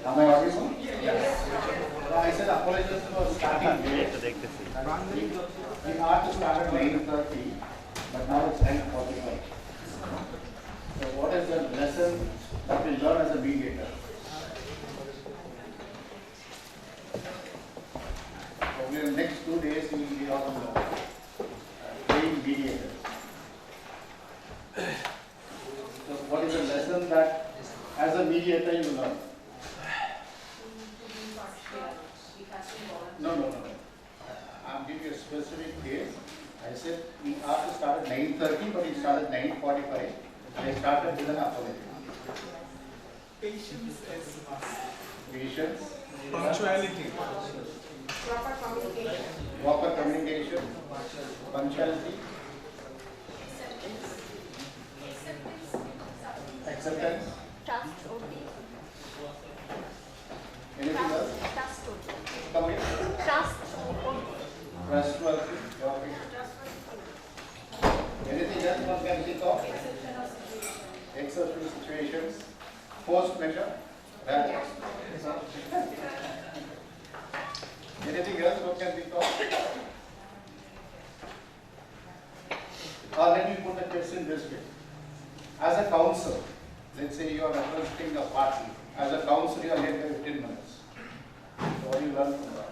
Am I audible? Yes. I said apologies for starting late. We ought to start at 9:30, but now it's 9:45. So what is the lesson that we learn as a mediator? Over the next 2 days, we will be on playing mediators. So what is the lesson that as a mediator you learn? No. I'm giving you a specific case. I said we are to start at 9:30, but we started 9:45. I started with an apology. Patience is must. Patience. Punctuality. Proper communication. Proper communication. Punctuality. Acceptance. Trust only. Anything else? Trust only. Come again. Trust only. Trustworthy. Okay. Anything else one can think of? Exceptional situations. Forced measure. Right. Anything else one can think of? Or let me put the question this way. As a counsel, let's say you are representing a party. As a counsel, you are late by 15 minutes. So what do you learn from that?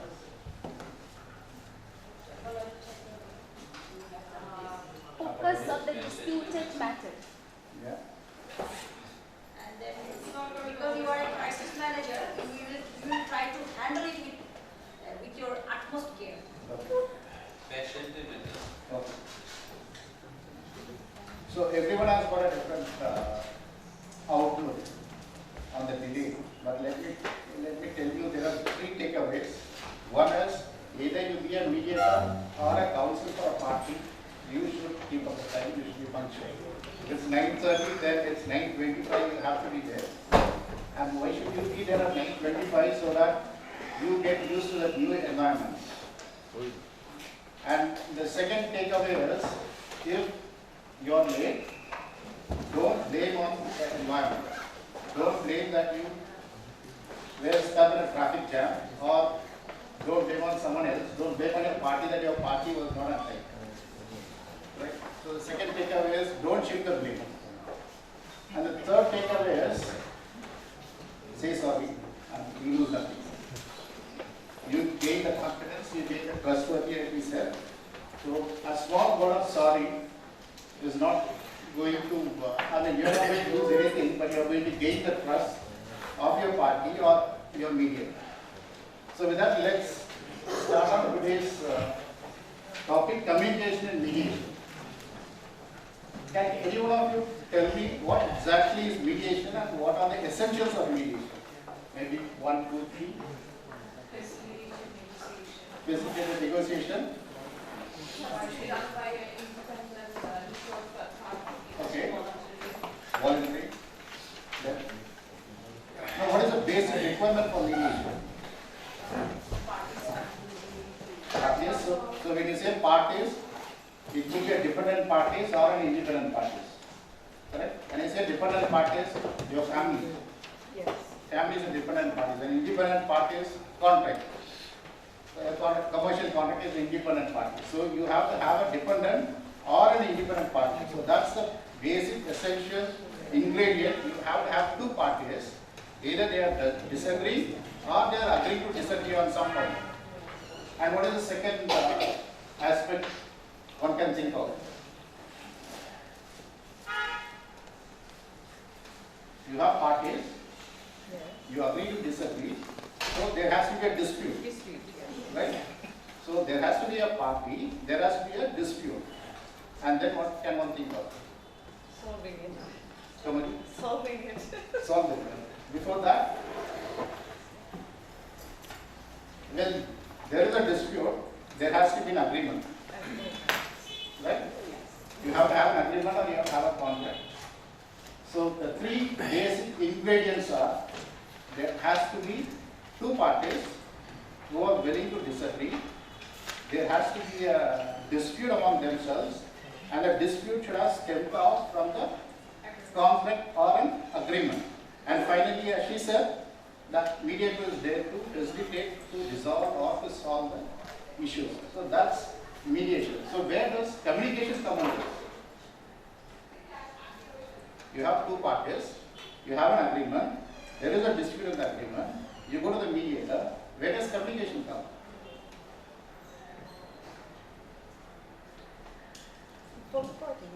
Focus on the disputed matter. Yeah. And then it's not because you are a crisis manager, you will try to handle it with your utmost care. Okay. Patient in Okay. So everyone has got a different outlook on the delay. But let me tell you, there are 3 takeaways. One is either you be a mediator or a counsel for a party. You should keep up the time. You should be punctual. If it's 9:30, then it's 9:25. You have to be there. And why should you be there at 9:25 so that you get used to the new environment? And the second takeaway is, if you're late, don't blame on the environment. Don't blame that you were stuck in a traffic jam, or don't blame on someone else. Don't blame on your party that your party was not on time. Right? So the second takeaway is, don't shift the blame. And the third takeaway is, say sorry and you lose nothing. You gain the confidence, you gain the trustworthy, as we said. So a small word of sorry is not going to, you're not going to lose anything, but you're going to gain the trust of your party or your mediator. So with that, let's start on today's topic, communication and mediation. Can any one of you tell me what exactly is mediation and what are the essentials of mediation? Maybe 1, 2, 3. Facilitated negotiation. Okay. Voluntary. Then. Now, what is the basic requirement for mediation? Parties. So when you say parties, it could be a dependent parties or an independent parties. Correct? When I say dependent parties, your family. Yes. Family is a dependent parties. And independent parties, contract. Commercial contract is independent party. So you have to have a dependent or an independent party. So that's the basic essential ingredient. You have to have 2 parties. Either they are disagreeing or they are agreeing to disagree on some point. And what is the second aspect one can think of? You have parties. You agree to disagree. So there has to be a dispute. Right? So there has to be a party, there has to be a dispute. And then what can one think of? Solving it. Somebody? Solving it. Solve it. Before that, when there is a dispute, there has to be an agreement. Right? You have to have an agreement or you have to have a contract. So the 3 basic ingredients are, there has to be 2 parties who are willing to disagree. There has to be a dispute among themselves, and the dispute should have stemmed out from the contract or an agreement. And finally, as she said, that mediator is there to facilitate, to resolve or to solve the issues. So that's mediation. So where does communication come into this? You have two parties, you have an agreement, there is a dispute in the agreement, you go to the mediator, where does communication come? From the parties.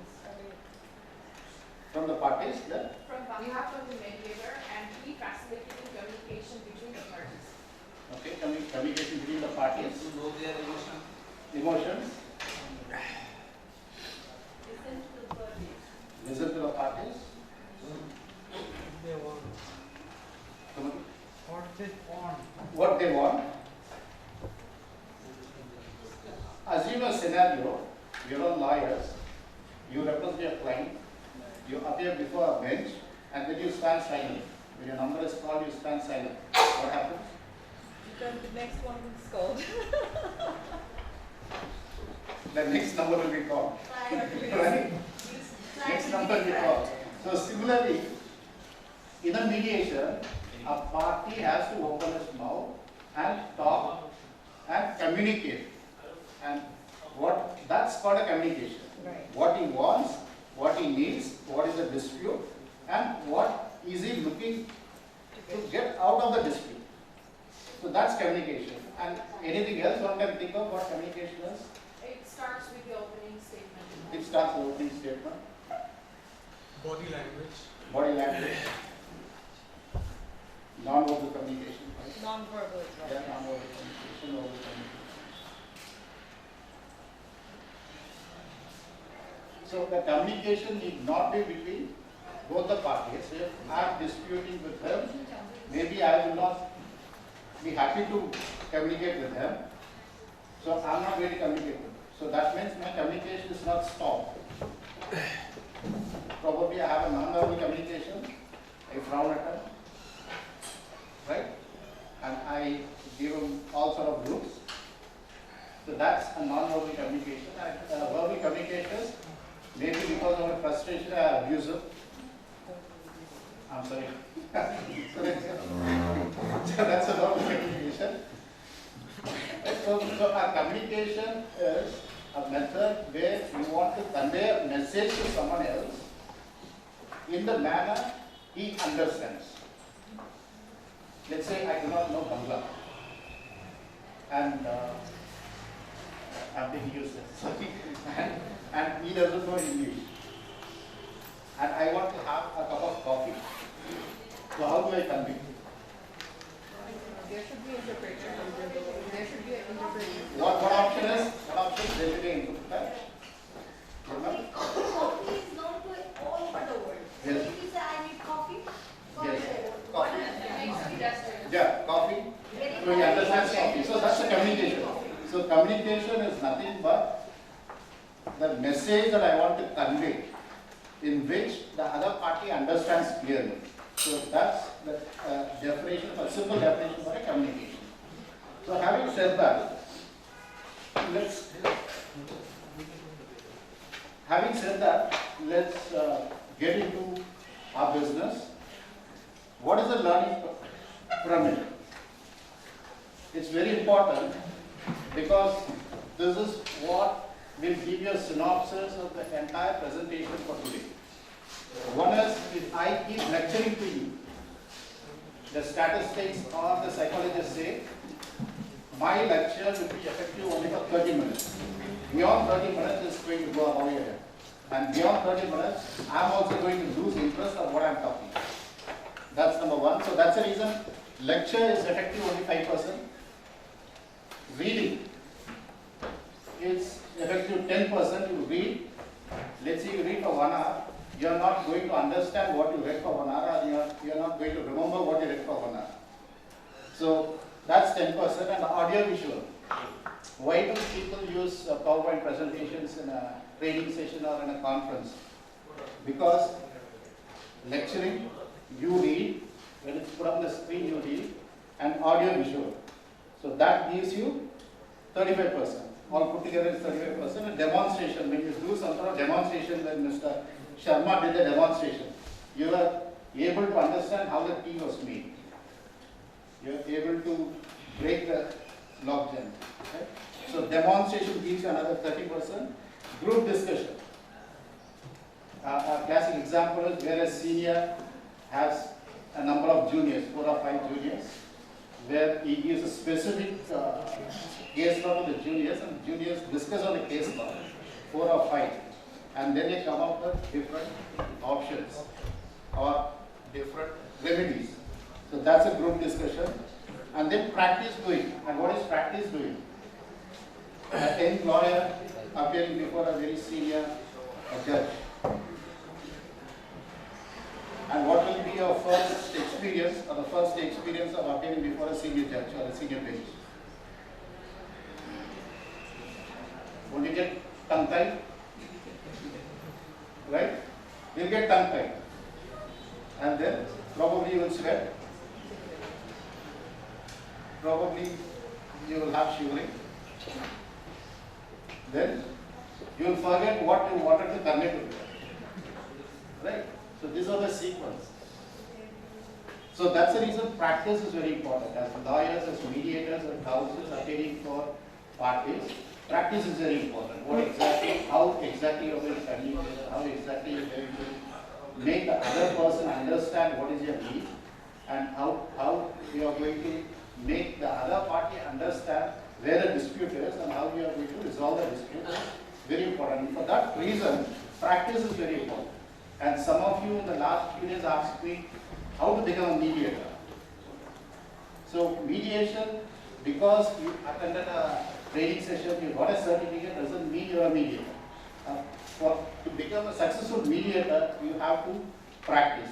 From the parties, then From behalf of the mediator, and he facilitated communication between the parties. okay, communication between the parties, To know their emotion. emotions, Listen to the parties. listen to the parties. They want. What they want. What they want. Assume a scenario, you're all lawyers, you represent your client, you appear before a bench, and then you stand silent. When your number is called, you stand silent. What happens? Then the next one is called. The next number will be called. Try Right? to Next be number will be different. called. So similarly, in a mediation, a party has to open its mouth and talk and communicate. And that's called a communication. Right. What he wants, what he needs, what is the dispute, and what is he looking to get out of the dispute. So that's communication. And anything else one can think of what communication is? It starts with the opening statement. It starts with opening statement, Body language. body language, non-verbal communication, right? Non-verbal as well. Yeah, non-verbal communication, verbal communication. So the communication need not be between both the parties. If I am disputing with them, maybe I will not be happy to communicate with them. So I am not going to communicate with them. So that means my communication is not stopped. Probably I have a non-verbal communication, I frown at them, right? And I give them all sort of looks. So that's a non-verbal communication. And verbal communication, maybe because of my frustration, I abuse them. I'm sorry. So that's a verbal communication. So our communication is a method where you want to convey a message to someone else in the manner he understands. Let's say I do not know Bangla, and I'm being useless, sorry, and he doesn't know English, and I want to have a cup of coffee. So how do I convey? There should be interpreter. There should be an interpreter. What option is? What option is there should be an interpreter? Remember? Coffee is known to all over the world. So Yes. if you say I need coffee, Yes. what Coffee. It makes me desperate. Yeah, coffee. So he understands coffee. So that's the communication. So communication is nothing but the message that I want to convey, in which the other party understands clearly. So that's the definition, a simple definition for a communication. So having said that, let's get into our business. What is the learning from it? It's very important because this is what will give you a synopsis of the entire presentation for today. One is, if I keep lecturing to you, the statistics or the psychologists say, my lecture will be effective only for 30 minutes. Beyond 30 minutes is going to go away here. And beyond 30 minutes, I'm also going to lose interest of what I'm talking. That's number one. So that's the reason lecture is effective only 5%. Reading is effective 10%. You read. Let's say you read for 1 hour. You are not going to understand what you read for 1 hour, and you are not going to remember what you read for 1 hour. So that's 10%. And the audio visual. Why do people use PowerPoint presentations in a training session or in a conference? Because lecturing, you read, when it's put on the screen you read, and audio visual. So that gives you 35%. All put together is 35%. A demonstration, when you do some sort of demonstration, when Mr. Sharma did the demonstration, you are able to understand how the tea was made. you're able to break the logjam. Right? So demonstration gives you another 30%. Group discussion. A classic example is where a senior has a number of juniors, 4 or 5 juniors, where he gives a specific case law to the juniors, and the juniors discuss on the case law, 4 or 5, and then they come up with different options or different remedies. So that's a group discussion. And then practice doing. And what is practice doing? A young lawyer appearing before a very senior judge. And what will be your first experience or the first experience of appearing before a senior judge or a senior bench? Won't you get tongue-tied? Right? You'll get tongue-tied. And then probably you will sweat. Probably you will have shivering. Then you will forget what you wanted to convey to them. Right? So these are the sequence. So that's the reason practice is very important. As lawyers, as mediators, as counsels appearing for parties, practice is very important. What exactly, how exactly you are going to communicate, how exactly you are going to make the other person understand what is your need, and how you are going to make the other party understand where the dispute is and how you are going to resolve the dispute is very important. And for that reason, practice is very important. And some of you in the last few days asked me how to become a mediator. So mediation, because you attended a training session, you got a certificate, doesn't mean you are a mediator. To become a successful mediator, you have to practice.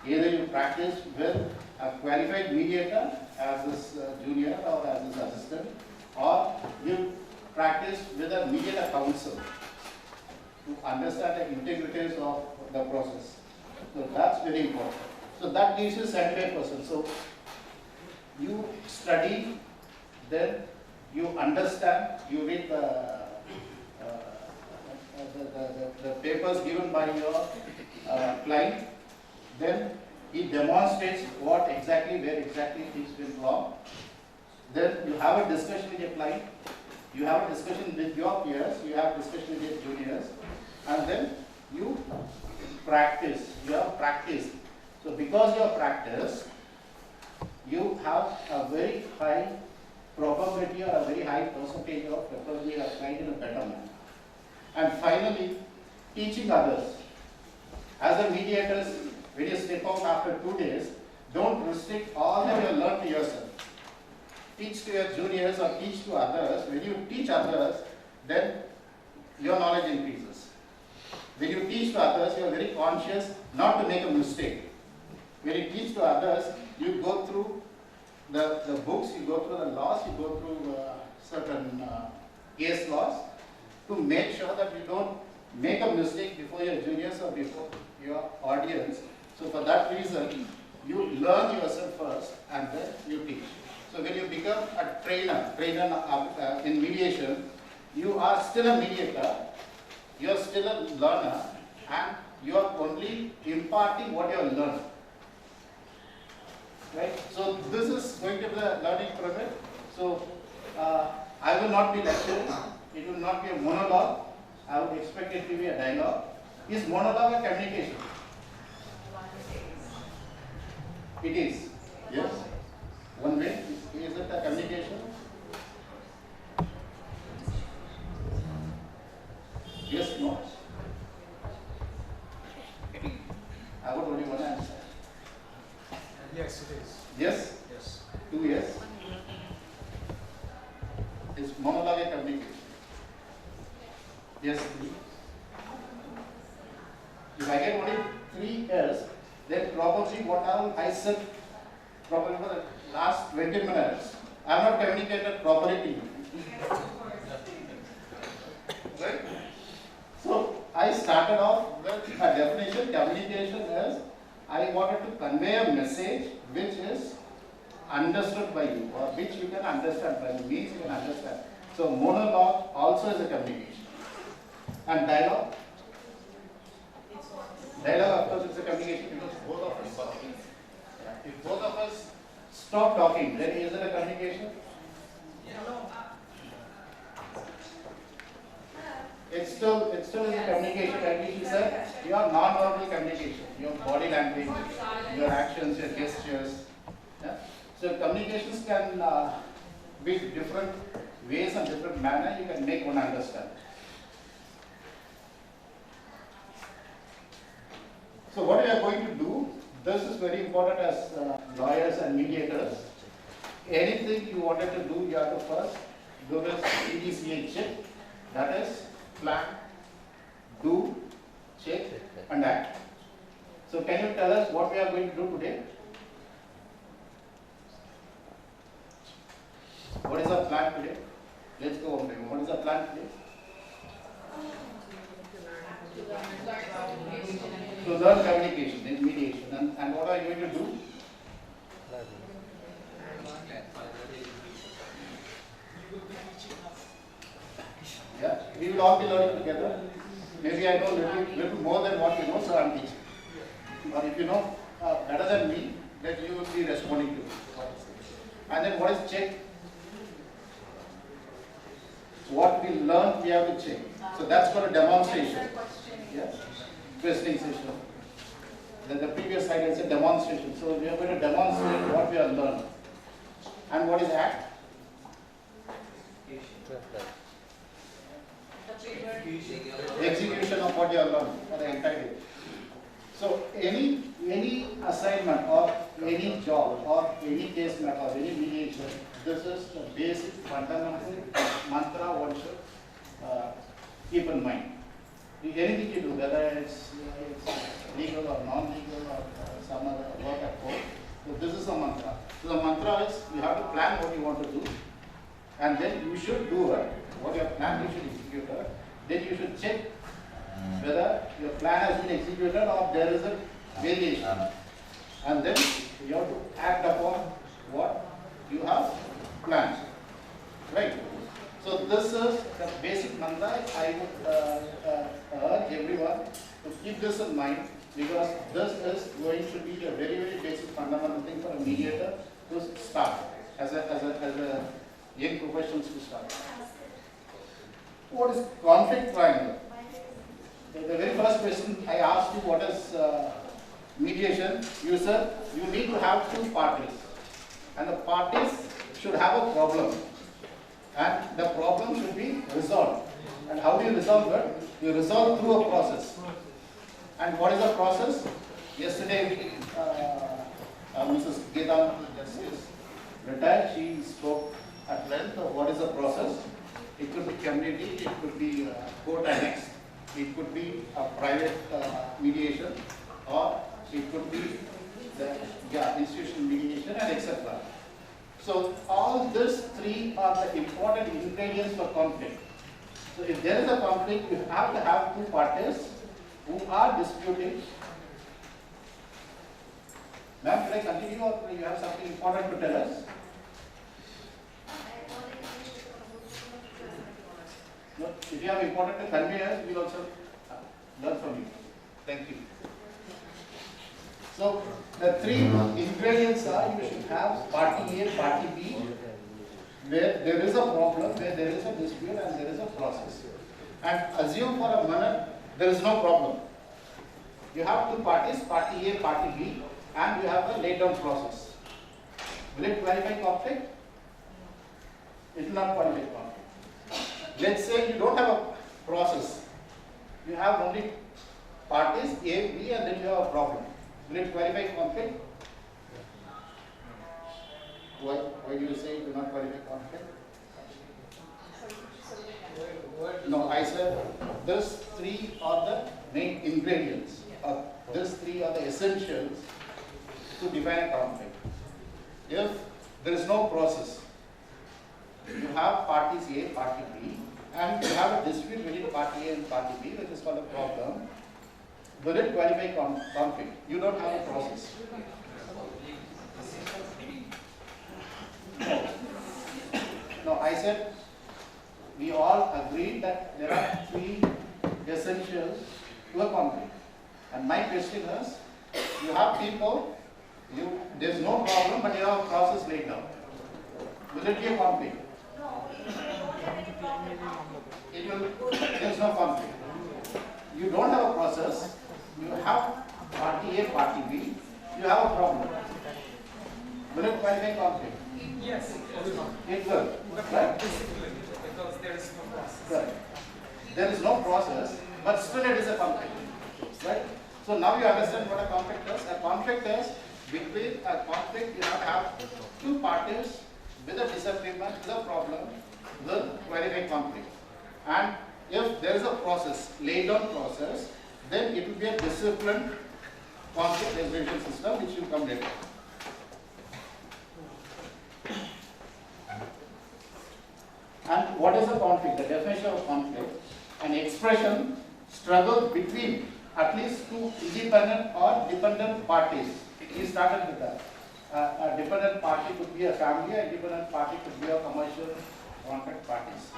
Either you practice with a qualified mediator as this junior or as this assistant, or you practice with a mediator counsel to understand the integrities of the process. So that's very important. So that gives you 75%. So you study, then you understand, you read the papers given by your client, then he demonstrates what exactly, where exactly things went wrong. Then you have a discussion with your client, you have a discussion with your peers, you have a discussion with your juniors, and then you practice. You have practiced. So because you have practiced, you have a very high probability or a very high percentage of representing your client in a better manner. And finally, teaching others. As a mediators, when you step out after 2 days, don't restrict all that you have learned to yourself. Teach to your juniors or teach to others. When you teach others, then your knowledge increases. When you teach to others, you are very conscious not to make a mistake. When you teach to others, you go through the books, you go through the laws, you go through certain case laws to make sure that you don't make a mistake before your juniors or before your audience. So for that reason, you learn yourself first and then you teach. So when you become a trainer in mediation, you are still a mediator, you are still a learner, and you are only imparting what you have learned. Right? So this is going to be the learning pyramid. So I will not be lecturing, it will not be a monologue, I would expect it to be a dialogue. Is monologue a communication? It is. Yes. One way. Is it a communication? Yes, no. I would only one answer. Yes, it is. Yes? Yes. 2 years. Is monologue a communication? Yes. If I get only 3 years, then probably what I said probably for the last 20 minutes, I have not communicated properly to you. Right? So I started off with a definition. Communication is I wanted to convey a message which is understood by you or which you can understand by the means you can understand. So monologue also is a communication. And dialogue? Dialogue of course is a communication because both of us talk. If both of us stop talking, then is it a communication? It's still is a communication. Like you said, your non-verbal communication, your body language, your actions, your gestures. Yeah? So communications can be different ways and different manner. You can make one understand. So what we are going to do, this is very important as lawyers and mediators. Anything you wanted to do, you have to first do this PDCA check. That is plan, do, check and act. So can you tell us what we are going to do today? What is our plan today? Let's go on. What is our plan today? To learn communication and mediation. And what are you going to do? Yeah, we will all be learning together. Maybe I know little more than what you know, so I am teaching. Or if you know better than me, then you will be responding to what I say. And then what is check? What we learn, we have to check. So that's for a demonstration. Yes, questioning session. Then the previous slide is a demonstration. So we are going to demonstrate what we have learned. And what is act? Execution of what you have learned for the entire day. So any assignment or any job or any case matter or any mediation, this is the basic fundamental mantra one should keep in mind. Anything you do, whether it's legal or non-legal or some other work at home, so this is a mantra. So the mantra is you have to plan what you want to do, and then you should do it. What you have planned, you should execute it. Then you should check whether your plan has been executed or there is a variation. And then you have to act upon what you have planned. Right? So this is the basic mantra. I would urge everyone to keep this in mind, because this is going to be a very, very basic fundamental thing for a mediator to start as a young professionals to start. What is conflict triangle? The very first question I asked you, what is mediation? You said you need to have two parties, and the parties should have a problem, and the problem should be resolved. And how do you resolve it? You resolve through a process. And what is the process? Yesterday, Mrs. Geeta, Justice, retired, she spoke at length of what is the process. It could be community, it could be court annex, it could be a private mediation, or it could be the institutional mediation, and etc. So all these three are the important ingredients for conflict. So if there is a conflict, you have to have two parties who are disputing. Ma'am, should I continue, or you have something important to tell us? No, if you have important to convey us, we will also learn from you. Thank you. So the three ingredients are, you should have party A, party B, where there is a problem, where there is a dispute and there is a process. And assume for a minute there is no problem. You have two parties, party A, party B, and you have a laid down process. Will it clarify conflict? It will not clarify conflict. Let's say you don't have a process. You have only parties A, B, and then you have a problem. Will it clarify conflict? Why do you say it will not clarify conflict? No, I said these three are the main ingredients. These three are the essentials to define a conflict. If there is no process, you have parties A, party B, and you have a dispute between party A and party B, which is called a problem. Will it qualify conflict? You don't have a process. No, I said we all agreed that there are three essentials to a conflict. And my question is, you have people There's no problem, but you have a process laid down. Will it be a conflict? No, if you don't have any problem now, There's no conflict. You don't have a process, you have party A, party B, you have a problem. Will it qualify conflict? Yes, it will. It will, But right? discipline, because there is no process. Right. There is no process, but still it is a conflict, right? So now you understand what a conflict is. A conflict is between a conflict, you have two parties with a disagreement, with a problem, will qualify conflict. And if there is a process, laid down process, then it will be a disciplined conflict resolution system which will come later. And what is a conflict? The definition of conflict: an expression struggle between at least two independent or dependent parties. We started with that. A dependent party could be a family, a dependent party could be a commercial contract parties.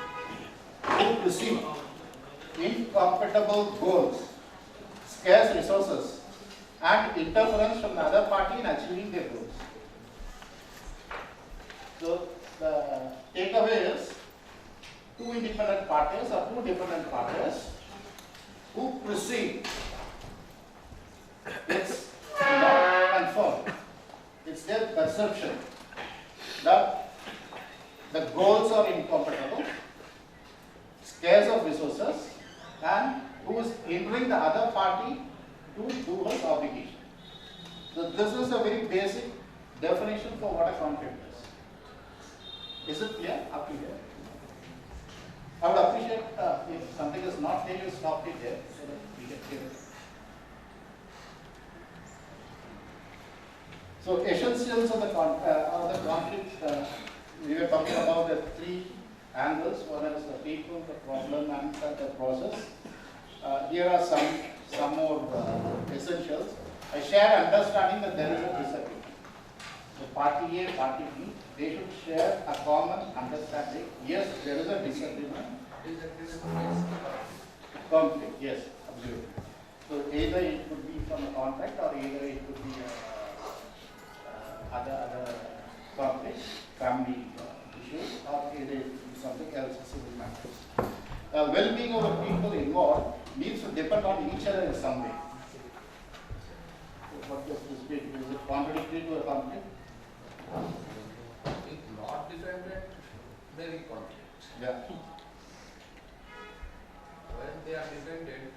Who pursue incompatible goals, scarce resources, and interference from the other party in achieving their goals. So the takeaway is two independent parties or two dependent parties who proceed. It's not confirmed. It's their perception that the goals are incompatible, scarce of resources, and who is hindering the other party to do his obligation. So this is a very basic definition for what a conflict is. Is it clear up to here? I would appreciate if something is not clear, you stop it there so that we can clear it. So essentials of the conflict, we were talking about the three angles. One is the people, the problem, and the process. Here are some more essentials. A shared understanding that there is a disagreement. So party A, party B, they should share a common understanding. Yes, there is a disagreement. Conflict, yes, absolutely. So either it could be from a contract or either it could be other conflicts, family issues, or either it could be something else, civil matters. Well-being of the people involved needs to depend on each other in some way. So what does this mean? Is it contradictory to a conflict? If not dependent, there is conflict. Yeah. When they are dependent,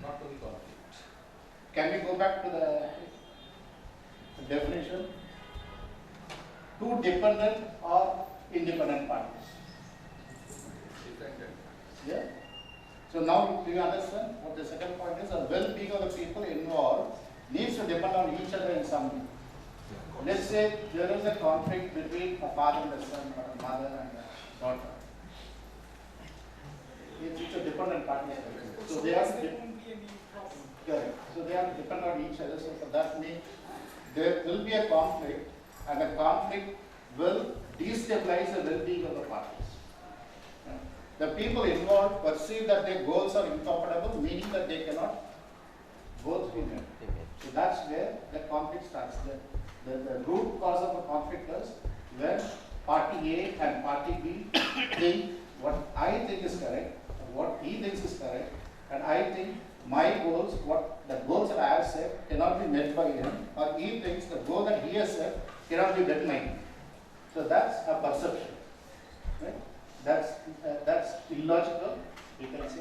not to be conflict. Can we go back to the definition? Two dependent or independent parties. Dependent. Yeah. So now do you understand what the second point is? The well-being of the people involved needs to depend on each other in some way. Let's say there is a conflict between a father and a son, or a mother and a daughter. It's a dependent party. So they are correct. So they are dependent on each other. So for that means there will be a conflict, and the conflict will destabilize the well-being of the parties. The people involved perceive that their goals are incompatible, meaning that they cannot both be met. So that's where the conflict starts. The root cause of a conflict is when party A and party B think what I think is correct, what he thinks is correct, and I think my goals, what the goals that I have set cannot be met by him, or he thinks the goal that he has set cannot be met by him. So that's a perception, right? That's illogical, you can say,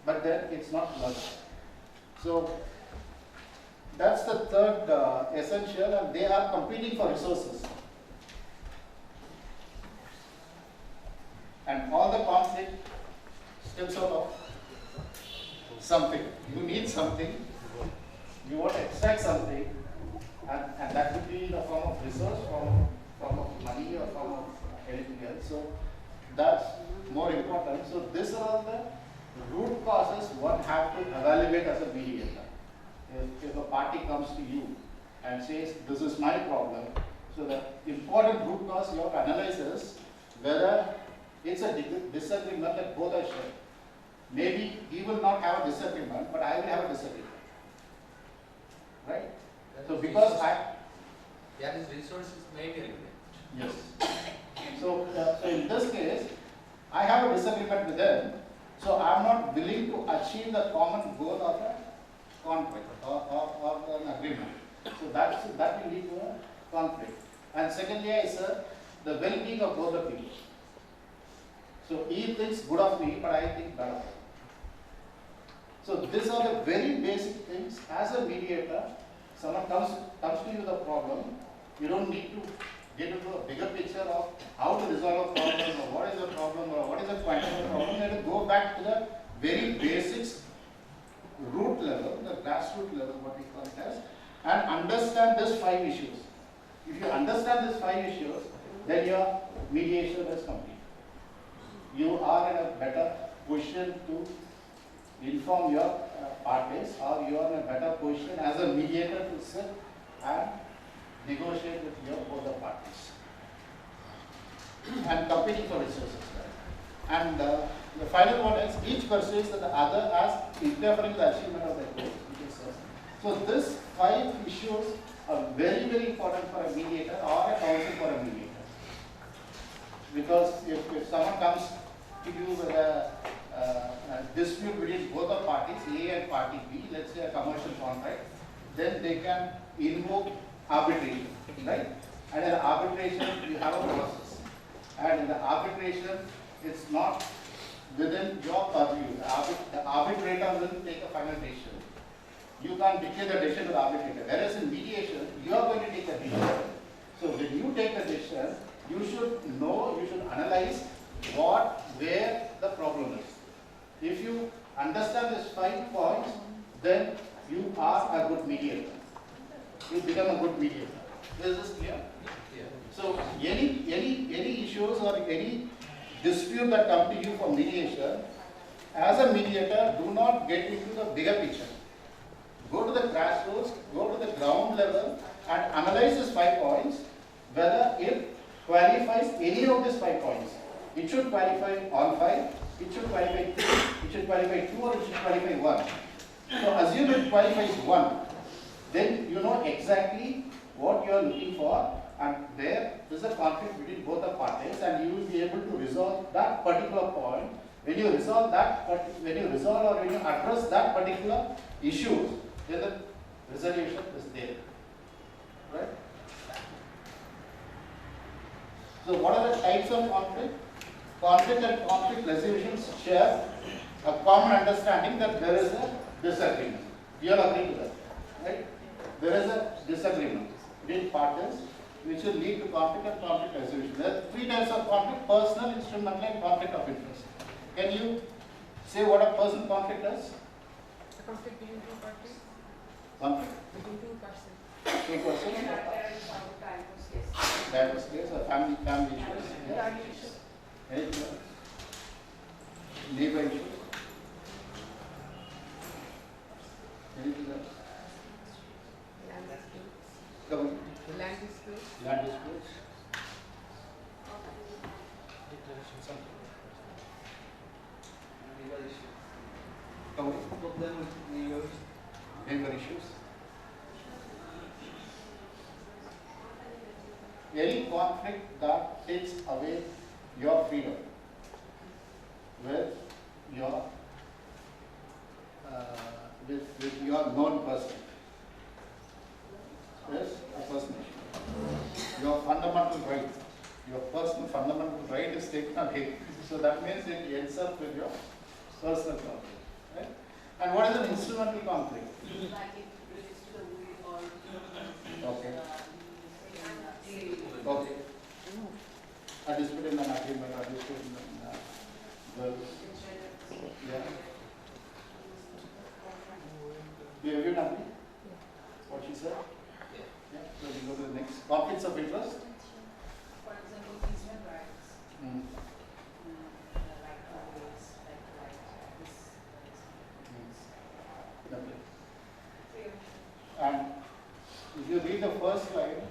but then it's not logical. So that's the third essential, and they are competing for resources. And all the conflict stems out of something. You need something, you want to extract something, and that could be in the form of resource, form of money, or form of anything else. So that's more important. So these are all the root causes one have to evaluate as a mediator. If a party comes to you and says, this is my problem, so the important root cause you have to analyze is whether it's a disagreement that both are shared. Maybe he will not have a disagreement, but I will have a disagreement. Right? So because That is resources made anyway. yes. So in this case, I have a disagreement with them, so I am not willing to achieve the common goal of a conflict or an agreement. So that will lead to a conflict. And secondly, I said the well-being of both the people. So he thinks good of me, but I think bad of him. So these are the very basic things. As a mediator, someone comes to you with a problem, you don't need to get into a bigger picture of how to resolve a problem or what is the problem or what is the quantum of the problem. You have to go back to the very basics, root level, the grassroots level, what we call it as, and understand these 5 issues. If you understand these 5 issues, then your mediation is complete. You are in a better position to inform your parties, or you are in a better position as a mediator to sit and negotiate with both the parties and competing for resources. Right? And the final one is each perceives that the other as interfering in the achievement of the goal. So these 5 issues are very, very important for a mediator or a counsel for a mediator. Because if someone comes to you with a dispute between both the parties, A and party B, let's say a commercial contract, then they can invoke arbitration, right? And in arbitration, you have a process. And in the arbitration, it's not within your purview. The arbitrator will take a final decision. You can't declare the decision to the arbitrator. Whereas in mediation, you are going to take a decision. So when you take a decision, you should know, you should analyze where the problem is. If you understand these 5 points, then you are a good mediator. You become a good mediator. Is this clear? Yeah. So any issues or any dispute that come to you for mediation, as a mediator, do not get into the bigger picture. Go to the grassroots, go to the ground level and analyze these 5 points, whether it qualifies any of these 5 points. It should qualify all 5, it should qualify 3, it should qualify 2, or it should qualify 1. So assume it qualifies 1, then you know exactly what you are looking for, and there is a conflict between both the parties, and you will be able to resolve that particular point. When you resolve or when you address that particular issue, then the resolution is there. Right? So what are the types of conflict? Conflict and conflict resolutions share a common understanding that there is a disagreement. You all agree to that, right? There is a disagreement between parties which will lead to conflict and conflict resolution. There are 3 types of conflict: personal, instrumental, and conflict of interest. Can you say what a personal conflict is? A conflict between 2 parties? Conflict Between 2 persons. 2 persons, divorce case, or family issues. Yeah. Family issues. Anything else? Neighbor issues. Anything else? Land disputes. Come on. Land disputes. Land disputes. Come on. Neighbor issues. Any conflict that takes away your freedom with your known person is a personal issue. Your fundamental right, your personal fundamental right is taken away. So that means it ends up with your personal conflict. Right? And what is an instrumental conflict? Okay. Okay. A dispute in an agreement, a dispute in the yeah. Do you done it? What she said? Yeah. So we go to the next. Conflicts of interest. For example, easement rights, Mm. like always, like this. Okay. And if you read the first line,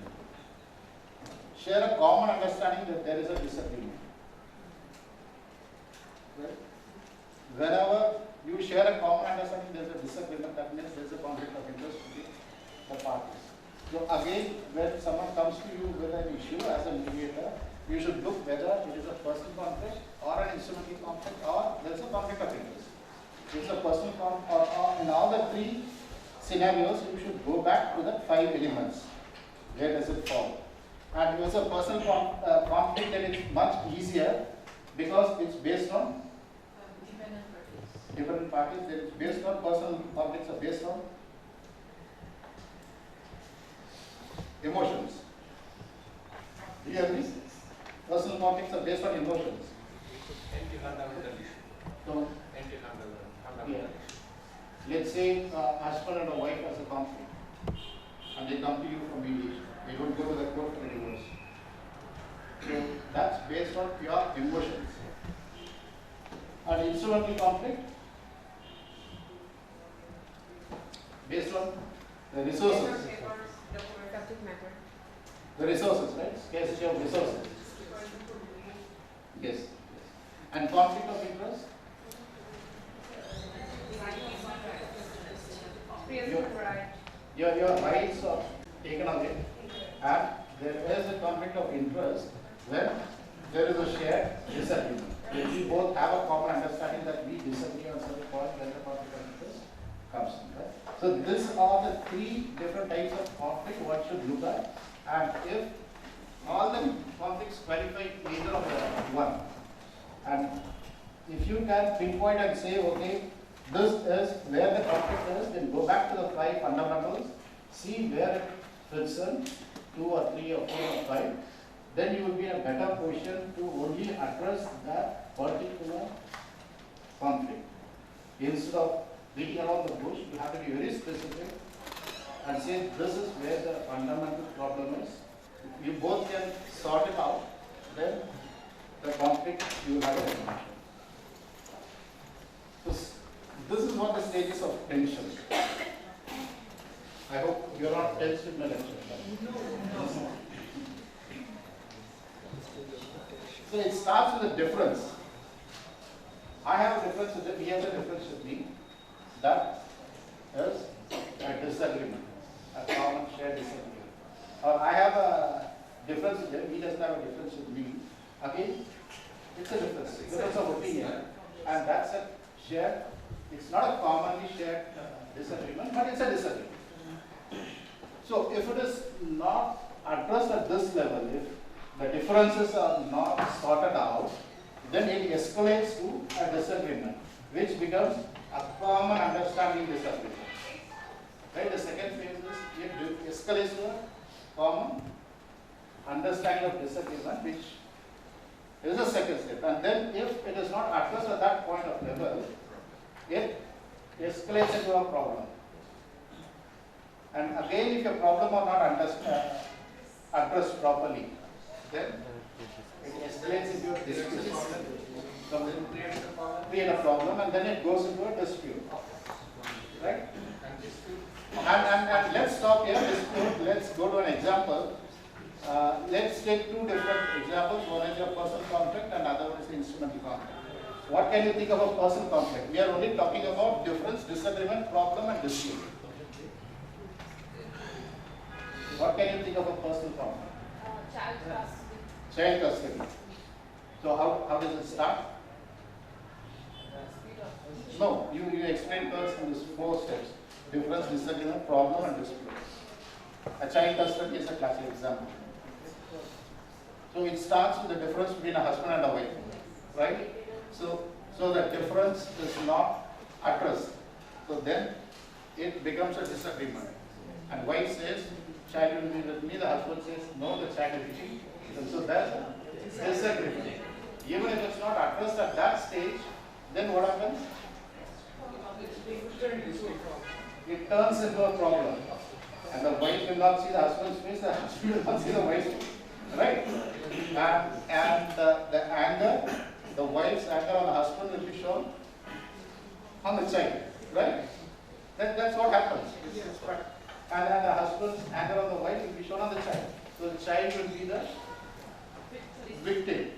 share a common understanding that there is a disagreement. Right? Whenever you share a common understanding there is a disagreement, that means there is a conflict of interest between the parties. So again, when someone comes to you with an issue as a mediator, you should look whether it is a personal conflict or an instrumental conflict or there is a conflict of interest. If it's a personal conflict or in all the three scenarios, you should go back to the 5 elements. Where does it fall? And if it's a personal conflict, then it's much easier because it's based on different parties. Then it's based on personal conflicts are based on emotions. Do you agree? Personal conflicts are based on emotions. Anti-fundamental issue. So, Anti-fundamental issue. let's say husband and a wife has a conflict and they come to you for mediation. They don't go to the court for a divorce. So that's based on pure emotions. And instrumental conflict based on the resources. Subject matter. The resources, right? Scarcity of resources. Yes. And conflict of interest? Your rights are taken away, and there is a conflict of interest when there is a shared disagreement. If we both have a common understanding that we disagree on certain point, then the conflict of interest comes in, right? So these are the 3 different types of conflict one should look at, and if all the conflicts qualify either of the one, and if you can pinpoint and say, okay, this is where the conflict is, then go back to the 5 fundamentals, see where it fits in, 2 or 3 or 4 or 5, then you will be in a better position to only address that particular conflict. Instead of beating around the bush, you have to be very specific and say this is where the fundamental problem is. If you both can sort it out, then the conflict you will have a resolution. This is what the stages of tension. I hope you are not tense with my lecture. So it starts with a difference. I have a difference with it, he has a difference with me. That is a disagreement, a common shared disagreement. Or I have a difference with him, he doesn't have a difference with me. Again, it's a difference of opinion, and that's a shared. It's not a commonly shared disagreement, but it's a disagreement. So if it is not addressed at this level, if the differences are not sorted out, then it escalates to a disagreement, which becomes a common understanding disagreement. Right? The second phase is it escalates to a common understanding of disagreement, which is the second step. And then if it is not addressed at that point of level, it escalates into a problem. And again, if your problem are not addressed properly, then it escalates into a dispute. Create a problem, and then it goes into a dispute. Right? And let's stop here. Let's go to an example. Let's take 2 different examples. One is a personal conflict and other one is the instrumental conflict. What can you think of a personal conflict? We are only talking about difference, disagreement, problem and dispute. What can you think of a personal conflict? Child custody. Child custody. So how does it start? No, you explain first in these 4 steps. Difference, disagreement, problem and dispute. A child custody is a classic example. So it starts with the difference between a husband and a wife, right? So the difference is not addressed. So then it becomes a disagreement. And wife says, child will be with me. The husband says, no, the child will be with me. So that's a disagreement. Even if it's not addressed at that stage, then what happens? It turns into a problem. And the wife will not see the husband's face, the husband will not see the wife's face. Right? And the anger, the wife's anger on the husband will be shown on the child. Right? That's what happens. And the husband's anger on the wife will be shown on the child. So the child will be the victim.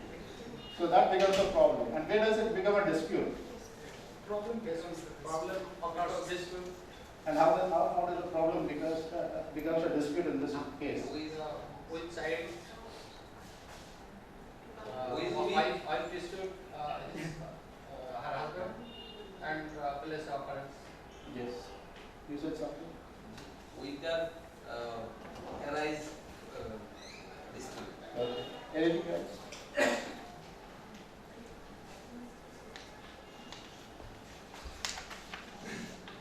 So that becomes a problem. And where does it become a dispute? Problem based on problem occurs And how does the problem becomes a dispute in this case? Which side? Wife dispute her husband and place occurrence. Yes. You said something? With that arise dispute. Okay. Anything else?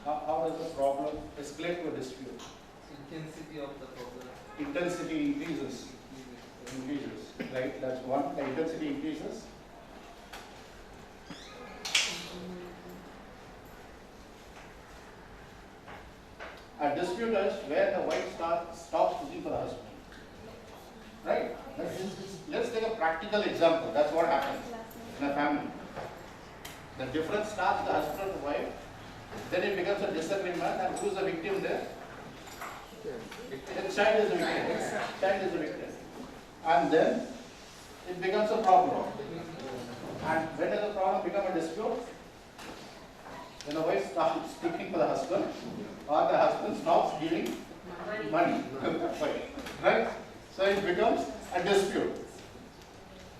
How does the problem escalate to a dispute? Intensity of the problem. Intensity increases. Right? That's one. The intensity increases. A dispute is where the wife stops looking for the husband. Right? Let's take a practical example. That's what happens in a family. The difference starts the husband and the wife. Then it becomes a disagreement, and who's the victim there? The child is the victim. Child is the victim. And then it becomes a problem. And when does the problem become a dispute? When the wife stops looking for the husband, or the husband stops giving money. Right? So it becomes a dispute.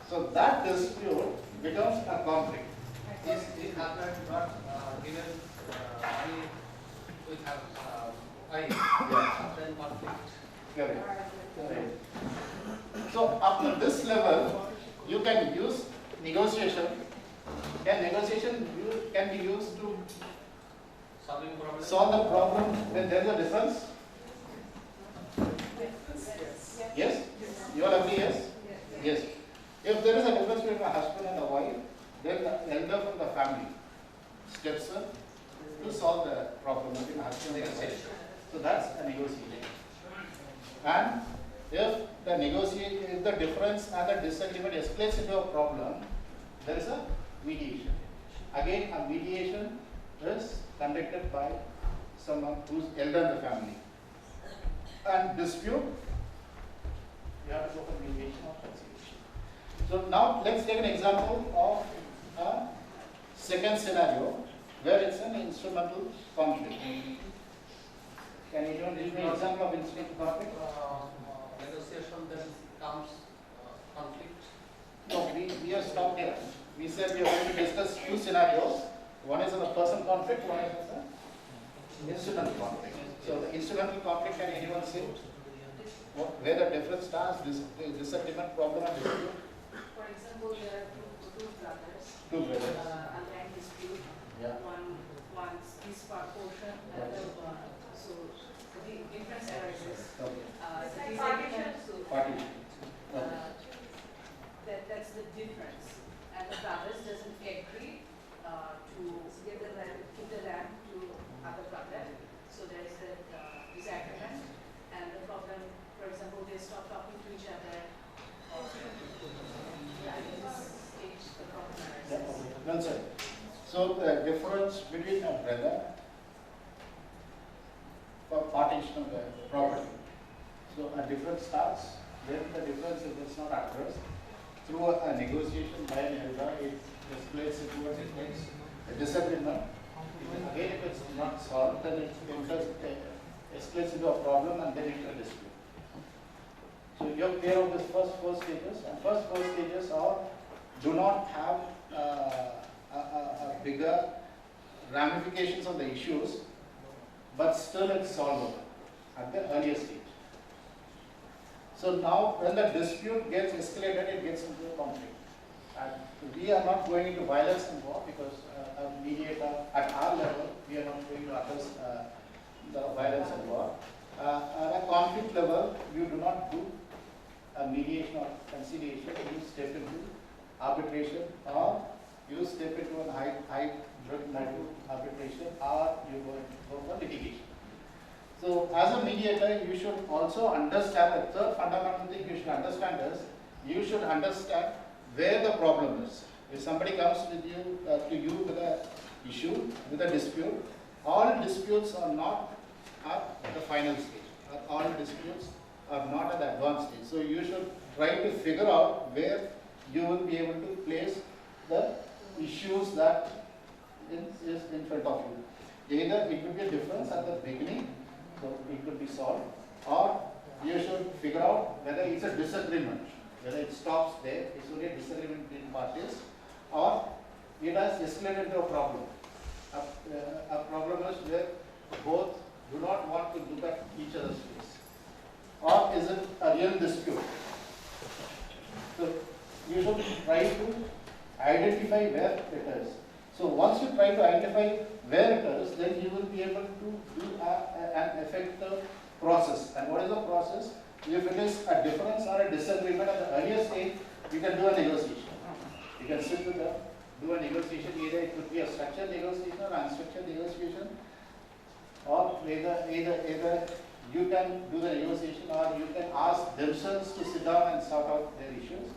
So that dispute becomes a conflict. This husband not given money with her wife. Yeah. Then conflict. Correct. Correct. So up to this level, you can use negotiation. Can be used to Solving problem. solve the problem when there is a difference? Yes? You all agree, yes? Yes. If there is a difference between a husband and a wife, then the elder from the family steps in to solve the problem between husband and wife. So that's a negotiation. And if the difference and the disagreement escalates into a problem, there is a mediation. Again, a mediation is conducted by someone who's elder in the family. And dispute, you have to go for mediation or conciliation. So now let's take an example of a second scenario where it's an instrumental conflict. Can you give me an example of instrumental conflict? Negotiation then comes conflict. No, we have stopped here. We said we are going to discuss two scenarios. One is a person conflict, one is an instrumental conflict. So the instrumental conflict, can anyone say where the difference starts, disagreement, problem and dispute? For example, there are two brothers. Two brothers. A land dispute. Yeah. One wants this portion, Okay. other one. So the difference arises. Okay. The disagreement, so, Partition. Okay. that's the difference. And the brothers doesn't agree to give the land to other brother. So there is a disagreement, and the problem, for example, they stop talking to each other. Or, yeah, in this stage, the problem arises. Yeah, okay. Well said. So the difference between a brother for partition of the property. So a difference starts when the difference is not addressed through a negotiation by an elder. It escalates towards a disagreement. Again, if it's not solved, then it escalates into a problem and then into a dispute. So you're clear of this first four stages, and first four stages do not have a bigger ramifications of the issues, but still it's solvable at the earlier stage. So now when the dispute gets escalated, it gets into a conflict. And we are not going into violence and war because a mediator at our level, we are not going to address the violence and war. At a conflict level, you do not do a mediation or conciliation, you step into arbitration, or you step into a high arbitration, or you go for litigation. So as a mediator, you should also understand, the third fundamental thing you should understand is, you should understand where the problem is. If somebody comes with you, to you with an issue, with a dispute, all disputes are not at the final stage. All disputes are not at the advanced stage. So you should try to figure out where you will be able to place the issues that is in front of you. Either it could be a difference at the beginning, so it could be solved, or you should figure out whether it's a disagreement, whether it stops there, it's only a disagreement between parties, or it has escalated into a problem. A problem is where both do not want to look at each other's face. Or is it a real dispute? So you should try to identify where it is. So once you try to identify where it is, then you will be able to do an effective process. And what is the process? If it is a difference or a disagreement at the earlier stage, you can do a negotiation. You can sit with them, do a negotiation. Either it could be a structured negotiation or unstructured negotiation, or either you can do the negotiation, or you can ask themselves to sit down and sort out their issues.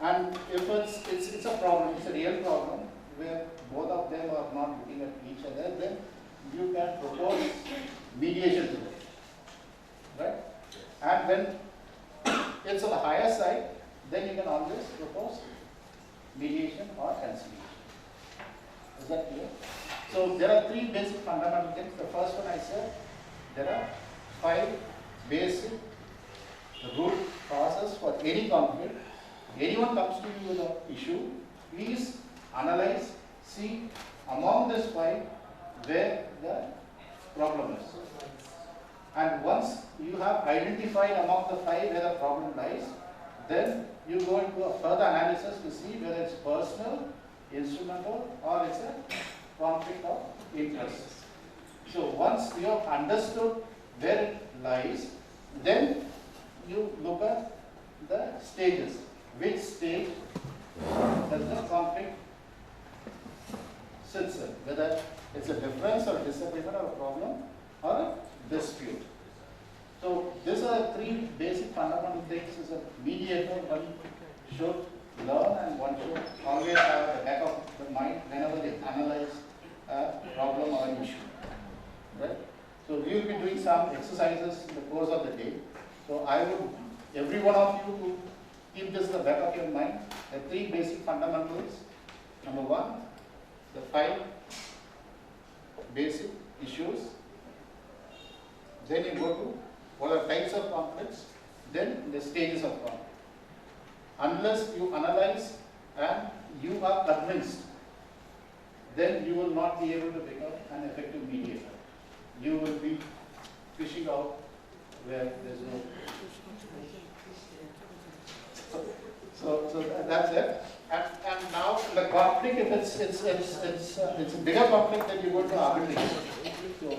And if it's a problem, it's a real problem where both of them are not looking at each other, then you can propose mediation to them, right? And when it's on the higher side, then you can always propose mediation or conciliation. Is that clear? So there are three basic fundamental things. The first one I said, there are 5 basic root causes for any conflict. Anyone comes to you with an issue, please analyze, see among this 5 where the problem is. And once you have identified among the 5 where the problem lies, then you go into a further analysis to see whether it's personal, instrumental, or it's a conflict of interest. So once you have understood where it lies, then you look at the stages. Which stage does the conflict sits in? Whether it's a difference or a disagreement or a problem or a dispute. So these are 3 basic fundamental things as a mediator one should learn, and one should always have at the back of the mind whenever they analyze a problem or an issue. Right? So we will be doing some exercises in the course of the day. So I would, every one of you, to keep this in the back of your mind, the 3 basic fundamentals. Number 1, the 5 basic issues. Then you go to what are types of conflicts, then the stages of conflict. Unless you analyze and you are convinced, then you will not be able to become an effective mediator. You will be fishing out where there's no. So that's it. And now the conflict, if it's a bigger conflict, then you go to arbitration. So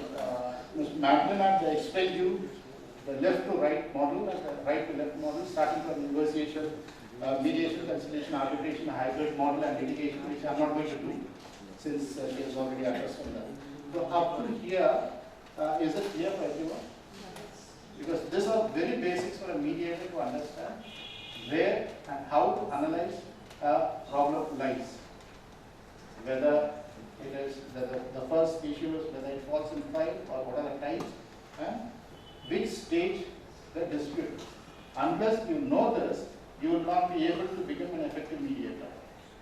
Mr. Madeline had explained you the left to right model and the right to left model, starting from negotiation, mediation, conciliation, arbitration, hybrid model, and litigation, which I'm not going to do since she has already addressed on that. So up to here, is it clear for everyone? Because these are very basics for a mediator to understand where and how to analyze a problem lies. Whether it is the first issue is whether it falls in 5 or what are the types, and which stage the dispute. Unless you know this, you will not be able to become an effective mediator.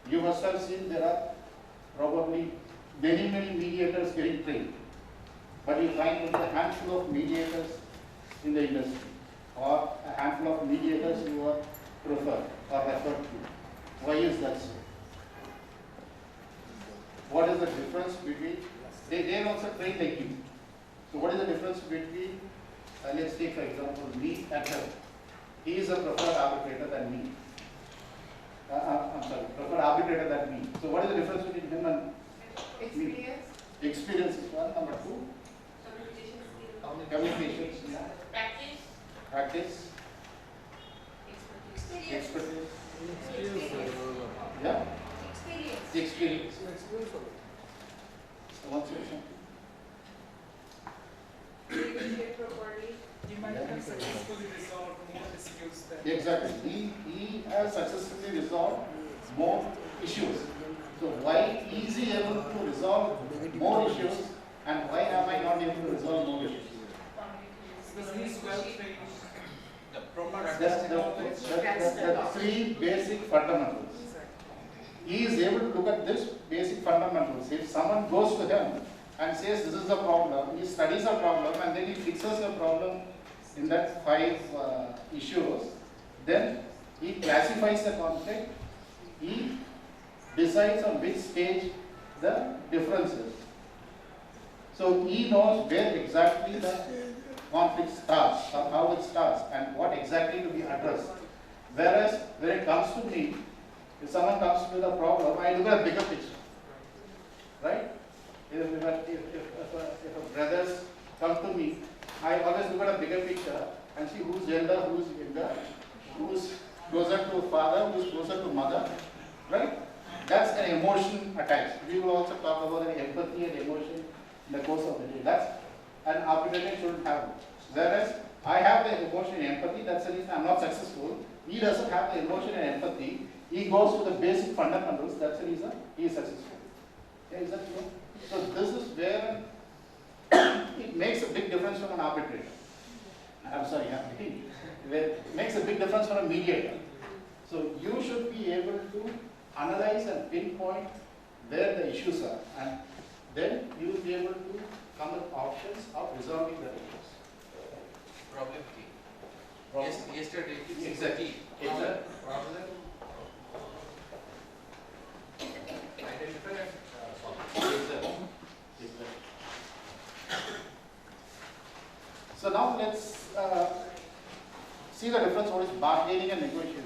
You must have seen there are probably many mediators getting trained, but you find only a handful of mediators in the industry, or a handful of mediators who are preferred or referred to. Why is that so? What is the difference between, they are also trained like you. So what is the difference between, let's take for example, me and her. He is a preferred arbitrator than me. Preferred arbitrator than me. So what is the difference between him and Experience. me? Experience is one. Number 2, communication. Yeah. Practice. Expertise. Yeah. Experience. One section. Negotiate properly. You might have successfully resolved more disputes than. Exactly. He has successfully resolved more issues. So why is he able to resolve more issues, and why am I not able to resolve more issues? Because he's well trained. The proper That's understanding. the 3 basic fundamentals. He is able to look at this basic fundamentals. If someone goes to him and says this is the problem, he studies the problem and then he fixes the problem in that 5 issues, then he classifies the conflict, he decides on which stage the difference is. So he knows where exactly the conflict starts, or how it starts, and what exactly to be addressed. Whereas when it comes to me, if someone comes with a problem, I look at a bigger picture, right? If brothers come to me, I always look at a bigger picture and see who's elder, who's younger, who's closer to father, who's closer to mother, right? That's an emotion attached. We will also talk about an empathy and emotion in the course of the day. That's an arbitrator shouldn't have. Whereas I have the emotion and empathy, that's the reason I'm not successful. He doesn't have the emotion and empathy. He goes to the basic fundamentals, that's the reason he is successful. Yeah, is that true? So this is where it makes a big difference from an arbitrator. I'm sorry, it makes a big difference from a mediator. So you should be able to analyze and pinpoint where the issues are, and then you will be able to come with options of resolving the issues. Problem key. Problem- Yesterday, it's Exactly. key. Exactly. Problem, identify and solve. Exactly. So now let's see the difference what is bargaining and negotiation.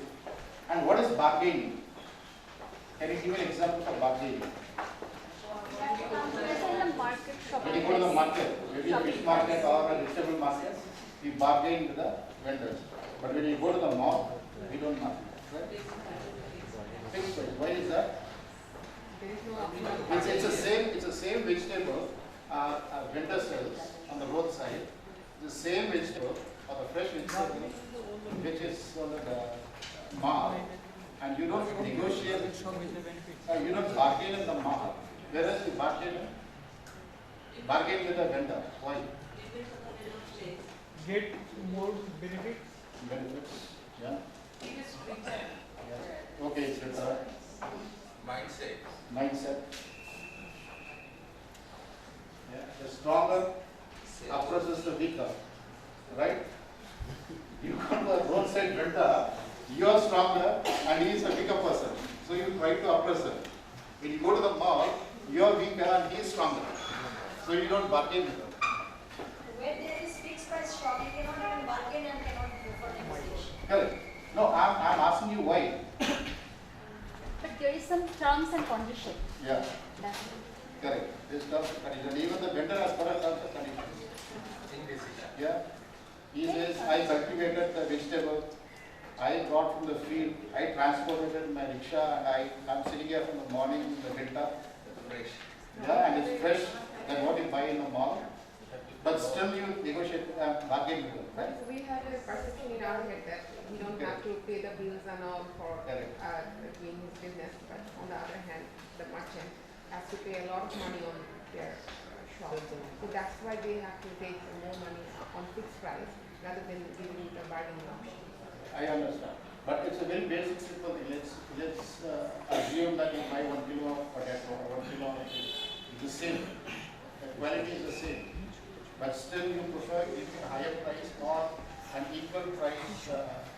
And what is bargaining? Can you give an example for bargaining? In the market When you shopping. go to the market, maybe a fish market or a vegetable market, we bargain with the vendors. But when you go to the mall, we don't bargain, right? Fixed price. Why is that? There is no option. It's the same vegetable a vendor sells on the roadside. The same vegetable or the fresh vegetable which is on the mall, and you don't negotiate, you don't bargain in the mall, whereas you bargain with the vendor. Why? Get more benefit. Benefits. Yeah. It is written. Okay, it's a Mindset. mindset. Yeah. The stronger oppresses the weaker, right? You come to a roadside vendor, you are stronger and he is a weaker person. So you try to oppress him. When you go to the mall, you are weaker and he is stronger. So you don't bargain with him. Where there is fixed price shop, you cannot even bargain and cannot go for negotiation. Correct. No, I'm asking you why. But there is some terms and conditions. Yeah, That's correct. This terms and conditions. Even the vendor has got a terms and conditions. Yeah. He says, I cultivated the vegetable, I brought from the field, I transported it in my rickshaw, and I'm sitting here from the morning in the winter. Fresh. Yeah, and it's fresh than what you buy in the mall. But still you negotiate, bargain with them, right? We have a perception in our head that we don't have to pay the bills and all for Correct. doing his business, but on the other hand, the merchant has to pay a lot of money on their shop. So that's why they have to take more money on fixed price rather than giving the bargaining option. I understand. But it's a very basic, simple thing. Let's assume that you buy 1 kilo of potato or 1 kilo of fish. It's the same. The quality is the same. But still you prefer giving a higher price or an equal price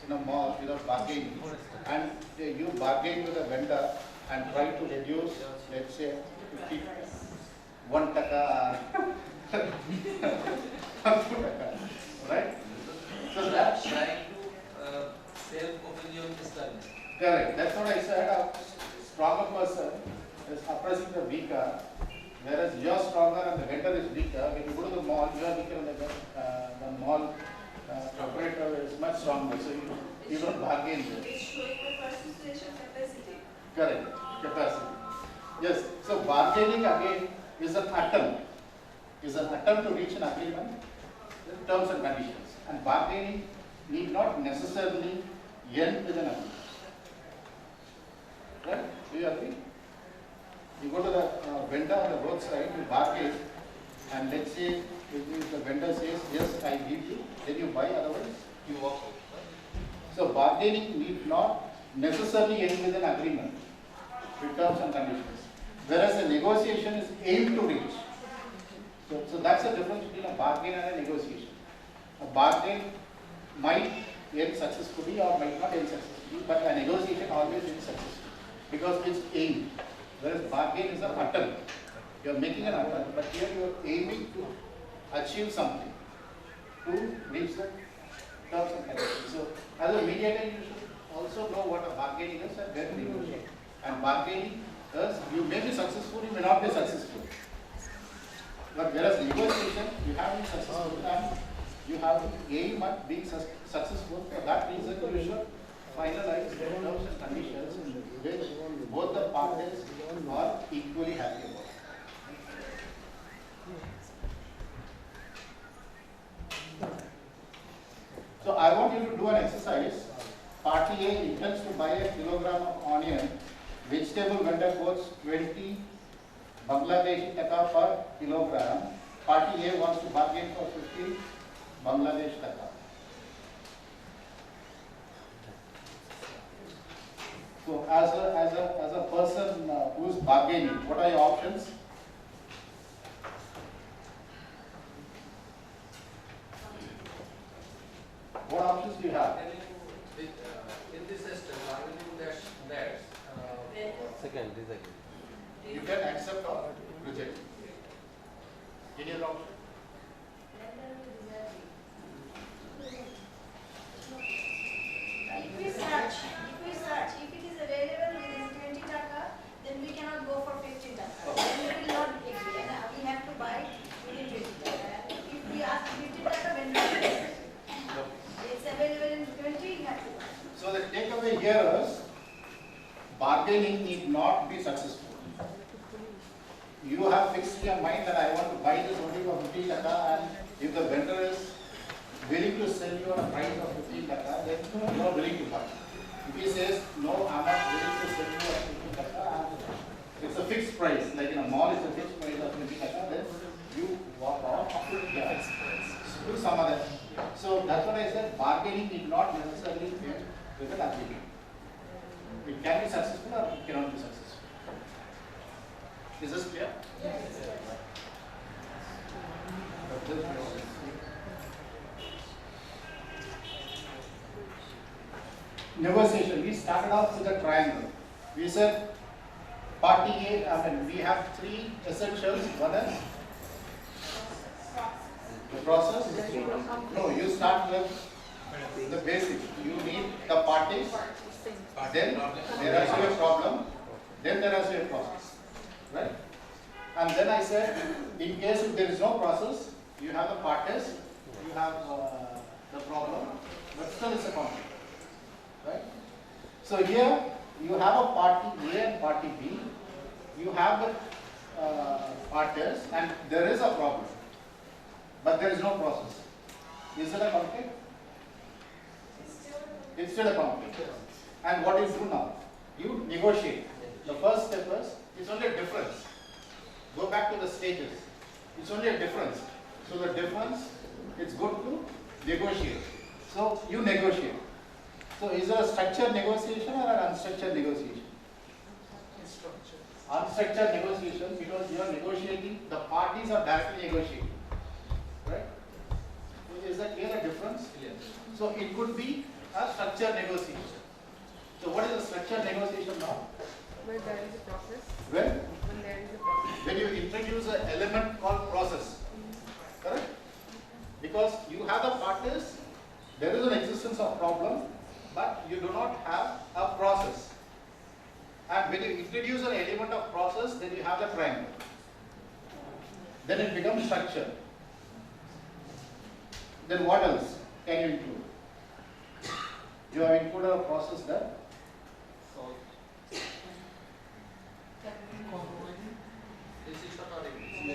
in a mall without bargaining. And you bargain with a vendor and try to reduce, let's say, 1 taka, 2 taka, right? So that's Trying to self-opinion establish. correct. That's what I said. A stronger person is oppressing the weaker, whereas you are stronger and the vendor is weaker. When you go to the mall, you are weaker and the mall operator is much stronger. So you don't bargain with. It's showing the persuasion capacity. Correct. Capacity. Yes. So bargaining again is an attempt. Is an attempt to reach an agreement with terms and conditions. And bargaining need not necessarily end with an agreement. Right? Do you agree? You go to the vendor on the roadside, you bargain, and let's say if the vendor says, yes, I give you, then you buy, otherwise you walk out. So bargaining need not necessarily end with an agreement with terms and conditions. Whereas a negotiation is aimed to reach. So that's the difference between a bargain and a negotiation. A bargain might end successfully or might not end successfully, but a negotiation always ends successfully because it's aimed. Whereas bargain is an attempt. You are making an attempt, but here you are aiming to achieve something, to reach the terms and conditions. So as a mediator, you should also know what a bargaining is and where to negotiate. And bargaining is, you may be successful, you may not be successful. But whereas negotiation, you have been successful and you have to aim at being successful. For that reason, you should finalize the terms and conditions which both the parties are equally happy about. So I want you to do an exercise. Party A intends to buy a kilogram of onion. Vegetable vendor quotes 20 Bangladeshi taka per kilogram. Party A wants to bargain for 50 Bangladesh taka. So as a person who is bargaining, what are your options? What options do you have? In this system, I will do that. Second. You can accept or reject. Any other option? If we search, if it is available within 20 taka, then we cannot go for 50 taka. Then we will not agree, and we have to buy within 20 taka. And if we ask 50 taka, when we it's available in 20, we have to buy. So the takeaway here is bargaining need not be successful. You have fixed your mind that I want to buy this only for 50 taka, and if the vendor is willing to sell you at a price of 15 taka, then you are willing to buy. If he says, no, I am not willing to sell you at 15 taka, and it's a fixed price, like in a mall it's a fixed price of 50 taka, then you walk off, do some other. So that's what I said, bargaining need not necessarily end with an agreement. It can be successful or it cannot be successful. Is this clear? Yes. Negotiation. We started off with a triangle. We said party A, we have three essentials. One is the process. No, you start with the basic. You need the parties. Then there has to be a problem. Then there has to be a process. Right? And then I said, in case if there is no process, you have the parties, you have the problem, but still it's a conflict. Right? So here you have a party A and party B. You have the parties and there is a problem, but there is no process. Is it a conflict? It's still a conflict. And what do you do now? You negotiate. The first step is, it's only a difference. Go back to the stages. It's only a difference. So the difference, it's good to negotiate. So you negotiate. So is it a structured negotiation or an unstructured negotiation? Unstructured negotiation because you are negotiating, the parties are directly negotiating. Right? Is that clear a difference? Yes. So it could be a structured negotiation. So what is a structured negotiation now? Where there is a process. When When there is a process. when you introduce an element called process. Correct? Because you have the parties, there is an existence of problem, but you do not have a process. And when you introduce an element of process, then you have the triangle. Then it becomes structure. Then what else can you include? You have included a process there. Decision or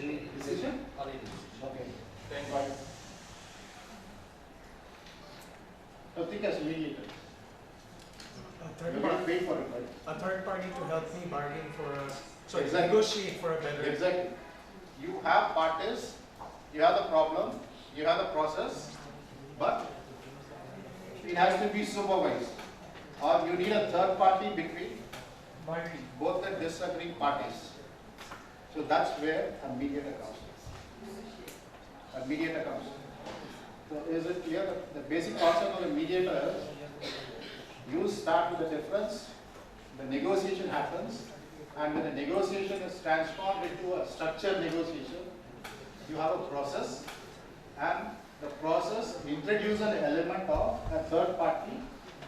English? Decision? Or English? Okay. Thank you. Right. So think as mediator. You get paid for it, right? A third party to help me bargain for a, sorry, Exactly. negotiate for a better. Exactly. You have parties, you have the problem, you have the process, but it has to be supervised. Or you need a third party between both the disagreeing parties. So that's where a mediator comes in. a mediator comes. So is it clear that the basic concept of the mediator is you start with the difference, the negotiation happens, and when the negotiation is transformed into a structured negotiation, you have a process, and the process introduces an element of a third party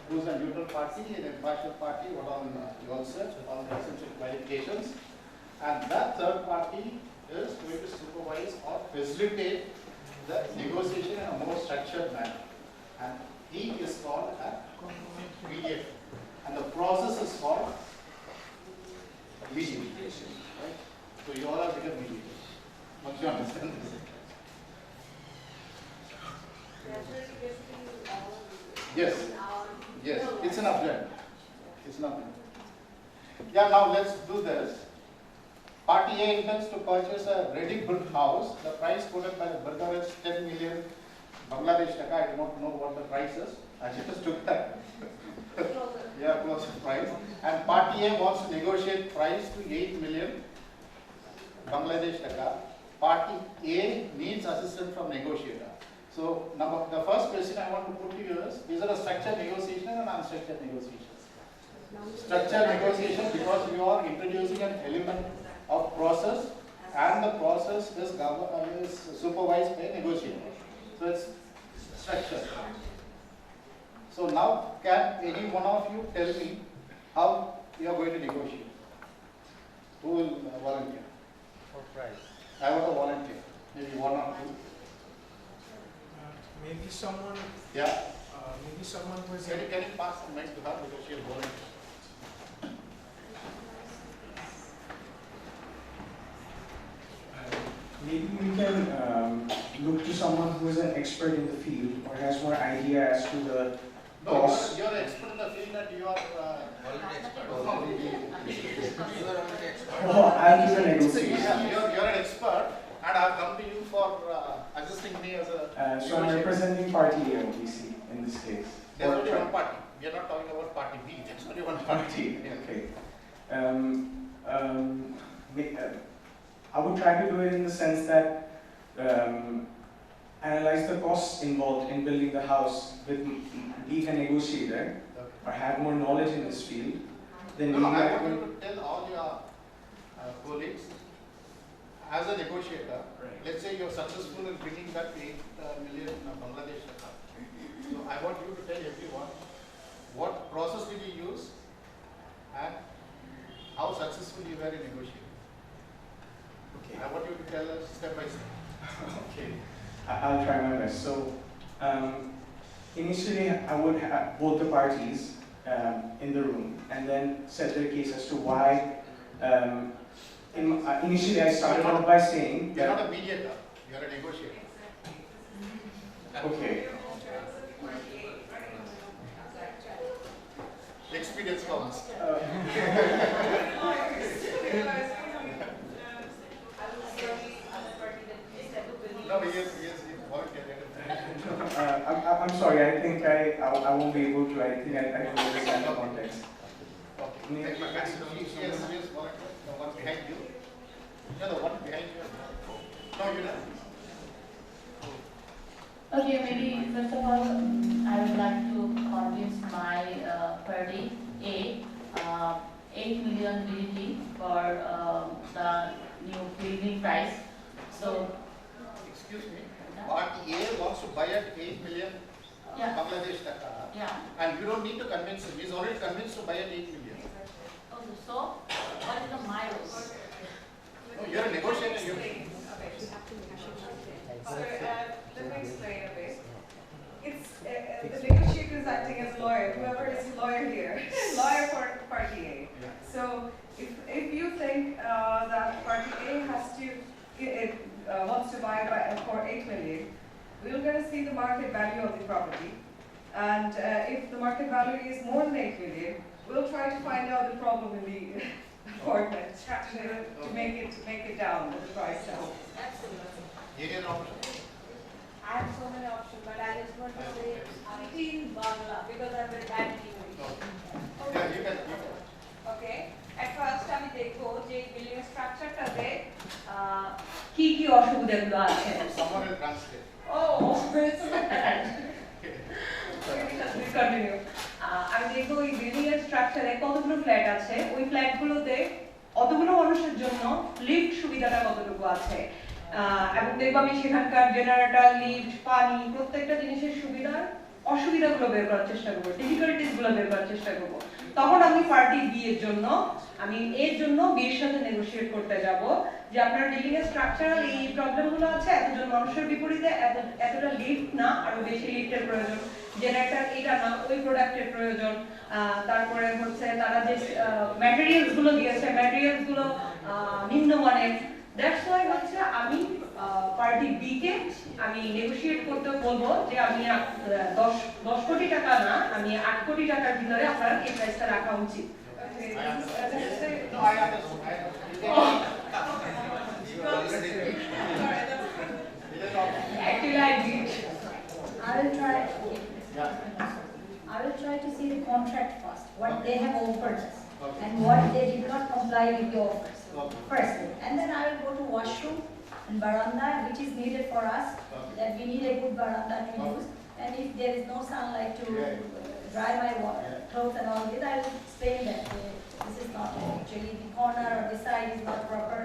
who is a neutral party, an impartial party, what all you all said, all the essential qualifications, and that third party is going to supervise or facilitate the negotiation in a more structured manner, and he is called a mediator, and the process is called mediation, right? So you all have become mediators. Once you understand this. Yes, yes, it's an upgrade. It's an upgrade. Yeah, now let's do this. Party A intends to purchase a ready-built house. The price quoted by the builder is 10 million Bangladesh taka. I do not know what the price is. I just took that. Yeah, close price. And Party A wants to negotiate price to 8 million Bangladesh taka. Party A needs assistance from negotiator. So now the first question I want to put to you is it a structured negotiation or an unstructured negotiation? Structured negotiation because you are introducing an element of process, and the process is supervised by a negotiator. So it's structured. So now can any one of you tell me how you are going to negotiate? Who will volunteer? For price. I want a volunteer. Maybe one or two. Maybe someone, Yeah. maybe someone who is Can you pass the mic to her because she is volunteer? Maybe we can look to someone who is an expert in the field or has more idea as to the No, cost. you are expert in the field that you are Oh, I'll do the So negotiation. you're an expert, and I've come to you for assisting me as a. So I'm representing party A, OBC in this case. There's Or only tri- one party. We are not talking about party B. There's only one party. Party, Yeah. okay. I would try to do it in the sense that analyze the costs involved in building the house with being a negotiator or have more knowledge in this field. Then No, maybe I I want can. you to tell all your colleagues, as a negotiator, Right. let's say you're successful in bringing that 8 million Bangladesh taka. So I want you to tell everyone what process did you use and how successful you were in negotiating. Okay. I want you to tell us step by step. Okay, I'll try my best. So, initially, I would have both the parties in the room and then set their case as to why. Initially, I started off by saying You're not that. a mediator, you're a negotiator. Okay. Experience counts. No, he is volunteer. I'm sorry. I think I won't be able to. I think I don't understand the context. Okay, take my pass. She is volunteer, the one behind you. No, the one behind you. No, you don't. Okay, maybe first of all, I would like to convince my party A 8 million BDT for the new building price. So, Excuse me. Party A wants to buy at 8 million yeah, Bangladesh taka. yeah. And you don't need to convince him. He's already convinced to buy at 8 million. Okay, so what is the my role? No, you're a negotiator. You Let me explain a bit. It's, the negotiator is acting as lawyer, whoever is lawyer here, lawyer for party A. So if you think that party A has to, wants to buy for 8 million, we're going to see the market value of the property. And if the market value is more than 8 million, we'll try to find out the problem in the apartment to make it down, the price down. Any other option? I have so many options, but I just want to say in Bangla because I'm very bad English. Yeah, you can. Okay. At first আমি দেখবো যে building স্ট্রাকচারটাতে কি কি অসুবিধাগুলো আছে। Someone will translate. ওই building এর স্ট্রাকচারে কতগুলো ফ্ল্যাট আছে, ওই ফ্ল্যাটগুলোতে অতগুলো মানুষের জন্য লিফট সুবিধাটা কতটুকু আছে, এবং দেখবো আমি সেখানকার জেনারেটর, লিফট, পানি, প্রত্যেকটা জিনিসের সুবিধার অসুবিধাগুলো বের করার চেষ্টা করবো, ডিফিকাল্টিস গুলো বের করার চেষ্টা করবো। তখন আমি পার্টি বি এর জন্য, আমি এর জন্য বি এর সাথে নেগোশিয়েট করতে যাব যে আপনার বিল্ডিং এর স্ট্রাকচারাল এই প্রবলেমগুলো আছে, এতজন মানুষের বিপরীতে এতটা লিফট না, আরো বেশি লিফটের প্রয়োজন, জেনারেটর এটা না, ওই প্রোডাক্টের প্রয়োজন, তারপরে হচ্ছে তারা যে ম্যাটেরিয়ালস গুলো দিয়েছে, ম্যাটেরিয়ালস গুলো নিম্নমানের। দ্যাটস ওয়াই হচ্ছে আমি পার্টি বি কে আমি নেগোশিয়েট করতে বলবো যে আমি 10 কোটি টাকা না, আমি 8 কোটি টাকার ভিতরে আপনার এই প্রাইসটা রাখা উচিত। Actually, I did. I will try to see the contract first, what they have offered us, and what they did not comply with the offers, firstly. And then I will go to washroom and veranda, which is needed for us, that we need a good veranda to use. And if there is no sunlight to dry my clothes and all this, I will explain that this is not actually the corner or the side is not proper.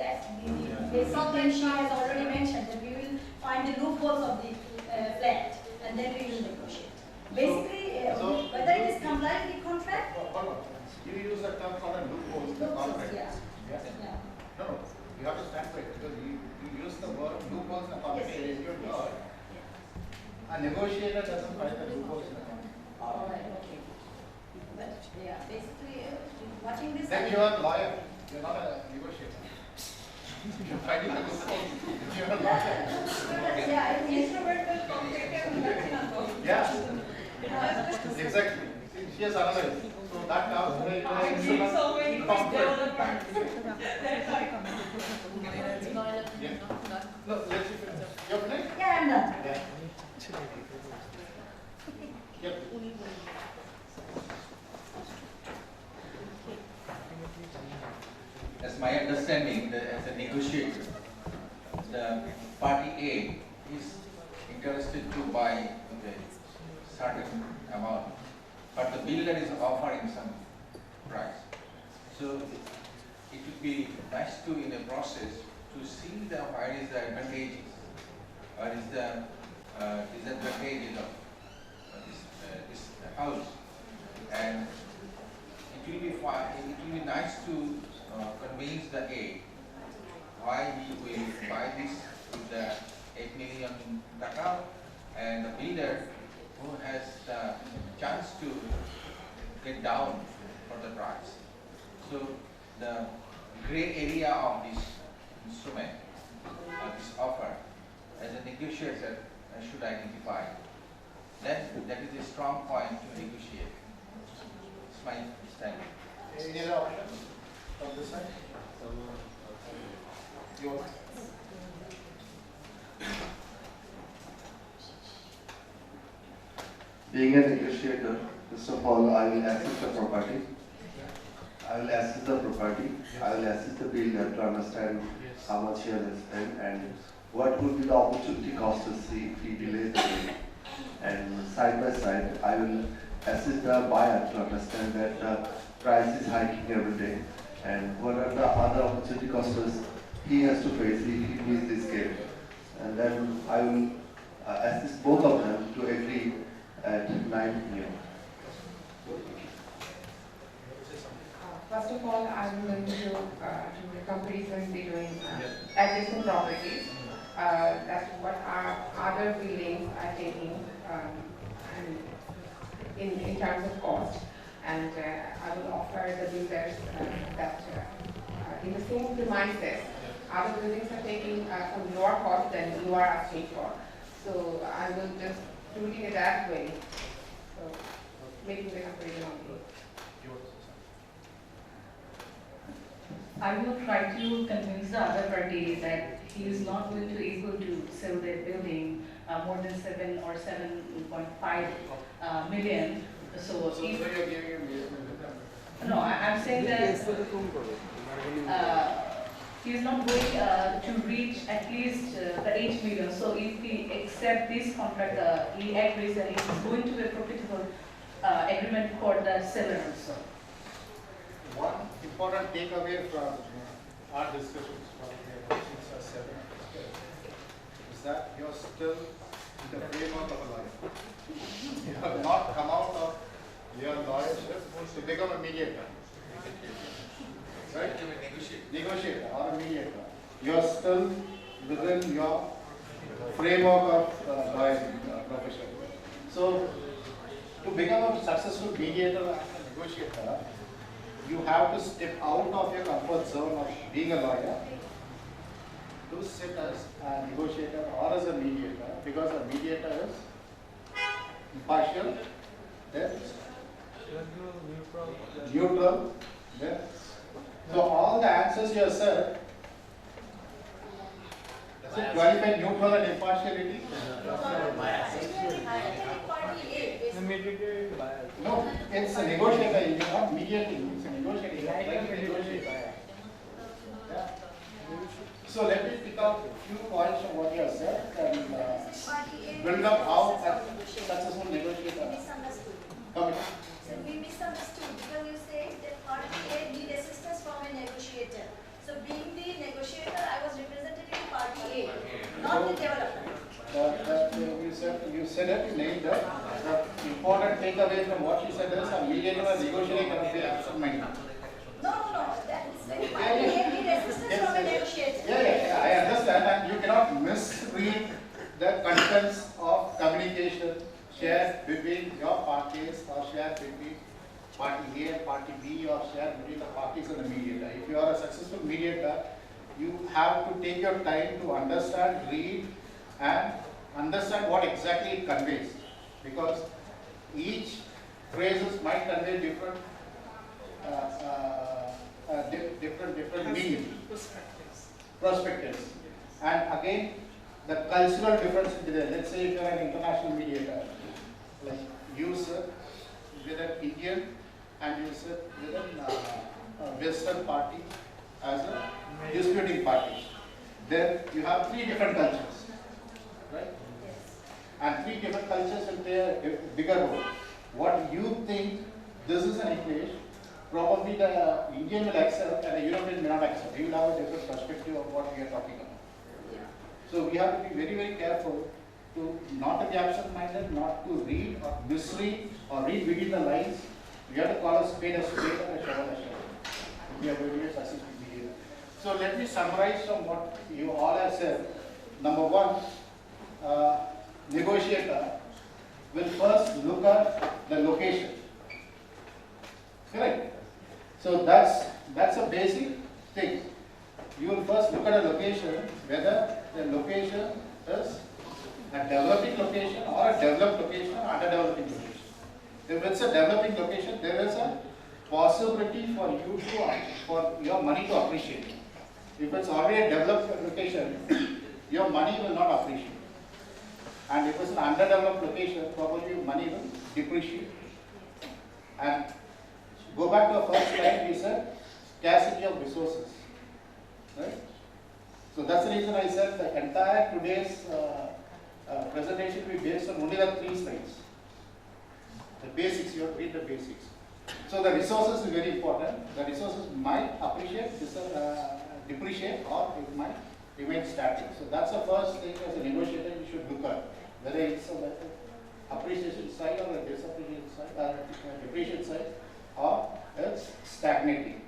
That's the basic thing she has already mentioned, that we will find the loopholes of the flat, and then we will negotiate. Basically, whether it is compliant with the contract. You use the term for the loopholes in the contract. Yeah. No, you have to stand for it because you use the word loopholes in the contract. Yes. Is your word. A negotiator doesn't find the loopholes in the contract. All right, okay. But yeah, basically, watching this. Then you are a lawyer. You're not a negotiator. You're fighting the loopholes. You're a lawyer. Yeah, Yeah. Exactly. She has analyzed. So that counts as so many developments. Yeah. No, let's see. You're finished? Yeah, I'm done. Yeah. Yep. As my understanding, as a negotiator, the party A is interested to buy a certain amount, but the builder is offering some price. So it would be nice to, in the process, to see where is the advantages, what is the disadvantages of this house, and it will be fine. It will be nice to convince the A why he will buy this with the 8 million taka, and the builder who has the chance to get down for the price. So the gray area of this instrument, this offer, as a negotiator should identify. Then that is a strong point to negotiate. It's my understanding. Any other option from this side? Yours. Being a negotiator, first of all, I will assess the property. I will assess the property. I will assess the builder to understand how much he has spent and what would be the opportunity cost to see if he delays the deal. And side by side, I will assist the buyer to understand that the price is hiking every day and what are the other opportunity costs he has to face if he wins this game. And then I will assist both of them to agree at 9 p.m. First of all, I'm going to do the comparison between adjacent properties. That's what our other buildings are taking and in terms of cost. And I will offer the builders that in the same premises, other buildings are taking some lower cost than you are asking for. So I will just do it in that way. So making the comparison on those. I will try to convince the other party that he is not going to able to sell their building more than 7 or 7.5 million. So if, you're giving him no, I'm saying that he is not going to reach at least the 8 million. So if we accept this contract, he agrees and it is going to be a profitable agreement for the seller also. One important takeaway from our discussions from the 6 or 7 is that you're still in the framework of a lawyer. You have not come out of your lawyership to become a mediator. Right? Negotiator or a mediator. You're still within your framework of lawyering profession. So, to become a successful mediator and a negotiator, you have to step out of your comfort zone of being a lawyer to sit as a negotiator or as a mediator, because a mediator is impartial, then neutral, then. So all the answers you have said, does it qualify neutral and impartiality? No, it's a negotiator, you're not mediating, it's a negotiator. You're trying to negotiate. Yeah. So let me pick up a few points from what you have said and build up how a successful negotiator. Come in. So we misunderstood because you said that party A need assistance from a negotiator. So being the negotiator, I was representing party A, not the developer. You said it, you named it. The important takeaway from what you said is a mediator or negotiator cannot be absent-minded. No, that's very party A need assistance from a negotiator. Yeah, I understand, and you cannot misread the contents of communication shared between your parties or shared between party A and party B or shared between the parties and the mediator. If you are a successful mediator, you have to take your time to understand, read, and understand what exactly it conveys, because each phrases might convey different different meanings, perspectives, and again the cultural difference is there. Let's say if you are an international mediator, like you sit with an Indian and you sit with a Western party as a disputing party, then you have 3 different cultures, right? And 3 different cultures will play a bigger role. What you think this is an English, probably the Indian will accept and the European may not accept. He will have a different perspective of what we are talking about. So we have to be very, very careful to not to be absent-minded, not to read or misread or read between the lines. We have to call a spade and a shovel a shovel. We are going to be a successful mediator. So let me summarize from what you all have said. Number 1, negotiator will first look at the location. Correct? So that's a basic thing. You will first look at a location, whether the location is a developing location or a developed location or underdeveloping location. If it's a developing location, there is a possibility for you to, for your money to appreciate. If it's already a developed location, your money will not appreciate. And if it's an underdeveloped location, probably your money will depreciate. And go back to our first slide, we said scarcity of resources. Right? So that's the reason I said the entire today's presentation will be based on only the 3 slides. The basics, you have to read the basics. So the resources is very important. The resources might appreciate, depreciate, or it might remain static. So that's the first thing as a negotiator you should look at. Whether it's an appreciation side or a disappreciation side, depreciation side, or it's stagnating.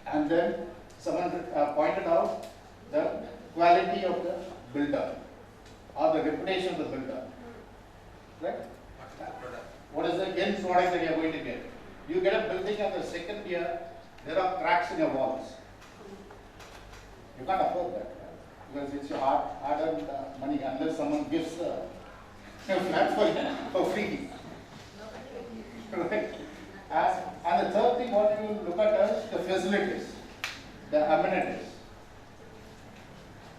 And then someone pointed out the quality of the builder or the reputation of the builder. Right? What is the end product that you are going to get? You get a building and the second year there are cracks in your walls. You can't afford that, right? Because it's your hard-earned money unless someone gives a flat for free. Right? And the third thing what you will look at is the facilities, the amenities.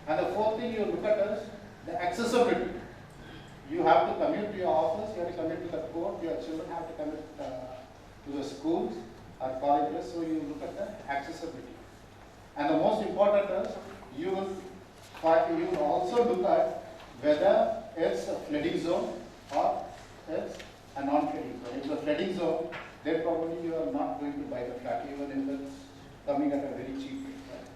And the fourth thing you look at is the accessibility. You have to commute to your office, you have to commute to the court, your children have to commute to the schools or colleges, so you look at the accessibility. And the most important is you will also look at whether it's a flooding zone or it's a non-trading zone. If it's a trading zone, then probably you are not going to buy the flat even if it's coming at a very cheap rate. Right?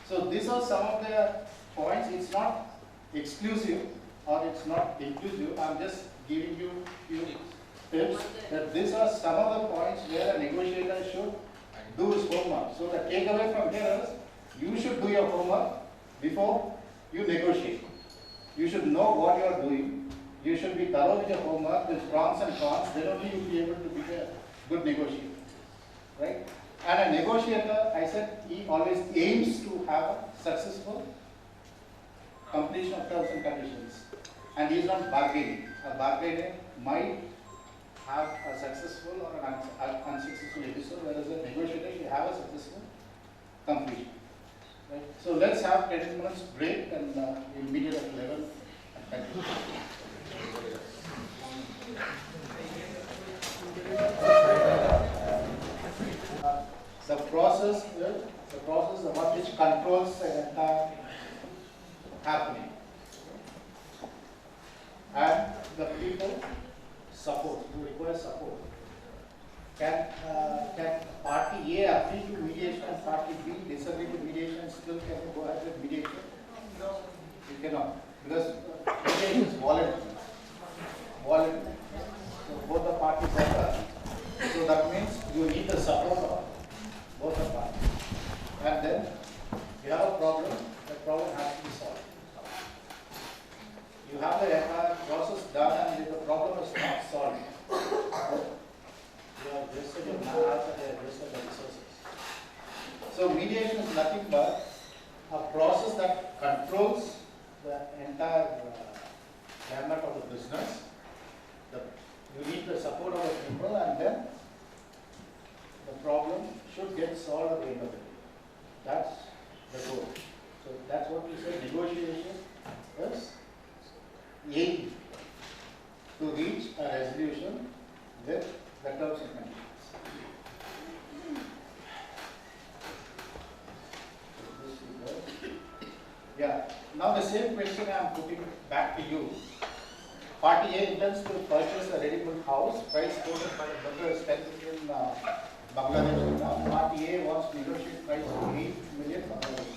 So these are some of the points. It's not exclusive or it's not inclusive. I'm just giving you few tips that these are some of the points where a negotiator should do his homework. So the takeaway from here is you should do your homework before you negotiate. You should know what you are doing. You should be thorough with your homework, with pros and cons. Then only you will be able to be a good negotiator, right? And a negotiator, I said, he always aims to have a successful completion of terms and conditions. And he is not bargaining. A bargainer might have a successful or an unsuccessful episode, whereas a negotiator should have a successful completion. Right? So let's have 10 minutes break and we'll meet at 11 and continue. The process is the one which controls the entire happening. And the people support, who require support. Can party A agree to mediation and party B disagree to mediation, still can you go ahead with mediation? No. You cannot. Because mediation is voluntary. Voluntary. So both the parties are there. So that means you need the support of both the parties. And then you have a problem, the problem has to be solved. You have the entire process done and the problem is not solved. You have wasted your man-hours and you have wasted the resources. So mediation is nothing but a process that controls the entire gamut of the business. You need the support of the people and then the problem should get solved at the end of the day. That's the goal. So that's what we say negotiation is aim to reach a resolution with the terms and conditions. Yeah. Now the same question I am putting back to you. Party A intends to purchase a ready-built house. Price quoted by the builder is 10 million Bangladesh. Now Party A wants to negotiate price of 8 million Bangladesh.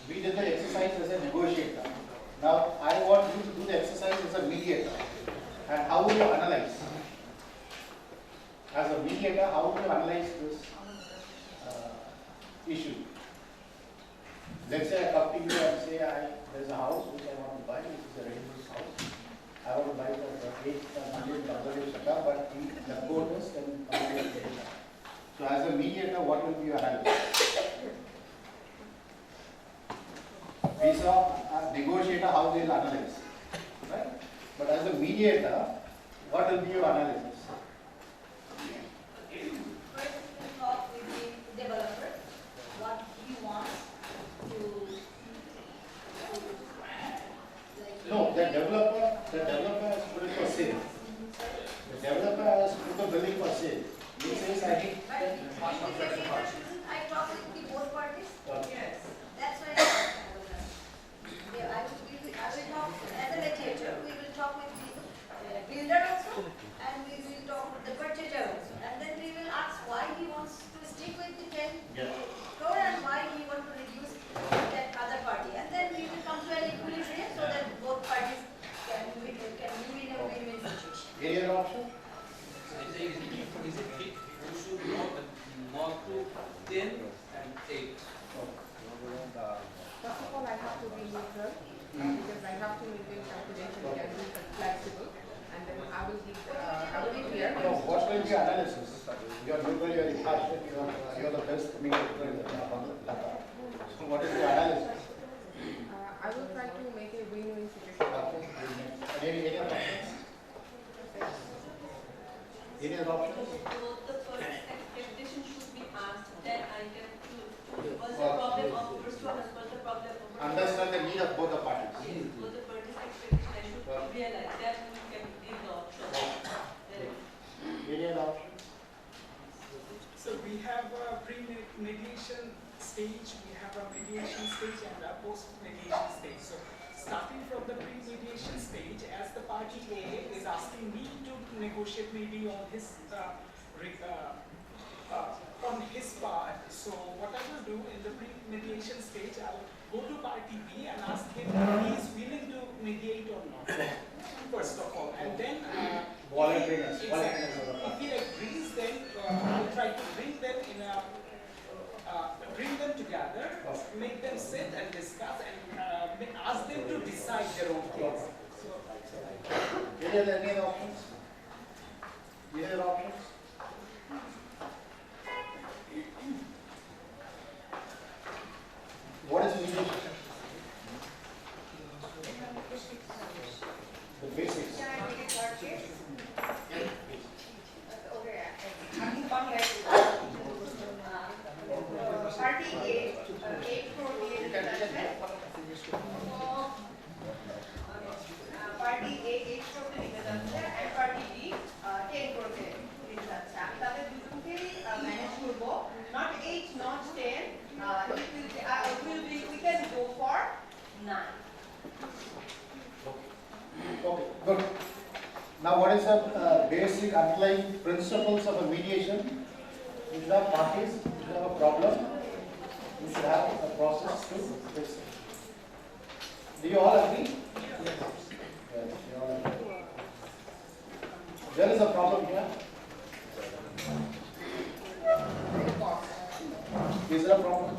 We did the exercise as a negotiator. Now I want you to do the exercise as a mediator. And how will you analyze? As a mediator, how will you analyze this issue? Let's say I come to you and say, there's a house which I want to buy, this is a ready-built house. I want to buy it for 8 million Bangladesh taka, but the quote is 10 Bangladesh taka. So as a mediator, what will be your analysis? We saw a negotiator how they will analyze, right? But as a mediator, what will be your analysis? First, we talk with the developer, what he wants to No, the developer has put it for sale. The developer has put the building for sale. He says, I need. I talk with the both parties. Yes. That's why I will talk as a mediator. We will talk with the builder also, and we will talk with the purchaser also, and then we will ask why he wants to stick with the 10 crore and why he wants to reduce that other party, and then we will come to an equilibrium so that both parties can live in a win-win situation. Any other option? Is it fit? You should not to 10 and 8. First of all, I have to be neutral because I have to maintain confidentiality and be flexible, and then I will be clear. No, what will be your analysis? You are neutral, you are impartial, you are the best mediator in the Dhaka. So what is your analysis? I will try to make a win-win situation. Any other options? Any other options? The first expectation should be asked, then I can was the problem of first one as well the problem of Understand the need of both the parties. yes, both the parties expectation I should realize that we can give the option. Any other options? So we have a pre-mediation stage, we have a mediation stage and a post-mediation stage. So starting from the pre-mediation stage, as the party A is asking me to negotiate maybe on his part. So what I will do in the pre-mediation stage, I'll go to party B and ask him if he is willing to mediate or not, first of all. And then if he agrees, then I'll try to bring them in a bring them together, make them sit and discuss, and ask them to decide their own case. Any other options? Any other options? What is mediation? The basics. Can I make it short, please? Okay, আমি বাংলায় party A 8 crore দিয়ে দিতে যাচ্ছে party A 8 crore দিয়ে দিতে যাচ্ছে and party B 10 crore দিয়ে দিতে যাচ্ছে আমি তাদের দুজনকেই ম্যানেজ করব not 8 not 10 we can go for 9. Okay, good. Now, what is the basic underlying principles of a mediation? If you have parties, if you have a problem, you should have a process to fix it. Do you all agree? Yes. Yes, you all agree. There is a problem here. Is there a problem?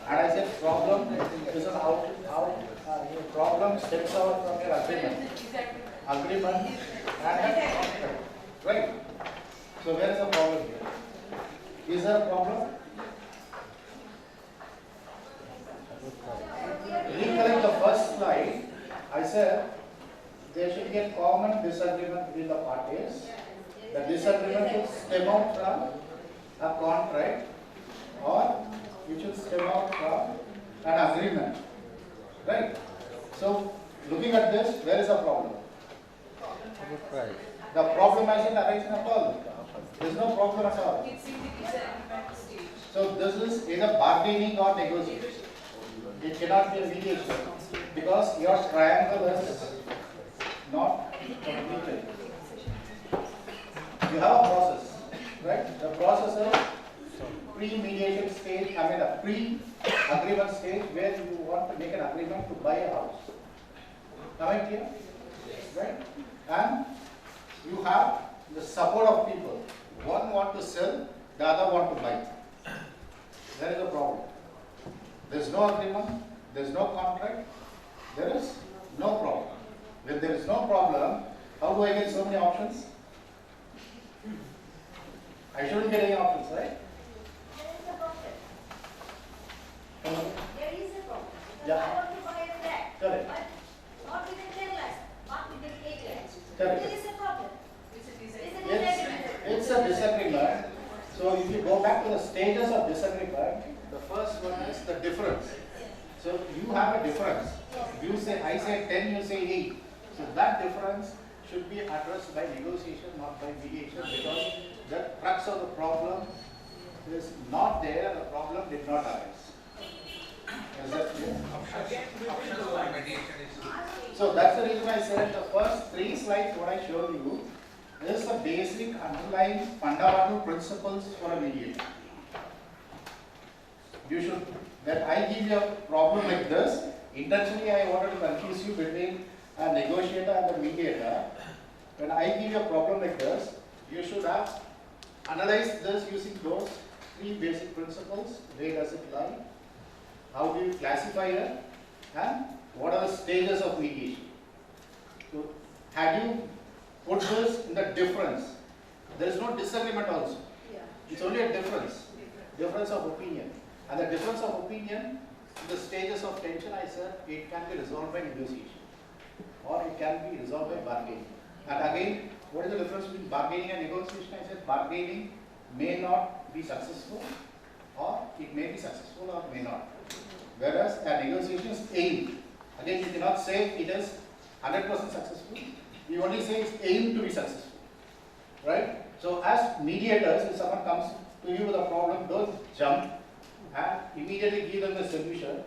And I said problem is how your problem steps out from your agreement. Agreement and contract. Right? So where is the problem here? Is there a problem? Recollect the first slide. I said there should be a common disagreement between the parties. The disagreement should stem out from a contract or it should stem out from an agreement. Right? So, looking at this, where is the problem? The problem hasn't arisen at all. There is no problem at all. It's in the disagreement stage. So, this is either bargaining or negotiation. It cannot be a mediation because your triangle is not completed. You have a process, right? The process is pre-mediation stage, a pre-agreement stage where you want to make an agreement to buy a house. Correct here? Right? And you have the support of people. One want to sell, the other want to buy. There is a problem. There is no agreement, there is no contract, there is no problem. When there is no problem, how do I get so many options? I shouldn't get any options, right? There is a problem. Yeah. I want to buy a flat. Correct. But not within 10 lakhs, but within 8 lakhs. Correct. There is a problem. It's a It's disagreement. a disagreement. It's a disagreement. So if you go back to the stages of disagreement, the first one is the difference. So you have a difference. You say, I say 10, you say 8. So that difference should be addressed by negotiation, not by mediation, because the crux of the problem is not there and the problem did not arise. Is that clear? So that's the reason I said the first 3 slides what I showed you is the basic underlying fundamental principles for a mediator. You should, when I give you a problem like this, intentionally I wanted to confuse you between a negotiator and a mediator. When I give you a problem like this, you should have analyzed this using those 3 basic principles. Where does it lie? How do you classify it? And what are the stages of mediation? So, had you put this in the difference, there is no disagreement also. It's only a difference of opinion. And the difference of opinion, the stages of tension, I said, it can be resolved by negotiation or it can be resolved by bargaining. And again, what is the difference between bargaining and negotiation? I said bargaining may not be successful or it may be successful or may not. Whereas a negotiation is aimed. Again, you cannot say it is 100% successful. You only say it's aimed to be successful. Right? So as mediators, if someone comes to you with a problem, don't jump and immediately give them the solution.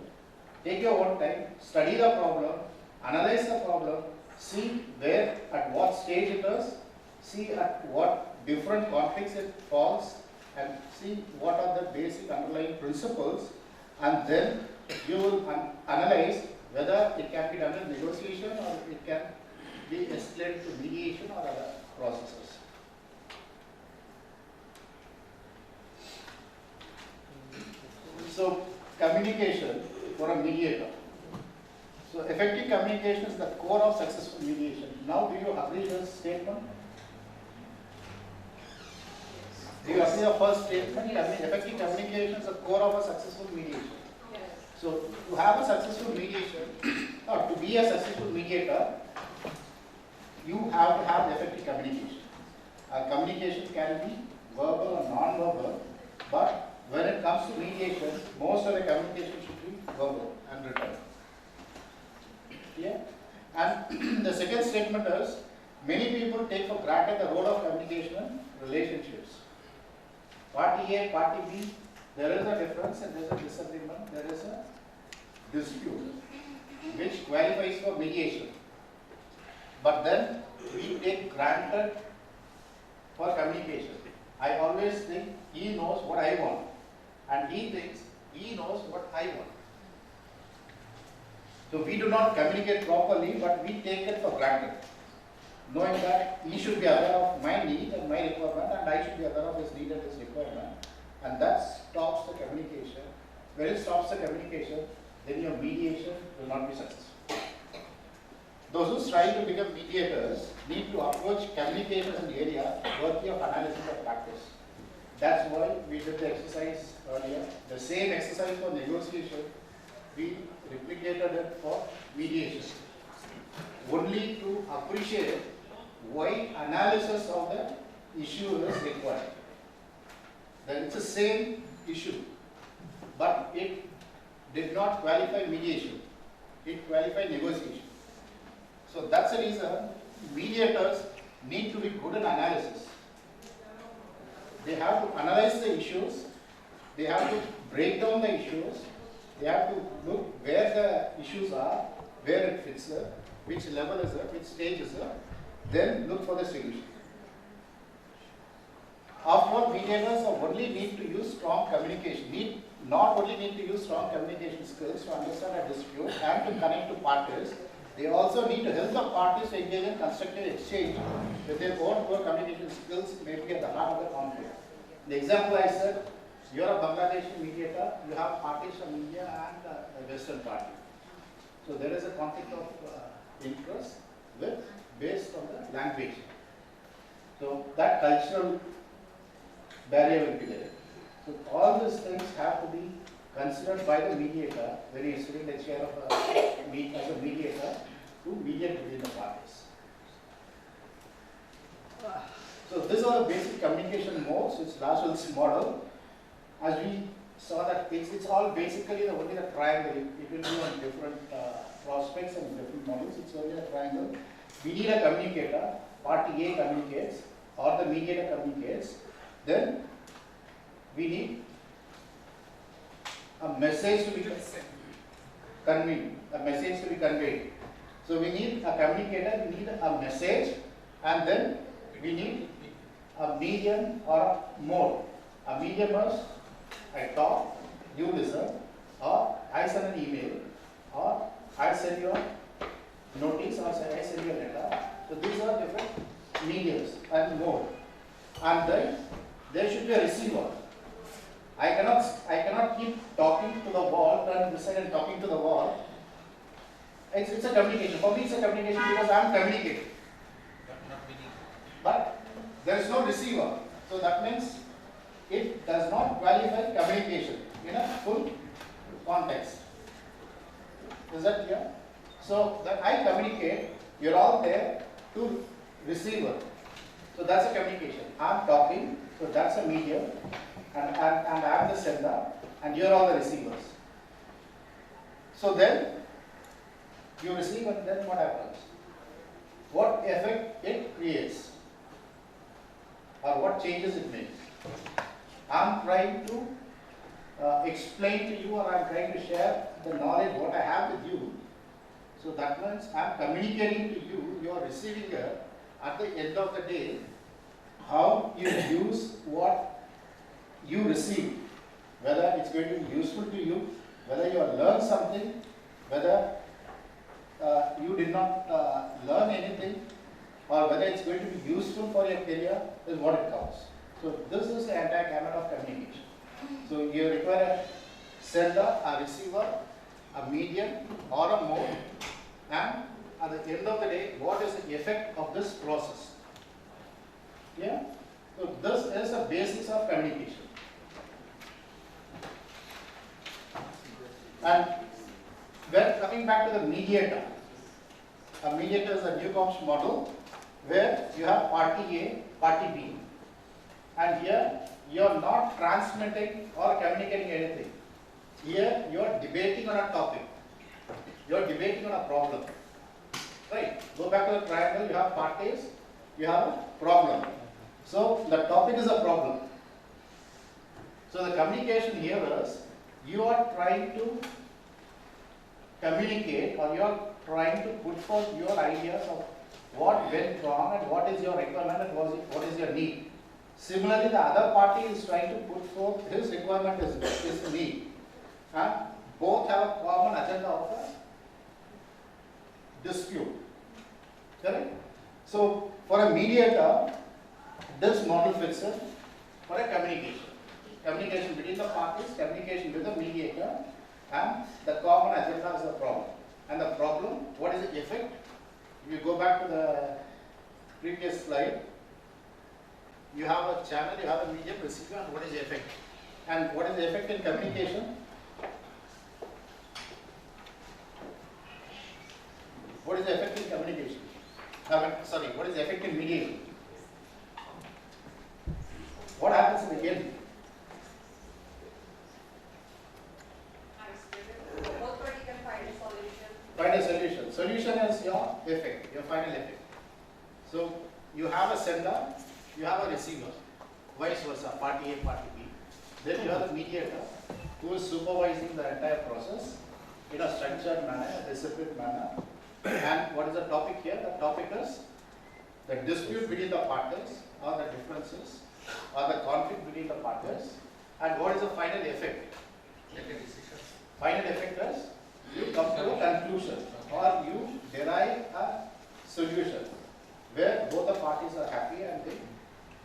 take your own time, study the problem, analyze the problem, see where, at what stage it is, see at what different conflicts it falls, and see what are the basic underlying principles, and then you will analyze whether it can be done in negotiation or it can be escalated to mediation or other processes. So, communication for a mediator. So, effective communication is the core of successful mediation. Now, do you agree with this statement? Do you agree with the first statement? Effective communication is the core of a successful mediation. So, to have a successful mediation, or to be a successful mediator, you have to have effective communication. Communication can be verbal or non-verbal, but when it comes to mediation, most of the communication should be verbal and written. Yeah? And the second statement is, many people take for granted the role of communication in relationships. Party A, party B, there is a difference and there is a disagreement, there is a dispute, which qualifies for mediation. But then we take granted for communication. I always think he knows what I want, and he thinks he knows what I want. So we do not communicate properly, but we take it for granted, knowing that he should be aware of my need and my requirement, and I should be aware of his need and his requirement, and that stops the communication. When it stops the communication, then your mediation will not be successful. Those who strive to become mediators need to approach communication as an area worthy of analysis and practice. That's why we did the exercise earlier. The same exercise for negotiation, we replicated it for mediation. Only to appreciate why analysis of the issue is required. Then it's the same issue, but it did not qualify mediation. It qualified negotiation. So that's the reason mediators need to be good in analysis. They have to analyze the issues, they have to break down the issues, they have to look where the issues are, where it fits, which level is it, which stage is it, then look for the solution. After all, mediators only need to use strong communication, not only need to use strong communication skills to understand a dispute and to connect to parties, they also need to help the parties to engage in constructive exchange with their own core communication skills may be at the heart of the conflict. The example I said, you are a Bangladeshi mediator, you have parties from India and a Western party. So there is a conflict of interest based on the language. So that cultural barrier will be there. So all these things have to be considered by the mediator when he is filling the chair of as a mediator to mediate between the parties. So these are the basic communication modes, it's Lasal's model. As we saw that it's all basically only the triangle. It will be on different prospects and different models. It's only a triangle. We need a communicator. Party A communicates or the mediator communicates. Then we need a message to be conveyed. So we need a communicator, we need a message, and then we need a medium or a mode. A medium is I talk, you listen, or I send an email, or I send you a notice, or I send you a letter. So these are different mediums and mode. And then there should be a receiver. I cannot keep talking to the wall, turning this side and talking to the wall. It's a communication. For me, it's a communication because I am communicating. But there is no receiver. So that means it does not qualify communication in a full context. Is that clear? So that I communicate, you're all there to receiver. So that's a communication. I'm talking, so that's a medium, and I'm the sender, and you're all the receivers. So then you receive, and then what happens? What effect it creates, or what changes it makes. I'm trying to explain to you, or I'm trying to share the knowledge what I have with you. So that means I'm communicating to you, you are receiving it. At the end of the day, how you use what you receive, whether it's going to be useful to you, whether you have learned something, whether you did not learn anything, or whether it's going to be useful for your career, is what it counts. So this is the entire gamut of communication. So you require a sender, a receiver, a medium, or a mode, and at the end of the day, what is the effect of this process? Yeah? So this is the basis of communication. And when coming back to the mediator, a mediator is a Newcomb's model where you have party A, party B, and here you are not transmitting or communicating anything. Here you are debating on a topic, you are debating on a problem. Right? Go back to the triangle, you have parties, you have a problem. So the topic is a problem. So the communication here is, you are trying to communicate, or you are trying to put forth your ideas of what went wrong and what is your requirement and what is your need. Similarly, the other party is trying to put forth his requirement, his need. And both have a common agenda of a dispute. Correct? So for a mediator, this model fits in for a communication. Communication between the parties, communication with the mediator, and the common agenda is the problem. And the problem, what is the effect? If you go back to the previous slide, you have a channel, you have a medium, receiver, and what is the effect? And what is the effect in communication? What is the effect in communication? What is the effect in mediation? What happens in the end? Both parties can find a solution. Find a solution. Solution is your effect, your final effect. So you have a sender, you have a receiver, vice versa, party A, party B. Then you have the mediator who is supervising the entire process in a structured manner, a disciplined manner. And what is the topic here? The topic is the dispute between the parties, or the differences, or the conflict between the parties. And what is the final effect? Final effect is you come to a conclusion, or you derive a solution where both the parties are happy and the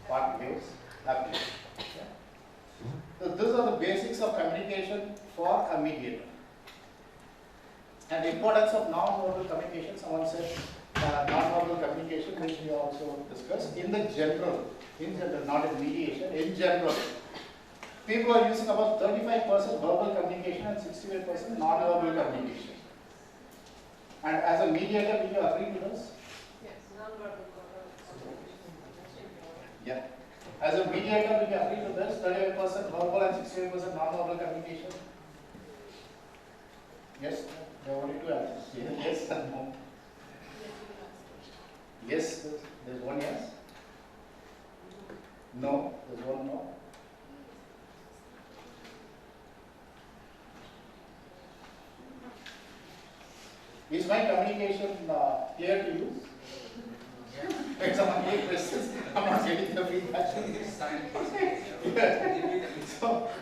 part ways happy. Okay. So these are the basics of communication for a mediator. And the importance of non-verbal communication, someone said non-verbal communication, which we also discussed. In general, not in mediation, in general, people are using about 35% verbal communication and 68% non-verbal communication. And as a mediator, will you agree to this? Yes, non-verbal. Yeah. As a mediator, will you agree to this? 35% verbal and 68% non-verbal communication? Yes? There are only two answers. Yes and no. Yes, there's one yes. No, there's one no. Is my communication clear to you? If someone gave questions, I'm not getting the feedback.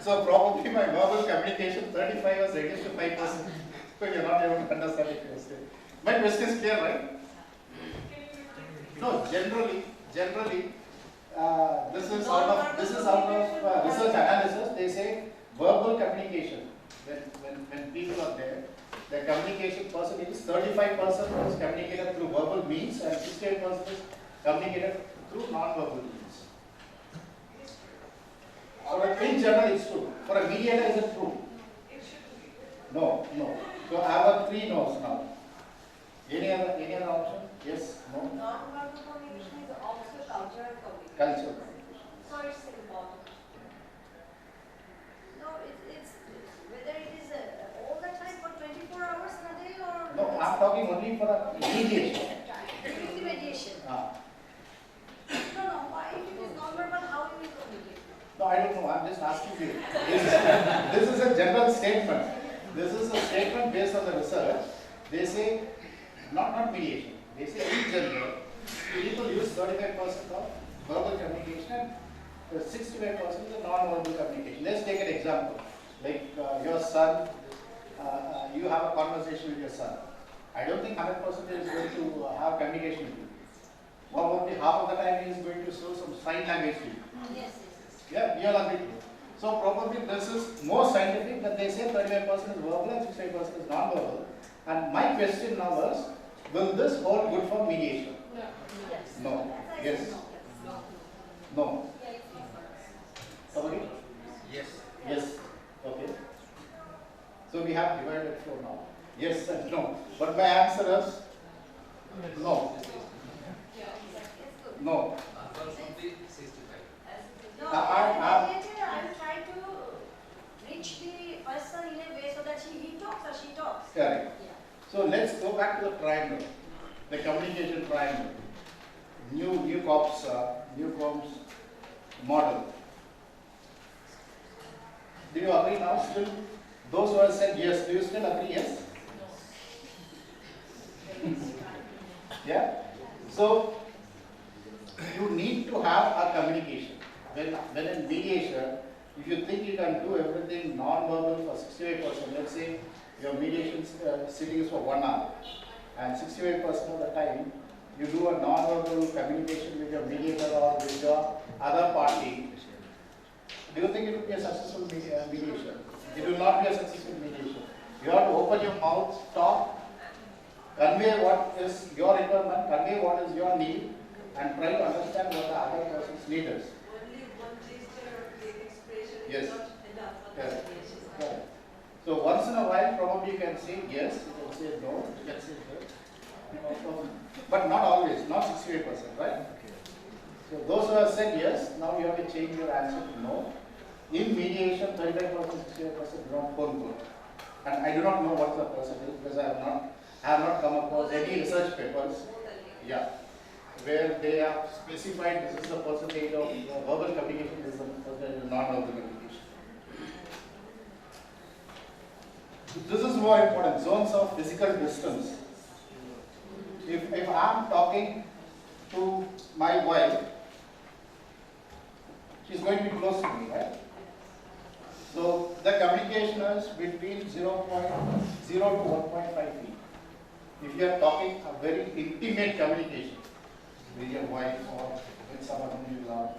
So probably my verbal communication 35 was reduced to 5%. So you're not able to understand the question. My question is clear, right? No, generally, this is out of research analysis. They say verbal communication. When people are there, the communication percentage is 35% is communicated through verbal means and 68% is communicated through non-verbal means. So in general, it's true. For a mediator, is it true? No. So I have 3 no's now. Any other option? Yes? No? Non-verbal communication is also cultural communication. Culture. So it's important. No, it's whether it is all the time for 24 hours in a day or... No, I'm talking only for a mediation. During the mediation. Ah. No, why if it is non-verbal, how you will communicate? No, No, I don't know, I'm just asking you. This is a general statement. This is a statement based on the research. They say, not mediation, they say in general, people use 35% of verbal communication and 65% is non-verbal communication. Let's take an example. Like your son, you have a conversation with your son. I don't think 100% is going to have communication with you. Probably half of the time he is going to show some sign language to you. Yes. Yeah, you all agree. So probably this is more scientific that they say 35% is verbal and 65% is non-verbal. And my question now is, will this hold good for mediation? Yes. No. Yes. No. Somebody? Yes. Yes. Okay. So we have divided floor now. Yes and no. But my answer is no. No. No, as a mediator, I will try to reach the person in a way so that he talks or she talks. Correct. Yeah. So let's go back to the triangle, the communication triangle. New COPS model. Do you agree now? Still, those who have said yes, do you still agree yes? Yeah. So you need to have a communication. When in mediation, if you think you can do everything non-verbal for 68%, let's say your mediation sitting is for 1 hour, and 68% of the time you do a non-verbal communication with your mediator or with your other party, do you think it will be a successful mediation? It will not be a successful mediation. You have to open your mouth, talk, convey what is your requirement, convey what is your need, and try to understand what the other person's need is. Yes. Yes. Correct. So once in a while, probably you can say yes, you can say no, you can say yes. But not always, not 68%, right? So those who have said yes, now you have to change your answer to no. In mediation, 35%, 68% do not hold good. And I do not know what the percentage because I have not come across any research papers. Yeah. Where they have specified this is the percentage of verbal communication, this is the percentage of non-verbal communication. This is more important, zones of physical distance. If I am talking to my wife, she is going to be close to me, right? So the communication is between 0.0 to 1.5 feet. If you are talking a very intimate communication with your wife or with someone whom you love,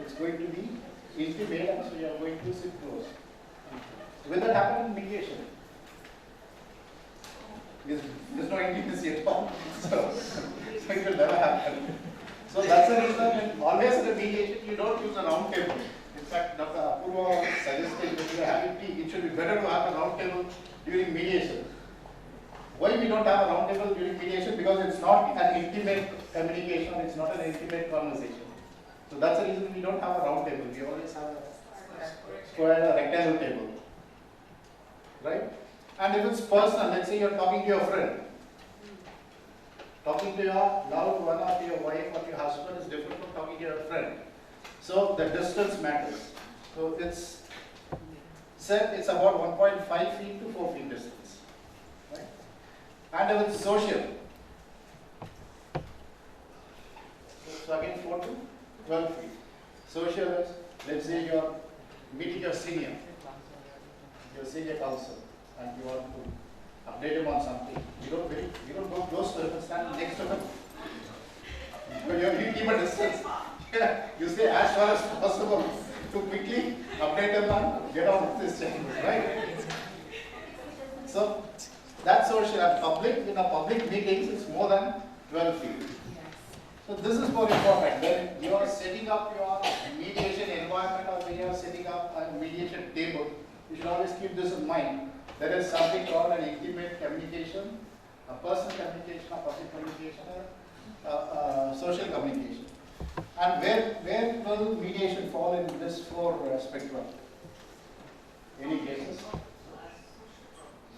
it's going to be intimate and so you are going to sit close. Will that happen in mediation? There's no intimacy at all. So it will never happen. So that's the reason always in a mediation you don't use a round table. In fact, Dr. Apurva suggested when you are having tea, it should be better to have a round table during mediation. Why we don't have a round table during mediation? Because it's not an intimate communication, it's not an intimate conversation. So that's the reason we don't have a round table. We always have a square, a rectangle table. Right? And if it's personal, let's say you're talking to your friend. Talking to your loved one or to your wife or to your husband is different from talking to your friend. So the distance matters. So it's said it's about 1.5 feet to 4 feet distance. Right? And if it's social, so again 4 to 12 feet. Social is, let's say you're meeting your senior counsel, and you want to update him on something. You don't go close to him and stand next to him. You keep a distance. You stay as far as possible to quickly update him and get on with this change, right? So that's social. And public, in a public meetings, it's more than 12 feet. So this is more important. When you are setting up your mediation environment or when you are setting up a mediation table, you should always keep this in mind. There is something called an intimate communication, a personal communication, a public communication, social communication. And where will mediation fall in this 4 spectrum? Any guesses?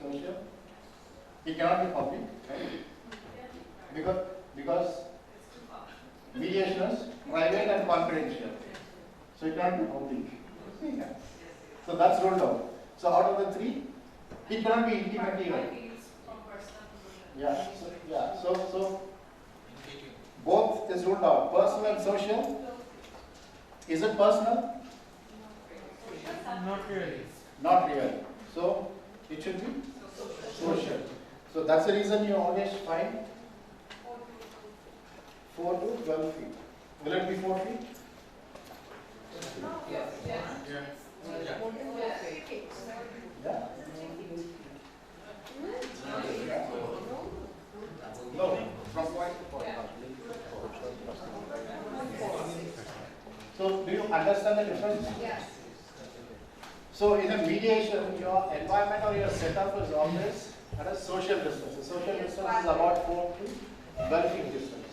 Social? It cannot be public, right? Because mediation is private and confidential. So it cannot be public. Yeah. So that's ruled out. So out of the three, it cannot be intimate even. Yeah. So both is ruled out. Personal and social. Is it personal? Not really. Not really. So it should be social. So that's the reason you always find 4 to 12 feet. Will it be 4 feet? Yes. Yeah. No, from point to point. So do you understand the difference? Yes. So in a mediation, your environment or your setup is always at a social distance. The social distance is about 4 to 12 feet distance.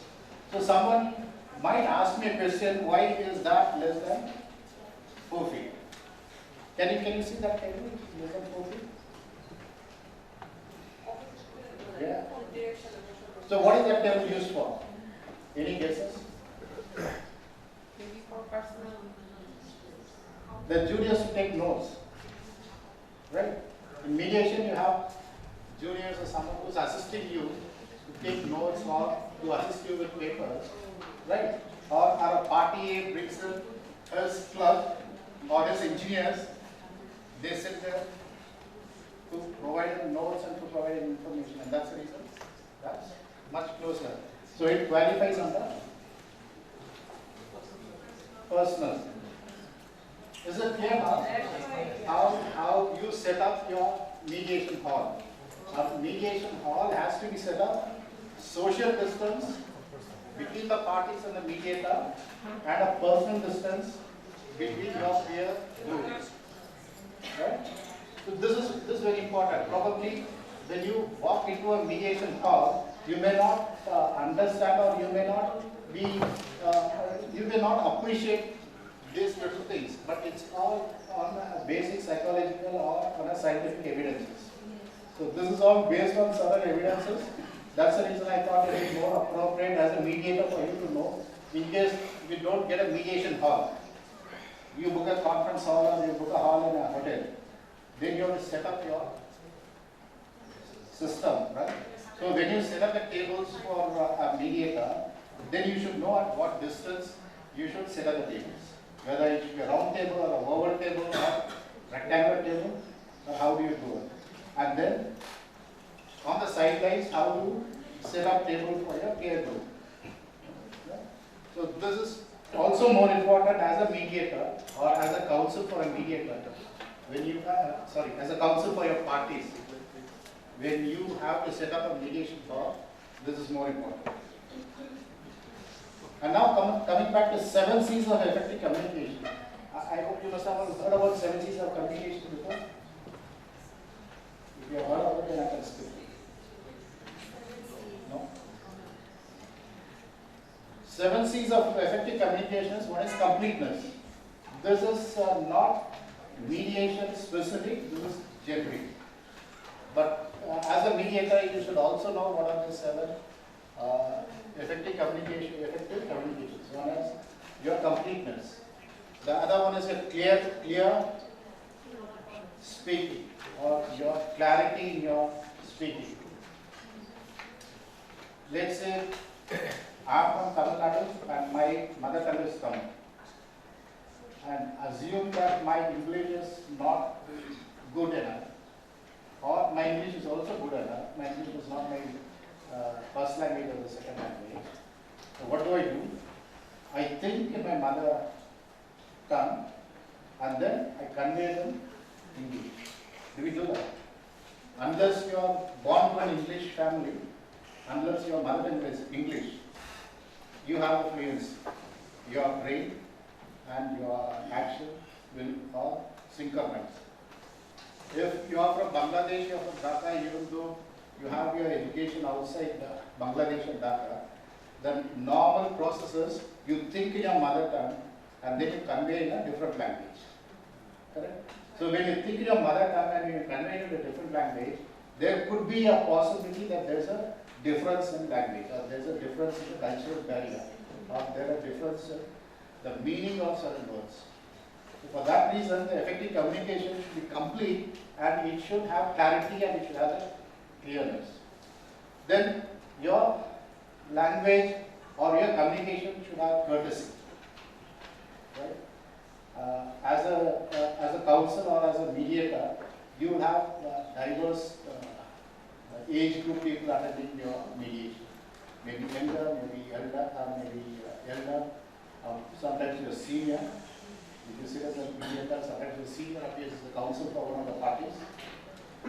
So someone might ask me a question, why is that less than 4 feet? Can you see that table? Less than 4 feet? Yeah. So what is that table used for? Any guesses? Maybe for personal. The juniors to take notes, right? In mediation, you have juniors or someone who's assisting you to take notes or to assist you with papers, right? Or a party A brings in his clerk or his engineers, they sit there to provide him notes and to provide him information, and that's the reason. That's much closer. So it qualifies under personal. Is it clear now? How you set up your mediation hall? A mediation hall has to be set up social distance between the parties and the mediator and a personal distance between your peer groups. Right? So this is very important. Probably when you walk into a mediation hall, you may not understand or you may not be you may not appreciate these little things, but it's all on a basic psychological or on a scientific evidences. So this is all based on certain evidences. That's the reason I thought it is more appropriate as a mediator for you to know. In case you don't get a mediation hall, you book a conference hall or you book a hall in a hotel, then you have to set up your system, right? So when you set up the tables for a mediator, then you should know at what distance you should set up the tables. Whether it should be a round table or a oval table or rectangular table, or how do you do it? And then on the sidelines, how do you set up table for your peer group? Yeah. So this is also more important as a mediator or as a counsel for a mediator. When you as a counsel for your parties, when you have to set up a mediation hall, this is more important. And now coming back to 7 C's of effective communication. I hope you must have all heard about 7 C's of communication before. If you have heard about it, then I can skip it. No? 7 C's of effective communications. One is completeness. This is not mediation specific, this is generic. But as a mediator, you should also know what are the 7 effective communications. One is your completeness. The other one is a clear speaking or your clarity in your speaking. Let's say I am from Tamil Nadu and my mother tongue is Tamil. And assume that my English is not good enough, or my English is also good enough. My English is not my first language or the second language. So what do? I think in my mother tongue and then I convey them in English. Do we do that? Unless you are born to an English family, unless your mother tongue is English, you have a fluency. Your brain and your action will all synchronize. If you are from Bangladesh or from Dhaka, even though you have your education outside Bangladesh and Dhaka, the normal processes, you think in your mother tongue and then you convey in a different language. Correct? So when you think in your mother tongue and you convey in a different language, there could be a possibility that there is a difference in language, or there is a difference in the cultural barrier, or there are differences in the meaning of certain words. So for that reason, the effective communication should be complete and it should have clarity and it should have a clearness. Then your language or your communication should have courtesy. Right? As a counsel or as a mediator, you will have diverse age group people attending your mediation. Maybe younger, maybe elder, sometimes you're senior. If you sit as a mediator, sometimes you're senior appears as the counsel for one of the parties.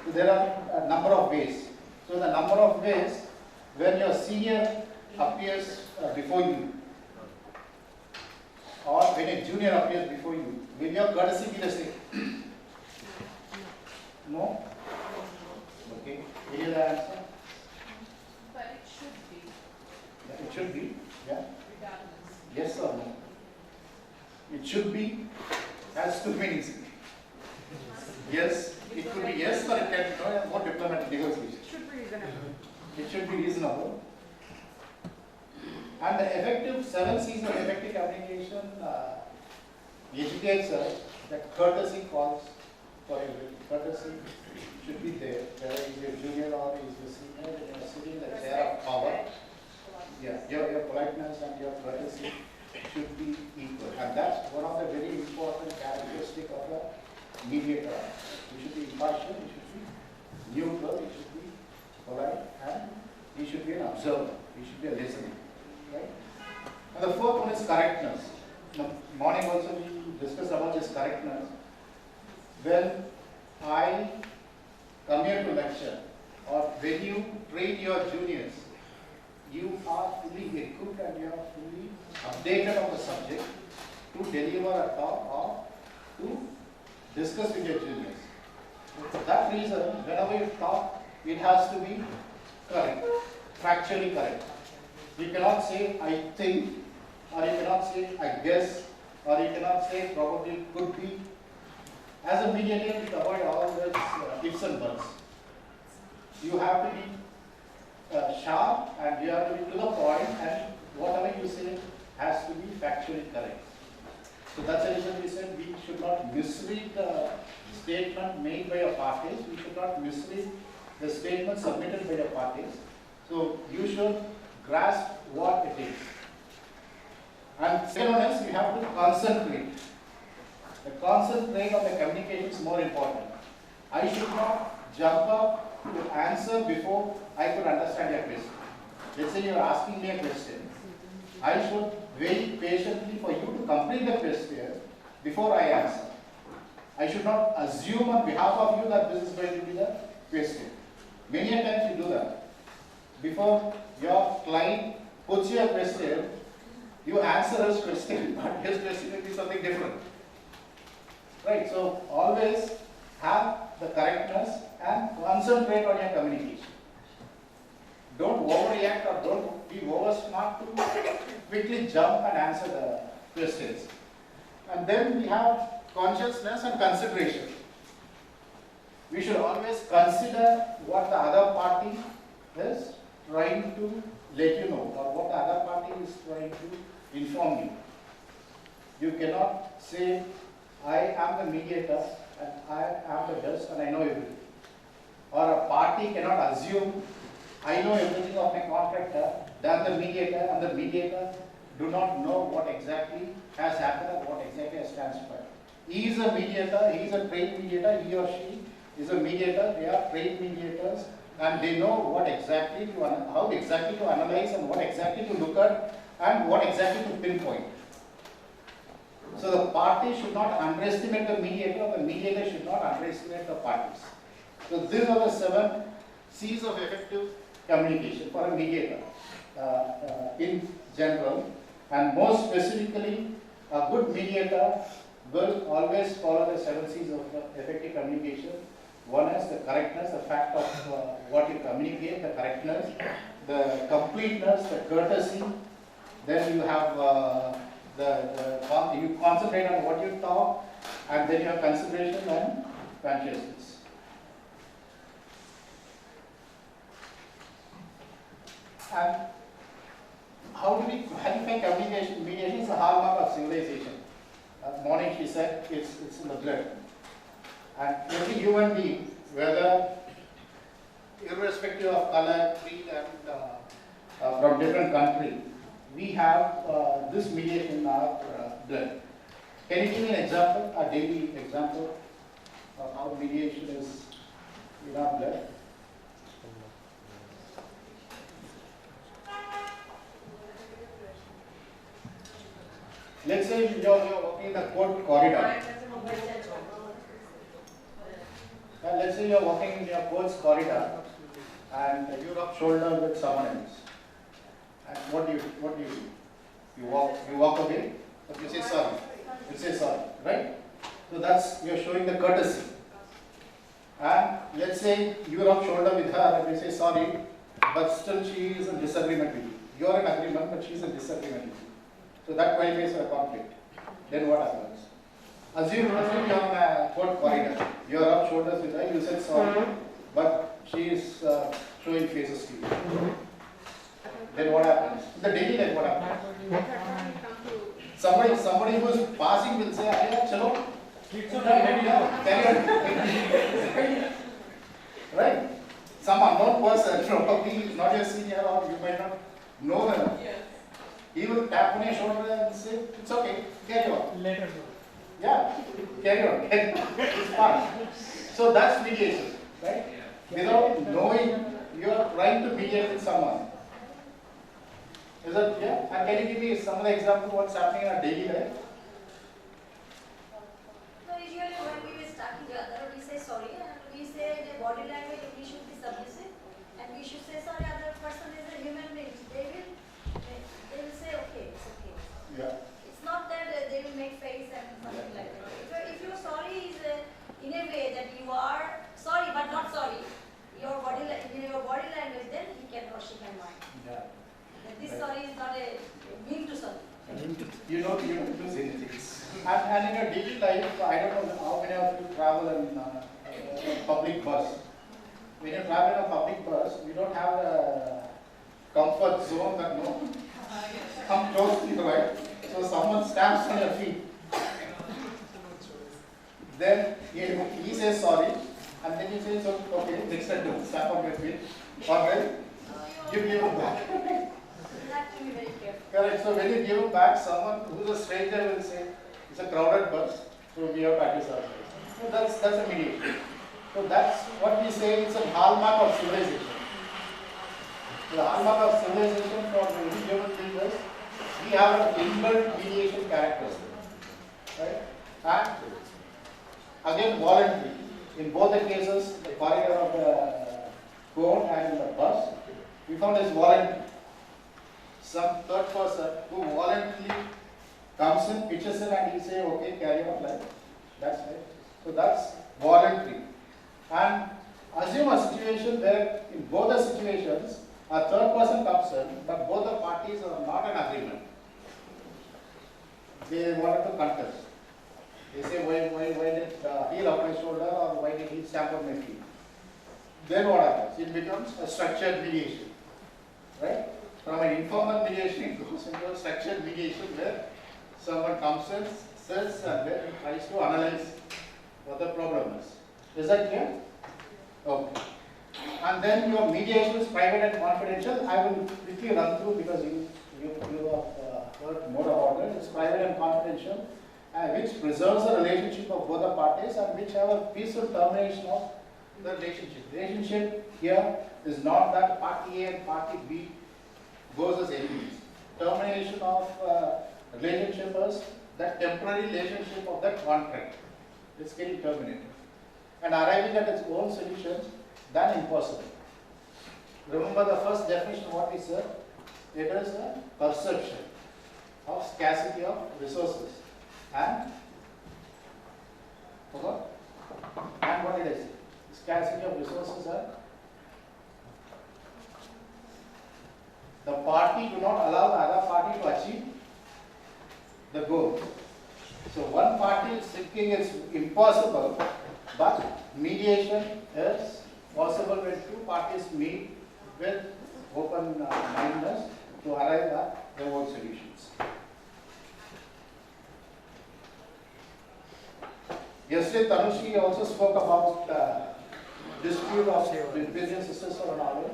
So there are a number of ways. So the number of ways when your senior appears before you, or when a junior appears before you, will your courtesy be the same? No? Okay. Any other answer? But it should be, Yeah, it should be. Yeah. regardless. Yes or no? It should be has two meanings. Yes, it could be yes or it can be more diplomatic negotiation. Should be reasonable. It should be reasonable. And the effective 7 C's of effective communication educates us that courtesy calls for everything. Courtesy should be there, whether it's your junior or is your senior, when you're sitting in the chair of power. Yeah, your politeness and your courtesy should be equal. And that's one of the very important characteristics of a mediator. You should be impartial, you should be neutral, you should be polite, and you should be an observer, you should be a listener. Right? And the fourth one is correctness. In the morning also we discussed about this correctness. When I come here to lecture, or when you train your juniors, you are fully equipped and you are fully updated on the subject to deliver a talk or to discuss with your juniors. For that reason, whenever you talk, it has to be correct, factually correct. You cannot say, I think, or you cannot say, I guess, or you cannot say, probably, could be. As a mediator, you avoid all those ifs and buts. You have to be sharp and you have to be to the point, and whatever you say has to be factually correct. So that's the reason we said we should not misread the statement made by your parties. We should not misread the statement submitted by your parties. So you should grasp what it is. And second one is you have to concentrate. The concentrate on the communication is more important. I should not jump up to answer before I could understand your question. Let's say you are asking me a question. I should wait patiently for you to complete the question before I answer. I should not assume on behalf of you that this is going to be the question. Many a times you do that. Before your client puts you a question, you answer his question, but his question will be something different. Right, so always have the correctness and concentrate on your communication. Don't overreact or don't be over smart to quickly jump and answer the questions. And then we have consciousness and consideration. We should always consider what the other party is trying to let you know, or what the other party is trying to inform you. You cannot say, I am the mediator and I am the judge and I know everything. Or a party cannot assume, I know everything of my contractor than the mediator, and the mediator do not know what exactly has happened or what exactly has transpired. He is a mediator, he is a trained mediator, he or she is a mediator, they are trained mediators, and they know what exactly to, how exactly to analyze and what exactly to look at and what exactly to pinpoint. So the party should not underestimate the mediator should not underestimate the parties. So these are the 7 C's of effective communication for a mediator in general, and more specifically, a good mediator will always follow the 7 C's of effective communication. One is the correctness, the fact of what you communicate, the correctness, the completeness, the courtesy. Then you have you concentrate on what you talk, and then you have consideration and consciousness. And how do we qualify communication? Mediation is a hallmark of civilization. morning she said it's in the blood. And every human being, whether irrespective of color, creed, and from different country, we have this mediation in our blood. Can you give me an example, a daily example of how mediation is in our blood? Let's say you're walking in a court corridor. Let's say you're walking in your court's corridor and you rub shoulder with someone else. And what do you do? You walk away, but you say sorry. You say sorry, right? So that's, you're showing the courtesy. And let's say you rub shoulder with her and you say sorry, but still she is in disagreement with you. You're in agreement, but she's in disagreement with you. So that qualifies for a conflict. Then what happens? Assume you're on a court corridor. You are up shoulders with her, you said sorry, but she is showing faces to you. Then what happens? In the daily life, what happens? Somebody who is passing will say, "Hey, chalo, carry on." Right? Some unknown person, probably is not your senior or you might not know them. He will tap on your shoulder and say, "It's okay, carry on." Later. Yeah, carry on. It's fine. So that's mediation, right? Without knowing, you are trying to mediate with someone. Is that clear? And can you give me some of the example of what's happening in our daily life? So usually when we will start together, we say sorry and we say the body language we should be submissive and we should say sorry. Other person is a human being. They will say okay, it's okay. Yeah. It's not that they will make face and something like that. If your sorry is in a way that you are sorry but not sorry, your body language, then he can worship and mind. Yeah. That this sorry is not a mean to sorry. You don't do anything. And in your daily life, I don't know how many of you travel in public bus. When you travel in a public bus, you don't have a comfort zone that no, come close to you, right? So someone stamps on your feet. Then he says sorry, and then you say, so, okay, next time don't stamp on your feet. Or then give you back. You have to be very careful. Correct. So when you give him back, someone who's a stranger will say, it's a crowded bus, so we have practice ourselves. So that's a mediation. So that's what we say, it's a hallmark of civilization. The hallmark of civilization for the human beings, we have an inbuilt mediation characteristic. Right? And again, voluntary. In both the cases, the corridor of the court and the bus, we found is voluntary. Some third person who voluntarily comes in, pitches in, and he say, okay, carry on like that's right. So that's voluntary. And assume a situation where in both the situations, a third person comes in, but both the parties are not in agreement. They wanted to contest. They say, why did he rub my shoulder or why did he stamp on my feet? Then what happens? It becomes a structured mediation. Right? From an informal mediation, it goes into a structured mediation where someone comes in, sits, and then tries to analyze what the problem is. Is that clear? Okay. And then your mediation is private and confidential. I will quickly run through because you have heard more about it. It's private and confidential, which preserves the relationship of both the parties and which have a peaceful termination of the relationship. Relationship here is not that party A and party B goes as enemies. Termination of relationship is that temporary relationship of that contract. It's getting terminated. And arriving at its own solutions, then impossible. Remember the first definition of what we said? It is a perception of scarcity of resources. And forgot? And what did I say? Scarcity of resources are the party do not allow the other party to achieve the goal. So one party is thinking it's impossible, but mediation is possible when two parties meet with open mindedness to arrive at their own solutions. Yesterday, Tanushri also spoke about dispute of between sisters for knowledge.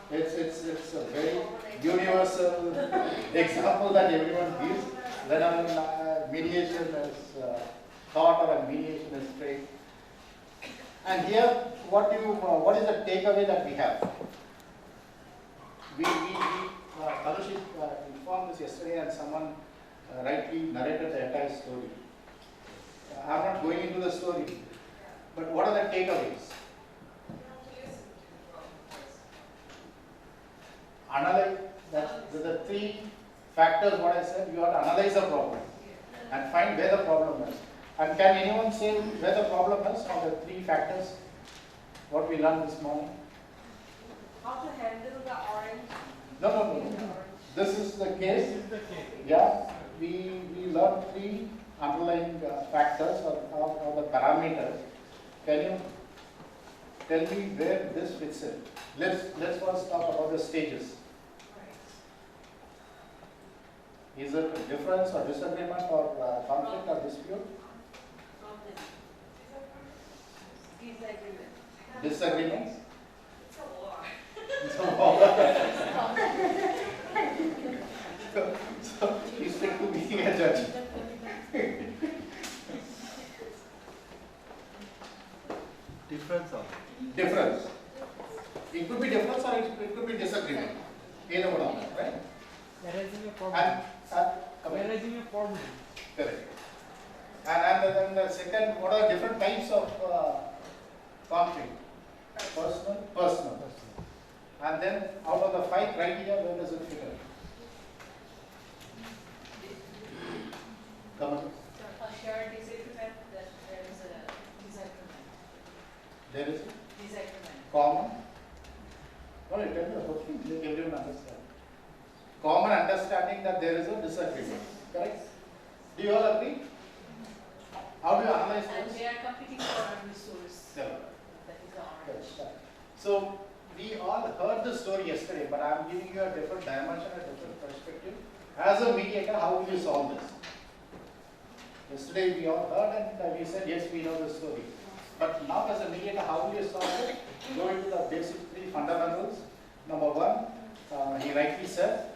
It's a very universal example that everyone gives. Whenever mediation is thought or a mediation is framed. And here, what is the takeaway that we have? Tanushri informed us yesterday, and someone rightly narrated the entire story. I'm not going into the story, but what are the takeaways? Analyze the three factors. What I said, you have to analyze the problem and find where the problem is. And can anyone say where the problem is, or the three factors? What we learned this morning? How to handle the orange? No. This is the case. Yeah, we learned three underlying factors or the parameters. Can you tell me where this fits in? Let's first talk about the stages. Is it a difference or disagreement or conflict or dispute? Disagreement. Disagreement? So you stick to being a judge. Difference of. Difference. It could be difference or it could be disagreement. Either one of them, right? Arising a problem. Arising a problem. Correct. And then the second, what are different types of conflict? Personal. And then out of the 5 criteria, where does it fit in? Come on. A shared disagreement, that there is a disagreement. There is Disagreement. common. No, you tell me the whole thing, make everyone understand. Common understanding that there is a disagreement. Correct? Do you all agree? How do you analyze And this? they are competing for a resource. Yeah. That is the orange. Right. So we all heard the story yesterday, but I am giving you a different dimension, a different perspective. As a mediator, how will you solve this? Yesterday we all heard and we said, yes, we know the story. But now as a mediator, how will you solve it? Go into the basic 3 fundamentals. Number 1, he rightly said,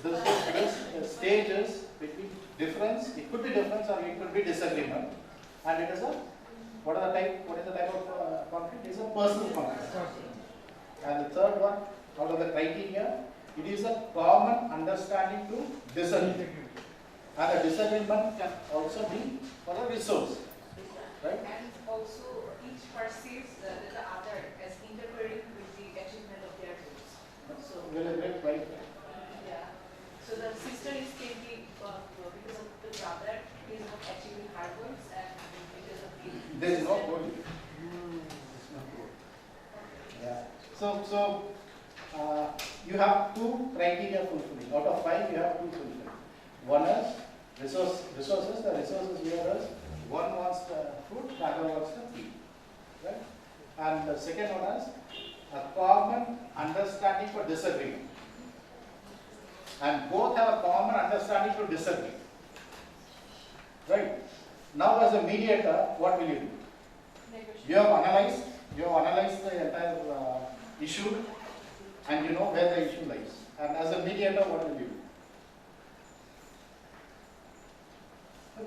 this stage is between difference, it could be difference or it could be disagreement. And it is a, what is the type of conflict? It is a personal conflict. And the third one, out of the criteria, it is a common understanding to disagree. And the disagreement can also be for a resource, right? And also each perceives the other as interfering with the achievement of their goals. So, Right. yeah. So the sister is thinking because of the brother, he is not achieving her goals, and because of the There is no goal. Yeah. So you have 2 criteria fulfilling. Out of 5, you have 2 fulfilling. One is resources. The resources here is one wants the food, the other wants the tea. Right? And the second one is a common understanding for disagreement. And both have a common understanding to disagree. Right? Now as a mediator, what will you do? You have analyzed the entire issue and you know where the issue lies. And as a mediator, what will you do?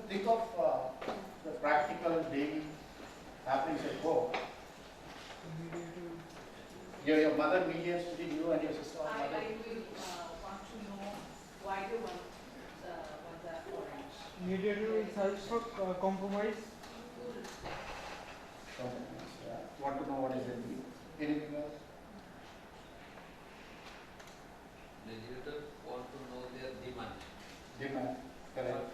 Think of the practical daily happenings at home. Your mother mediates between you and your sister. I will want to know why they want the orange. Mediator will search for compromise. Yeah. Want to know what is it? Anything else? Mediator want to know their demand. Demand. Correct.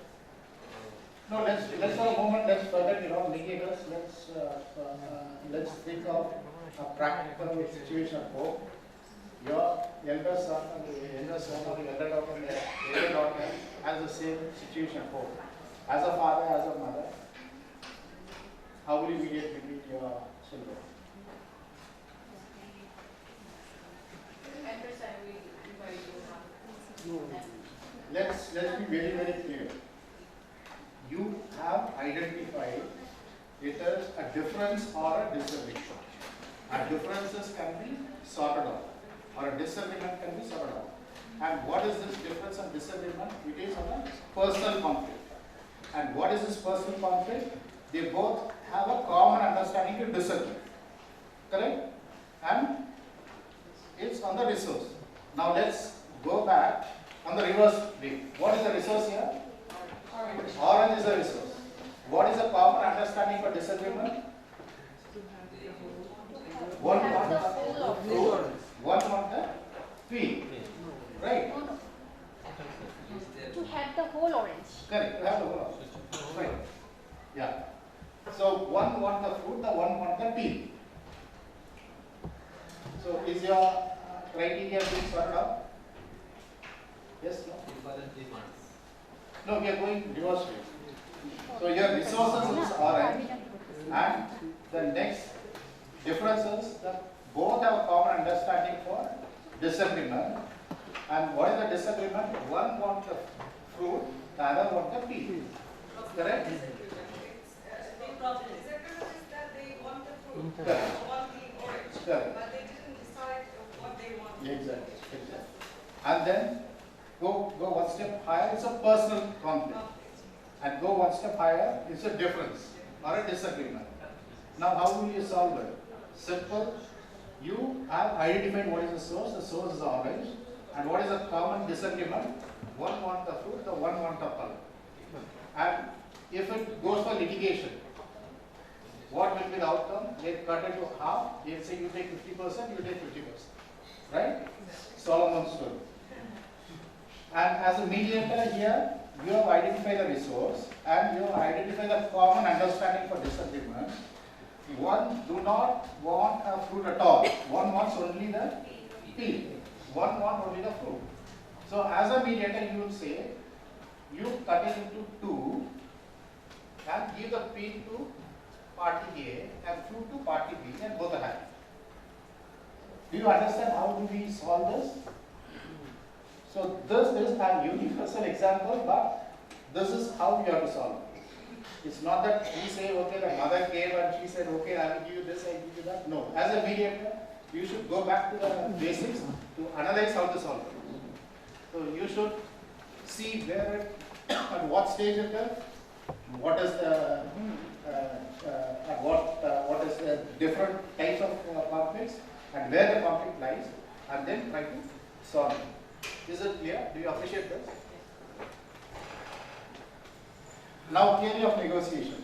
No, let's for a moment, let's forget, mediators, let's think of a practical situation at home. Your younger son and the younger son or the elder daughter and the elder daughter has the same situation at home. As a father, as a mother, how will you mediate between your children? At first, I will invite you now. Let's be very, very clear. You have identified It is a difference or a disagreement. And differences can be sorted out, or a disagreement can be sorted out. And what is this difference and disagreement? It is on a personal conflict. And what is this personal conflict? They both have a common understanding to disagree. Correct? And it's on the resource. Now let's go back on the reverse way. What is the resource here? Orange is the resource. What is the common understanding for disagreement? One want the fruit, one want the tree. Right? To have the whole orange. Correct, to have the whole orange. Right. Yeah. So one want the fruit, the one want the peel. So is your criteria being sorted out? Yes, no? No, we are going reverse way. So your resources is orange, and the next difference is that both have a common understanding for disagreement. And what is the disagreement? One wants the fruit, the other wants the peel. Correct? The problem is that they want the fruit, Correct. they want the orange, Correct. but they didn't decide what they want. Exactly. And then go one step higher, it's a personal conflict. And go one step higher, it's a difference or a disagreement. Now how will you solve it? Simple. You have identified what is the source is orange. And what is the common disagreement? One wants the fruit, the one wants the pulp. And if it goes for litigation, what will be the outcome? They cut it to half. They say you take 50%, you take 50%. Right? Solomon's stone. And as a mediator here, you have identified the resource and you have identified the common understanding for disagreement. One do not want a fruit at all. One wants only the peel. One wants only the fruit. So as a mediator, you will say, you cut it into two and give the peel to party A and fruit to party B, and both are happy. Do you understand how do we solve this? So this is a universal example, but this is how we have to solve it. It's not that we say, okay, the mother came and she said, okay, I will give you this, I will give you that. No. As a mediator, you should go back to the basics to analyze how to solve it. So you should see where it, at what stage it is, what is the what is the different types of conflicts, and where the conflict lies, and then try to solve it. Is it clear? Do you appreciate this? Now, theory of negotiation.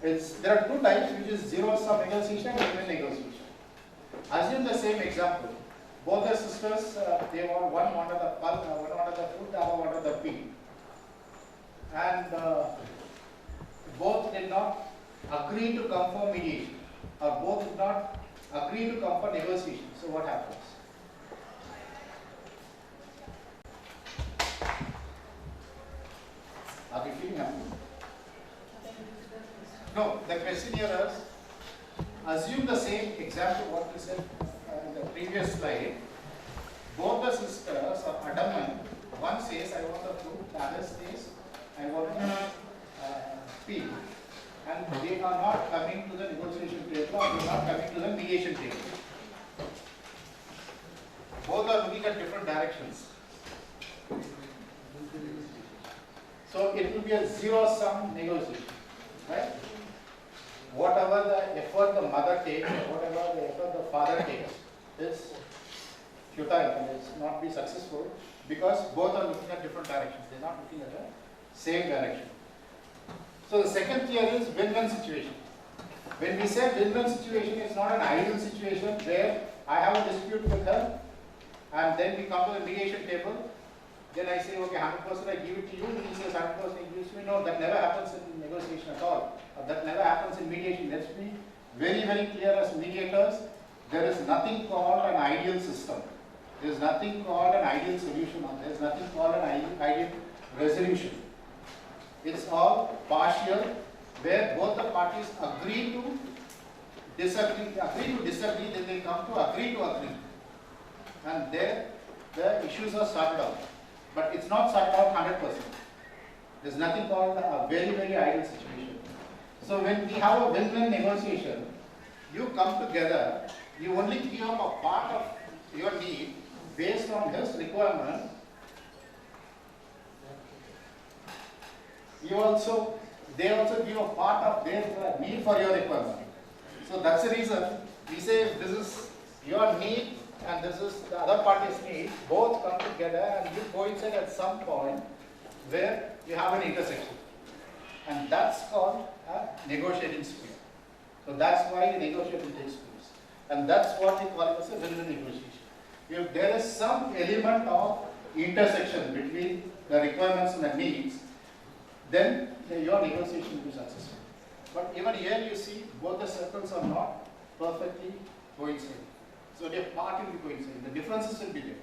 There are two types, which is zero-sum negotiation and even negotiation. Assume the same example. Both the sisters, they want one wanted the pulp, one wanted the fruit, the other wanted the peel. And both did not agree to come for mediation, or both did not agree to come for negotiation. So what happens? Are we feeling happy? No, the question here is, assume the same example what we said in the previous slide. Both the sisters are adamant. One says, I want the fruit, the other says, I want the peel. And they are not coming to the negotiation table, or they are not coming to the mediation table. Both are looking at different directions. So it will be a zero-sum negotiation, right? Whatever the effort the mother takes, whatever the effort the father takes, is futile and is not be successful because both are looking at different directions. They are not looking at the same direction. So the second theory is win-win situation. When we say win-win situation, it's not an ideal situation where I have a dispute with her and then we come to the mediation table. Then I say, okay, 100% I give it to you. He says 100% he gives me. No, that never happens in negotiation at all. That never happens in mediation. Let's be very, very clear as mediators. There is nothing called an ideal system. There is nothing called an ideal solution. There is nothing called an ideal resolution. It's all partial, where both the parties agree to disagree, then they come to agree. And there the issues are sorted out. But it's not sorted out 100%. There's nothing called a very, very ideal situation. So when we have a win-win negotiation, you come together, you only give up a part of your need based on his requirement. They also give a part of their need for your requirement. So that's the reason we say this is your need and this is the other party's need. Both come together and you coincide at some point where you have an intersection. And that's called a negotiating sphere. So that's why the negotiating takes place. And that's what we call as a win-win negotiation. If there is some element of intersection between the requirements and the needs, then your negotiation will be successful. But even here you see both the circles are not perfectly coinciding. So their part will be coinciding. The differences will be there.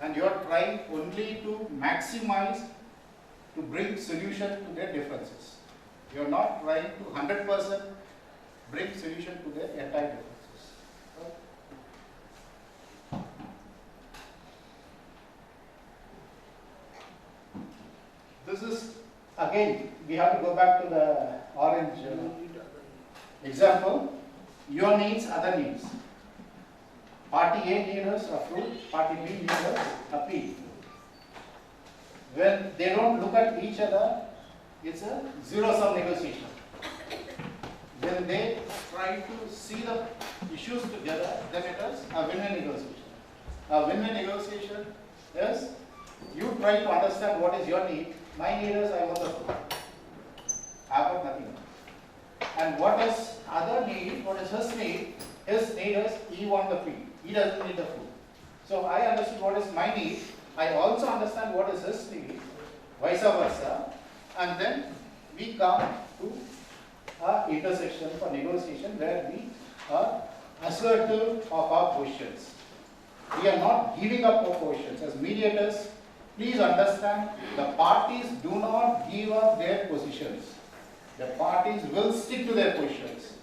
And you are trying only to maximize, to bring solution to their differences. You are not trying to 100% bring solution to their entire differences. This is, again, we have to go back to the orange example. Your needs, other needs. Party A needs a fruit, party B needs a pea. When they don't look at each other, it's a zero-sum negotiation. When they try to see the issues together, then it is a win-win negotiation. A win-win negotiation is you try to understand what is your need. My need is I want the food. I have got nothing. And what is other need? What is his need? His need is he wants the food. He doesn't need the food. So I understood what is my need. I also understand what is his need. Vice versa. And then we come to an intersection for negotiation where we are assertive of our positions. We are not giving up our positions. As mediators, please understand the parties do not give up their positions. The parties will stick to their positions.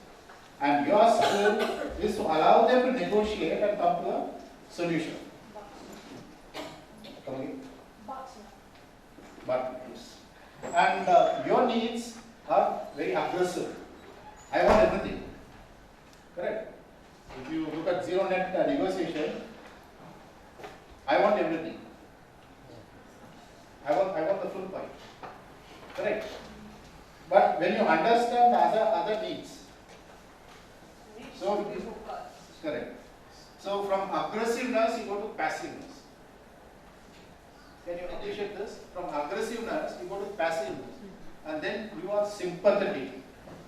And your skill is to allow them to negotiate and come to a solution. Come again? But yes. And your needs are very aggressive. I want everything. Correct? If you look at zero net negotiation, I want everything. I want the full pie. Correct? But when you understand the other needs, so correct. So from aggressiveness you go to passiveness. Can you appreciate this? From aggressiveness you go to passiveness, and then you are sympathetic.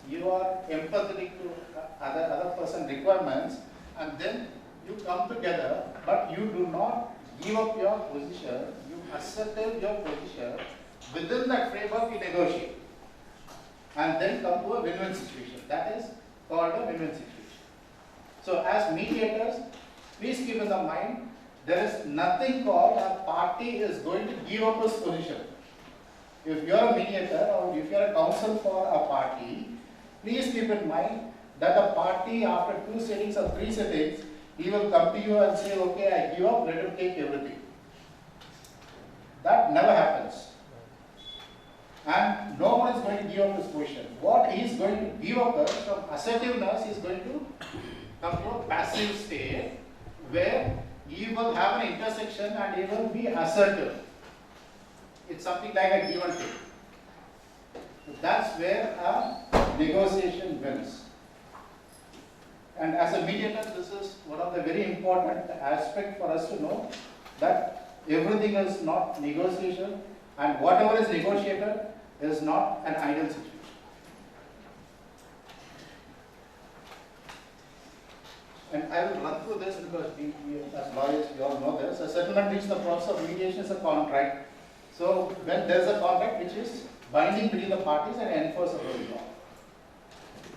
You are empathetic to other person's requirements, and then you come together, but you do not give up your position. You assert your position. Within that framework, you negotiate, and then come to a win-win situation. That is called a win-win situation. So, as mediators, please keep in the mind there is nothing called a party is going to give up his position. If you are a mediator or if you are a counsel for a party, please keep in mind that a party after 2 sittings or 3 sittings, he will come to you and say, okay, I give up, let him take everything. That never happens. And no one is going to give up his position. What he is going to give up is from assertiveness, he is going to come to a passive state where he will have an intersection and he will be assertive. It's something like a give and take. So that's where a negotiation wins. And as a mediator, this is one of the very important aspects for us to know that everything is not negotiation, and whatever is negotiated is not an ideal situation. And I will run through this because we as lawyers, we all know this. A settlement means the process of mediation is a contract. So when there is a contract which is binding between the parties and enforceable law.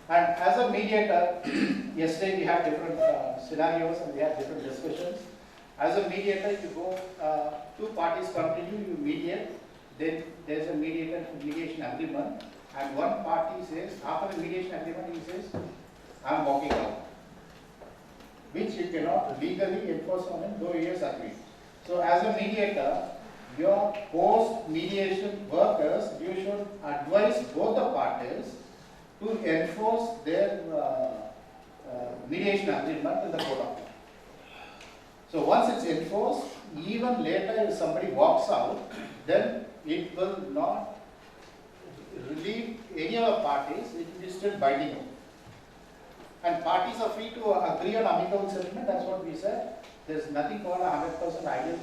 And as a mediator, yesterday we had different scenarios and we had different discussions. As a mediator, you go, 2 parties come to you, you mediate, then there is a mediation agreement, and one party says, after the mediation agreement, he says, I am walking out, which you cannot legally enforce on him, though he has agreed. So as a mediator, your post-mediation workers, you should advise both the parties to enforce their mediation agreement in the court of law. So once it's enforced, even later if somebody walks out, then it will not relieve any of the parties, it will be still binding over. And parties are free to agree on amicable settlement, that's what we said. There's nothing called a 100% ideal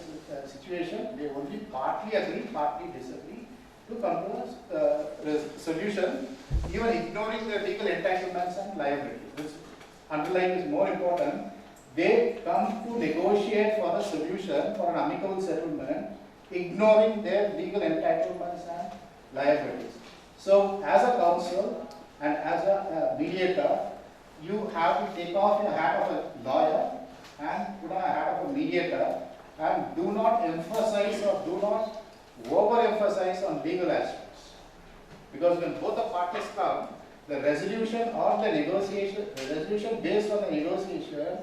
situation. They only partly agree, partly disagree to come to a solution, even ignoring the legal entitlements and liabilities. This underlying is more important. They come to negotiate for a solution for an amicable settlement, ignoring their legal entitlements and liabilities. So, as a counsel and as a mediator, you have to take off your hat of a lawyer and put on a hat of a mediator, and do not emphasize or do not overemphasize on legal aspects. Because when both the parties come, the resolution or the negotiation, the resolution based on the negotiation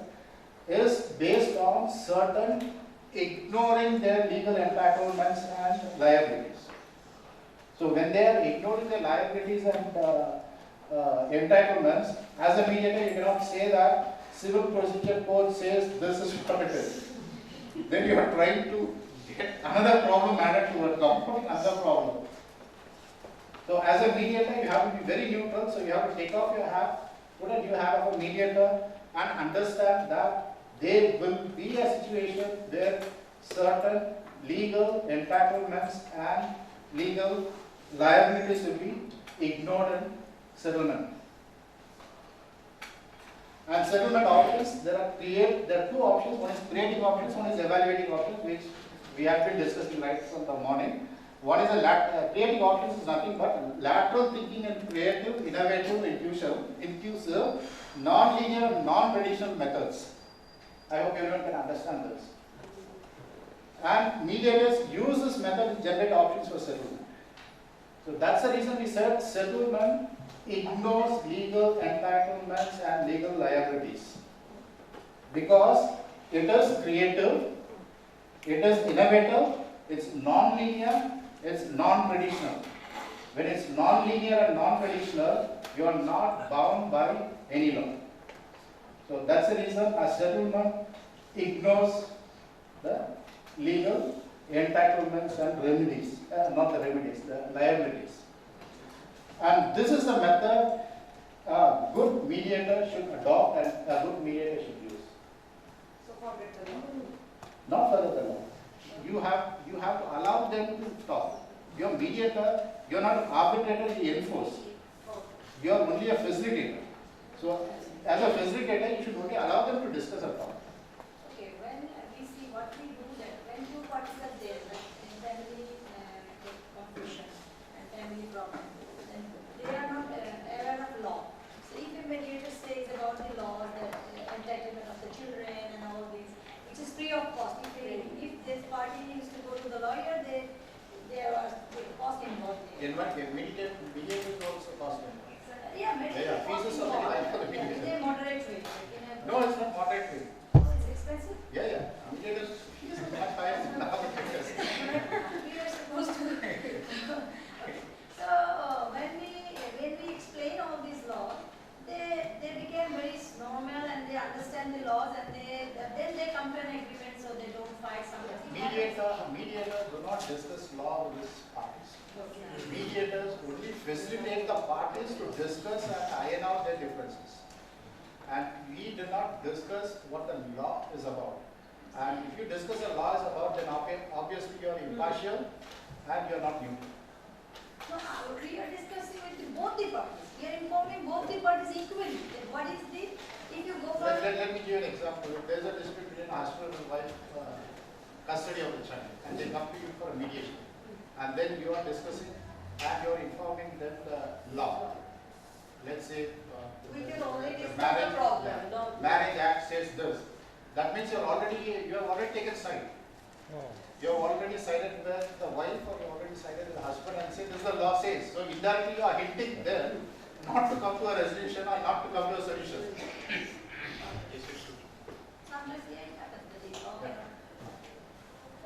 is based on certain ignoring their legal entitlements and liabilities. So when they are ignoring their liabilities and entitlements, as a mediator you cannot say that civil procedure code says this is what it is. Then you are trying to get another problem added to a compound, another problem. So as a mediator, you have to be very neutral. So you have to take off your hat, put a new hat of a mediator, and understand that there will be a situation where certain legal entitlements and legal liabilities will be ignored in settlement. And settlement options, there are two options. One is creating options, one is evaluating options, which we have been discussing right from the morning. One is creating options is nothing but lateral thinking and creative, innovative, inclusive, non-linear, non-traditional methods. I hope everyone can understand this. And mediators use this method to generate options for settlement. So that's the reason we said settlement ignores legal entitlements and legal liabilities. Because it is creative, it is innovative, it's non-linear, it's non-traditional. When it's non-linear and non-traditional, you are not bound by any law. So that's the reason a settlement ignores the legal entitlements and remedies, not the remedies, the liabilities. And this is the method a good mediator should adopt and a good mediator should use. So forget the law. Not forget the law. You have to allow them to talk. You're a mediator, you're not an arbitrator, you enforce. You're only a facilitator. So as a facilitator, you should only allow them to discuss a problem. Okay, when we see what we do that, when two parties are there, like in family confusion and family problem, then they are not aware of law. So if a mediator says about the law, the entitlement of the children and all these, which is free of cost. If this party needs to go to the lawyer, there was cost involved. In what way? Mediator is also cost involved. Yeah, mediator cost fees involved. are for the Yeah, mediator. they moderate rate. No, it's not moderate fee. It's expensive. Yeah. Mediators fees are much higher than arbitrators. We are supposed to. So when we explain all these laws, they became very normal and they understand the laws and then they come to an agreement so they don't fight something. Mediators do not discuss law with his parties. Mediators only facilitate the parties to discuss and iron out their differences. And we do not discuss what the law is about. And if you discuss the law is about, then obviously you are impartial and you are not neutral. No, we are discussing with both the parties. We are informing both the parties equally. That what is the, if you go for... Let me give you an example. If there is a dispute between a husband and wife, custody of the child, and they come to you for a mediation, and then you are discussing and you are informing them the law. Let's say we can only discuss marriage, the problem. Marriage Act says this. That means you have already taken side. You have already sided with the wife or you have already sided with the husband and say this is the law says. So indirectly you are hinting them not to come to a resolution or not to come to a solution. Sometimes it happens. Okay.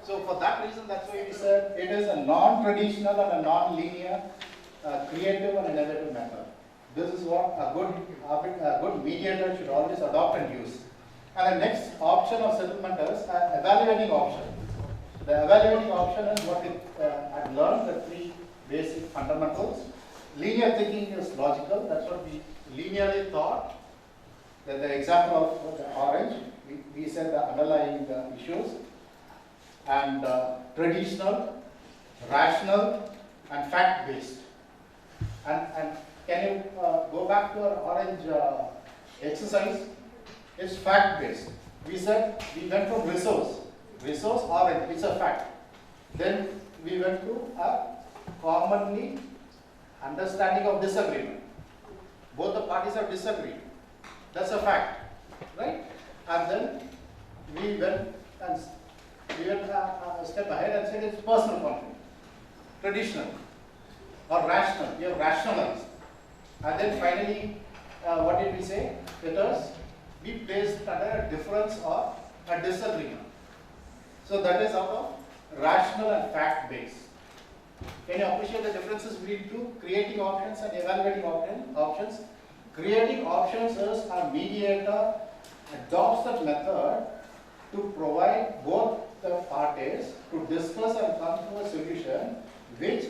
So for that reason, that's why we said it is a non-traditional and a non-linear, creative and innovative method. This is what a good mediator should always adopt and use. And the next option of settlement is an evaluating option. The evaluating option is what we had learned, the three basic fundamentals. Linear thinking is logical, that's what we linearly thought. That the example of the orange, we said the underlying issues. And traditional, rational, and fact-based. And can you go back to our orange exercise? It's fact-based. We said we went from resource, orange, it's a fact. Then we went to a commonly understanding of disagreement. Both the parties have disagreed. That's a fact, right? And then we went a step ahead and said it's personal conflict, traditional or rational. We have rationalized. And then finally, what did we say? Let us be placed under a difference or a disagreement. So that is out of rational and fact-based. Can you appreciate the differences between two? Creating options and evaluating options. Creating options is a mediator adopts that method to provide both the parties to discuss and come to a solution which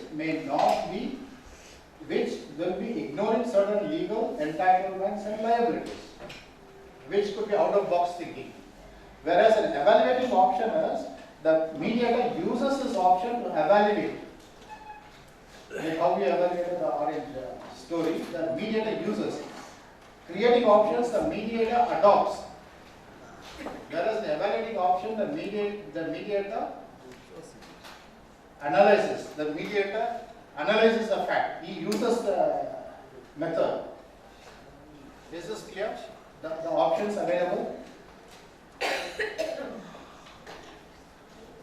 will be ignoring certain legal entitlements and liabilities, which could be out-of-box thinking. Whereas an evaluating option is the mediator uses this option to evaluate. Like how we evaluated the orange story, the mediator uses. Creating options, the mediator adopts. Whereas the evaluating option, the mediator analyzes. The mediator analyzes the fact. He uses the method. Is this clear? The options available.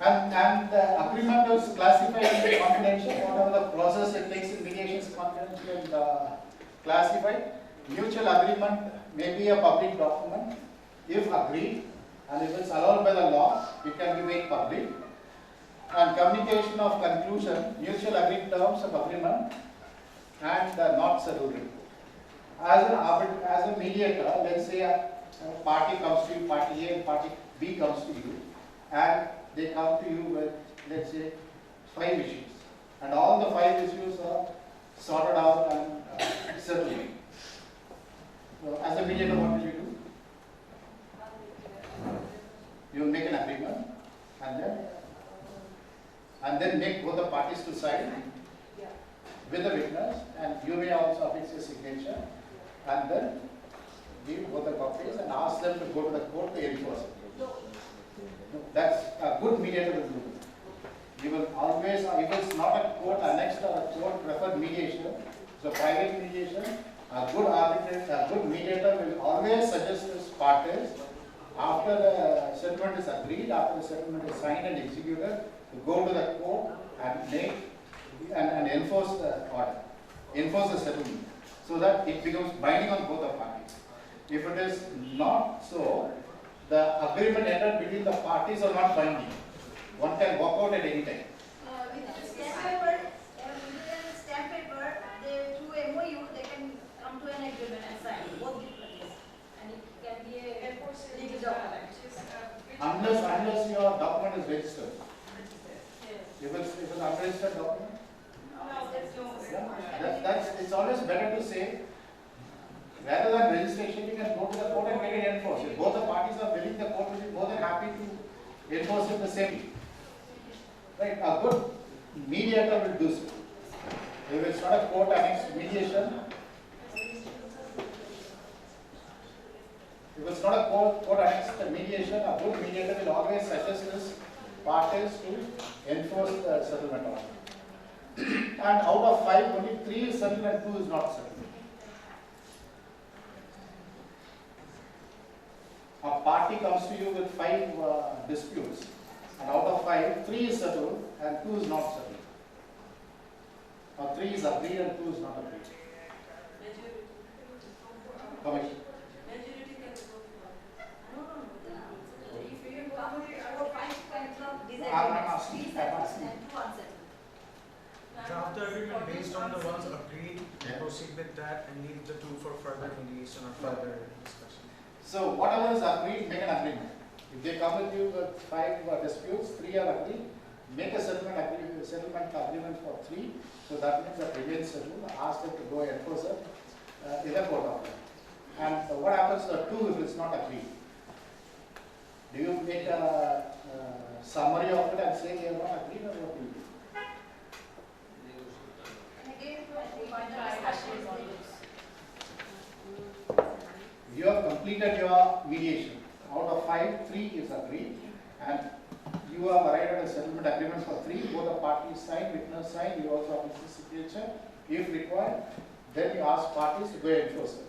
And the agreement is classified as confidential. Whatever the process it takes in mediation is confidential and classified. Mutual agreement may be a public document if agreed, and if it's allowed by the law, it can be made public. And communication of conclusion, mutual agreed terms of agreement, and not settled report. As a mediator, let's say a party comes to you, party A and party B comes to you, and they come to you with, let's say, 5 issues. And all the 5 issues are sorted out and settled. So as a mediator, what will you do? You will make an agreement and then make both the parties to sign with the witness, and you may also affix your signature, and then give both the copies and ask them to go to the court to enforce it. That's a good mediator will do. You will always, if it's not a court annexed or a court preferred mediation, so private mediation, a good arbitrator, a good mediator will always suggest his parties, after the settlement is agreed, after the settlement is signed and executed, to go to the court and make and enforce the order, enforce the settlement, so that it becomes binding on both the parties. If it is not so, the agreement entered between the parties are not binding. One can walk out at any time. With the stamp paper, they, through MOU, they can come to an agreement and sign both the parties, and it can be a legal document. Unless your document is registered. If it's an unregistered document, it's always better to say, rather than registration, you can go to the court and get it enforced. If both the parties are willing, the court will be more than happy to enforce it the same. Right? A good mediator will do so. If it's not a court annexed mediation, if it's not a court annexed mediation, a good mediator will always suggest his parties to enforce the settlement order. And out of 5, only 3 is settled and 2 is not settled. A party comes to you with 5 disputes, and out of 5, 3 is settled and 2 is not settled. Or 3 is agreed and 2 is not agreed. Commission. I'm draft the agreement based on the ones agreed, Yeah. proceed with that, and leave the two for further mediation or further discussion. So whatever is agreed, make an agreement. If they come with you with 5 disputes, 3 are agreed, make a settlement agreement for 3. So that means that remains settled, ask them to go enforce it in a court of law. And what happens to 2 if it's not agreed? Do you make a summary of it and say you are not agreed, or what do you do? And again, discussion is needed. You have completed your mediation. Out of 5, 3 is agreed, and you have arrived at a settlement agreement for 3. Both the parties sign, witness sign, you also have the signature. If required, then you ask parties to go enforce it.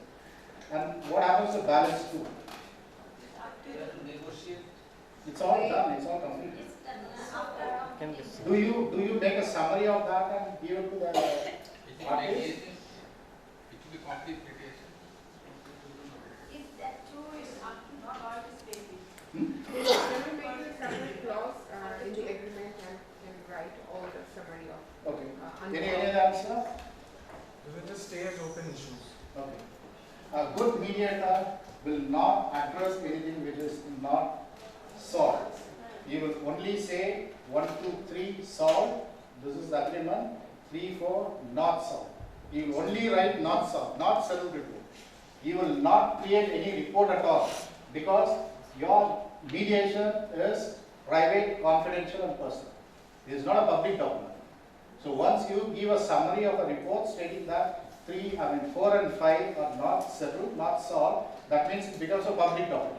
And what happens to balance 2? They have to negotiate. It's all done, it's all completed. It's done after. Do you make a summary of that and give it to the It will parties? mediation. It will be complete mediation. If that too is not all is baby. Can we make a summary clause in the agreement and write all the summary of Okay. under- Any other answer? Does it just stay as open issues? Okay. A good mediator will not address anything which is not solved. He will only say 1, 2, 3 solved. This is the agreement. 3, 4 not solved. He will only write not solved, not settled report. He will not create any report at all, because your mediation is private, confidential, and personal. It is not a public document. So once you give a summary of a report stating that 4 and 5 are not settled, not solved, that means it becomes a public document.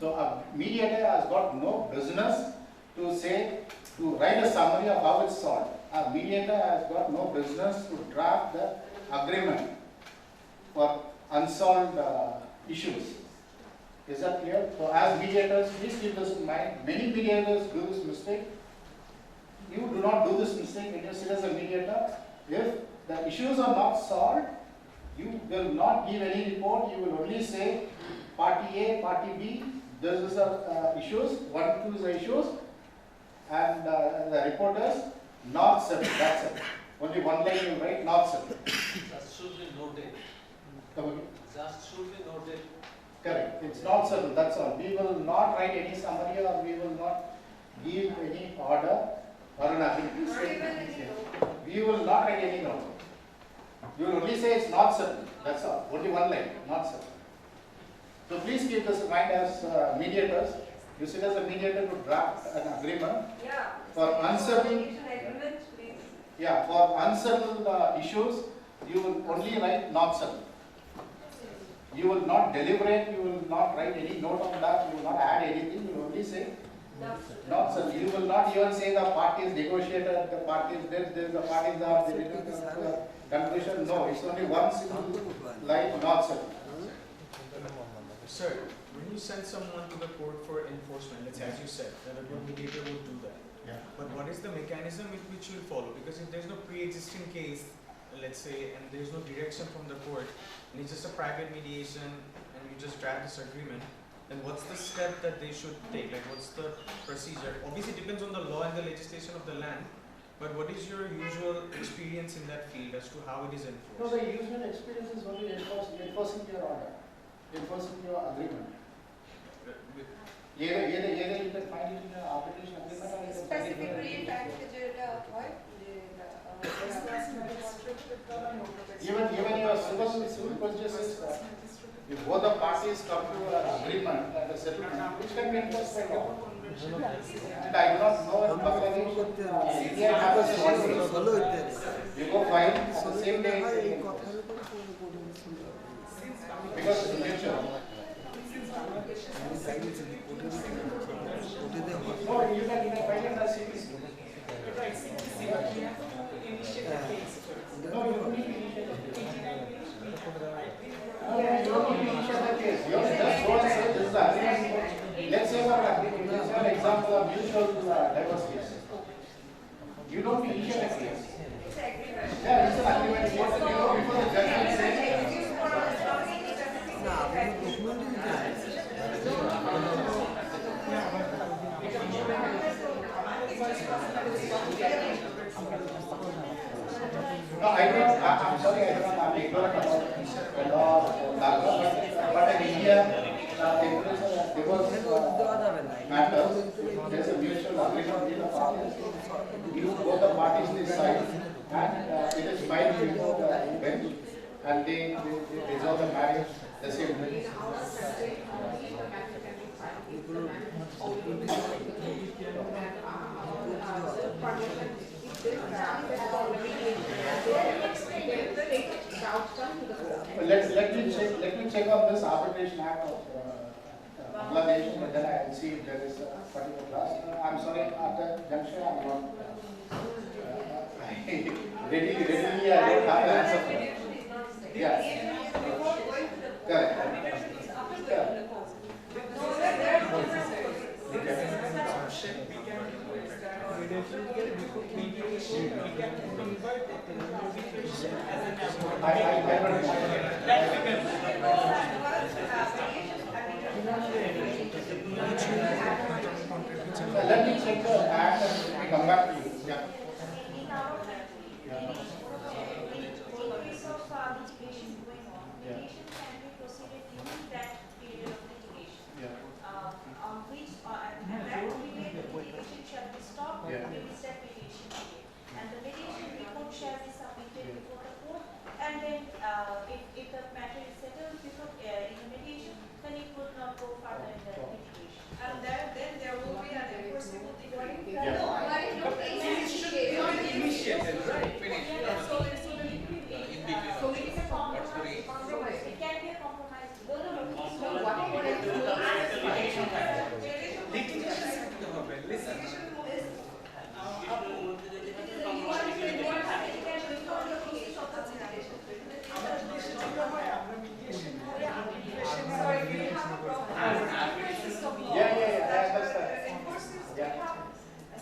So a mediator has got no business to write a summary of how it's solved. A mediator has got no business to draft the agreement for unsolved issues. Is that clear? So as mediators, please keep this in mind. Many mediators do this mistake. You do not do this mistake when you sit as a mediator. If the issues are not solved, you will not give any report. You will only say party A, party B, this is the issues, 1, 2 is the issues, and the reporters not settled. That's it. Only one line you write, not settled. Just should be noted. Okay. Just should be noted. Correct. It's not settled. That's all. We will not write any summary, or we will not give any order or an agreement. Not even any note. We will not write any note. You will only say it's not settled. That's all. Only one line, not settled. So please keep this in mind as mediators. You sit as a mediator to draft an agreement. Yeah. For unsettled, Agreement, please. yeah, for unsettled issues, you will only write not settled. You will not deliberate. You will not write any note on that. You will not add anything. You will only say not settled. You will not even say the parties negotiated, the parties did, the parties are, they did not come to a conclusion. No, it's only one single line, not settled. Sir, when you send someone to the court for enforcement, let's say, as you said, that a good mediator would do that. Yeah. But what is the mechanism with which you will follow? Because if there's no pre-existing case, let's say, and there's no direction from the court, and it's just a private mediation, and you just draft this agreement, then what's the step that they should take? Like, what's the procedure? Obviously, it depends on the law and the legislation of the land, but what is your usual experience in that field as to how it is No, enforced? the usual experience is only enforcing your order, enforcing your agreement. Either you can find it in your arbitration agreement, or you can find it in Specifically, fact যেটা হয় যে even your civil procedures, if both the parties come to an agreement and a settlement, which can be enforced by law. And I do not know in Bangladesh, India happens in one day. You go file on the same day. Because it's mutual. No, you can file in the CPC. Right, CPC, but we have to initiate the case first. No, you don't need to initiate the case. You don't need to initiate the case. You just go and say this is the agreement. Let's say for an example of mutual divorce case. You don't need to initiate a case. it's agreement. Yeah, it's an agreement. You have to go before the judge and say. No, I'm sorry, I'm ignorant about the law of Dhaka, but in India, divorce matters, there's a mutual agreement between the parties. If both the parties decide, and it is filed before the bench, and they resolve the marriage the same way. In our country, only the matter can be filed if the man only and the permission, if this is already in, then the outcome to the court. Let me check on this arbitration act of Bangladesh, and then I will see if there is a particular clause. I'm sorry, at the juncture I'm not readily I don't have the answer for it. Yeah. Correct. Let me check the act and we come back to you. Yeah. In our country, in case of litigation going on, mediation can be proceeded during that period of litigation. On which, and that period, the litigation shall be stopped during that mediation period. And the mediation report shall be submitted before the court. And then, if the matter is settled before in the mediation, then it would not go further in the litigation. And then there will be an enforceable decree. Yeah. No, but it should be not initiated, right? So it is a compromise. It can be a compromise. No.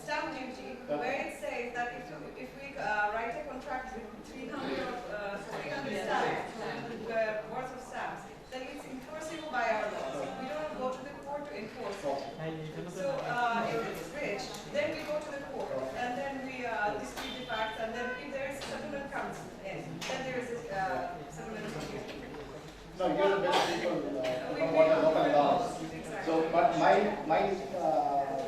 Stamp duty, where it says that if we write a contract with 300 stamps, worth of stamps, then it's enforceable by our laws. We don't go to the court to enforce it. So if it's breached, then we go to the court and then we dispute the facts, and then if there is settlement comes in, then there is a settlement. No, you're the best people from what the local laws. So, but my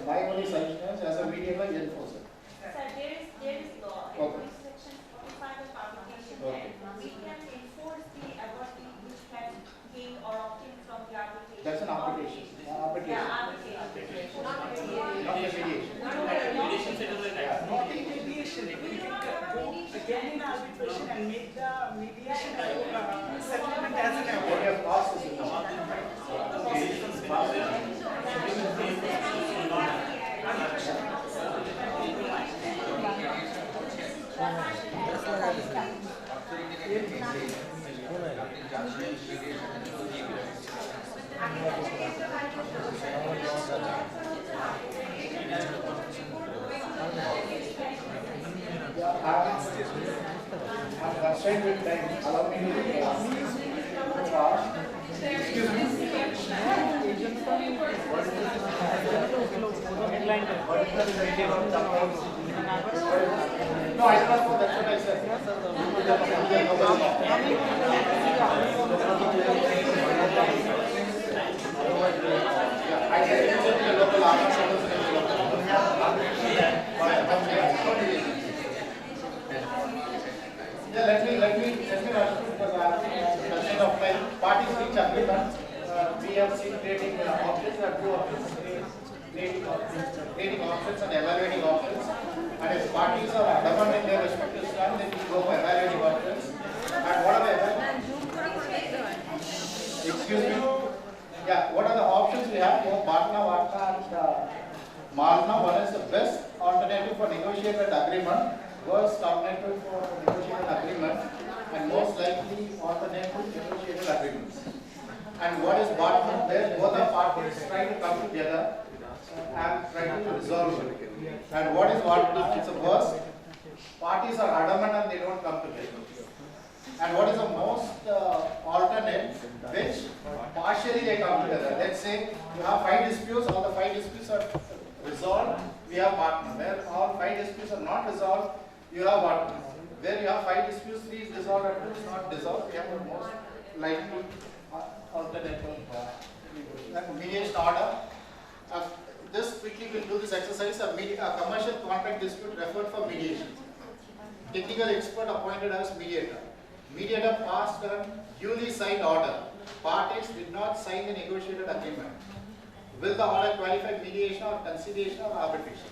only suggestion is as a mediator, you enforce it. Sir, there is law, in section 45 of Publication Act. We can enforce the adversity which has gained or obtained from the arbitration. That's an arbitration. Yeah, arbitration. Not the mediation. Mediation settlement act. Not in mediation. We can go again in arbitration and make the mediation settlement as an award. What your cost is I'm constrained with time. Allow me to fast. Excuse me. No, I thought that's what I said. I said it's in the local let me rush because I have concern of my parties reach agreement. We have seen creating options, there are two options, creating options and evaluating options. And if parties are adamant in their respective stand, then we go for evaluating options. And what are the excuse me? Yeah, what are the options we have? We have Patna, Vatna and Malna. One is the best alternative for negotiated agreement, worst alternative for negotiated agreement, and most likely alternative negotiated agreements. And what is Patna? Where both the parties try to come together and try to resolve it. And what is Vatna? It's a worst. Parties are adamant and they don't come together. And what is the most alternate, which partially they come together. Let's say you have 5 disputes, all the 5 disputes are resolved, we have partner. Where all 5 disputes are not resolved, you have partner. where you have 5 disputes, 3 is dissolved and 2 is not dissolved, we have the most likely alternative mediation order. This quickly we'll do this exercise. A commercial contract dispute referred for mediation. Technical expert appointed as mediator. Mediator passed a duly signed order. Parties did not sign the negotiated agreement. Will the order qualify mediation or conciliation or arbitration?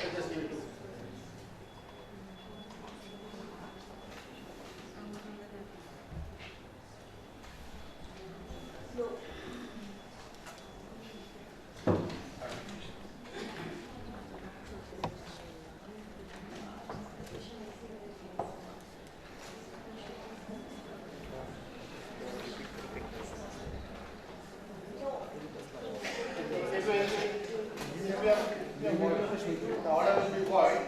I'll just give it to you. The order will be void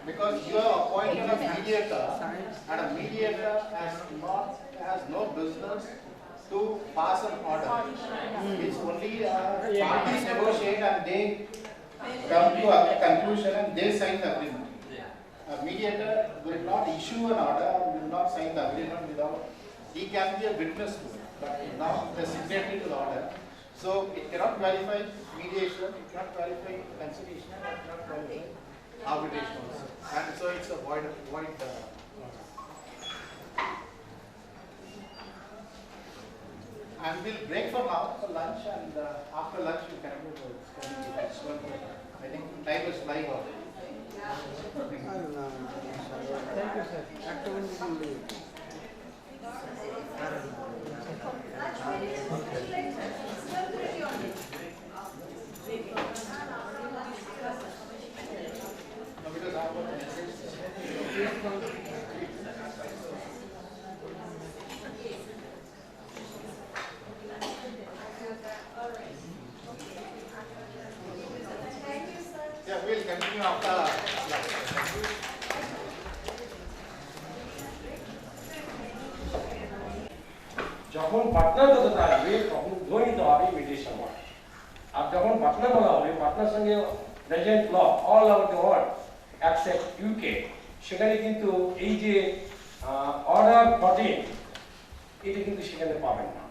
because you are appointed a mediator, and a mediator has no business to pass an order. It's only parties negotiate and they come to a conclusion and they sign the agreement. A mediator will not issue an order or will not sign the agreement without, he can be a witness to it, but not the signatory to the order. So it cannot qualify mediation, it cannot qualify conciliation, it cannot qualify arbitration also. And so it's a void. And we'll break for now for lunch, and after lunch we can go to I think time is flying out. Thank you, sir. Actively. Yeah, we'll continue after lunch. যখন partner কথাটা আসবে তখন ধ্বনিত হবে mediation word, আর যখন partner বলা হবে partner সঙ্গে present law all over the world except UK, সেখানে কিন্তু এই যে অর্ডার 14 এটা কিন্তু সেখানে পাবেন না।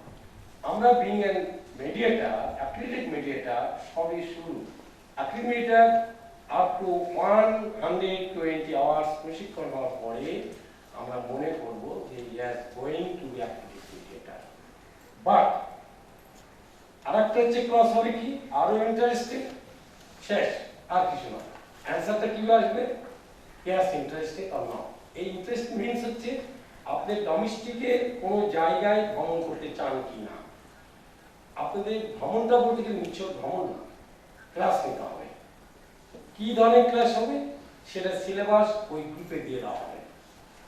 আমরা being an mediator, acrylic mediator সবই শুরু। Acrylic mediator up to 120 hours প্রশিক্ষণ হওয়ার পরে আমরা মনে করব যে is going to be acrylic mediator. But আরেকটা হচ্ছে ক্রস হবে কি আরো ইন্টারেস্টিং, শেষ আর কিছু না। অ্যান্সারটা কি আসবে? ইয়াস ইন্টারেস্টেড অর নট। এই ইন্টারেস্ট মিন্স হচ্ছে আপনি ডোমেস্টিকের কোনো জায়গায় ভ্রমণ করতে চান কি না। আপনাদের ভ্রমণটা বলতে গেলে নিশ্চয় ভ্রমণ না, ক্লাস নিতে হবে। কি ধরনের ক্লাস হবে সেটা সিলেবাস ওই গ্রুপে দিয়ে দেওয়া হবে,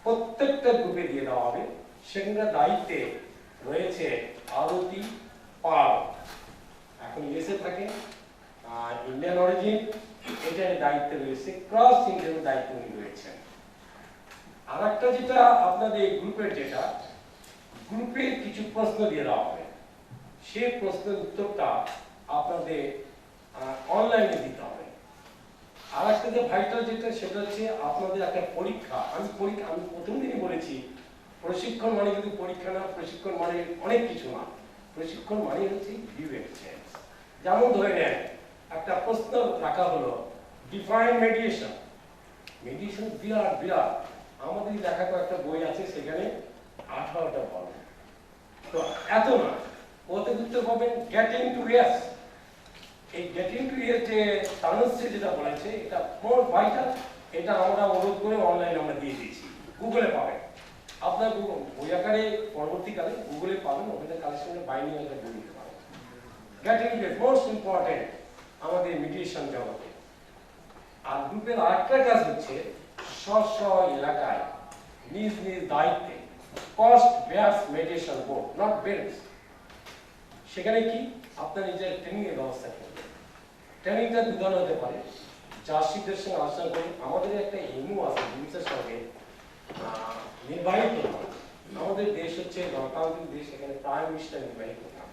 প্রত্যেকটা গ্রুপে দিয়ে দেওয়া হবে। সেখানকার দায়িত্বে রয়েছে আরতি পাল, এখন ইউএসএ থাকে, ইন্ডিয়ান অরিজিন, এটার দায়িত্বে রয়েছে ক্রস ইন্ডিয়ানের দায়িত্ব উনি রয়েছেন। আর একটা যেটা আপনাদের গ্রুপের যেটা গ্রুপের কিছু প্রশ্ন দিয়ে দেওয়া হবে, সেই প্রশ্নের উত্তরটা আপনাদের অনলাইনে দিতে হবে। আর একটা যে ভাইটাল যেটা সেটা হচ্ছে আপনাদের একটা পরীক্ষা। আমি প্রথম দিনই বলেছি প্রশিক্ষণ মানে কিন্তু পরীক্ষা না, প্রশিক্ষণ মানে অনেক কিছু না। প্রশিক্ষণ মানে হচ্ছে ভিউ এক্সচেঞ্জ। যেমন ধরে নেন একটা প্রশ্ন রাখা হলো ডিফাইন মেডিয়েশন। মেডিয়েশন বিরাট আমাদের দেখা কয়েকটা বই আছে, সেখানে 18টা বলে, তো এত না। ওতে উত্তর পাবেন গেটিং টু ইয়েস। এই গেটিং টু ইয়েস যে তানুশ্রী যেটা বলেছে এটা মোর ভাইটাল, এটা আমরা অনুরোধ করে অনলাইনে আমরা দিয়ে দিয়েছি, গুগলে পাবেন। আপনার বই আকারে পরবর্তীকালে গুগলে পাবেন, ওখানে কালেকশনে বাইরে একটা বই নিতে পারেন। Getting to yes most important আমাদের মিডিয়েশন জগতে। আর গ্রুপের আরেকটা কাজ হচ্ছে স্ব এলাকায় নিজ নিজ দায়িত্বে cost bearers mediation board, not bells. সেখানে কি আপনার নিজের ট্রেনিং এর ব্যবস্থা করবে। ট্রেনিংটা দুধন হতে পারে, চাষিদের সঙ্গে আলোচনা করে। আমাদের একটা এমও আছে জিনিসের সঙ্গে নির্বাহী প্রধান। আমাদের দেশ হচ্ছে গণতান্ত্রিক দেশ, এখানে প্রাইম মিনিস্টার নির্বাহী প্রধান,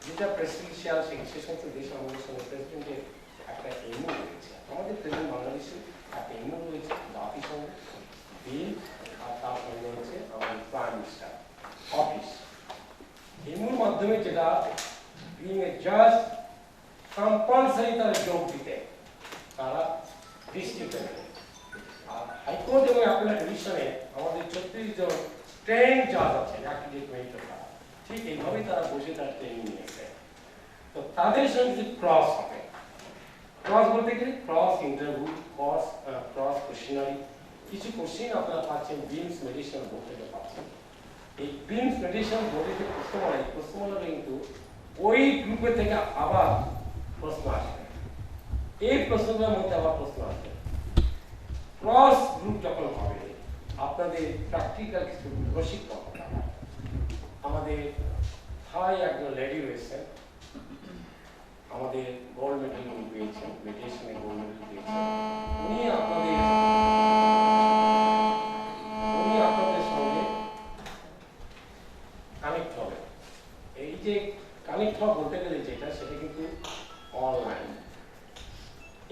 যেটা প্রেসিডেন্সিয়াল সে সমস্ত দেশ আমাদের সঙ্গে প্রেসিডেন্টের একটা এমও রয়েছে। আমাদের প্রেসিডেন্ট বাংলাদেশে একটা এমও রয়েছে জাতিসংঘ, মাধ্যমে যেটা বিং এ জাজ কম্পালসারি তারা যোগ দিতে তারা ডিস্ট্রিক্টে আর হাইকোর্ট এবং অ্যাপেলেট ডিভিশনে আমাদের 36 জন ট্রেন জাজ আছেন অ্যাক্টিভ মেডিকেল ঠিক এইভাবেই তারা বসে তার ট্রেনিং নিয়েছে তো তাদের সঙ্গে যে ক্রস হবে ক্রস বলতে গেলে ক্রস ইন্টারভিউ ক্রস কোশ্চেনারি কিছু কোশ্চেন আপনারা পাচ্ছেন বিমস মেডিসিন বোর্ড থেকে পাচ্ছেন এই বিমস মেডিসিন বোর্ডে যে প্রশ্নমালা কিন্তু ওই গ্রুপে থেকে আবার প্রশ্ন আসবে এই প্রশ্নগুলোর মধ্যে আবার প্রশ্ন আসবে ক্রস গ্রুপ যখন হবে আপনাদের প্র্যাকটিক্যাল কিছু প্রশিক্ষণ আমাদের থাই একজন লেডি রয়েছেন আমাদের গোল্ড মেডেল পেয়েছেন মেডিসিনে গোল্ড মেডেল পেয়েছেন উনি আপনাদের সঙ্গে কানেক্ট হবে এই যে কানেক্ট হওয়া বলতে গেলে যেটা সেটা কিন্তু অনলাইন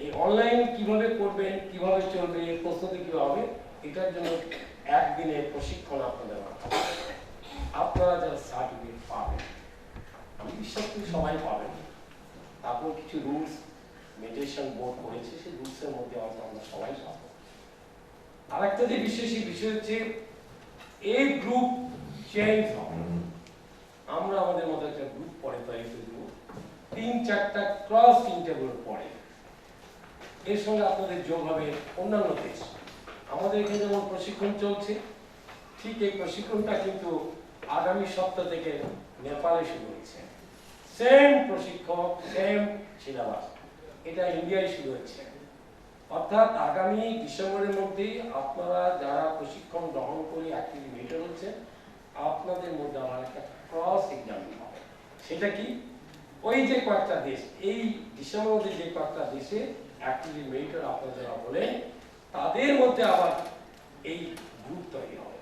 এই অনলাইন কিভাবে করবেন কিভাবে চলবে প্রস্তুতি কিভাবে হবে এটার জন্য একদিনের প্রশিক্ষণ আপনাদের আপনারা যারা সার্টিফিকেট পাবেন আমি বিশ্বাস করি সবাই পাবেন তারপর কিছু রুলস মেডিটেশন বোর্ড করেছে সেই রুলসের মধ্যে হয়তো আমরা সবাই পাবো আরেকটা যে বিষয় সেই বিষয় হচ্ছে এই গ্রুপ চেঞ্জ হবে আমরা আমাদের মতো একটা গ্রুপ পরে তৈরি করব 3-4টা ক্রস ইন্টারভিউর পরে এর সঙ্গে আপনাদের যোগ হবে অন্যান্য দেশ আমাদের এখানে যেমন প্রশিক্ষণ চলছে ঠিক এই প্রশিক্ষণটা কিন্তু আগামী সপ্তাহ থেকে নেপালে শুরু হচ্ছে সেম প্রশিক্ষক সেম সিলেবাস এটা ইন্ডিয়ায় শুরু হচ্ছে অর্থাৎ আগামী ডিসেম্বরের মধ্যে আপনারা যারা প্রশিক্ষণ গ্রহণ করে অ্যাক্টিভিটি মেটার হচ্ছে আপনাদের মধ্যে আমার একটা ক্রস এক্সাম হবে সেটা কি ওই যে কয়েকটা দেশ এই ডিসেম্বরের মধ্যে যে কয়েকটা দেশে অ্যাক্টিভিটি মেটার আপনারা যারা বলেন তাদের মধ্যে আবার এই গ্রুপ তৈরি হবে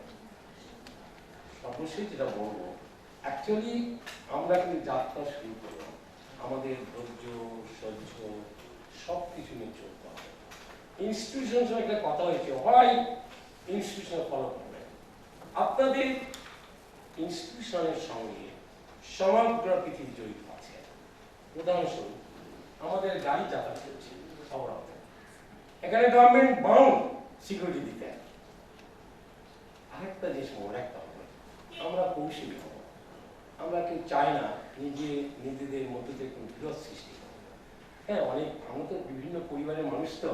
অবশ্যই যেটা বলবো অ্যাকচুয়ালি আমরা কিন্তু যাত্রা শুরু করলাম আমাদের ধৈর্য সহ্য সব কিছু নিয়ে চলতে হবে ইনস্টিটিউশনের সঙ্গে একটা কথা হয়েছে হয় ইনস্টিটিউশন ফলো করবেন আপনাদের ইনস্টিটিউশনের সঙ্গে সমগ্র পৃথিবী জড়িত আছে উদাহরণস্বরূপ আমাদের গাড়ি যাতায়াত করছে শহরাতে এখানে গভর্নমেন্ট বাউন্ড সিকিউরিটি দিতে আরেকটা জিনিস মনে রাখতে হবে আমরা কৌশলী হব আমরা কেউ চাই না নিজেদের মধ্যে থেকে কোনো বিরোধ সৃষ্টি করব হ্যাঁ অনেক আমরা তো বিভিন্ন পরিবারের মানুষ তো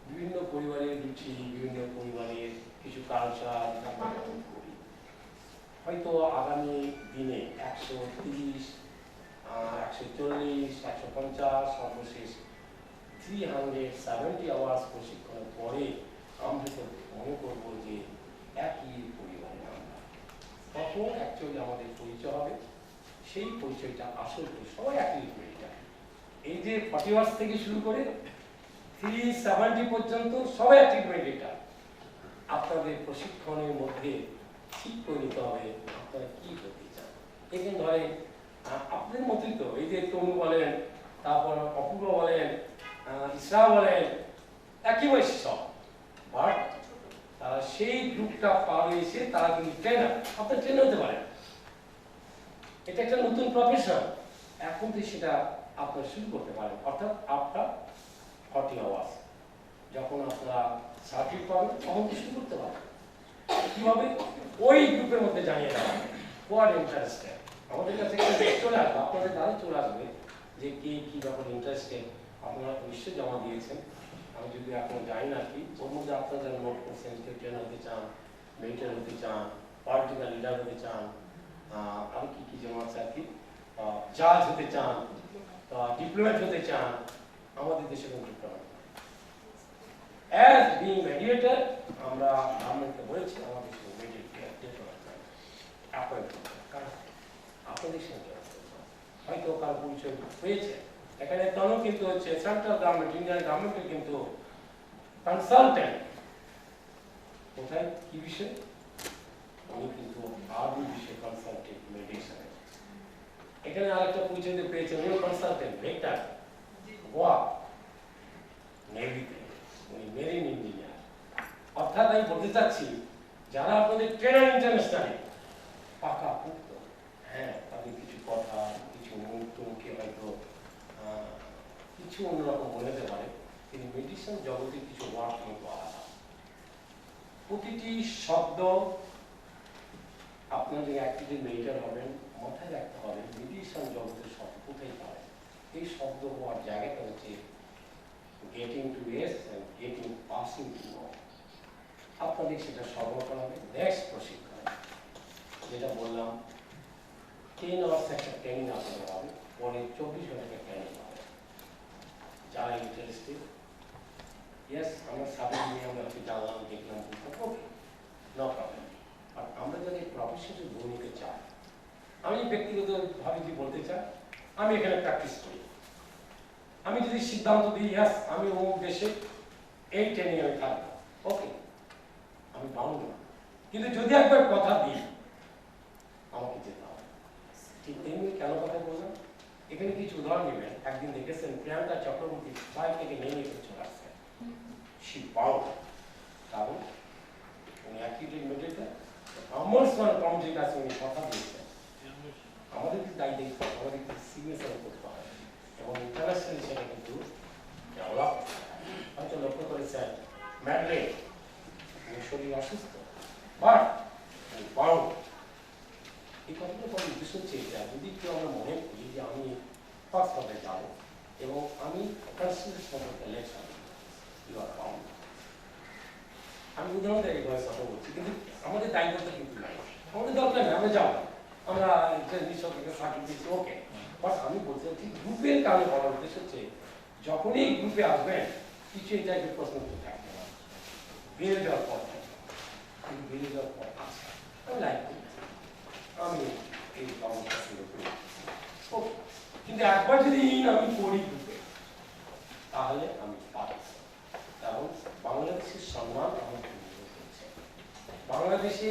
বিভিন্ন পরিবারের রুচি বিভিন্ন পরিবারের কিছু কালচার করি হয়তো আগামী দিনে 130 140 150 সর্বশেষ 370 আওয়ার্স প্রশিক্ষণের পরে আমরা তো মনে করবো যে একই পরিবারের আমরা তখন অ্যাকচুয়ালি আমাদের পরিচয় হবে সেই পরিচয়টা আসল সবাই একই পরিচয় এই যে 40 আওয়ার্স থেকে শুরু করে 370 পর্যন্ত সবাই একই পরিচয় আপনাদের প্রশিক্ষণের মধ্যে ঠিক করে নিতে হবে আপনারা কি করতে চান এখানে ধরেন আপনাদের মতোই তো এই যে তনু বলেন তারপর অপূর্ব বলেন ইসরা বলেন একই বয়সী সব বাট তারা সেই গ্রুপটা পার হয়েছে তারা কিন্তু ট্রেনার আপনার ট্রেনার হতে পারেন এটা একটা নতুন প্রফেশন এখন তো সেটা আপনারা শুরু করতে পারেন অর্থাৎ আপনার 40 আওয়ার্স যখন আপনারা সার্টিফিকেট পাবেন তখন তো শুরু করতে পারেন কিভাবে ওই গ্রুপের মধ্যে জানিয়ে দেওয়া কোয়ার ইন্টারেস্টেড আমাদের কাছে চলে আসবে আপনাদের দ্বারা চলে আসবে যে কে কি ব্যাপারে ইন্টারেস্টেড আপনারা নিশ্চয়ই জমা দিয়েছেন আমি যদি এখন জানি না কি ওর মধ্যে আপনারা যারা নোট করছেন কেউ ট্রেনার হতে চান মেন্টর হতে চান পলিটিক্যাল লিডার হতে চান আর কি কি জমা আছে আর কি জাজ হতে চান ডিপ্লোমেট হতে চান আমাদের দেশে কোনো ডিপ্লোমেট অ্যাজ বিং মেডিয়েটর আমরা গভর্নমেন্টকে বলেছি আমাদের দেশে ডিপ্লোমেট অ্যাপয়েন্ট আপনাদের সঙ্গে হয়তো কার পরিচয় হয়েছে এখানে তনু কিন্তু হচ্ছে সেন্ট্রাল গভর্নমেন্ট ইন্ডিয়ান গভর্নমেন্টের কিন্তু কনসালটেন্ট কোথায় কি বিষয় উনি কিন্তু আরবি বিষয়ে কনসালটেন্ট মেডিসিনে এখানে আরেকটা পরিচয় পেয়েছে উনি কনসালটেন্ট ভেক্টর গোয়া নেভিতে উনি মেরিন ইঞ্জিনিয়ার অর্থাৎ আমি বলতে চাচ্ছি যারা আপনাদের ট্রেনার ইন্টারন্যাশনালে পাকা পুক্ত হ্যাঁ তাদের কিছু কথা কিছু অন্যরকম মনে হতে পারে, কিন্তু মেডিটেশন জগতে কিছু ওয়ার্ড কিন্তু আলাদা। প্রতিটি শব্দ আপনার যে অ্যাক্টিভ মেডিটেট হবেন মাথায় রাখতে হবে মেডিটেশন জগতের শব্দ কোথায় পাবে। এই শব্দ হওয়ার জায়গাটা হচ্ছে getting to rest and getting passing to know. আপনাদের সেটা সর্ব করা হবে নেক্সট প্রশিক্ষণ, যেটা বললাম 10 আওয়ার্স একটা ট্রেনিং আপনাদের হবে, পরে 24 ঘন্টা ট্রেনিং হবে। যারা ইন্টারেস্টেড, ইয়েস আমরা সাবজেক্ট নিয়ে আমরা জানলাম দেখলাম ওকে নো প্রবলেম। আর আমরা যদি প্রফেশনাল ভূমিকা চাই, আমি ব্যক্তিগতভাবে কি বলতে চাই, আমি এখানে প্র্যাকটিস করি, আমি যদি সিদ্ধান্ত দিই ইয়াস আমি অমুক দেশে এই ট্রেনিং আমি থাকবো, ওকে আমি বাউন্ড না। কিন্তু যদি একবার কথা দিই আমাকে যেতে হবে। ঠিক তেমনি কেন কথা বললাম, এখানে কিছু উদাহরণ নেবেন। একদিন দেখেছেন প্রিয়াঙ্কা চক্রবর্তী বাইক থেকে নেমে চলে আসছে, সে বাউন্ড, কারণ উনি অ্যাক্টিভ মেডিটেটর, আমার সঙ্গে কমিটির কাছে উনি কথা দিয়েছেন। আমাদের দায়ী দেখতে হবে, আমাদের সিগনেচার করতে হবে এবং ইন্টারন্যাশনাল সেটা কিন্তু ডেভেলপ। হয়তো লক্ষ্য করেছেন ম্যাডলে উনি শরীর অসুস্থ, বাট বাউন্ড। এই কথাটা বলার উদ্দেশ্য হচ্ছে এটা, যদি কেউ আমরা মনে করি যে আমি ফার্স্ট হবে যাবো এবং আমি ইলেকশন ইউ আর বাউন্ড। আমি উদাহরণ দেয় এই বয়স কথা বলছি, কিন্তু আমাদের দায়িত্বটা কিন্তু নাই, আমাদের দরকার নেই, আমরা যাবো, আমরা সার্টিফিকেট দিচ্ছি ওকে। বাট আমি বলতে চাচ্ছি গ্রুপের কারণে বলার উদ্দেশ্য হচ্ছে যখনই গ্রুপে আসবেন কিছু এই টাইপের প্রশ্ন তো থাকবে না, বেড়ে যাওয়ার পর থাকবে, কিন্তু বেড়ে যাওয়ার পর আছে আমি লাইক করি, আমি এই কর্মটা শুরু করি ওকে। কিন্তু একবার যদি আমি করি গ্রুপে তাহলে আমি পাবো, কারণ বাংলাদেশের সম্মান আমার নির্ভর করছে, বাংলাদেশে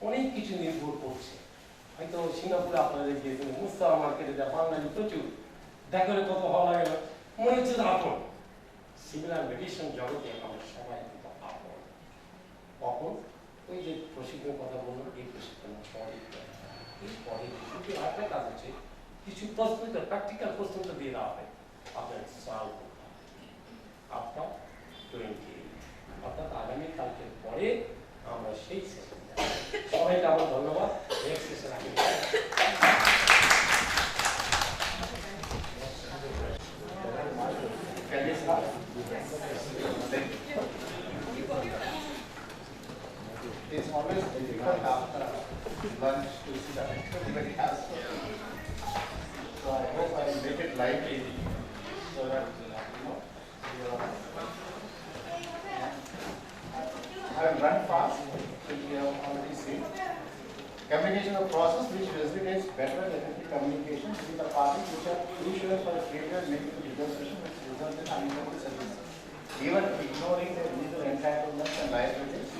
অনেক কিছু নির্ভর করছে। হয়তো সিঙ্গাপুরে আপনারা গিয়েছিলেন, মুস্তাফা মার্কেটে যা বাঙালি প্রচুর, দেখা হলে কত ভালো লাগে না, মনে হচ্ছে আপন। সিমিলার মেডিটেশন জগতে আমরা সবাই কিন্তু আপন। কখন ওই যে প্রশিক্ষণের কথা বললাম, এই প্রশিক্ষণের পরে এই পরে কিছু আরেকটা কাজ হচ্ছে, কিছু প্রশ্ন প্র্যাকটিক্যাল প্রশ্নটা দিয়ে দেওয়া হবে, আপনার সলভ করতে হবে। আপনার 20 অর্থাৎ আগামীকালকের পরে আমরা সেই সেশন যাব। সবাইকে আমার ধন্যবাদ। নেক্সট সেশন আগে It's always difficult after lunch to see that everybody has. So I hope I will make it lively so that I will run fast, which we have already seen. Communication is a process which facilitates better and effective communication between the parties which are crucial for the failure and making the negotiation which results in unequal settlement. Even ignoring the legal entitlements and liabilities,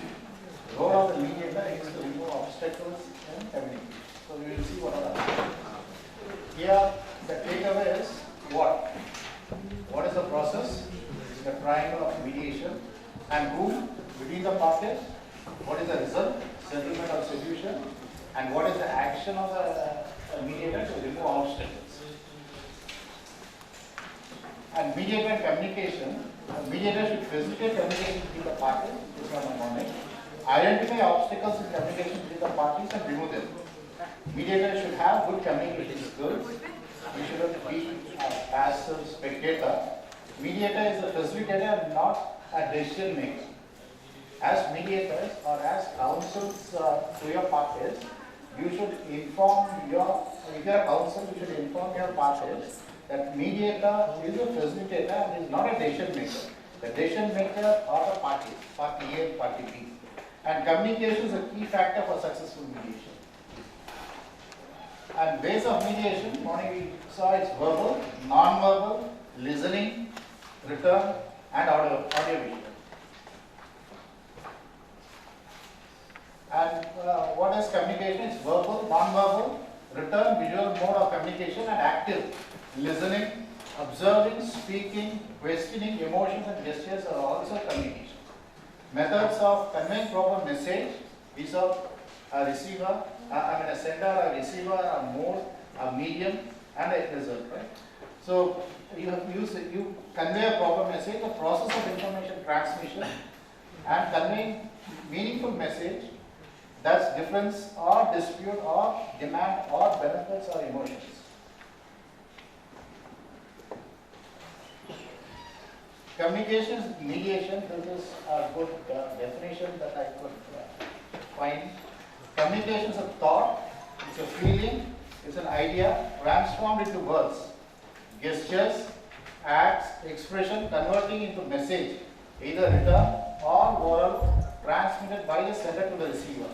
the role of the mediator is to remove obstacles in communication. So we will see what are the here the takeaway is what? What is the process? It's the triangle of mediation, and who between the parties? What is the result? Settlement or solution? And what is the action of the mediator to remove obstacles? And mediator and communication, mediator should facilitate communication between the parties, this is number one. Identify obstacles in communication between the parties and remove them. Mediator should have good communication skills. He shouldn't be a passive spectator. Mediator is a facilitator and not a decision maker. As mediators or as counsels to your parties, you should inform your, if you are counsel, you should inform your parties that mediator is a facilitator and is not a decision maker. The decision maker are the parties, party A and party B. And communication is a key factor for successful mediation. And ways of mediation, morning we saw it's verbal, non-verbal, listening, return, and audio-visual. And what is communication? It's verbal, non-verbal, return, visual mode of communication, and active listening, observing, speaking, questioning, emotions and gestures are also communication. Methods of conveying proper message, we saw a receiver, a sender, a receiver, a mode, a medium, and a result, right? So you convey a proper message, the process of information transmission and conveying meaningful message, that's difference or dispute or demand or benefits or emotions. Communications mediation, this is a good definition that I could find. Communications of thought, it's a feeling, it's an idea transformed into words, gestures, acts, expression, converting into message, either written or oral, transmitted by the sender to the receiver.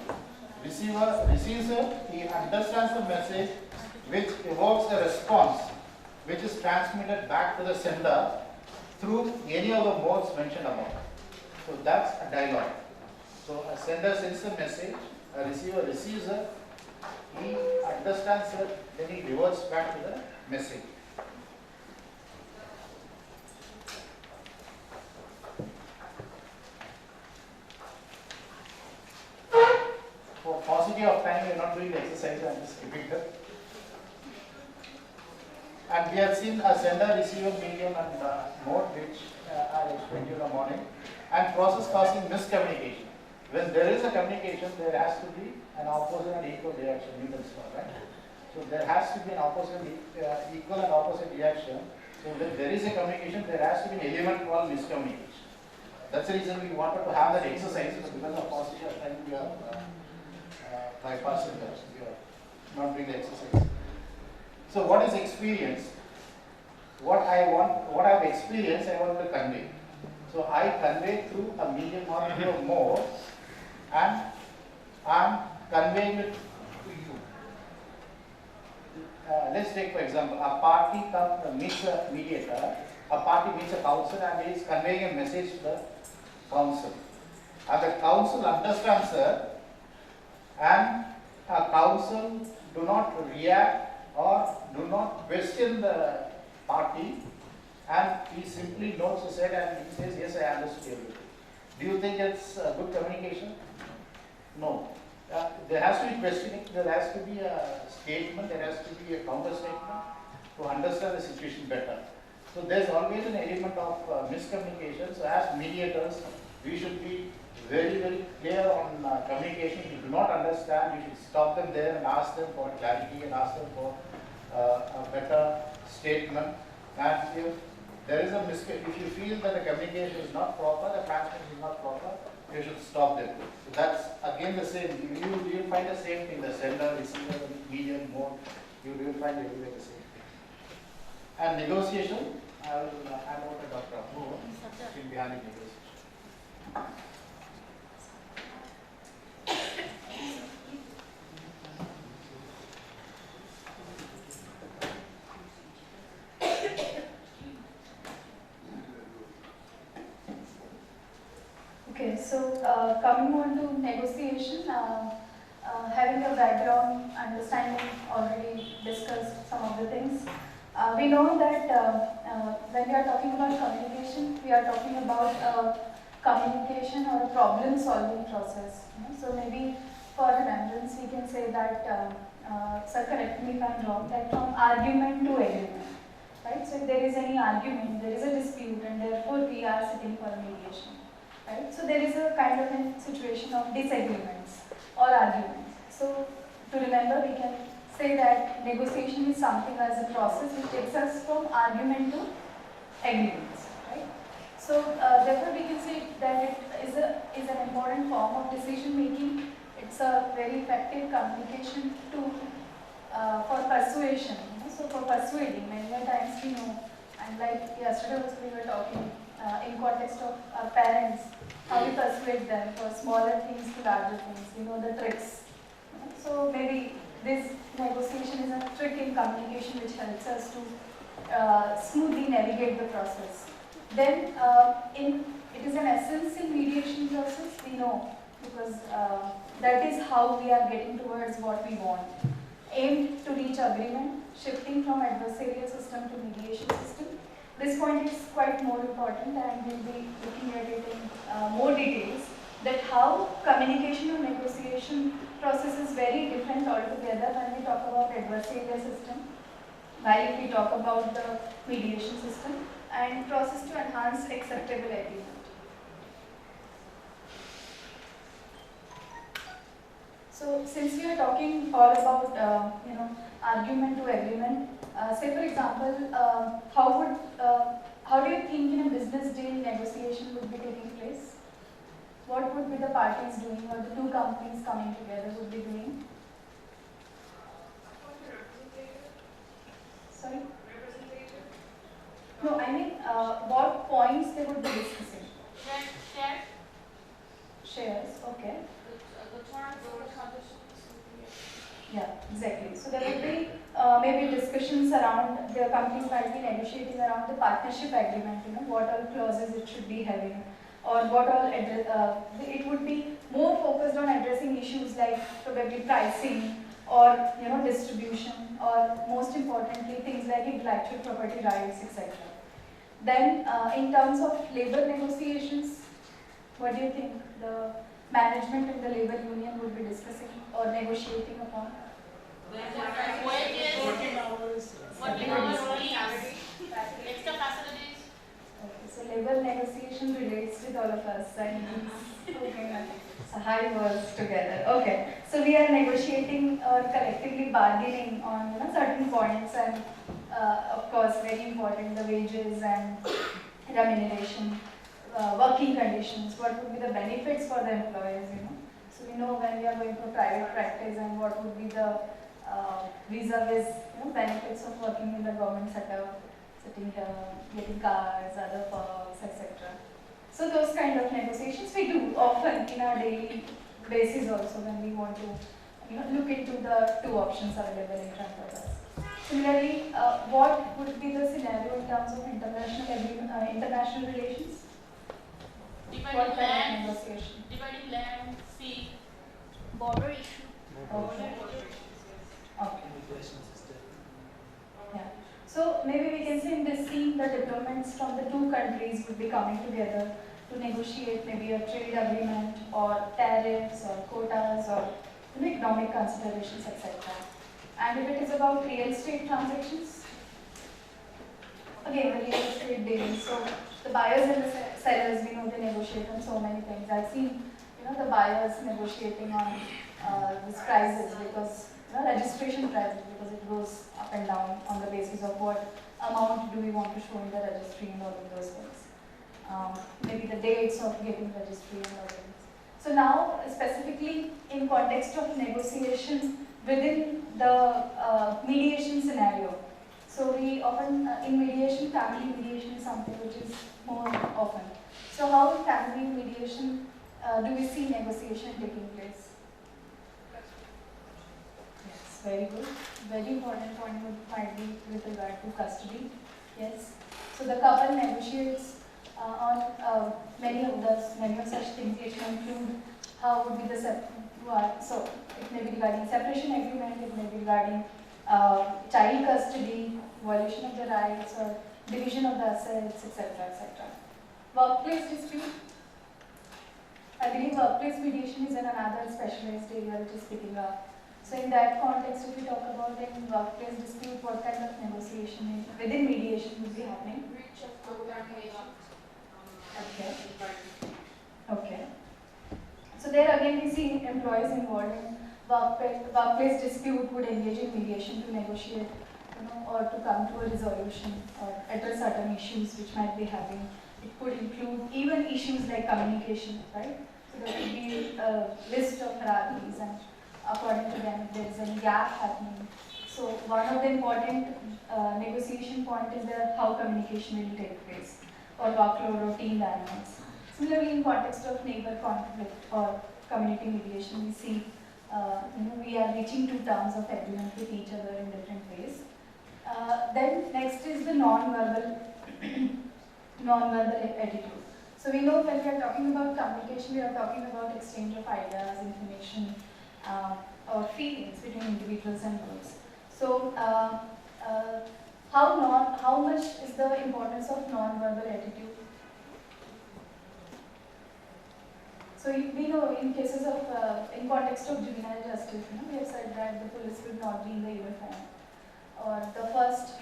Receiver receives it, he understands the message, which evokes a response, which is transmitted back to the sender through any of the modes mentioned above. So that's a dialogue. So a sender sends a message, a receiver receives it, he understands it, then he reverts back to the message. For paucity of time, we are not doing the exercise, I am just skipping it. And we have seen a sender, receiver, medium and mode, which I explained in the morning, and process causing miscommunication. When there is a communication, there has to be an opposite and equal reaction, Newton's law, right? So there has to be an opposite, equal and opposite reaction. So when there is a communication, there has to be an element called miscommunication. That's the reason we wanted to have that exercise, but because of paucity of time, we are bypassing that. We are not doing the exercise. So what is experience? What I've experienced, I want to convey. So I convey through a medium or through a mode, and I'm conveying it to you. Let's take for example, a party meets a mediator, a party meets a council and is conveying a message to the council. And the council understands it, and a council do not react or do not question the party, and he simply notes the said and he says, yes, I understood everything. Do you think it's good communication? No. There has to be questioning, there has to be a statement, there has to be a counter statement to understand the situation better. So there's always an element of miscommunication. So as mediators, we should be very, very clear on communication. If you do not understand, you should stop them there and ask them for clarity and ask them for a better statement. And if there is a mistake, if you feel that the communication is not proper, the transmission is not proper, you should stop them. So that's again the same. You will find the same thing, the sender, receiver, the medium, mode, you will find everywhere the same thing. And negotiation, I will hand over to Dr. Apu, who will be handling negotiation. Okay, so coming on to negotiation, having a background understanding, already discussed some of the things. We know that when we are talking about communication, we are talking about communication or a problem solving process. So maybe for remembrance, we can say that, sir, correct me if I am wrong, that from argument to agreement. Right? So if there is any argument, there is a dispute, and therefore we are sitting for mediation. Right? So there is a kind of a situation of disagreements or arguments. So to remember, we can say that negotiation is something as a process which takes us from argument to agreements. Right? So therefore we can say that it is an important form of decision making. It's a very effective communication tool for persuasion. So for persuading, many times we know, and like yesterday also we were talking in context of our parents, how we persuade them for smaller things to larger things, the tricks. So maybe this negotiation is a trick in communication which helps us to smoothly navigate the process. Then it is an essence in mediation process, we know, because that is how we are getting towards what we want. Aimed to reach agreement, shifting from adversarial system to mediation system. This point is quite more important, and we'll be looking at it in more details, that how communication or negotiation process is very different altogether when we talk about adversarial system, while if we talk about the mediation system, and process to enhance acceptable agreement. So since we are talking all about argument to agreement, say for example, how do you think in a business deal negotiation would be taking place? What would be the parties doing, or the two companies coming together would be doing? Sorry? No, I mean what points they would be discussing. Shares, okay. The terms or conditions. Yeah, exactly. So there will be maybe discussions around, the companies might be negotiating around the partnership agreement, what all clauses it should be having, or what all, it would be more focused on addressing issues like probably pricing, or distribution, or most importantly things like intellectual property rights, etc. Then in terms of labor negotiations, what do you think the management and the labor union would be discussing or negotiating upon? Working hours. Extra facilities. Okay, so labor negotiation relates with all of us, and so high words together. Okay, so we are negotiating or collectively bargaining on certain points, and of course very important, the wages and remuneration, working conditions, what would be the benefits for the employees, So we know when we are going for private practice, and what would be the vis-a-vis benefits of working in the government setup, sitting here, getting cars, other perks, etc. So those kind of negotiations we do often in our daily basis also, when we want to look into the two options available in front of us. Similarly, what would be the scenario in terms of international relations? What kind of negotiation? Dividing land, sea, Border issue. Okay. Yeah. So maybe we can say in this scene the diplomats from the two countries would be coming together to negotiate maybe a trade agreement, or tariffs, or quotas, or economic considerations, etc. And if it is about real estate transactions, again the real estate deals. So the buyers and the sellers, we know they negotiate on so many things. I've seen the buyers negotiating on these prices, because registration prices, because it goes up and down on the basis of what amount do we want to show in the registry, and all of those things. Maybe the dates of getting registry and all things. So now, specifically in context of negotiation within the mediation scenario. So we often, in mediation, family mediation is something which is more often. So how in family mediation do we see negotiation taking place? Yes, very good. Very important point might be with regard to custody. Yes. So the couple negotiates on many of such things, which may include how would be the so it may be regarding separation agreement, it may be regarding child custody, violation of the rights, or division of the assets, etc., etc. Workplace dispute. I believe workplace mediation is another specialized area which is picking up. So in that context, if we talk about in workplace dispute, what kind of negotiation within mediation would be happening? breach of co-termination. Okay. Okay. So there again we see employees involved in workplace dispute would engage in mediation to negotiate, or to come to a resolution or address certain issues which might be having. It could include even issues like communication, right? So there could be a list of hierarchies, and according to them, if there is any gap happening. So one of the important negotiation point is how communication will take place, or workload or team dynamics. Similarly, in context of neighbor conflict or community mediation, we see we are reaching to terms of agreement with each other in different ways. Then next is the non-verbal attitude. So we know when we are talking about communication, we are talking about exchange of ideas, information, or feelings between individuals and groups. So how much is the importance of non-verbal attitude? So we know in cases of, in context of juvenile justice, we have said that the police will not be in the uniform, or the first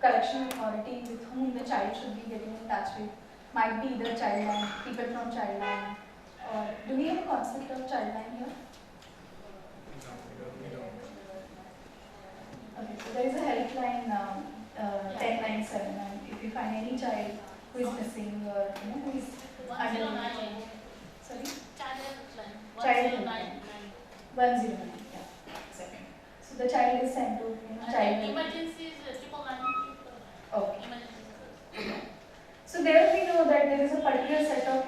collection authority with whom the child should be getting in touch with. Might be either Childline, people from Childline, or do we have a concept of Childline here? Okay, so there is a helpline 1097, and if you find any child who is missing or who is under, sorry, child helpline 109, yeah, exactly. So the child is sent to child emergency is 999. Okay. So there we know that there is a particular set of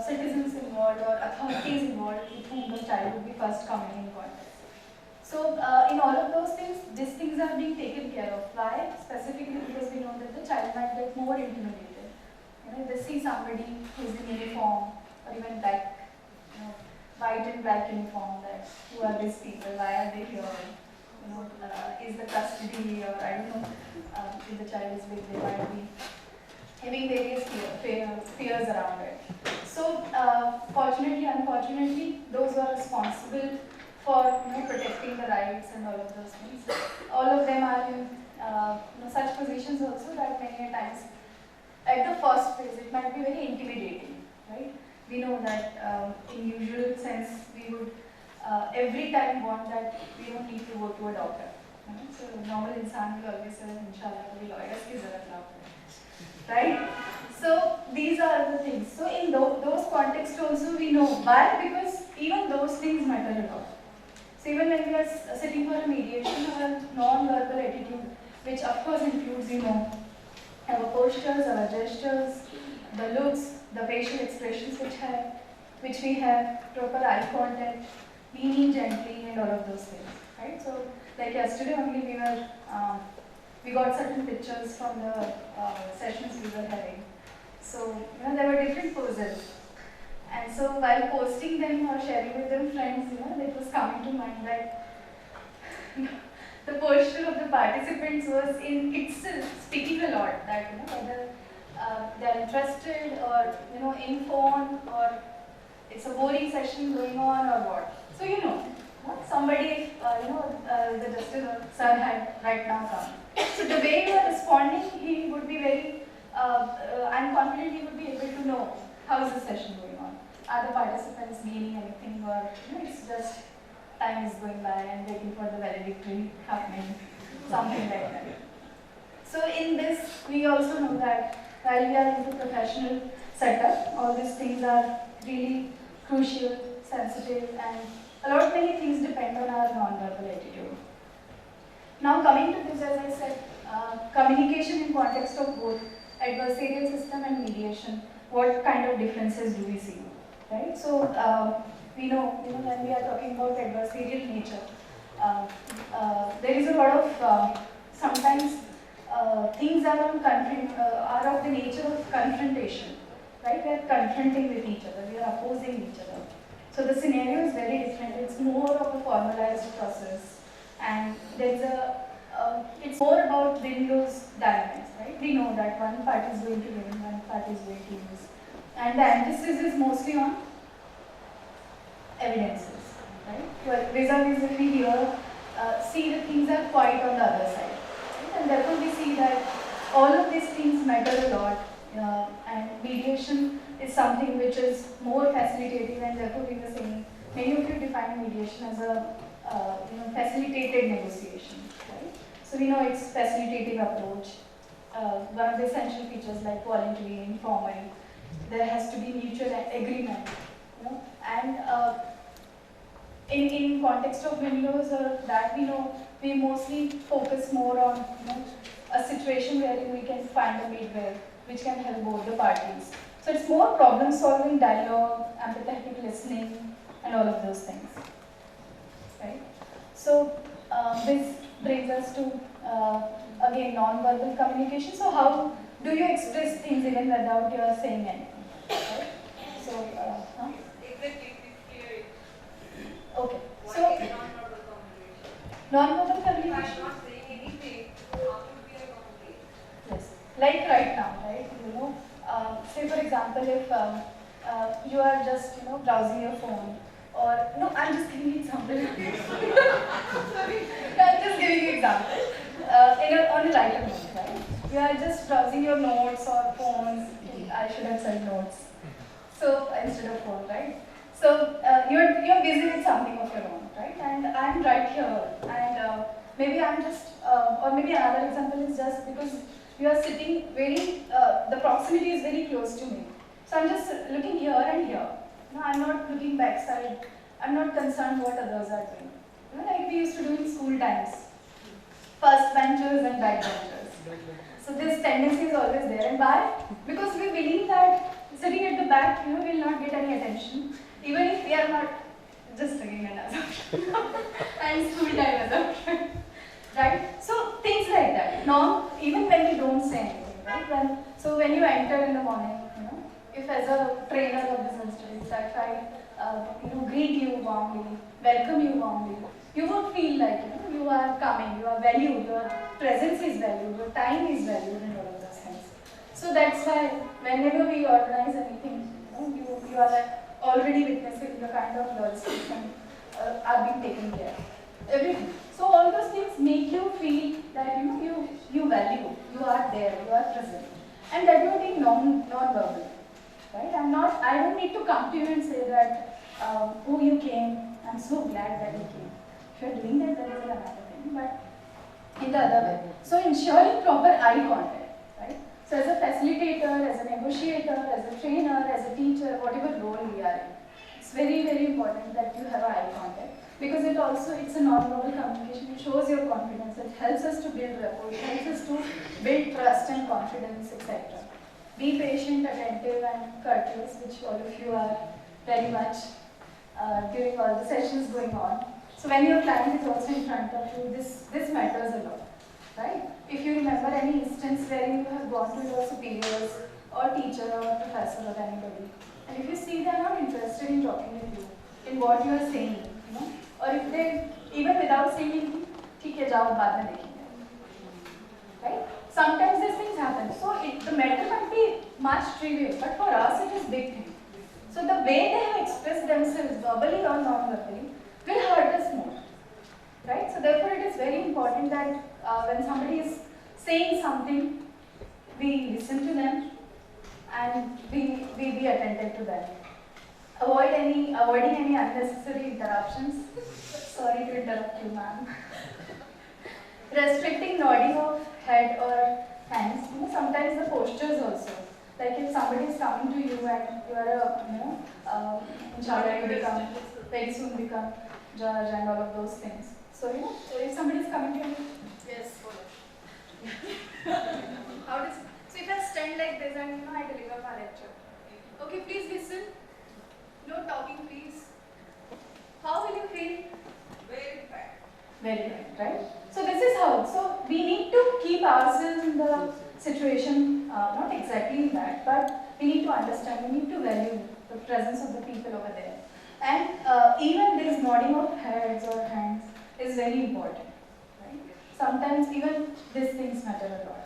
citizens involved or authorities involved with whom the child will be first coming in contact. So in all of those things, these things are being taken care of. Why? Specifically because we know that the child might get more intimidated. If they see somebody who is in uniform or even black, white and black uniform, that who are these people? Why are they here? Is the custody or I don't know if the child is with, they might be having various fears around it. So fortunately, unfortunately, those who are responsible for protecting the rights and all of those things, all of them are in such positions also that many times at the first phase it might be very intimidating, right? We know that in usual sense we would every time want that we don't need to go to a doctor. So normal insan will always say, inshallah, we lawyers ki zarat na ho, right? So these are the things. So in those contexts also we know why, because even those things matter a lot. So even when we are sitting for a mediation, our non-verbal attitude, which of course includes our postures, our gestures, the looks, the facial expressions which we have, proper eye contact, leaning gently, and all of those things, right? So like yesterday only we got certain pictures from the sessions we were having. So there were different poses, and so while posting them or sharing with them friends, it was coming to mind that the posture of the participants was in itself speaking a lot, that whether they are interested or informed, or it's a boring session going on or what. So somebody, the justice sir had right now come. So the way you are responding, he would be very, I'm confident he would be able to know how is the session going on. Are the participants gaining anything, or it's just time is going by and waiting for the valedictory happening, something like that. So in this, we also know that while we are into professional setup, all these things are really crucial, sensitive, and a lot many things depend on our non-verbal attitude. Now coming to this, as I said, communication in context of both adversarial system and mediation, what kind of differences do we see, right? So we know, when we are talking about adversarial nature, there is a lot of sometimes things are of the nature of confrontation, right? We are confronting with each other, we are opposing each other. So the scenario is very different. It's more of a formalized process, and there's it's more about winning those dynamics, right? We know that one party is going to win, one party is going to lose, and the emphasis is mostly on evidences, right? Well, vis-a-vis if we here see that things are quite on the other side, right? And therefore we see that all of these things matter a lot, and mediation is something which is more facilitative, and therefore we were saying, many of you define mediation as a facilitated negotiation, right? So we know it's facilitative approach. One of the essential features like voluntary, informal, there has to be mutual agreement, and in context of windows that we know, we mostly focus more on a situation wherein we can find a midway which can help both the parties. So it's more problem-solving, dialogue, empathetic listening, and all of those things, right? So this brings us to again non-verbal communication. So how do you express things even without your saying anything? Right? So okay. So non-verbal communication. Yes. Like right now, right? Say for example, if you are just browsing your phone, or no, I'm just giving you example. Sorry, I'm just giving you example. on a lighter note, right? You are just browsing your notes or phones. I should have said notes. So instead of phone, right? So you're busy with something of your own, right? And I'm right here, and maybe I'm just, or maybe another example is just because you are sitting very, the proximity is very close to me. So I'm just looking here and here. No, I'm not looking backside. I'm not concerned what others are doing. You know, like we used to do in school times. First benchers and back benchers. So this tendency is always there. And why? Because we believe that sitting at the back, you know, will not get any attention, even if we are not just again an assumption. And school time assumption. Right? So things like that. No, even when we don't say anything, right? So when you enter in the morning, you know, if as a trainer of business studies, if I greet you warmly, welcome you warmly, you would feel like you are coming, you are valued, your presence is valued, your time is valued, and all of those things. So that's why whenever we organize anything, you are already witnessing the kind of logistics and are being taken care of. Everything. So all those things make you feel that you value, you are there, you are present, and that you are being non-verbal. Right? I don't need to come to you and say that, oh, you came, I'm so glad that you came. If you're doing that, that is another thing, but in the other way. So ensuring proper eye contact, right? So as a facilitator, as a negotiator, as a trainer, as a teacher, whatever role we are in, it's very, very important that you have eye contact, because it's a non-verbal communication. It shows your confidence. It helps us to build rapport. It helps us to build trust and confidence, etc. Be patient, attentive, and courteous, which all of you are very much during all the sessions going on. So when your client is also in front of you, this matters a lot, right? If you remember any instance where you have gone to your superiors or teacher or professor or anybody, and if you see they are not interested in talking with you, in what you are saying, or if they, even without saying anything, ठीक है जाओ बाद में देखेंगे, right? Sometimes these things happen. So the matter might be much trivial, but for us it is big thing. So the way they have expressed themselves verbally or non-verbally will hurt us more, right? So therefore it is very important that when somebody is saying something, we listen to them and we be attentive to them. Avoiding any unnecessary interruptions. Sorry to interrupt you, ma'am. Restricting nodding of head or hands. Sometimes the postures also. Like if somebody is coming to you and you are inshallah you become, very soon become judge and all of those things. So so if somebody is coming to you, yes, how does, so if I stand like this and I deliver my lecture. Okay, please listen. No talking, please. How will you feel? Very bad. Very bad, right? So this is how. So we need to keep ourselves in the situation, not exactly that, but we need to understand, we need to value the presence of the people over there. And even this nodding of heads or hands is very important, right? Sometimes even these things matter a lot.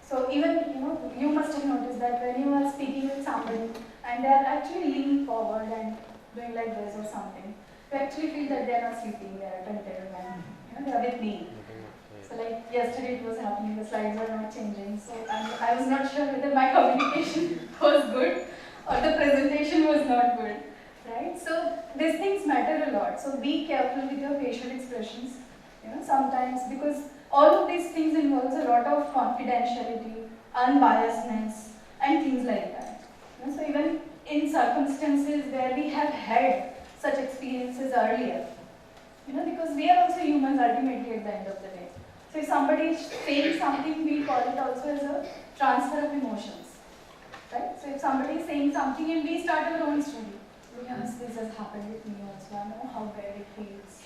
So even, you must have noticed that when you are speaking with somebody and they are actually leaning forward and doing like this or something, you actually feel that they are not sleeping, they are attentive and they are with me. So like yesterday it was happening, the slides were not changing, so I was not sure whether my communication was good or the presentation was not good, right? So these things matter a lot. So be careful with your facial expressions, sometimes, because all of these things involves a lot of confidentiality, unbiasedness, and things like that. So even in circumstances where we have had such experiences earlier, because we are also humans ultimately at the end of the day. So if somebody is saying something, we call it also as a transfer of emotions, right? So if somebody is saying something and we start our own story, yes, this has happened with me also, I know how bad it feels,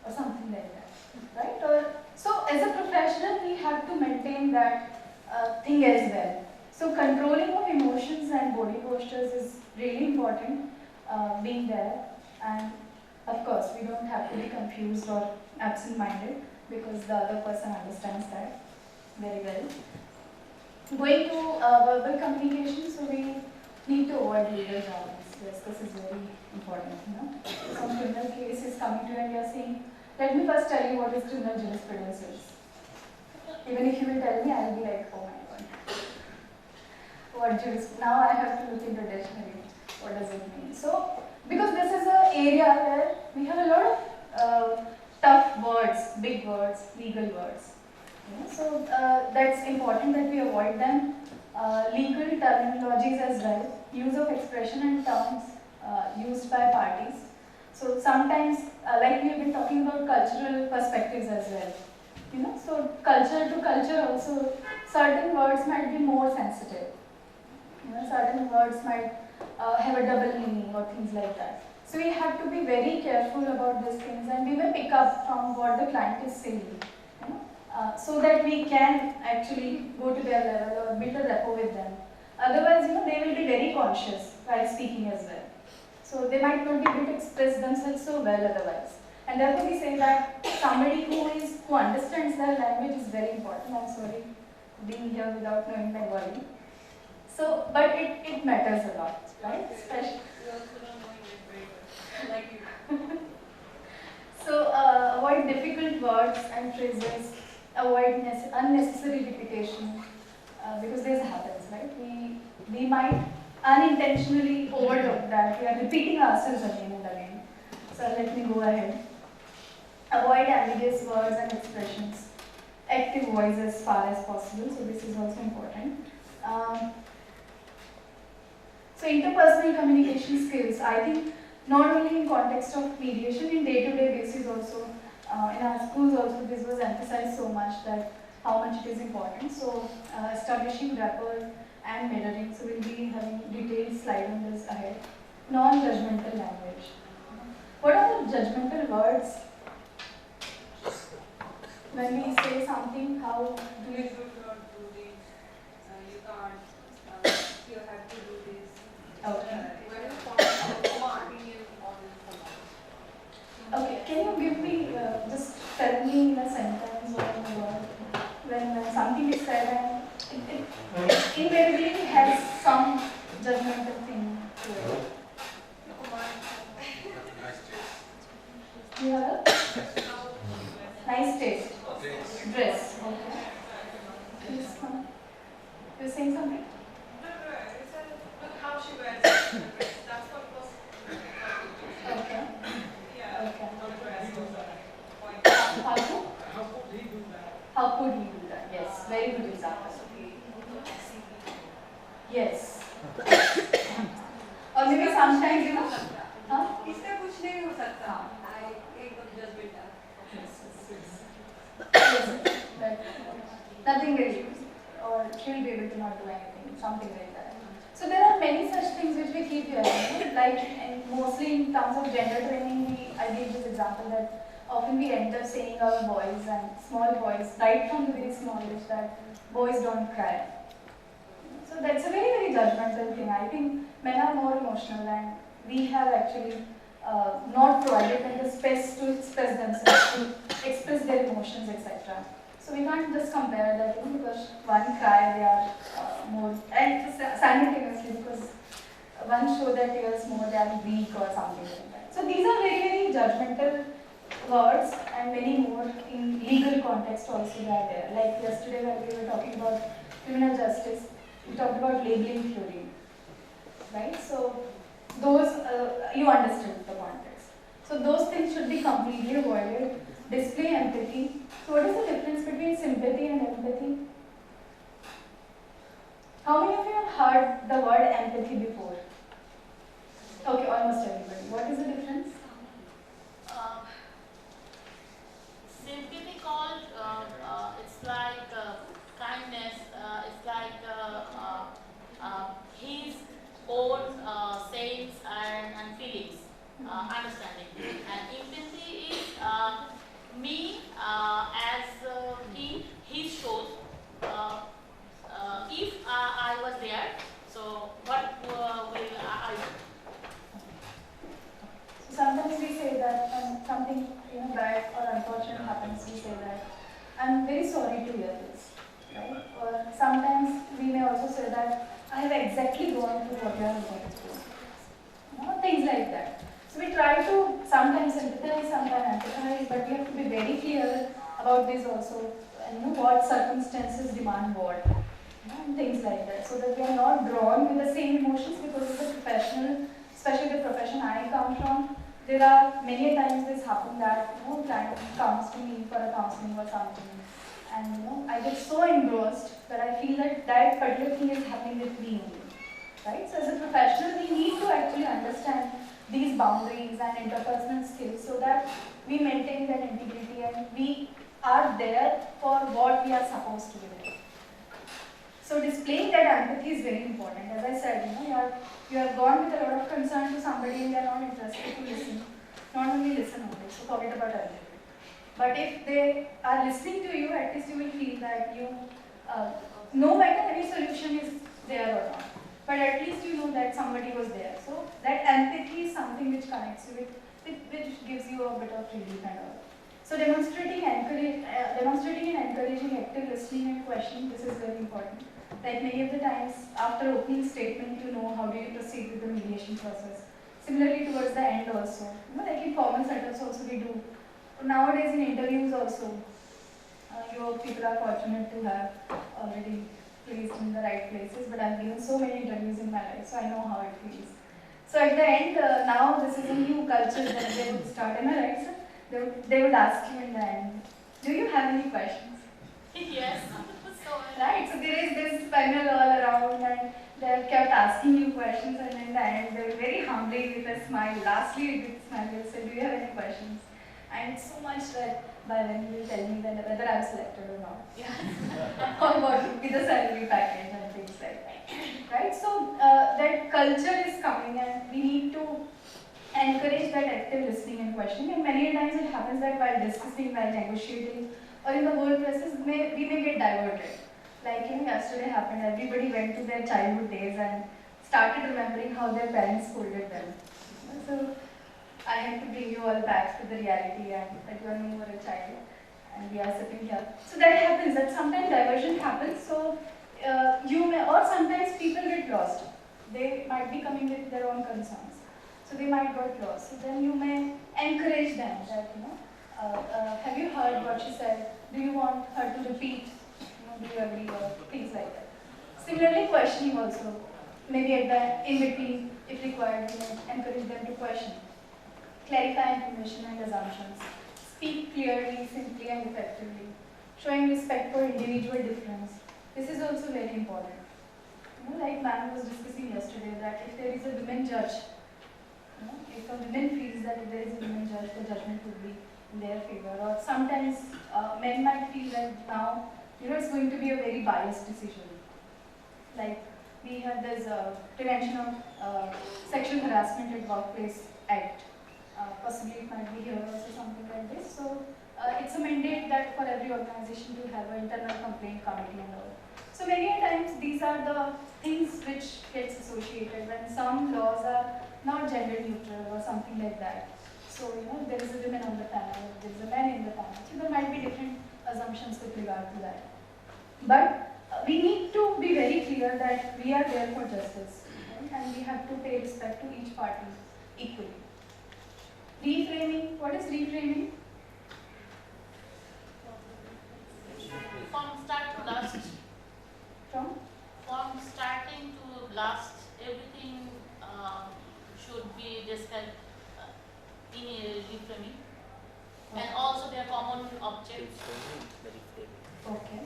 or something like that, right? So as a professional, we have to maintain that thing as well. So controlling of emotions and body postures is really important, being there, and of course, we don't have to be confused or absent-minded, because the other person understands that very well. Going to verbal communication, so we need to avoid legal jargons. Yes, this is very important. Some criminal case is coming to you and you are saying, let me first tell you what is criminal jurisprudence is. Even if you will tell me, I will be like, oh my god. What juice? Now I have to look into dictionary. What does it mean? So, because this is an area where we have a lot of tough words, big words, legal words. So that's important that we avoid them. Legal terminologies as well, use of expression and terms used by parties. So sometimes, like we have been talking about cultural perspectives as well. So culture to culture also, certain words might be more sensitive. Certain words might have a double meaning or things like that. So we have to be very careful about these things, and we will pick up from what the client is saying, so that we can actually go to their level or build a rapport with them. Otherwise, they will be very conscious while speaking as well. So they might not be able to express themselves so well otherwise. And therefore we say that somebody who understands their language is very important. I'm sorry being here without knowing Bengali. So, but it matters a lot, right? Especially. So avoid difficult words and phrases, avoid unnecessary repetition, because this happens, right? We might unintentionally overlook that we are repeating ourselves again and again. So let me go ahead. Avoid ambiguous words and expressions. Active voice as far as possible, so this is also important. So interpersonal communication skills, I think not only in context of mediation, in day-to-day basis also, in our schools also this was emphasized so much that how much it is important. So establishing rapport and mirroring, so we'll be having detailed slide on this ahead. Non-judgmental language. What are the judgmental words? When we say something, how do you should not do this, you can't, you have to do this. Okay. When you form opinion on someone. Okay, can you give me, just tell me in a sentence or in a word, when something is said and it invariably has some judgmental thing to it. You have a nice taste. Dress. Okay. Please come. You're saying something? No, it's look how she wears it. That's what was. Okay. Yeah. Okay. How could he do that? How could he do that? Yes, very good example. Yes. Or maybe sometimes, huh? इससे कुछ नहीं हो सकता. I एकदम judgmental. Nothing really, or she'll be able to not do anything, something like that. So there are many such things which we keep hearing, like, and mostly in terms of gender training, I gave this example that often we end up saying our boys and small boys, right from the very small age, that boys don't cry. So that's a very, very judgmental thing. I think men are more emotional, and we have actually not provided them the space to express themselves, to express their emotions, etc. So we can't just compare that, because one cry they are more, and simultaneously because one show that tears more, they are weak or something like that. So these are very, very judgmental words, and many more in legal context also they are there. Like yesterday when we were talking about criminal justice, we talked about labeling theory, right? So those, you understood the context. So those things should be completely avoided. Display empathy. So what is the difference between sympathy and empathy? How many of you have heard the word empathy before? Okay, almost everybody. What is the difference? Sympathy called, it's like kindness, it's like his own sense and feelings, understanding. And empathy is me as in his shows. If I was there, so what will I do? So sometimes we say that when something bad or unfortunate happens, we say that I'm very sorry to hear this, right? Or sometimes we may also say that I have exactly gone through what you are going through. Things like that. So we try to sometimes sympathize, sometimes empathize, but we have to be very clear about this also. and what circumstances demand what, and things like that, so that we are not drawn with the same emotions, because as a professional, especially the profession I come from, there are many times this happen that client comes to me for a counseling or something, and I get so engrossed that I feel that that particular thing is happening with me only, right? So as a professional, we need to actually understand these boundaries and interpersonal skills so that we maintain that integrity and we are there for what we are supposed to be there. So displaying that empathy is very important. As I said, you have gone with a lot of concern to somebody and they are not interested to listen. Not only listen only, so forget about everything. But if they are listening to you, at least you will feel that you know whether any solution is there or not. But at least you know that somebody was there. So that empathy is something which connects you which gives you a bit of relief and all. So demonstrating and encouraging active listening and questioning, this is very important. Like many of the times after opening statement, you know how do you proceed with the mediation process. Similarly towards the end also, like in formal setups also we do. Nowadays in interviews also, your people are fortunate to have already placed in the right places, but I've given so many interviews in my life, so I know how it feels. So at the end, now this is a new culture that they would start, am I right, sir? They would ask you in the end, do you have any questions? Yes. Right, so there is this panel all around and they have kept asking you questions, and in the end they were very humbly with a smile, lastly with a smile, they will say, do you have any questions? And it's so much that by when you will tell me that whether I'm selected or not. Yeah. Or what would be the salary package and things like that. Right, so that culture is coming and we need to encourage that active listening and questioning, and many times it happens that while discussing, while negotiating, or in the whole process, we may get diverted. Like yesterday happened, everybody went to their childhood days and started remembering how their parents scolded them. So I had to bring you all back to the reality and that you are no more a child and we are sitting here. So that happens, that sometimes diversion happens, so you may, or sometimes people get lost. They might be coming with their own concerns. So they might get lost. So then you may encourage them that, have you heard what she said? Do you want her to repeat? Do you agree, or things like that. Similarly, questioning also. Maybe at the in between, if required, encourage them to question. Clarify information and assumptions. Speak clearly, simply and effectively. Showing respect for individual difference. This is also very important. Like ma'am was discussing yesterday, that if there is a women judge, if a woman feels that if there is a women judge, the judgment would be in their favor. Or sometimes men might feel that now, it's going to be a very biased decision. Like we have this Prevention of Sexual Harassment at Workplace Act. Possibly it might be here also something like this. So it's a mandate that for every organization to have an internal complaint committee and all. So many times these are the things which gets associated when some laws are not gender neutral or something like that. So there is a woman on the panel, there is a man in the panel. So there might be different assumptions with regard to that. But we need to be very clear that we are there for justice, right? And we have to pay respect to each party equally. Reframing, what is reframing? From start to last. From starting to last, everything should be discussed in a reframing. And also their common objects. Okay.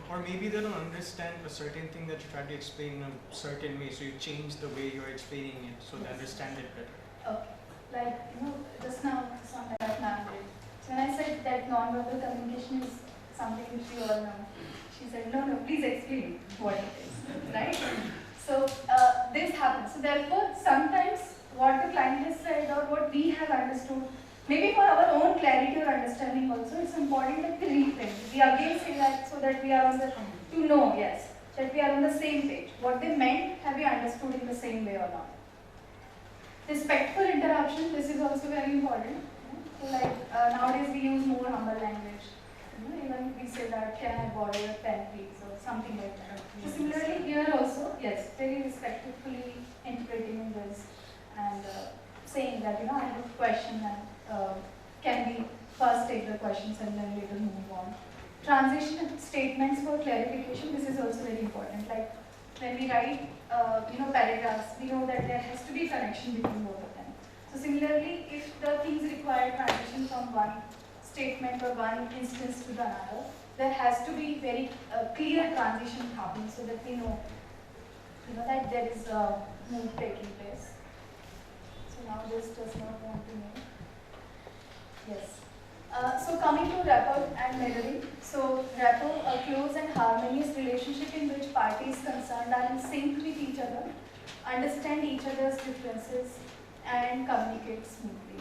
Or maybe they don't understand a certain thing that you're trying to explain in a certain way, so you change the way you're explaining it so they understand it better. Okay. Like, just now, something like ma'am did. So when I said that non-verbal communication is something which you all know, she said, no, please explain what it is, right? So this happens. So therefore, sometimes what the client has said or what we have understood, maybe for our own clarity or understanding also, it's important that we reframe. We again say that so that we are on the, to know, yes, that we are on the same page. What they meant, have we understood in the same way or not? Respectful interruption, this is also very important. So like nowadays we use more humble language. Even we say that, can I borrow your pen please, or something like that. So similarly here also, yes, very respectfully interpreting this and saying that, I have a question and questions and then later move on. Transition statements for clarification, this is also very important. Like when we write paragraphs, we know that there has to be connection between both of them. So similarly, if the things require transition from one statement or one instance to the another, there has to be very clear transition happening so that we know, that there is a move taking place. So now this does not want to move. Yes. So coming to rapport and mirroring. So rapport, a close and harmonious relationship in which parties concerned are in sync with each other, understand each other's differences, and communicate smoothly.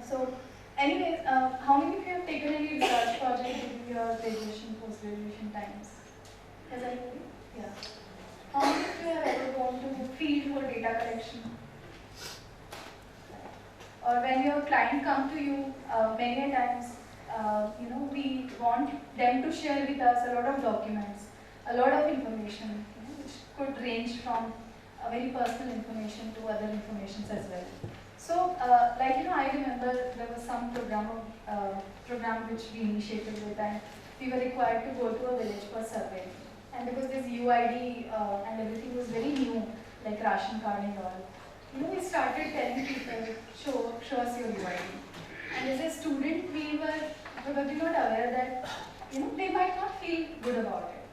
So anyways, how many of you have taken any research project during your graduation, post-graduation times? Has anybody? Yeah. How many of you have ever gone to field for data collection? Or when your client come to you, many a times, we want them to share with us a lot of documents, a lot of information, which could range from very personal information to other information as well. So, I remember there was some program which we initiated with, and we were required to go to a village for survey. And because this UID and everything was very new, like ration card and all, we started telling people, show us your UID. And as a student, we were probably not aware that, they might not feel good about it.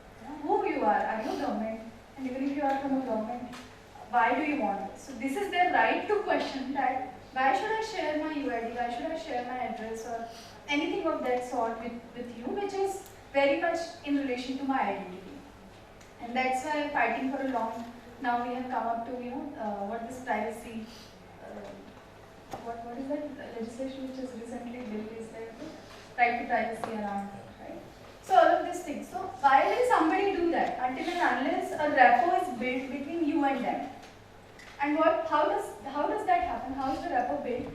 Who you are you government? And even if you are from a government, why do you want it? So this is their right to question that, why should I share my UID, why should I share my address or anything of that sort with you, which is very much in relation to my identity. And that's why I'm fighting for a long. Now we have come up to, what this privacy, what is that legislation which is recently built is there, right to privacy around it, right? So all of these things. So why will somebody do that until and unless a rapport is built between you and them? And how does that happen? How is the rapport built?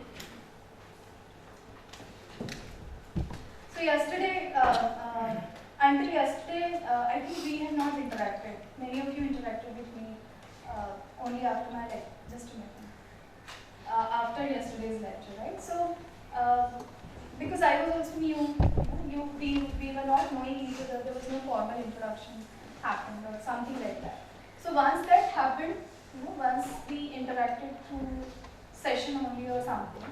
So yesterday, until yesterday, I think we have not interacted. Many of you interacted with me only after my lecture, just a minute. After yesterday's lecture, right? So, because I was also new, we were not knowing each other, there was no formal introduction happened or something like that. So once that happened, once we interacted through session only or something,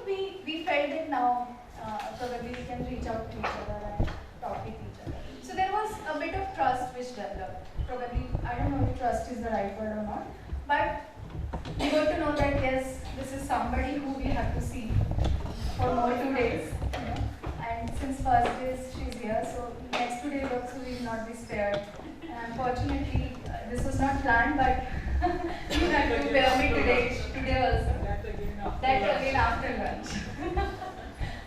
we felt that now probably we can reach out to each other and talk with each other. So there was a bit of trust which developed. Probably, I don't know if trust is the right word or not, but we got to know that yes, this is somebody who we have to see for more 2 days. And since first days she's here, so next 2 days also we will not be spared. And unfortunately, this was not planned, but you have to bear me today also. That again after lunch.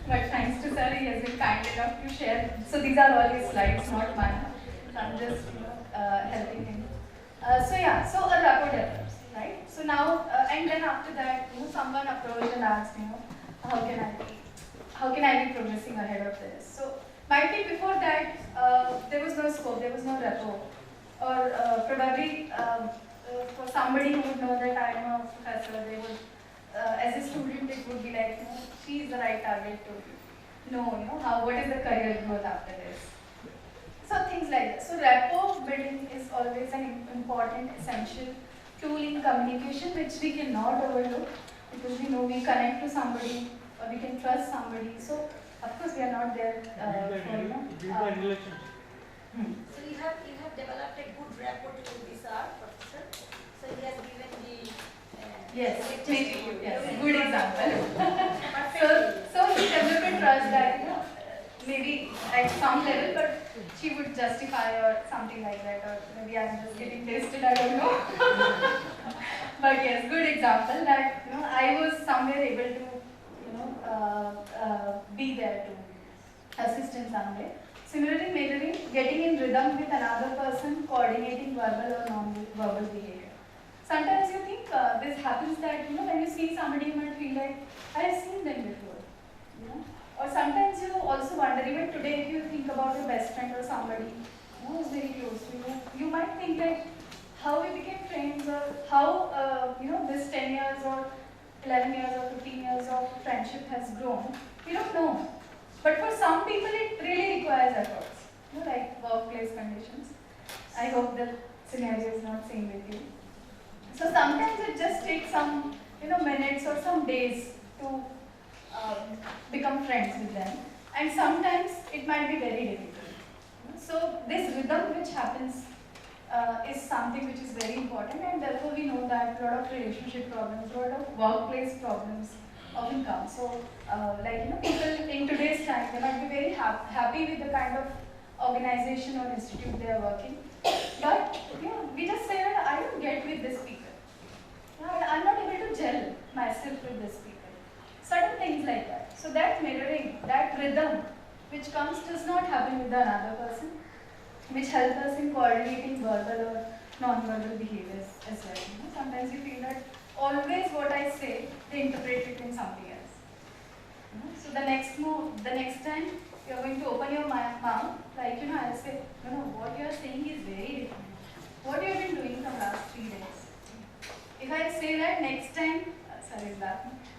But thanks to sir, he has been kind enough to share. So these are all his slides, not mine. I'm just helping him. So a rapport develops, right? So now, and then after that, someone approached and asked, how can I be progressing ahead of this? So might be before that, there was no scope, there was no rapport, or probably for somebody who would know that I am a professor, they would, as a student, it would be like, she is the right target to know, what is the career growth after this. So things like that. So rapport building is always an important, essential tool in communication, which we cannot overlook, because we know we connect to somebody or we can trust somebody. So of course we are not there for So you have developed a good rapport to this professor. So he has given the yes, good example. so he developed a trust that maybe at some level, but she would justify or something like that, or maybe I'm just getting tested, I don't know. But yes, good example that I was somewhere able to be there to assist in some way. Similarly, mirroring, getting in rhythm with another person, coordinating verbal or non-verbal behavior. Sometimes you think this happens that when you see somebody, you might feel like I have seen them before. Or sometimes you also wonder, even today, if you think about your best friend or somebody who's very close to you, you might think that how we became friends, or how this 10 years or 11 years or 15 years of friendship has grown. We don't know. But for some people, it really requires efforts, like workplace conditions. I hope the scenario is not same with you. So sometimes it just takes some, minutes or some days to become friends with them, and sometimes it might be very difficult. So this rhythm which happens is something which is very important, and therefore we know that a lot of relationship problems, a lot of workplace problems often come. So people in today's time, they might be very happy with the kind of organization or institute they are working, but we just say that I don't get with this people. I'm not able to gel myself with this people. Certain things like that. So that mirroring, that rhythm which comes does not happen with another person, which helps us in coordinating verbal or non-verbal behaviors as well. Sometimes you feel that always what I say, they interpret it in something else. So the next time you're going to open your mouth, I'll say, no, what you're saying is very different. What you've been doing from last 3 days. If I say that next time, sorry,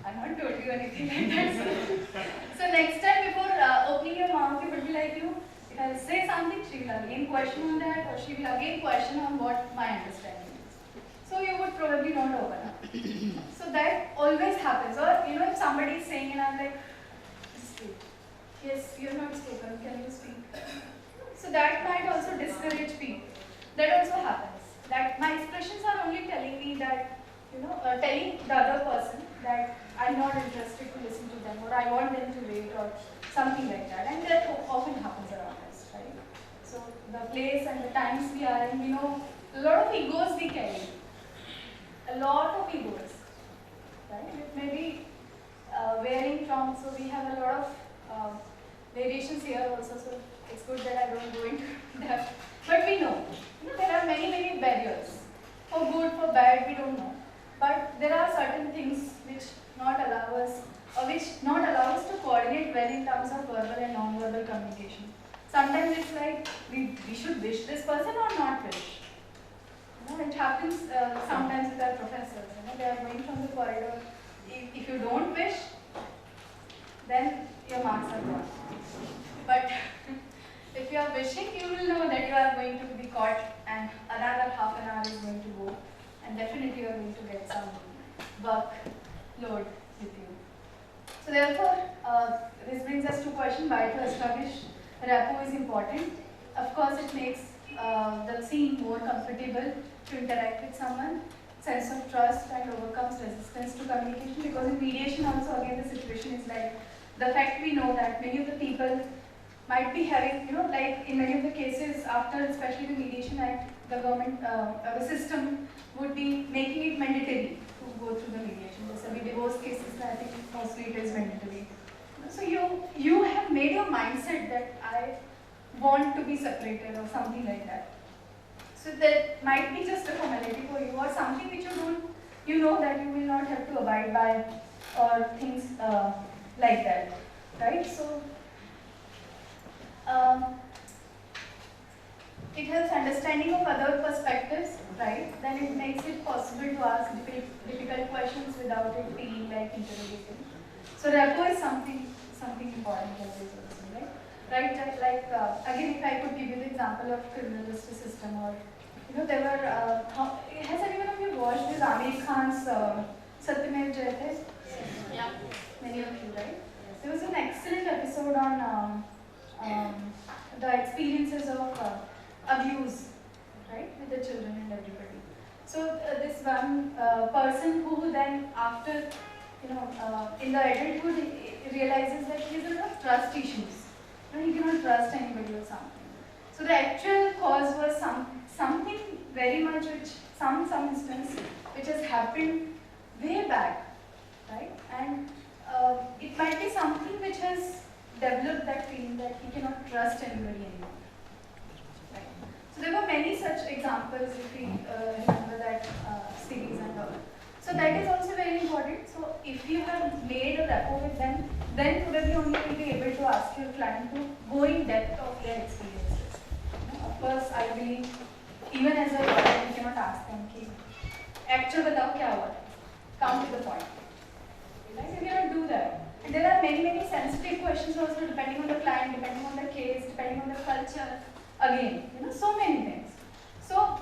I'm not told you anything like that. So next time before opening your mouth, you would be like if I'll say something, she will again question on that, or she will again question on what my understanding is. So you would probably not open up. So that always happens. Or if somebody is saying and I'm like, just wait. Yes, you have not spoken, can you speak? So that might also discourage people. That also happens. That my expressions are only telling me that, telling the other person that I'm not interested to listen to them, or I want them to wait, or something like that. And that often happens around us, right? So the place and the times we are in, a lot of egos we carry. A lot of egos, right? It may be varying from, so we have a lot of variations here also, so it's good that I don't go into that. But we know, there are many barriers. For good, for bad, we don't know. But there are certain things which not allow us to coordinate well in terms of verbal and non-verbal communication. Sometimes it's like we should wish this person or not wish. It happens sometimes with our professors. They are going from the corridor. If you don't wish, then your marks are gone. But if you are wishing, you will know that you are going to be caught and another half an hour is going to go, and definitely you are going to get some work load with you. So therefore, this brings us to question why to establish rapport is important. Of course, it makes the scene more comfortable to interact with someone, sense of trust, and overcomes resistance to communication, because in mediation also again the situation is like the fact we know that many of the people might be having, like in many of the cases after especially the Mediation Act, the government, the system would be making it mandatory to go through the mediation. Just like divorce cases, I think mostly it is mandatory. So you have made your mindset that I want to be separated or something like that. So that might be just a formality for you or something which you know that you will not have to abide by or things like that, right? So it helps understanding of other perspectives, right? Then it makes it possible to ask difficult questions without it feeling like interrogating. So rapport is something important always also, right? Right, like again, if I could give you the example of criminal justice system, or there were. Has anyone of you watched this Amir Khan's Satyamev Jayate? Yeah. Many of you, right? There was an excellent episode on the experiences of abuse, right, with the children and everybody. So this one person who then after, in the adulthood realizes that he has a lot of trust issues. He cannot trust anybody or something. So the actual cause was something very much which some instance which has happened way back, right? And it might be something which has developed that feeling that he cannot trust anybody anymore. Right? So there were many such examples if we remember that series and all. So that is also very important. So if you have made a rapport with them, then probably only you will be able to ask your client to go in depth of their experiences. Of course, I believe even as a lawyer, you cannot ask them, actual batao kya hua? Come to the point. Right? You cannot do that. And there are many sensitive questions also depending on the client, depending on the case, depending on the culture. Again, so many things. So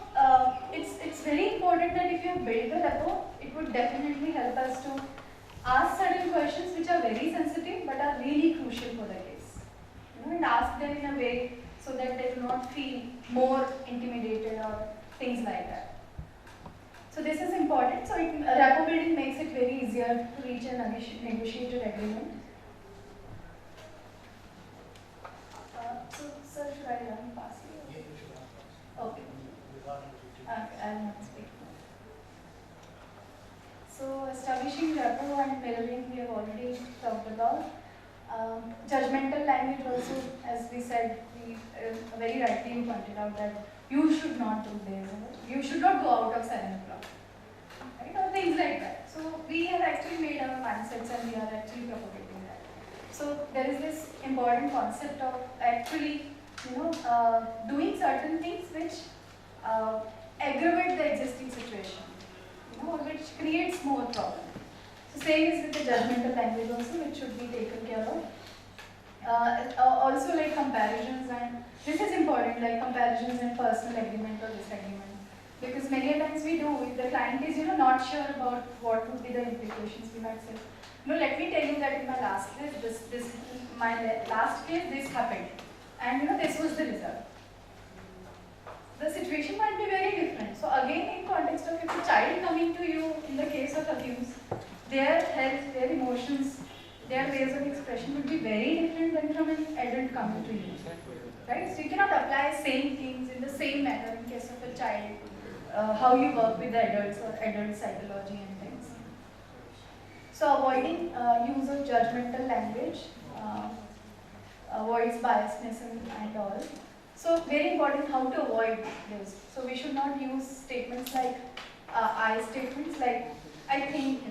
it's very important that if you build the rapport, it would definitely help us to ask certain questions which are very sensitive but are really crucial for the case. And ask them in a way so that they do not feel more intimidated or things like that. So this is important. So rapport building makes it very easier to reach a negotiated agreement. So sir, should I run past you? Okay. I'll not speak. So establishing rapport and mirroring we have already talked about. Judgmental language also, as we said, very rightly you pointed out that you should not do this, you should not go out of 7 o'clock, right, or things like that. So we have actually made our mindsets and we are actually propagating that. So there is this important concept of actually, doing certain things which aggravate the existing situation, or which creates more problem. So same is with the judgmental language also, which should be taken care of. Also like comparisons, and this is important, like comparisons and personal agreement or disagreement. Because many times we do, if the client is not sure about what would be the implications, we might say, let me tell you that in my last case, this happened, and this was the result. The situation might be very different. So again, in context of if a child coming to you in the case of abuse, their health, their emotions, their ways of expression would be very different than from an adult coming to you, right? So you cannot apply same things in the same manner in case of a child, how you work with the adults or adult psychology and things. So avoiding use of judgmental language, avoids biasness and all. So very important how to avoid this. So we should not use statements like I statements like I think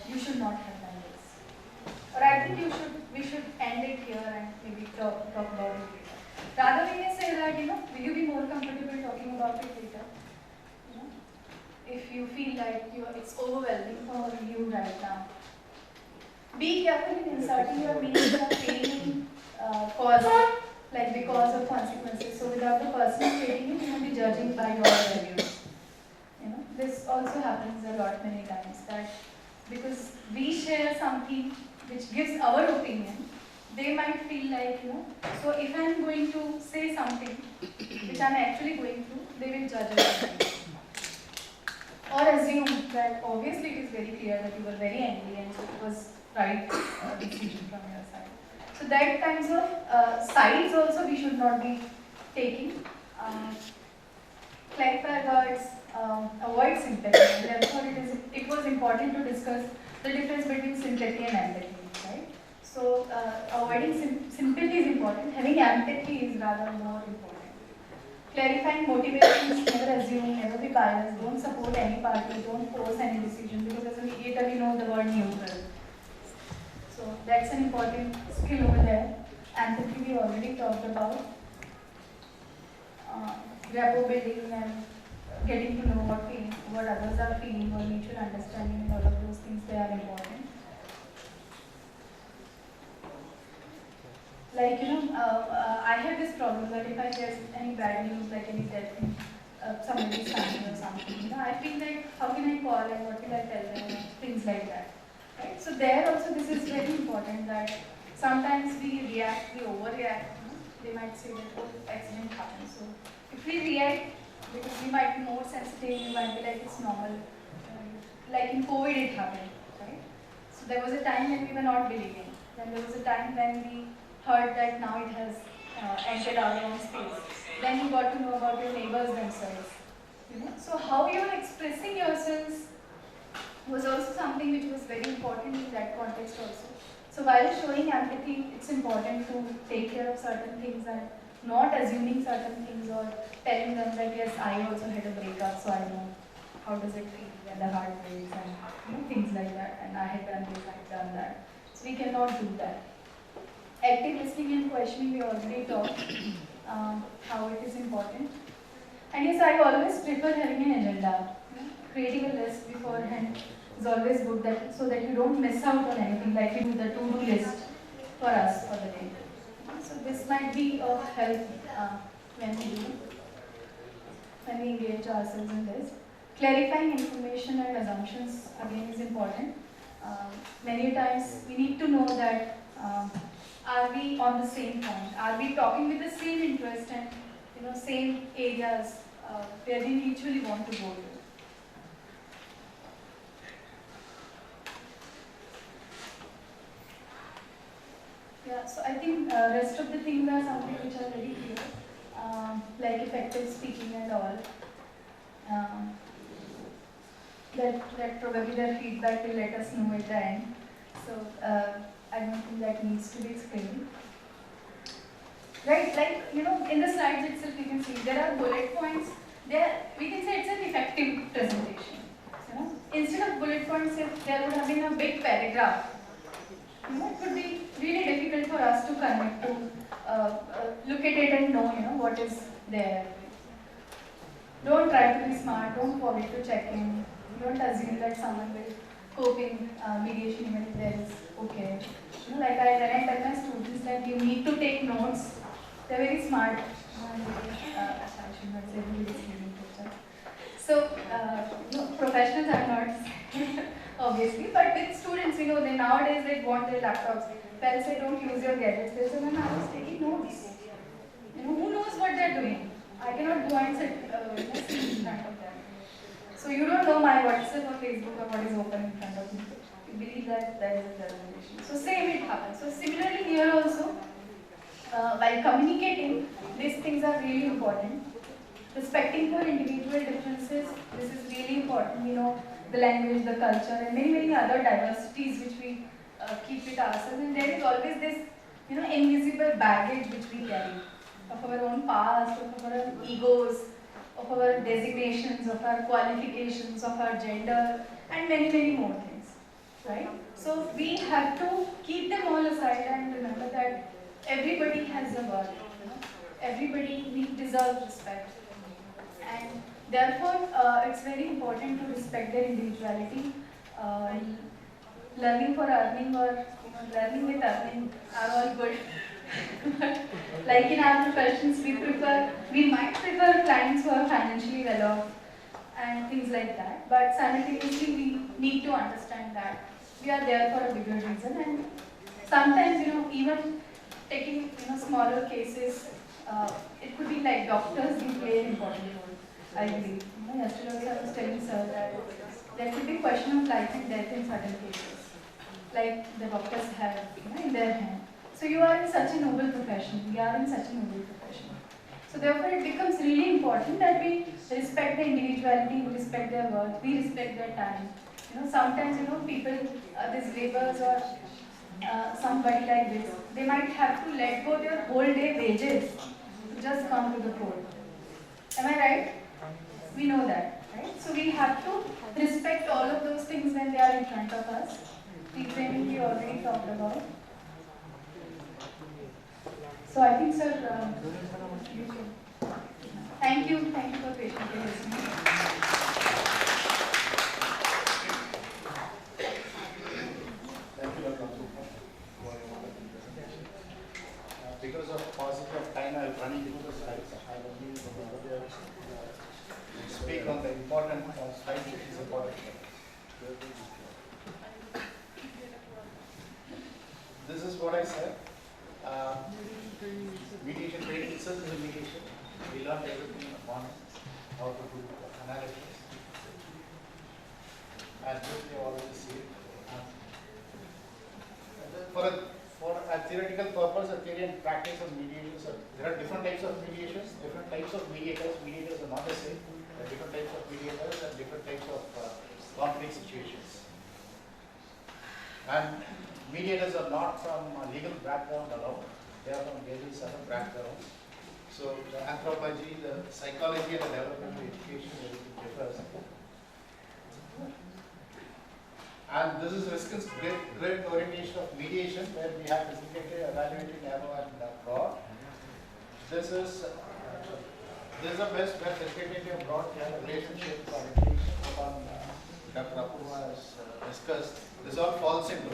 you should not have done this, or I think we should end it here and maybe talk about it later. Rather we may say that will you be more comfortable talking about it later? If you feel like it's overwhelming for you right now. Be careful in inserting your meaning of pain cause, like because of consequences. So without the person stating it, you will be judging by your values. This also happens a lot many times, that because we share something which gives our opinion, they might feel like, so if I am going to say something which I am actually going through, they will judge us. Or assume that obviously it is very clear that you were very angry and so it was right decision from your side. So that kinds of sides also we should not be taking. Clarify words, avoid sympathy. Therefore it was important to discuss the difference between sympathy and empathy, right? So avoiding sympathy is important, having empathy is rather more important. Clarifying motivations, never assume, never be biased, don't support any party, don't force any decision, because as a mediator we know the word neutral. So that's an important skill over there. Empathy we already talked about. Rapport building and getting to know what others are feeling, or mutual understanding, and all of those things, they are important. Like, I have this problem that if I get any bad news, like any death in somebody's family or something, I feel like, how can I call and what will I tell them, things like that. Right? So there also this is very important, that sometimes we react, we overreact. They might say that, oh, accident happened. So if we react, because we might be more sensitive, we might be like, it's normal. Like in COVID it happened, right? So there was a time when we were not believing. Then there was a time when we heard that now it has entered our own space. Then you got to know about your neighbors themselves. So how you are expressing yourselves was also something which was very important in that context also. So while showing empathy, it's important to take care of certain things and not assuming certain things or telling them that yes, I also had a breakup, so I know how does it feel when the heart breaks and things like that, and I had done this, I had done that. So we cannot do that. Active listening and questioning, we already talked how it is important. And yes, I always prefer having an agenda, creating a list beforehand is always good, that so that you don't miss out on anything, like you do the to-do list for us for the day. So this might be of help when we engage ourselves in this. Clarifying information and assumptions again is important. Many times we need to know that are we on the same point? Are we talking with the same interest and same areas where we mutually want to go to? Yeah, so I think rest of the things are something which are very clear, like effective speaking and all. That probably their feedback will let us know at the end. So I don't think that needs to be explained. Right, like in the slides itself you can see there are bullet points. There we can say it's an effective presentation. Instead of bullet points, if there would have been a big paragraph, it would be really difficult for us to connect to look at it and know what is there. Don't try to be smart. Don't forget to check in. Don't assume that someone will cope in mediation even if there is okay. Like when I tell my students that you need to take notes, they're very smart. I should not say really listening to that. So professionals are not obviously, but with students, they nowadays they want their laptops. Parents say don't use your gadgets. They say, "When I was taking notes, who knows what they're doing? I cannot go and sit in front of them. So you don't know my WhatsApp or Facebook or what is open in front of me. You believe that there is a revelation. So same it happens. So similarly here also, while communicating, these things are really important. Respecting for individual differences, this is really important. The language, the culture, and many other diversities which we keep with ourselves. And there is always this, invisible baggage which we carry of our own past, of our egos, of our designations, of our qualifications, of our gender, and many more things, right? So we have to keep them all aside and remember that everybody has a worth, everybody deserves respect, and therefore it's very important to respect their individuality. Learning for earning or learning with earning are all good. Like in our professions, we might prefer clients who are financially well off and things like that, but simultaneously we need to understand that we are there for a bigger reason, and sometimes even taking smaller cases, it could be like doctors do play an important role, I believe. Yesterday I was telling sir that there could be a question of life and death in certain cases, like the doctors have in their hand. So you are in such a noble profession, we are in such a noble profession. So therefore it becomes really important that we respect their individuality, we respect their worth, we respect their time. Sometimes people, these laborers or somebody like this, they might have to let go their whole day wages to just come to the court. Am I right? We know that, right? So we have to respect all of those things when they are in front of us. Reframing we already talked about. So I think, sir, thank you for patiently listening. Thank you, Dr. Apurva, for your presentation. Because of paucity of time, I will run through the slides. I will need to speak on the important slides which is important. This is what I said. Mediation training itself is a mediation. We learned everything in the morning, how to do analysis. And this we already see it. For a theoretical purpose, a theory and practice of mediation, there are different types of mediations, different types of mediators. Mediators are not the same. There are different types of mediators and different types of conflict situations. And mediators are not from a legal background alone. They are from various other backgrounds. So the anthropology, the psychology and the developmental education, everything differs. And this is Riskin's great orientation of mediation, where we have designated, evaluated, narrow and broad. This is a best designated broad. We have a relationship or education upon Dr. Apurva was discussed, this all falls into it.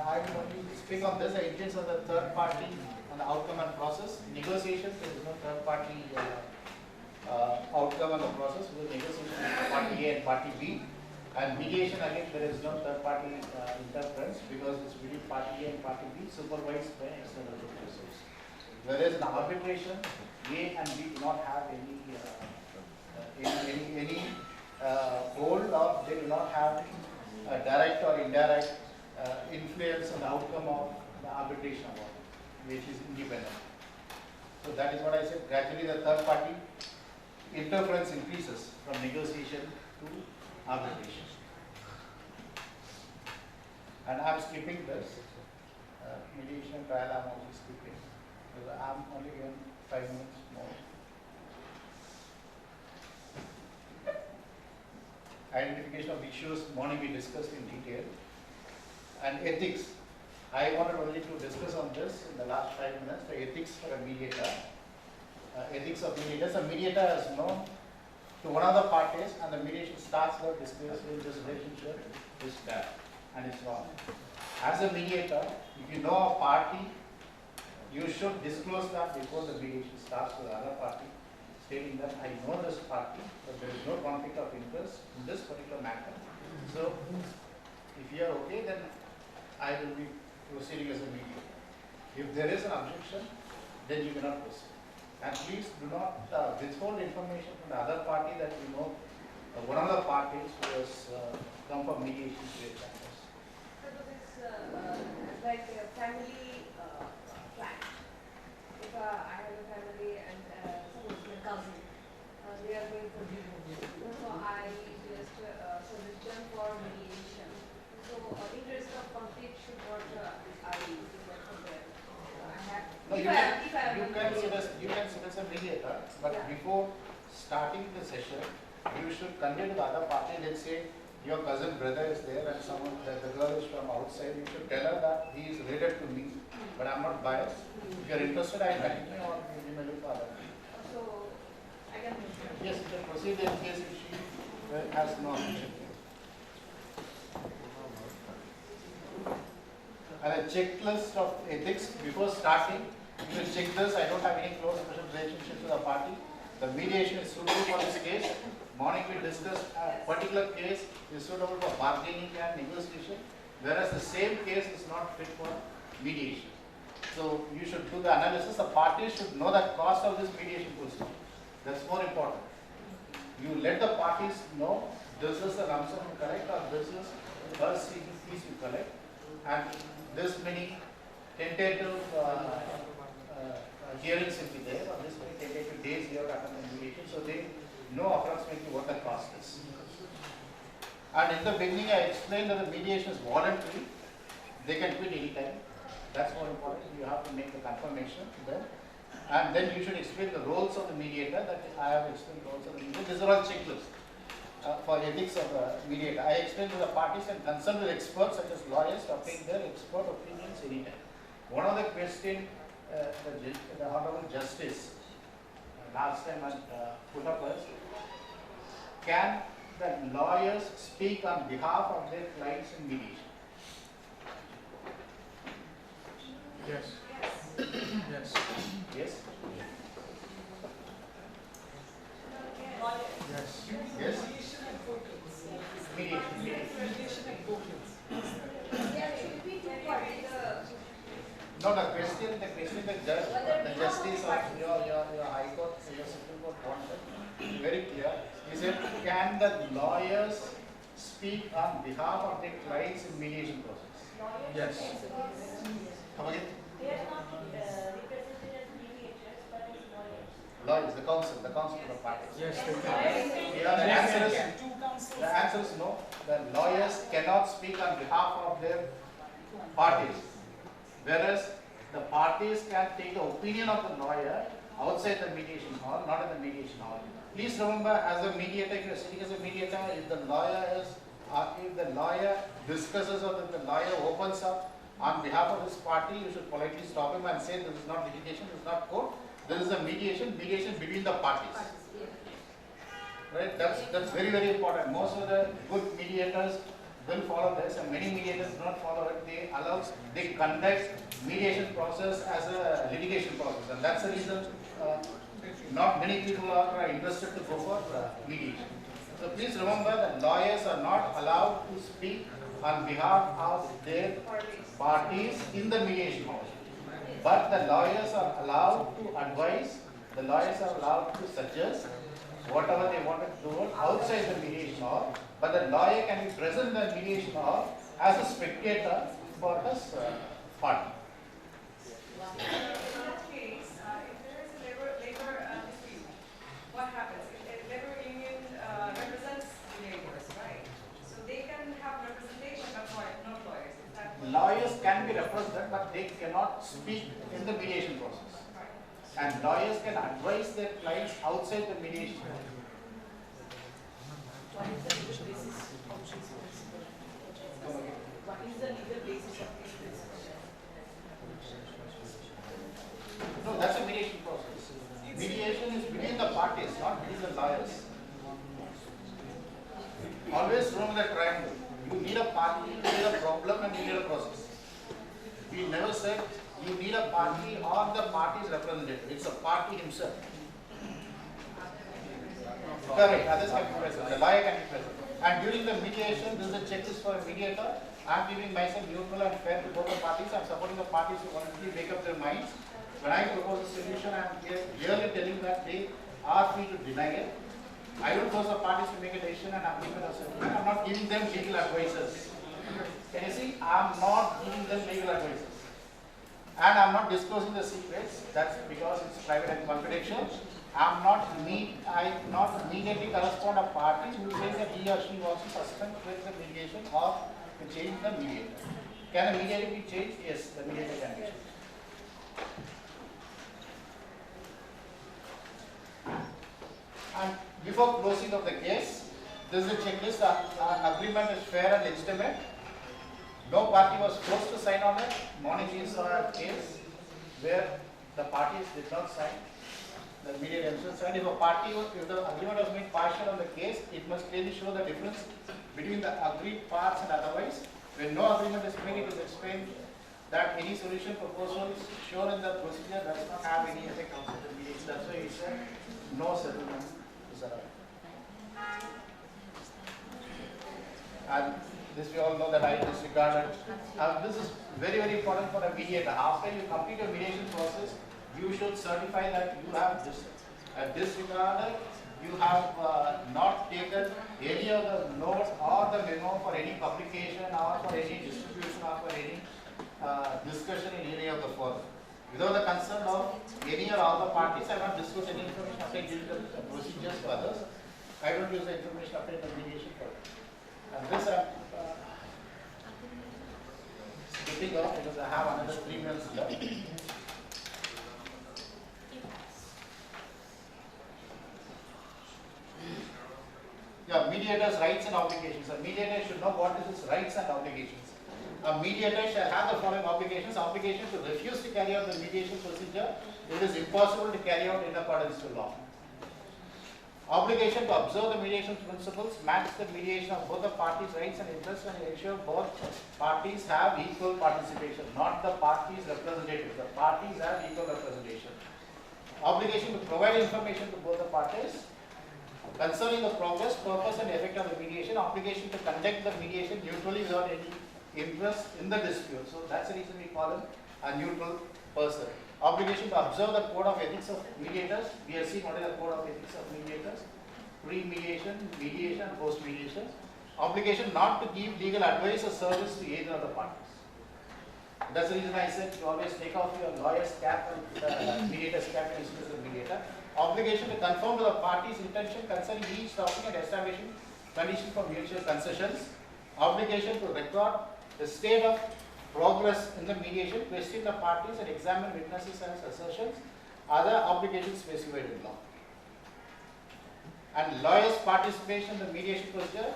I will only speak on this, the agents of the third party and the outcome and process. Negotiation, there is no third party outcome and the process, because negotiation is party A and party B. And mediation, again, there is no third party interference, because it's between party A and party B, supervised by external resources. Whereas in arbitration, A and B do not have any hold, or they do not have direct or indirect influence on the outcome of the arbitration award, which is independent. So that is what I said, gradually the third party interference increases from negotiation to arbitration. And I am skipping this, mediation trial I am also skipping, because I am only given 5 minutes more. Identification of issues, morning we discussed in detail. And ethics, I wanted only to discuss on this in the last 5 minutes, the ethics for a mediator. Ethics of mediators. A mediator is known to one of the parties, and the mediation starts by discussing this relationship is bad and it's wrong. As a mediator, if you know a party, you should disclose that before the mediation starts to the other party, stating that I know this party, but there is no conflict of interest in this particular matter. So, if you are okay, then I will be proceeding as a mediator. If there is an objection, then you cannot proceed. And please do not withhold information from the other party that you know one of the parties who has come for mediation to your chambers. So this is like a family plan. If I have a family and suppose my cousin, they are going for divorce. So I just suggestion for mediation. So interest of conflict should not I work for them. No, you can suggest a mediator, but before starting the session, you should convey to the other party. Let's say your cousin brother is there and someone, the girl is from outside. You should tell her that he is related to me, but I am not biased. If you are interested, I will continue, or you may look for other. So I can proceed. Yes, you can proceed in case if she has no objection. And a checklist of ethics before starting. You will check this. I don't have any close special relationship to the party. The mediation is suitable for this case. Morning we discussed a particular case is suitable for bargaining and negotiation, whereas the same case is not fit for mediation. So you should do the analysis. The parties should know the cost of this mediation procedure. That's more important. You let the parties know this is the lump sum you collect, or this is the first fees you collect, and this many tentative hearings will be there, or this many tentative days you have to attend the mediation, so they know approximately what the cost is. And in the beginning I explained that the mediation is voluntary, they can quit any time. That's more important. You have to make the confirmation to them. And then you should explain the roles of the mediator, that I have explained roles of the mediator. These are all checklists for ethics of the mediator. I explained to the parties and consult with experts such as lawyers to obtain their expert opinions anytime. One of the questions the Honorable Justice last time had put up was, can the lawyers speak on behalf of their clients in mediation? Yes. Yes. Yes? Yes. Yes? Mediation advocates. Mediation. Mediation advocates. There should be two parties. No, the question the justice of your High Court, your Supreme Court wanted, very clear. He said, can the lawyers speak on behalf of their clients in mediation process? Yes. Come again? They are not represented as mediators, but as lawyers. Lawyers, the counsel of the parties. Yes, they can. Yeah, the answer is no. The lawyers cannot speak on behalf of their parties. Whereas the parties can take the opinion of the lawyer outside the mediation hall, not in the mediation hall. Please remember, as a mediator, if you are sitting as a mediator, if the lawyer is if the lawyer discusses or if the lawyer opens up on behalf of his party, you should politely stop him and say this is not litigation, this is not court, this is a mediation between the parties. Right? That's very, very important. Most of the good mediators will follow this, and many mediators do not follow it. They conduct mediation process as a litigation process, and that's the reason not many people are interested to go for mediation. So please remember that lawyers are not allowed to speak on behalf of their parties in the mediation hall. But the lawyers are allowed to advise, the lawyers are allowed to suggest whatever they want to do outside the mediation hall. But the lawyer can be present in the mediation hall as a spectator for his party. In that case, if there is a labor dispute, what happens? If a labor union represents the laborers, right? So they can have representation, but not lawyers. Is that Lawyers can be represented, but they cannot speak in the mediation process. And lawyers can advise their clients outside the mediation hall. What is the legal basis of this principle? What is the legal basis of this principle? No, that's a mediation process. Mediation is between the parties, not between the lawyers. Always remember the triangle. You need a party, you need a problem, and you need a process. We never said you need a party or the party's representative. It's a party himself. Correct, others can be present, the lawyer can be present. And during the mediation, this is a checklist for a mediator. I am giving myself neutral and fair to both the parties. I am supporting the parties who voluntarily make up their minds. When I propose a solution, I am clearly telling that they are free to deny it. I don't force the parties to make a decision and implement a solution. I am not giving them legal advices. Can you see? I am not giving them legal advices. And I am not disclosing the secrets. That's because it's private and confidential. I not immediately correspond a party who says that he or she wants to suspend with the mediation or to change the mediator. Can a mediator be changed? Yes, the mediator can be changed. And before closing of the case, this is a checklist. The agreement is fair and legitimate. No party was forced to sign on it. Morning saw a case where the parties did not sign. The mediator himself signed. If the agreement was made partial on the case, it must clearly show the difference between the agreed parts and otherwise. When no agreement is made, it is explained that any solution proposals shown in the procedure does not have any effect on the mediation. That's why he said no settlement is allowed. And this we all know that I disregarded. This is very, very important for a mediator. After you complete your mediation process, you should certify that you have disregarded, you have not taken any of the notes or the memo for any publication or for any distribution or for any discussion in any of the forum. Without the consent of any or all the parties, I will not discuss any information after giving the procedures to others. I don't use the information after the mediation for it. And this I am skipping off because I have another 3 minutes left. Yeah, mediator's rights and obligations. A mediator should know what is his rights and obligations. A mediator shall have the following obligations. Obligation to refuse to carry out the mediation procedure. It is impossible to carry out in accordance to law. Obligation to observe the mediation principles, match the mediation of both the parties' rights and interests, and ensure both parties have equal participation, not the parties' representatives. The parties have equal representation. Obligation to provide information to both the parties concerning the progress, purpose, and effect of the mediation. Obligation to conduct the mediation neutrally without any interest in the dispute. So that's the reason we call him a neutral person. Obligation to observe the code of ethics of mediators. We have seen what is the code of ethics of mediators. Pre-mediation, mediation, and post-mediation. Obligation not to give legal advice or service to either of the parties. That's the reason I said you always take off your lawyer's cap and mediator's cap and discuss the mediator. Obligation to conform to the party's intention concerning each topic and establishing conditions for mutual concessions. Obligation to record the state of progress in the mediation, question the parties and examine witnesses and assertions. Other obligations specified in law. And lawyers' participation in the mediation procedure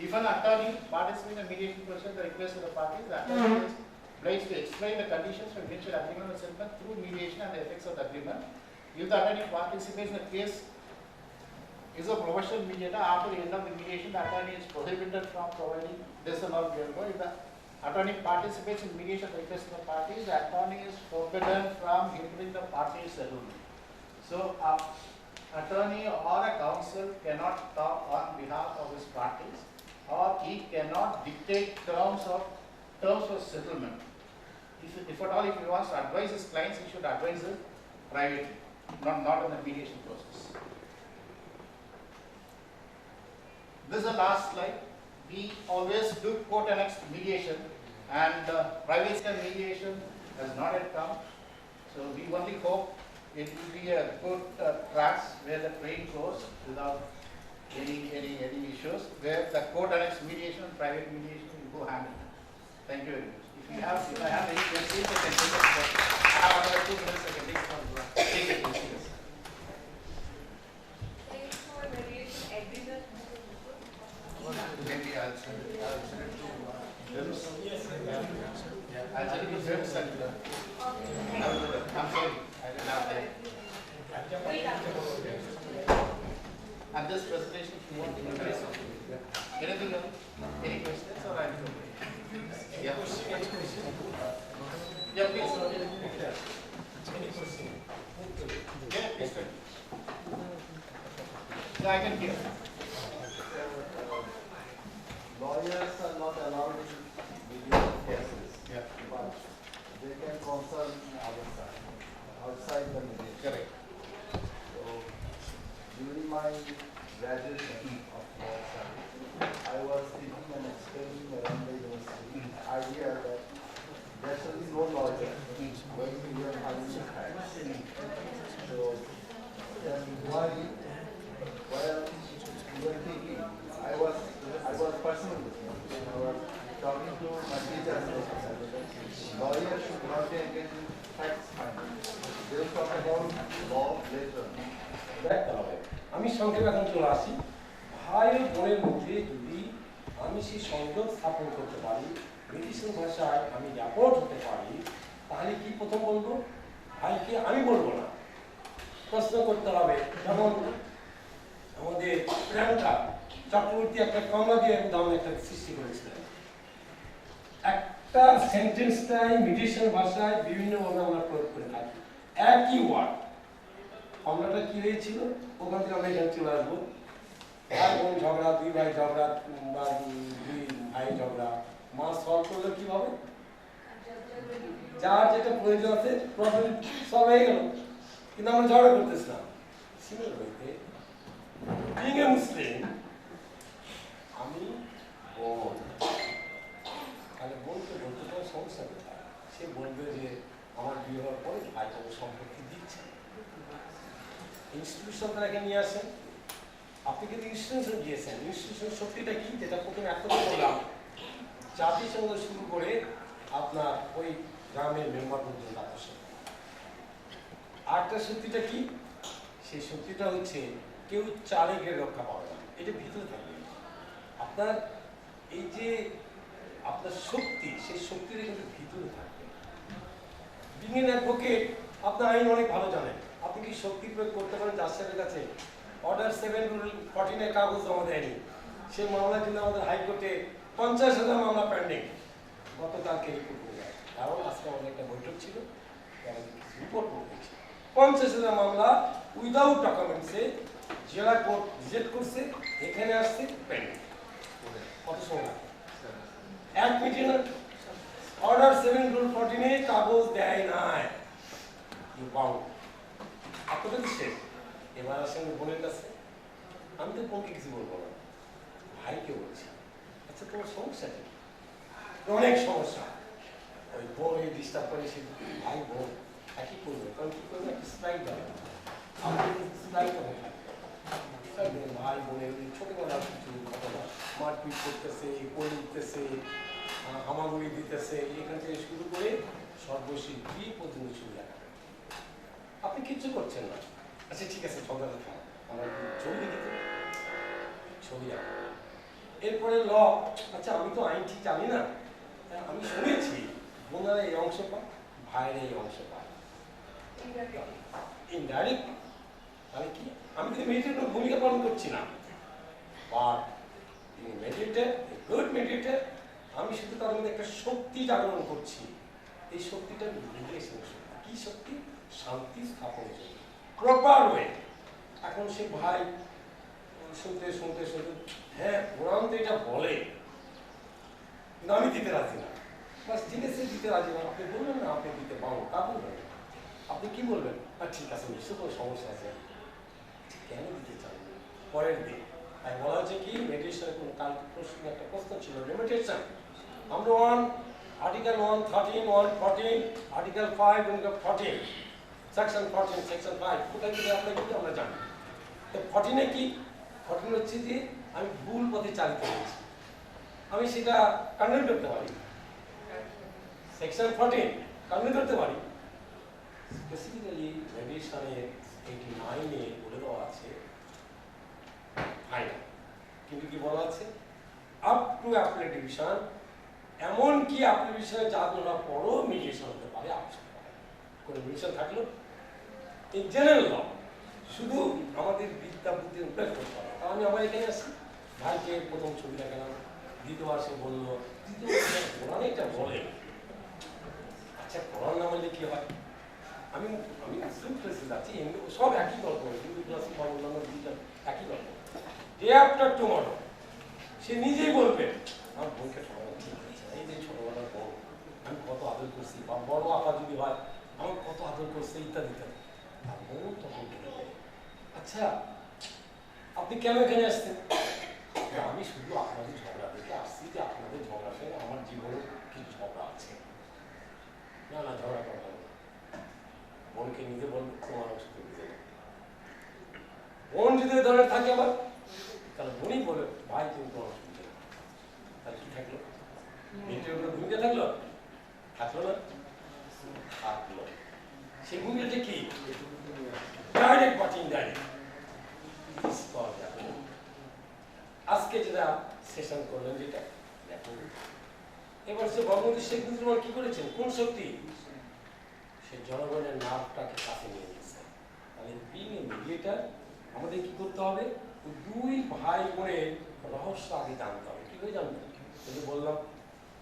If an attorney participates in a mediation process, the request of the parties, the attorney is obliged to explain the conditions for mutual agreement or settlement through mediation and the effects of the agreement. If the attorney participates in the case, is a professional mediator, after the end of the mediation, the attorney is prohibited from providing this and all. If the attorney participates in mediation at the request of the parties, the attorney is forbidden from hindering the parties' settlement. So, attorney or a counsel cannot talk on behalf of his parties, or he cannot dictate terms for settlement. If at all, if he wants to advise his clients, he should advise them privately, not in the mediation process. This is the last slide. We always do court-annexed mediation, and private sector mediation has not yet come. So we only hope it will be a good tracks where the train goes without any issues, where the court-annexed mediation and private mediation will go hand in hand. Thank you very much. If I have any questions, I can take it. I have another 2 minutes. I can take it. Maybe I'll send it to James. Yes. Yeah, I'll send it to James and I'm sorry, I didn't have that. And this presentation, if you want to do anything else? Any questions or I'm yeah. Yeah, please. Any question? Yeah, please. Yeah, I can hear. Lawyers are not allowed in mediation cases, but they can consult outside the mediation. Correct. So, during my graduation of law studies, I was thinking and explaining around the university the idea that there should be no lawyer when we are having a facts. So, then why we were thinking, I was personally looking, I was talking to my teachers, lawyers should not be engaged in facts finding. They will talk about law later. দেখতে হবে আমি সংক্ষেপে এখন চলে আসি ভাই ও বোনের মধ্যে যদি আমি সেই সংযোগ স্থাপন করতে পারি মেডিসিন ভাষায় আমি র্যাপোর্ট হতে পারি তাহলে কি প্রথম বলবো ভাইকে আমি বলবো না প্রশ্ন করতে হবে যেমন আমাদের প্রিয়াঙ্কা চক্রবর্তী একটা কমলা দিয়ে উদাহরণ একটা সৃষ্টি করেছিলেন একটা সেন্টেন্সটাই মেডিসিন ভাষায় বিভিন্নভাবে আমরা প্রয়োগ করে থাকি একই ওয়ার্ড কমলাটা কি হয়েছিল ওখান থেকে আমরা এখানে চলে আসবো ভাই বোন ঝগড়া দুই ভাই ঝগড়া বা দুই ভাই ঝগড়া মা সলভ করলো কিভাবে যার যেটা প্রয়োজন আছে প্রবলেম সলভ হয়ে গেল কিন্তু আমরা ঝগড়া করতেছিলাম সিমিলারলি বিং এ মুসলিম আমি বোন তাহলে বোনকে বলতে কোনো সমস্যা কোথায় সে বলবে যে আমার বিয়ে হওয়ার পরে ভাই কোনো সম্পত্তি দিচ্ছে ইনস্টিটিউশন তাকে নিয়ে আসেন আপনি কিন্তু ইনস্টিটিউশন দিয়েছেন ইনস্টিটিউশন শক্তিটা কি যেটা প্রথমে এতটা বললাম জাতিসংঘ শুরু করে আপনার ওই গ্রামের মেম্বার পর্যন্ত আসে আরেকটা শক্তিটা কি সেই শক্তিটা হচ্ছে কেউ চালে গিয়ে রক্ষা পাবে না এটা ভিতরে থাকবে আপনার এই যে আপনার শক্তি সেই শক্তিটা কিন্তু ভিতরে থাকবে বিং এন অ্যাডভোকেট আপনার আইন অনেক ভালো জানেন আপনি কি শক্তি প্রয়োগ করতে পারেন জাস্টিসের কাছে অর্ডার 7/14 এর কাগজ জমা দেয়নি সেই মামলা কিন্তু আমাদের হাইকোর্টে 50,000 মামলা পেন্ডিং গতকালকে রিপোর্ট করে যায় কারণ আজকে আমাদের একটা বৈঠক ছিল রিপোর্ট করেছি 50,000 মামলা উইদাউট ডকুমেন্টসে জেলা কোর্ট রিজেক্ট করছে এখানে আসছে পেন্ডিং কত সময় লাগে 1 মিনিট অর্ডার 7/14 এ কাগজ দেয় নাই ইউ বাউন্ড আপনাদের শেষ এবার আসেন বোনের কাছে আমি তো বোনকে কিছু বলবো না ভাইকে বলছি আচ্ছা তোমার সমস্যা কি অনেক সমস্যা ওই বোন এই ডিস্টার্ব করে সে ভাই বোন একই করবে কারণ কি করবে একটা স্ট্রাইক দেবে আপনি স্ট্রাইক হবে ভাই বোনের ছোটবেলা কিছু ঘটনা মারপিট করতেছে কোল উঠতেছে হামাগুড়ি দিতেছে এখান থেকে শুরু করে সর্বশেষ কি পর্যন্ত শুরু দেখা আপনি কিচ্ছু করছেন না আচ্ছা ঠিক আছে ঝগড়া দেখা আমরা ছবি দেখি ছবি আঁকা এরপরে ল, আচ্ছা আমি তো আইন ঠিক জানি না, আমি শুনেছি বোনেরা এই অংশ পায়, ভাইয়েরা এই অংশ পায় ইনডাইরেক্ট। তাহলে কি আমি কিন্তু মেডিটেটর ভূমিকা পালন করছি না, বাট মেডিটেটর, গুড মেডিটেটর, আমি শুধু তার মধ্যে একটা শক্তি জাগরণ করছি। এই শক্তিটা মেডিটেশন শক্তি। কি শক্তি? শান্তি স্থাপনের জন্য প্রপার ওয়ে। এখন সে ভাই শুনতে শুনতে শুনতে, হ্যাঁ কোরআন তো এটা বলে, কিন্তু আমি দিতে রাজি না। বাস ঠিক আছে, দিতে রাজি না। আপনি বলবেন না আপনি দিতে পারবো, তা বলবেন। আপনি কি বলবেন? ঠিক আছে, নিশ্চয় কোনো সমস্যা আছে, কেন দিতে চান? পরের দিন তাই বলা হচ্ছে কি, মেডিটেশনের কোনো কাল প্রশ্ন একটা প্রশ্ন ছিল, মেডিটেশন আমরা 1 আর্টিকেল 113 114 আর্টিকেল 5 14 সেকশন 14 সেকশন 5 কোথায় থেকে অ্যাপ্লাই করতে আমরা জানি। তো 14 কি? 14 হচ্ছে যে আমি ভুল পথে চালিত হয়েছি, আমি সেটা কন্ডেম করতে পারি। সেকশন 14 কন্ডেম করতে পারি। স্পেসিফিক্যালি মেডিটেশনের 89-এ বলে দেওয়া আছে ফাইনাল, কিন্তু কি বলা আছে? আপ টু অ্যাপ্লিকেশন, এমনকি অ্যাপ্লিকেশনে যা তোলা পরও মেডিটেশন হতে পারে, আবশ্যক কোনো মেডিটেশন থাকলো এই জেনারেল ল, শুধু আমাদের বিদ্যা বুদ্ধি প্রয়োগ করতে হবে। আমি আমার এখানে আসি, ভাইকে প্রথম ছবি দেখালাম, দ্বিতীয়বার সে বললো, দ্বিতীয়বার কোরআনে এটা বলে। আচ্ছা কোরআন না বললে কি হয়? আমি আমি মুসলিম প্লেসে যাচ্ছি, সব একই গল্প, হিন্দু ক্লাসিক বা অন্যান্য দুইটা একই গল্প। ডে আফটার টুমরো সে নিজেই বলবে, আমার বোনকে ছোটবেলা ঠিক আছে, এই যে ছোটবেলার বোন আমি কত আদর করছি, বা বড় আপা যদি হয় আমার কত আদর করছে ইত্যাদি ইত্যাদি। তার বোন তখন বলবে, আচ্ছা আপনি কেন এখানে আসছেন? আমি শুধু আপনাদের ঝগড়া দেখে আসছি, যে আপনাদের ঝগড়ার সঙ্গে আমার জীবনে কিছু ঝগড়া আছে। না না, ঝগড়া করা হবে না। বোনকে নিজে বলবে, তোমার অংশ নিজে। বোন যদি ধরে থাকে আবার, তাহলে বোনই বলে, ভাই তুমি তোমার অংশ নিজে। তাহলে কি থাকলো? মেয়েটির উপরে ভূমিকা থাকলো? থাকলো না? থাকলো। সেই ভূমিকাটা কি? ডাইরেক্ট বা ইনডাইরেক্ট। আজকে যেটা সেশন করলেন, যেটা দেখুন, এবার সে বঙ্গবন্ধু শেখ মুজিবুর কি করেছেন? কোন শক্তি? সে জনগণের নামটাকে কাছে নিয়ে গেছে। তাহলে বিং এ মিডিয়েটার আমাদের কি করতে হবে? দুই ভাই বোনের রহস্য আগে জানতে হবে। কি করে জানতে? যদি বললাম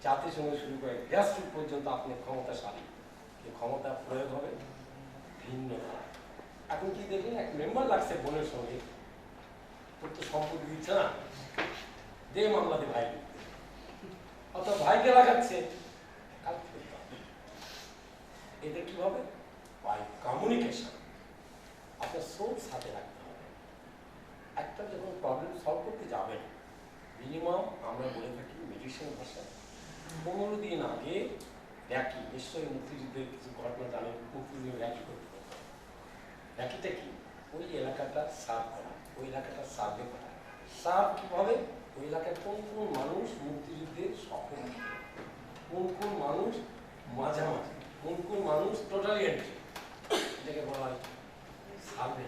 জাতিসংঘ শুরু করে গ্রাসরুট পর্যন্ত আপনি ক্ষমতাশালী, এই ক্ষমতা প্রয়োগ হবে ভিন্ন। এখন কি দেখলেন, এক মেম্বার লাগছে বোনের সঙ্গে, তোর তো সম্পত্তি দিচ্ছে না, দে মামলা দে ভাই, অর্থাৎ ভাইকে লাগাচ্ছে। এদের কি হবে? বাই কমিউনিকেশন আপনার সোর্স হাতে রাখতে হবে। একটা যখন প্রবলেম সলভ করতে যাবেন, মিনিমাম আমরা বলে থাকি মেডিটেশন ভাষায় 15 দিন আগে র্যাকি, নিশ্চয়ই মুক্তিযুদ্ধের কিছু ঘটনা জানেন, মুক্তিযুদ্ধ র্যাকি করতে হবে। র্যাকিটা কি? ওই এলাকাটা সার্ভ করা, ওই এলাকাটা সার্ভে করা। সার্ভ কিভাবে? ওই এলাকায় কোন কোন মানুষ মুক্তিযুদ্ধের সফল, কোন কোন মানুষ মাঝামাঝি, কোন কোন মানুষ টোটালি এন্ট্রি, এটাকে বলা হয় সার্ভে।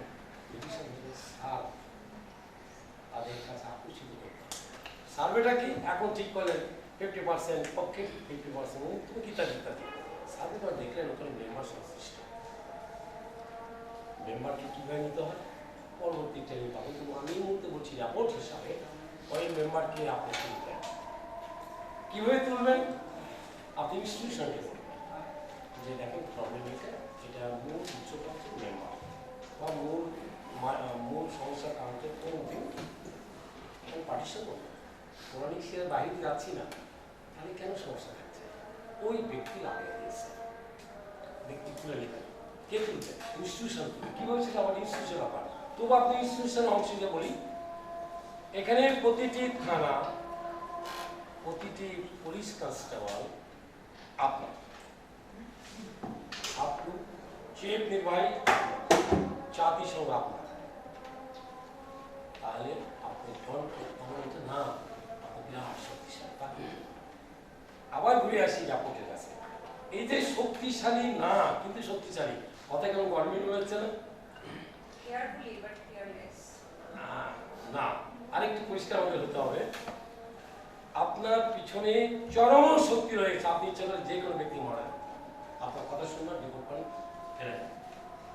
সার্ভ তাদের কাছে আকর্ষিত করতে হবে। সার্ভেটা কি? এখন ঠিক করলেন 50% পক্ষে, 50% তুমি ইত্যাদি ইত্যাদি। সার্ভে করে দেখলেন ওখানে মেম্বার সংশ্লিষ্ট, মেম্বারকে কীভাবে নিতে হয় পরবর্তী ট্রেনিং পাবেন। কিন্তু আমি এই মুহূর্তে বলছি রিপোর্ট হিসাবে ওই মেম্বারকে আপনি তুলবেন। কীভাবে তুলবেন? আপনি ইনস্টিটিউশনকে বলবেন যে দেখেন প্রবলেম এটা মূল উচ্চপত্র মেম্বার বা মূল সমস্যার কারণে কোন দিন পার্টিশন করবেন। পৌরাণিক সে বাহিরে যাচ্ছি না, তাহলে কেন সমস্যা থাকছে? ওই ব্যক্তি লাগিয়ে দিয়েছে, ব্যক্তি তুলে নেবেন। কে তুলবে? ইনস্টিটিউশন তুলবে। কীভাবে সেটা আমার ইনস্টিটিউশন ব্যাপার। তবু আপনি ইনস্টিটিউশনের অংশ দিয়ে বলি, এখানে প্রতিটি থানা, প্রতিটি পুলিশ কনস্টেবল আপনার, আপনি চিফ নির্বাহী জাতিসংঘ আপনার। তাহলে আপনি না, আপনি বিরাট শক্তিশালী। আবার ঘুরে আসি রাপোর্টের কাছে, এই যে শক্তিশালী না কিন্তু শক্তিশালী, কথা কেমন গভর্নমেন্ট বলছে না? না, আরেকটু পরিষ্কার আমাদের হতে হবে। আপনার পিছনে চরম শক্তি রয়েছে, আপনি ইচ্ছা করে যে কোনো ব্যক্তি মারেন, আপনার কথা শুনবেন, রিপোর্ট করেন, ফেরেন।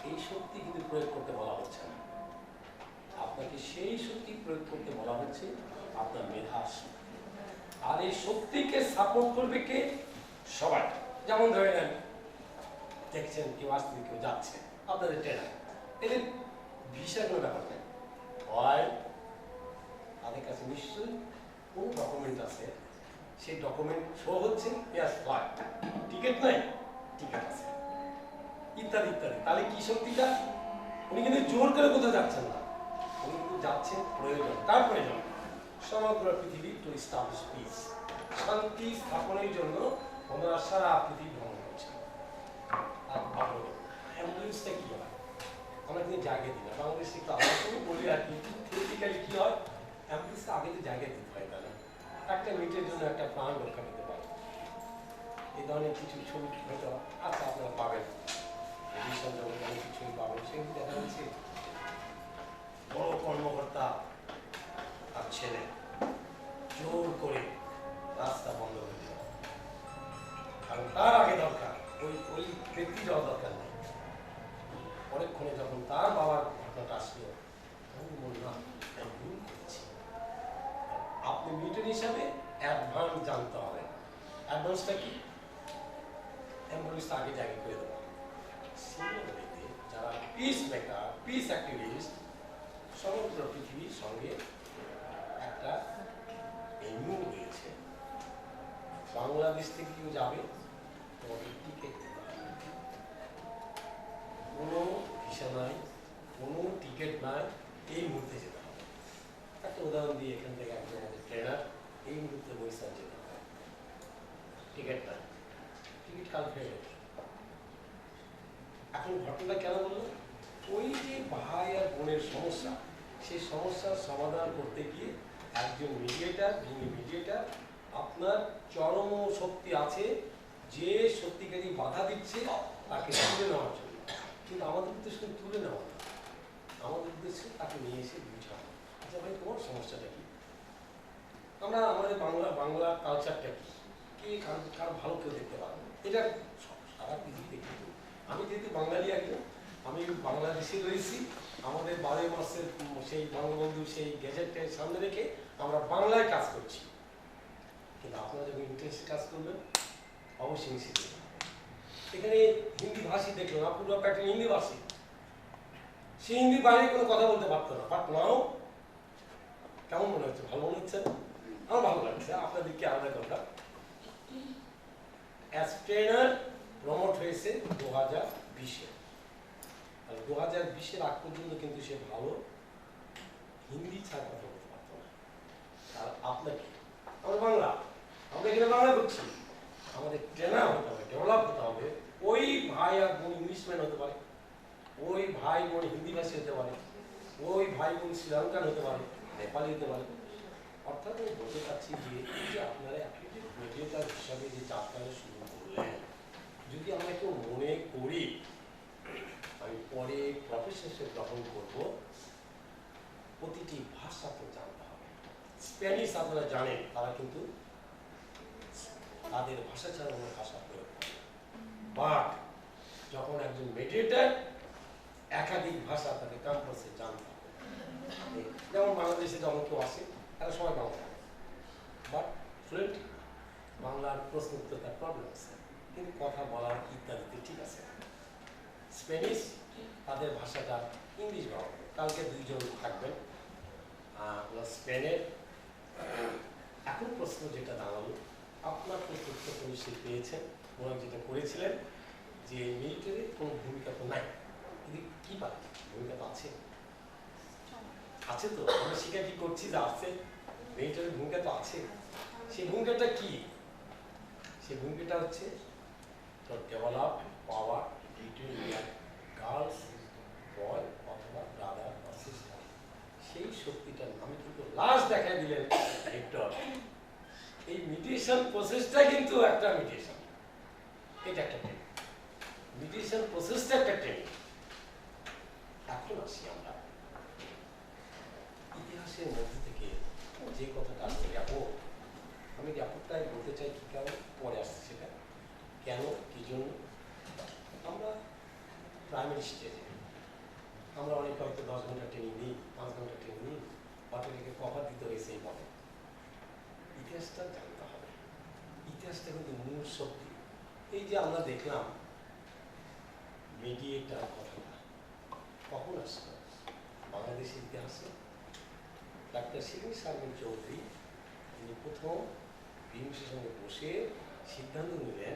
এই শক্তি কিন্তু প্রয়োগ করতে বলা হচ্ছে না, আপনাকে সেই শক্তি প্রয়োগ করতে বলা হচ্ছে আপনার মেধার শক্তি। আর এই শক্তিকে সাপোর্ট করবে কে? সবাই। যেমন ধরে নেন, দেখছেন কেউ আসছে কেউ যাচ্ছে, আপনাদের ট্রেনার, এদের ভিসার কোনো ব্যাপার নেই, হয় তাদের কাছে নিশ্চয়ই কোন ডকুমেন্ট আছে, সেই ডকুমেন্ট শো হচ্ছে, টিকিট নাই, টিকিট আছে, ইত্যাদি ইত্যাদি। তাহলে কি শক্তিটা? উনি কিন্তু জোর করে কোথাও যাচ্ছেন না, উনি কিন্তু যাচ্ছেন প্রয়োজন, তার প্রয়োজন সমগ্র পৃথিবী টু এস্টাবলিশ পিস, শান্তি স্থাপনের জন্য ওনারা সারা পৃথিবী ভ্রমণ করছেন। আর ভালো অ্যাম্বুলেন্সটা কি হয় আমরা কিন্তু জায়গা দিই না, বাংলাদেশে একটু আলোচনা বলি আর কি, থিওরিটিক্যালি কি হয়, অ্যাম্বুলেন্সটা আগে তো জায়গা দিতে হয়, তাহলে একটা মিনিটের জন্য একটা প্রাণ রক্ষা পেতে পারে। এই ধরনের কিছু ছবি হয়তো আচ্ছা আপনারা পাবেন, ভীষণ অনেক কিছুই পাবেন, সেগুলো দেখা যাচ্ছে বড় কর্মকর্তা আর ছেলে জোর করে রাস্তা বন্ধ করে দেওয়া, কারণ তার আগে দরকার ওই ব্যক্তি যাওয়া দরকার নেই। পরেক্ষণে যখন তার বাবার ঘটনাটা আসলো, আমি বললাম আমি ভুল করেছি। আপনি মিলিটারি হিসাবে অ্যাডভান্স জানতে হবে। অ্যাডভান্সটা কি? অ্যাম্বুলেন্সটা আগে জায়গা করে দেওয়া। সিমিলারলি যারা পিস মেকার, পিস অ্যাক্টিভিস্ট, সমগ্র পৃথিবীর সঙ্গে একটা এমইউ রয়েছে। বাংলাদেশ থেকে কেউ যাবে, তোমাকে টিকিট দিতে হবে, কোনো ভিসা নাই, কোনো টিকিট নাই, এই মুহূর্তে যেতে হবে। একটা উদাহরণ দিয়ে, এখান থেকে একজন আমাদের ট্রেনার এই মুহূর্তে বৈশাখ যেতে হবে, টিকিট নাই, টিকিট কাল ফেরত দেবে। এখন ঘটনাটা কেন বললো? ওই যে ভাই আর বোনের সমস্যা, সেই সমস্যার সমাধান করতে গিয়ে একজন মিডিয়েটার, যিনি মিডিয়েটার আপনার চরম শক্তি আছে, যে সত্যিকারী বাধা দিচ্ছে তাকে তুলে নেওয়ার জন্য। কিন্তু আমাদের উদ্দেশ্য তুলে নেওয়া না, আমাদের উদ্দেশ্য তাকে নিয়ে এসে বুঝানো, আচ্ছা ভাই তোমার সমস্যাটা কি, আমরা আমাদের বাংলা কালচারটা কি, কে কার ভালো কেউ দেখতে পারবো, এটা সারা পৃথিবীতে। কিন্তু আমি যেহেতু বাঙালি একজন, আমি বাংলাদেশে রয়েছি, আমাদের 12 মাসের সেই বঙ্গবন্ধু সেই গেজেটটাকে সামনে রেখে আমরা বাংলায় কাজ করছি। কিন্তু আপনারা যখন ইন্টারেস্টে কাজ করবেন অবশ্যই নিশ্চিত। এখানে হিন্দি ভাষী দেখলাম, আপুরা প্যাটার্ন হিন্দি ভাষী, সে হিন্দি বাইরে কোনো কথা বলতে পারতো না, বাট নাও কেমন মনে হচ্ছে? ভালো মনে হচ্ছে? আমার ভালো লাগছে। আপনাদের কি আলাদা কথা? অ্যাজ ট্রেনার প্রমোট হয়েছে 2020-এ, আর 2020-এর আগ পর্যন্ত কিন্তু সে ভালো হিন্দি ছাড়া কথা বলতে পারতো না। আর আপনাকে আমরা বাংলা, আমরা এখানে বাংলা করছি, আমাদের ট্রেনার হতে হবে, ডেভেলপ হতে হবে। ওই ভাই আর বোন ইংলিশম্যান হতে পারে, ওই ভাই বোন হিন্দি ভাষী হতে পারে, ওই ভাই বোন শ্রীলঙ্কান হতে পারে, নেপালি হতে পারে। অর্থাৎ আমি বলতে চাচ্ছি যে আপনারা অ্যাক্টিভ মিডিয়েটার হিসাবে যে যাত্রাটা শুরু করলেন, যদি আমরা কেউ মনে করি আমি পরে প্রফেশন গ্রহণ করব, প্রতিটি ভাষা তো জানতে হবে। স্প্যানিশ আপনারা জানেন, তারা কিন্তু তাদের ভাষা ছাড়া অন্য ভাষা প্রয়োগ করে, বাট যখন একজন মিডিয়েটার একাধিক ভাষা তাকে ক্যাম্পাসে জানতে হবে। যেমন বাংলাদেশে যখন কেউ আসে তারা সবাই বাংলা, বাট ফ্লুয়েন্ট বাংলার প্রশ্ন উত্তর তার প্রবলেম আছে, কিন্তু কথা বলার ইত্যাদিতে ঠিক আছে। স্প্যানিশ তাদের ভাষাটা ইংলিশ বাংলা। কালকে 2 জন থাকবেন স্পেনের। এখন প্রশ্ন যেটা দাঁড়ালো, আপনার প্রশ্ন উত্তর নিশ্চয়ই পেয়েছেন, ওরা যেটা করেছিলেন যে মিলিটারি কোনো ভূমিকা তো নাই, কিন্তু কি পারে ভূমিকা তো আছে, আছে তো আমরা স্বীকার করছি যে আছে, মিলিটারির ভূমিকা তো আছে। সেই ভূমিকাটা কি? সেই ভূমিকাটা হচ্ছে ডেভেলপ পাওয়ার বিটুইন গার্লস, বয় অথবা ব্রাদার বা সিস্টার। সেই শক্তিটা আমি কিন্তু লাস্ট দেখাই দিলেন ভিক্টর। এই মিডিয়েশন প্রসেসটা কিন্তু একটা মিডিয়েশন, এটা একটা টেকনিক, মিডিয়েশন প্রসেসটা একটা টেকনিক। এখন আসি আমরা ইতিহাসের মধ্যে থেকে যে কথাটা আসতে যাবো, আমি কি ইতিহাসটা জানতে হবে। ইতিহাসটা কিন্তু মূল শক্তি। এই যে আমরা দেখলাম মিডিয়েটার কথাটা কখন আসলো বাংলাদেশের ইতিহাসে? ডাক্তার শিরিন শারমিন চৌধুরী তিনি প্রথম বিএনপির সঙ্গে বসে সিদ্ধান্ত নিলেন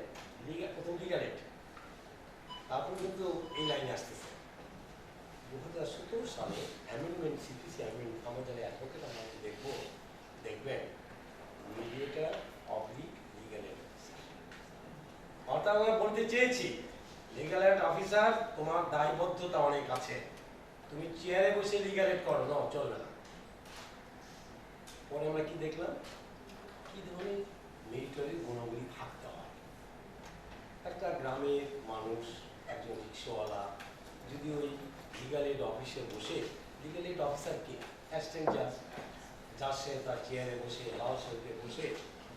প্রথম লিগাল এইড, তারপর কিন্তু এই লাইনে আসতেছে 2017 সালে অ্যামেন্ডমেন্ট সিপিসি অ্যামেন্ড আমরা যারা অ্যাডভোকেট আমরা দেখবেন mediator oblique legal aid officer. অর্থাৎ আমরা বলতে চেয়েছি লিগাল এইড অফিসার তোমার দায়বদ্ধতা অনেক আছে, তুমি চেয়ারে বসে লিগাল এইড করো না, চলবে না। পরে আমরা কি দেখলাম কি ধরনের মিলিটারি গুণাবলী থাকতে হয়। একটা গ্রামের মানুষ একজন রিক্সাওয়ালা যদি ওই লিগাল এইড অফিসে বসে, লিগাল এইড অফিসার কি অ্যাসিস্ট্যান্ট জাজ, জাজ সাহেব তার চেয়ারে বসে লাল সাহেবকে বসে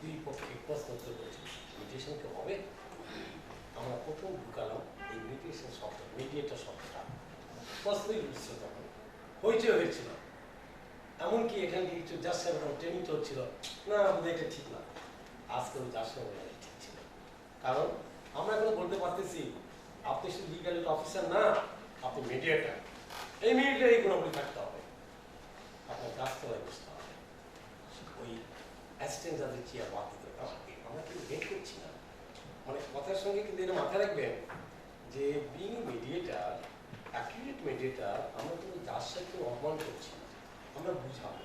দুই পক্ষে প্রশ্ন উত্তর করছে, মিডিয়েশন কি হবে? আমরা প্রথম ঢুকালাম এই মিডিয়েশন শব্দ, মিডিয়েটর শব্দটা প্রশ্নই উঠছিল, তখন হইচই হয়েছিল। এমনকি এখানে কিছু জাজ সাহেব ট্রেনিং চলছিল, না আমাদের এটা ঠিক না। আজকে ওই জাজ সাহেব ঠিক ছিল, কারণ আমরা এখন বলতে পারতেছি আপনি শুধু লিগাল এইড অফিসার না, আপনি মিডিয়েটার। এই মিডিয়েটার এই গুণাবলী থাকতে হবে, আপনার গাছতলায় বসতে হবে, ওই অ্যাসিস্ট্যান্ট যাদের চেয়ার বাদ দিতে হবে। আমরা কিন্তু বের করছি না, মানে কথার সঙ্গে কিন্তু এটা মাথায় রাখবেন যে বিং মিডিয়েটার, অ্যাকিউরেট মিডিয়েটার, আমরা কিন্তু জাজ সাহেবকে অপমান করছি না, আমরা বুঝাবো।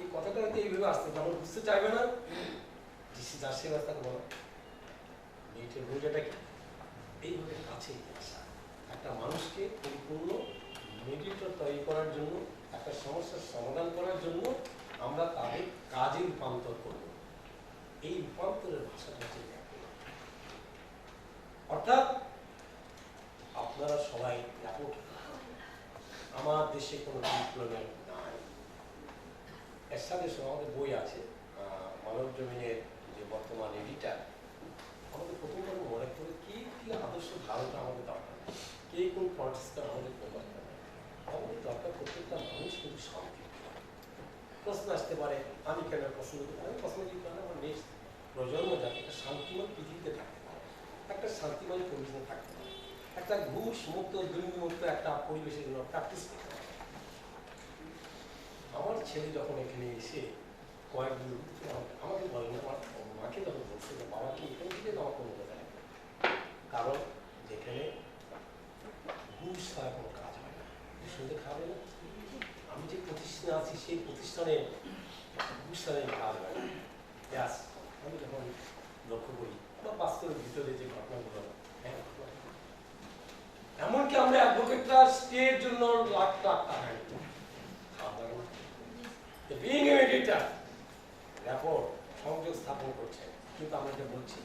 এই কথাটা হয়তো এইভাবে আসতে আমরা বুঝতে চাইবে না, ডিসি জাজ সাহেব আসতে বলো মিডিয়েটার ভূমিকাটা কি, এইভাবে কাছে আসা, একটা মানুষকে পরিপূর্ণ মিডিয়েটর তৈরি করার জন্য, একটা সমস্যার সমাধান করার জন্য আমরা তাদের কাজে রূপান্তর করব। এই রূপান্তরের ভাষাটা হচ্ছে অর্থাৎ আপনারা সবাই রিপোর্ট, আমার দেশে কোনো ডিপ্লোমেট নাই। এর সাথে আমাদের বই আছে মানব জমিনের যে বর্তমান এডিটার, আমাদের প্রথমবার মনে করে কি কি আদর্শ ধারণা আমাদের দরকার, কে কোন পলিটিক্সটা আমাদের কোন দরকার। আমাদের দরকার প্রত্যেকটা মানুষ কিন্তু শান্তি। প্রশ্ন আসতে পারে আমি কেন পছন্দ করি, আমি পছন্দ করি কারণ আমার নেক্সট প্রজন্ম যাতে একটা শান্তিময় পৃথিবীতে থাকতে পারে, একটা শান্তিময় পরিবেশে থাকতে পারে, একটা ঘুষ মুক্ত দুর্নীতিমুক্ত একটা পরিবেশের জন্য প্র্যাকটিস করতে পারে। আমার ছেলে যখন এখানে এসে কয়েকদিন আমাকে বলেন, আমার মাকে যখন বলছে যে বাবা কি এখানে থেকে আমার কোনো কথা নেই, কারণ যেখানে ঘুষ ছাড়া কোনো কাজ হয় না, শুনতে খাবে না। আমি যে প্রতিষ্ঠানে আছি সেই প্রতিষ্ঠানে ঘুষ ছাড়া কাজ হয় না। ব্যাস আমি যখন লক্ষ্য করি বা বাস্তবের ভিতরে যে ঘটনাগুলো, এমনকি আমরা অ্যাডভোকেটরা স্টের জন্য লাখ লাখ টাকা নিত, বিং এ এডিটর রেপোর্ট সংযোগ স্থাপন করছে, কিন্তু আমরা এটা বলছি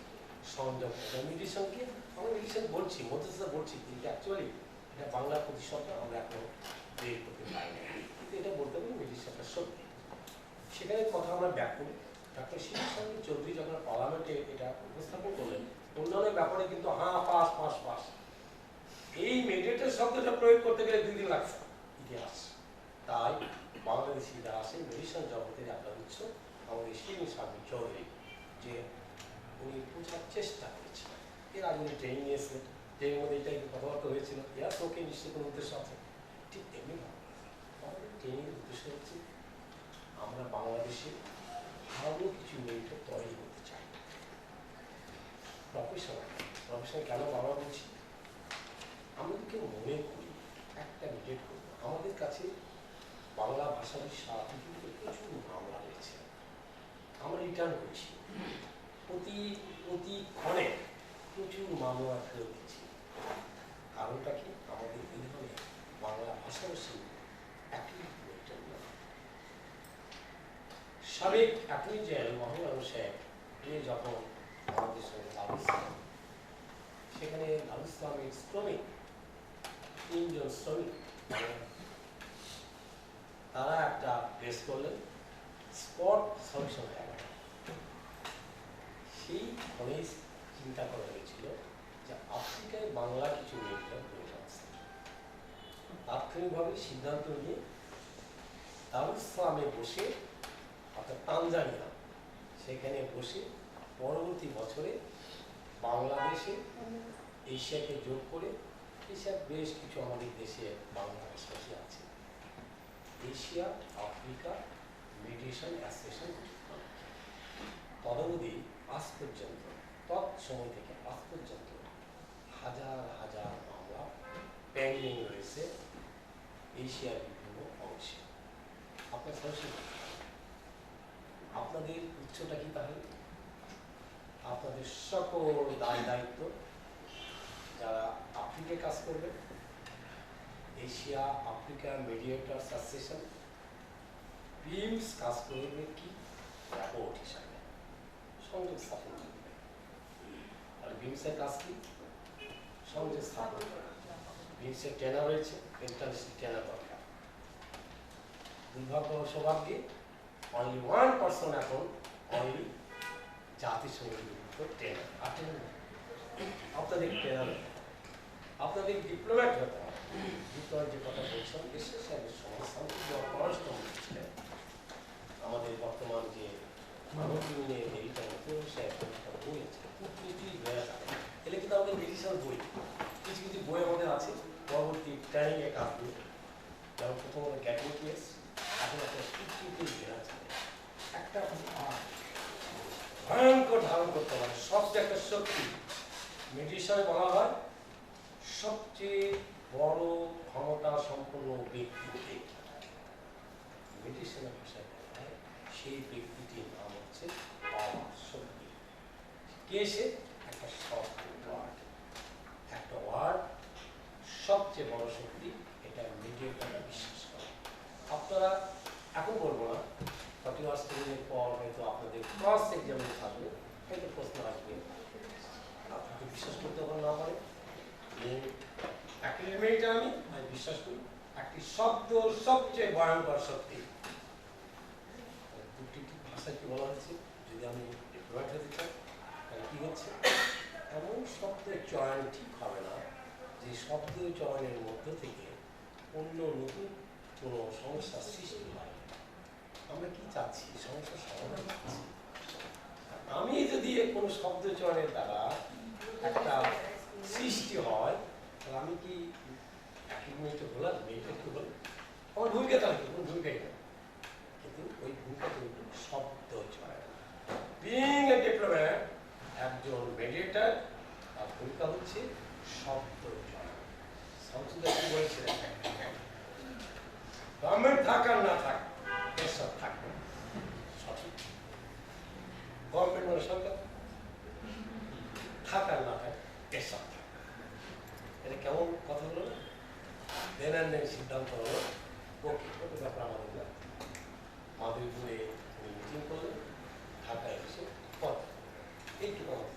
সংযোগ মিডিয়েশনকে আমরা মিডিয়েশন বলছি, মধ্যস্থতা বলছি, কিন্তু অ্যাকচুয়ালি এটা বাংলার প্রতিষ্ঠানটা আমরা এখন বের করতে পারি না, কিন্তু এটা বলতে পারি মিডিয়েশনটা সত্যি। সেখানে কথা আমরা ব্যাক করি। ডাক্তার শিরিন শারমিন চৌধুরী যখন পার্লামেন্টে এটা উপস্থাপন করলেন, অন্যান্য ব্যাপারে কিন্তু হ্যাঁ পাস পাস পাস, এই মিডিয়েটর শব্দটা প্রয়োগ করতে গেলে 2 দিন লাগছে ইতিহাস। তাই বাংলাদেশি যারা আছে মেডিসিন জগতের একটা উৎস আমাদের শিরিন শারমিন চৌধুরী, যে উনি বোঝার চেষ্টা করেছিলেন। এর আগে উনি ট্রেনিং নিয়েছিলেন, ট্রেনিং মধ্যে এটাই কথাবার্তা হয়েছিল, ইয়ার তোকে নিশ্চয়ই কোনো উদ্দেশ্য আছে। ঠিক তেমনি আমাদের ট্রেনিংয়ের উদ্দেশ্য হচ্ছে আমরা বাংলাদেশে ভালো কিছু মেডিকেল তৈরি করতে চাই, প্রফেশনাল কেন বাবা বলছি, আমরা কেউ মনে করি একটা মিডিয়েট করব, আমাদের কাছে বাংলা ভাষাভাষী সারা পৃথিবীতে প্রচুর মামলা রয়েছে, আমরা রিটার্ন করছি, প্রতিক্ষণে প্রচুর মামলা ফেরত দিচ্ছি। কারণটা কি, আমাদের এইভাবে বাংলা ভাষাভাষী একই সাবেক অ্যাটর্নি জেনারেল মোহাম্মদ আবু সাহেব তিনি যখন আমাদের সঙ্গে লালুসলাম, সেখানে লালুসলামের শ্রমিক 3 জন শ্রমিক তারা একটা প্রেস করলেন স্পট সলিউশন হয়ে গেল। সেই ফলে চিন্তা করা হয়েছিল যে আফ্রিকায় বাংলা কিছু মেডিকেল প্রয়োজন আছে। তাৎক্ষণিকভাবে সিদ্ধান্ত নিয়ে লালুসলামে বসে অর্থাৎ তানজানিয়া সেখানে বসে পরবর্তী বছরে বাংলাদেশে এশিয়াকে যোগ করে এশিয়ার বেশ কিছু আমাদের দেশে বাংলা ভাষাভাষী আছে, এশিয়া আফ্রিকা মিডিয়েশন অ্যাসোসিয়েশন তদবধি আজ পর্যন্ত তৎসময় থেকে আজ পর্যন্ত হাজার হাজার মামলা পেন্ডিং রয়েছে এশিয়ার বিভিন্ন অংশে। আপনার সরাসরি আপনাদের উচ্চটা কি তাহলে? আপনাদের সকল দায় দায়িত্ব যারা আফ্রিকায় কাজ করবে, এশিয়া আফ্রিকা মিডিয়েটরস অ্যাসোসিয়েশন বিমস কাজ করবে কি বোর্ড হিসাবে সংযোগ স্থাপন করবে। আর বিমসের কাজ কি? সংযোগ স্থাপন করা। বিমসের ট্রেনার রয়েছে, ইন্টারন্যাশনাল ট্রেনার দরকার। দুর্ভাগ্য সৌভাগ্যে অনলি 1% এখন অনলি জাতিসংঘের ট্রেনার আটেন। আপনাদের ট্রেনার, আপনাদের ডিপ্লোম্যাট হতে হবে। ডিপ্লোম্যাট যে কথা বলছেন দেশের সাহেবের সমস্যা পররাষ্ট্র মন্ত্রী ছিলেন, আমাদের বর্তমান যে মানব ইউনিয়নের এডিটর সাহেব বই আছে, কূটনীতি বই আছে, এগুলো কিন্তু আমাদের মেডিসিনাল বই। কিছু কিছু বই আমাদের আছে পরবর্তী ট্রেনিংয়ে কাজ করবে, যেমন প্রথম হলো গ্যাটিং কেস, এখন একটা কূটনীতি বেড়া চলে, একটা ভয়ঙ্কর ধারণ করতে পারে। সবচেয়ে একটা শক্তি মেডিসিনে বলা হয় সবচেয়ে বড় ক্ষমতা সম্পন্ন ব্যক্তিকে মেডিসিনের ভাষায় বলা হয় সেই ব্যক্তিটির নাম হচ্ছে পাওয়ার শক্তি। কে সে? একটা শব্দ ওয়ার্ড, একটা ওয়ার্ড সবচেয়ে বড় শক্তি, এটা মিডিয়েটাররা বিশ্বাস করে। আপনারা এখন বলবো না, 40 আওয়ার্স ট্রেনিংয়ের পর হয়তো আপনাদের ক্রস এক্সামিনে থাকবে, হয়তো প্রশ্ন আসবে, আপনাকে বিশ্বাস করতে পারেন না পারে। একটা আমি বিশ্বাস করি একটি শব্দ সবচেয়ে ভয়ঙ্কর শক্তি। দুটি ভাষায় কি বলা হচ্ছে, যদি আমি ডিপ্লয়েড হতে চাই তাহলে কি হচ্ছে, এমন শব্দের চয়ন ঠিক হবে না যে শব্দ চয়নের মধ্য থেকে অন্য নতুন কোনো সমস্যার সৃষ্টি হয়। আমরা কি চাচ্ছি? সমস্যার সমাধান চাচ্ছি। আমি যদি কোনো শব্দ চয়নের দ্বারা একটা সৃষ্টি হয়, তাহলে আমি কি এক মিনিটে বললাম, মেয়েটা একটু বললাম, আমার ভূমিকা থাকে, কোনো ভূমিকাই না, কিন্তু ওই ভূমিকা কিন্তু শব্দ চয়ন। বিং এ ডিপ্লোম্যাট, একজন মেডিয়েটার, তার ভূমিকা হচ্ছে শব্দ চয়ন। সংসদে কি বলেছিলেন, গভর্নমেন্ট থাক আর না থাক, এসব থাকবে সঠিক। গভর্নমেন্ট মানে সরকার, থাক আর না থাক এসব থাকবে। এটা কেমন কথা হলো? দেন সিদ্ধান্ত হলো ওকে, ওকে ব্যাপার আমাদের না। মাধুরীপুরে উনি মিটিং করলেন, ঢাকায় এসে পথ এইটুকু আমাদের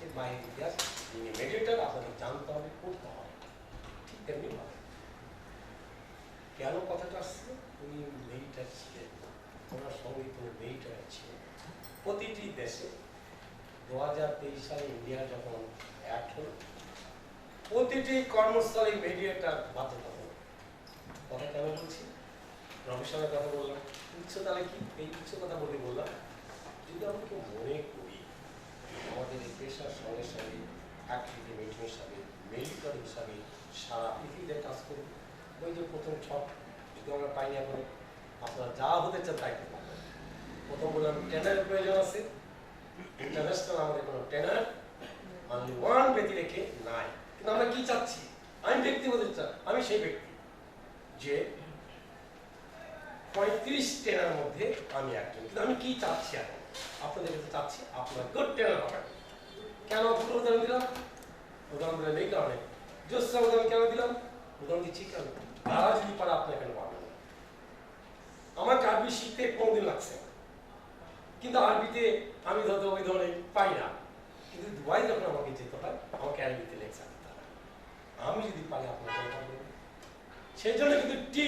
এর বাইরের ইতিহাস। যিনি মেডিয়েটার আপনাদের জানতে হবে, পড়তে হবে, ঠিক তেমনি ভাবে। কেন কথাটা আসছে? উনি মেডিয়েটার ছিলেন, ওনার সঙ্গে কোনো মেডিয়েটার ছিলেন। প্রতিটি দেশে 2023 সালে ইন্ডিয়া যখন অ্যাক্ট হল, প্রতিটি কর্মস্থলে মেডিয়েটার বাধ্যতামূলক। কথা কেন বলছি? প্রফেশনের কথা বললাম, উচ্চতালে কি এই উচ্চ কথা বলে বললাম, যদি আমরা কেউ মনে করি আমাদের এই পেশার সঙ্গে সঙ্গে অ্যাক্টিভিটি মিটিং হিসাবে মেডিকেল হিসাবে সারা পৃথিবীতে কাজ করবে, ওই যে প্রথম ছক যদি আমরা পাই না করে আপনারা যা হতে চান তাই করবেন। প্রথম বললাম ট্রেনারের প্রয়োজন আছে, ইন্টারন্যাশনাল আমাদের কোনো ট্রেনার অনলি ওয়ান ব্যক্তি রেখে নাই। কিন্তু আমরা কি চাচ্ছি? আমি ব্যক্তি হতে চাই, আমি সেই ব্যক্তি যে 35 ট্রেনার মধ্যে আমি একজন। কিন্তু আমি কি চাচ্ছি এখন? আপনাদের কাছে চাচ্ছি আপনার গুড ট্রেনার হবেন। কেন উদাহরণ দিলাম? উদাহরণ দিলাম এই কারণে, জোসা উদাহরণ কেন দিলাম? উদাহরণ দিচ্ছি কেন? তারা যদি পারে আপনি এখানে পারবেন না। আমার আরবি শিখতে 15 দিন লাগছে, কিন্তু আরবিতে আমি ধরতে ওই ধরনের পাই না। কিন্তু দুবাই যখন আমাকে যেতে হয়, আমাকে আরবিতে লেকচার দিতে হয়। আমি যদি পারি আপনাকে পারবেন। সেই জন্য কিন্তু টি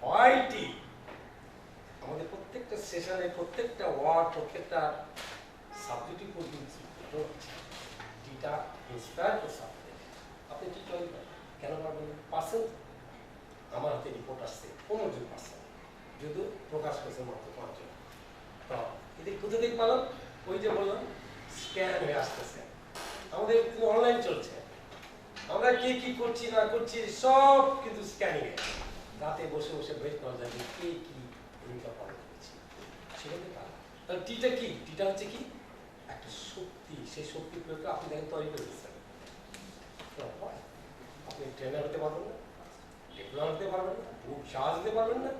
হয় টি, আমাদের প্রত্যেকটা সেশনে প্রত্যেকটা ওয়ার্ড প্রত্যেকটা সাবজেক্টিভ টিটা ইন্সপায়ার করে সাবজেক্ট। আপনি কি চয়েস করেন? কেন পারবেন? পার্সেন্ট আমার হাতে রিপোর্ট আসছে 15% যদিও প্রকাশ করেছে মাত্র 5 জন। তো এদের কোথায় কোথা থেকে পেলাম? ওই যে বললাম স্ক্যান হয়ে আসতেছে, আমাদের অনলাইন চলছে, আমরা কে কি করছি না করছি সব কিন্তু স্ক্যানিং এ। রাতে বসে বসে বের করা যায় যে কে কি ভূমিকা পালন করছে সেখানে পালা। তাহলে টিটা কি? টিটা হচ্ছে কি একটা শক্তি, সেই শক্তি প্রয়োগ করে আপনি দেখেন তৈরি করে দিচ্ছেন। আপনি ট্রেনার হতে পারবেন না, ডিপ্লোমা হতে পারবেন না, গ্রুপ চার্জ হতে পারবেন না,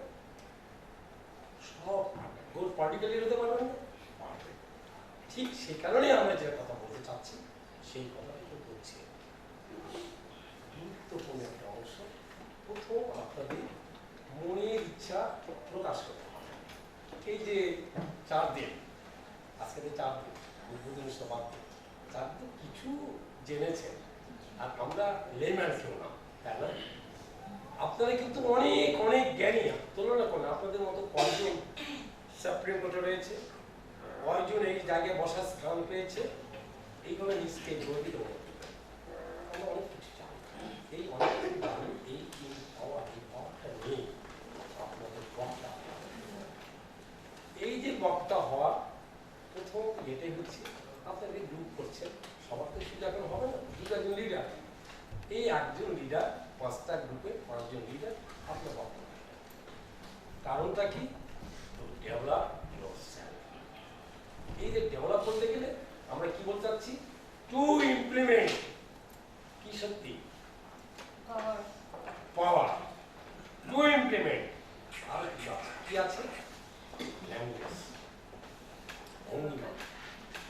সব গোল পার্টিকুলার হতে পারবেন না, পারবেন। ঠিক সেই কারণেই আমরা যে কথা বলতে চাচ্ছি সেই কথাটাই তো বলছি। গুরুত্বপূর্ণ একটা অংশ, প্রথম আপনাদের মনের ইচ্ছা প্রকাশ করতে হবে। এই যে 4 দিন, আজকে তো 4 দিন, উদ্বোধন সভা 4 দিন কিছু জেনেছেন, আর আমরা লেম্যান কেউ না, তাই না? আপনারা কিন্তু অনেক অনেক জ্ঞানী, তুলনা করেন আপনাদের মতো কয়জন সুপ্রিম কোর্টে রয়েছে, কয়জন এই জায়গায় বসার স্থান পেয়েছে, এইভাবে নিশ্চয়ই গর্বিত আমরা অনেক কিছু জানি। এই অনেক কিছু জানি, এই পাওয়াটা নেই আপনাদের বক্তা। এই যে বক্তা হওয়ার প্রথম এটাই হচ্ছে আপনাদের গ্রুপ করছেন, সবার তো শুধু এখন হবে না, 2জন লিডার, এই 1জন লিডার 5টা গ্রুপে 5জন লিডার আপনার বক্তব্য। কারণটা কি? Develop yourself. এই যে ডেভেলপ করতে গেলে আমরা কি বলতে চাচ্ছি? টু ইমপ্লিমেন্ট কি শক্তি? পাওয়ার। টু ইমপ্লিমেন্ট আর কি আছে? ল্যাঙ্গুয়েজ, ভঙ্গিমা,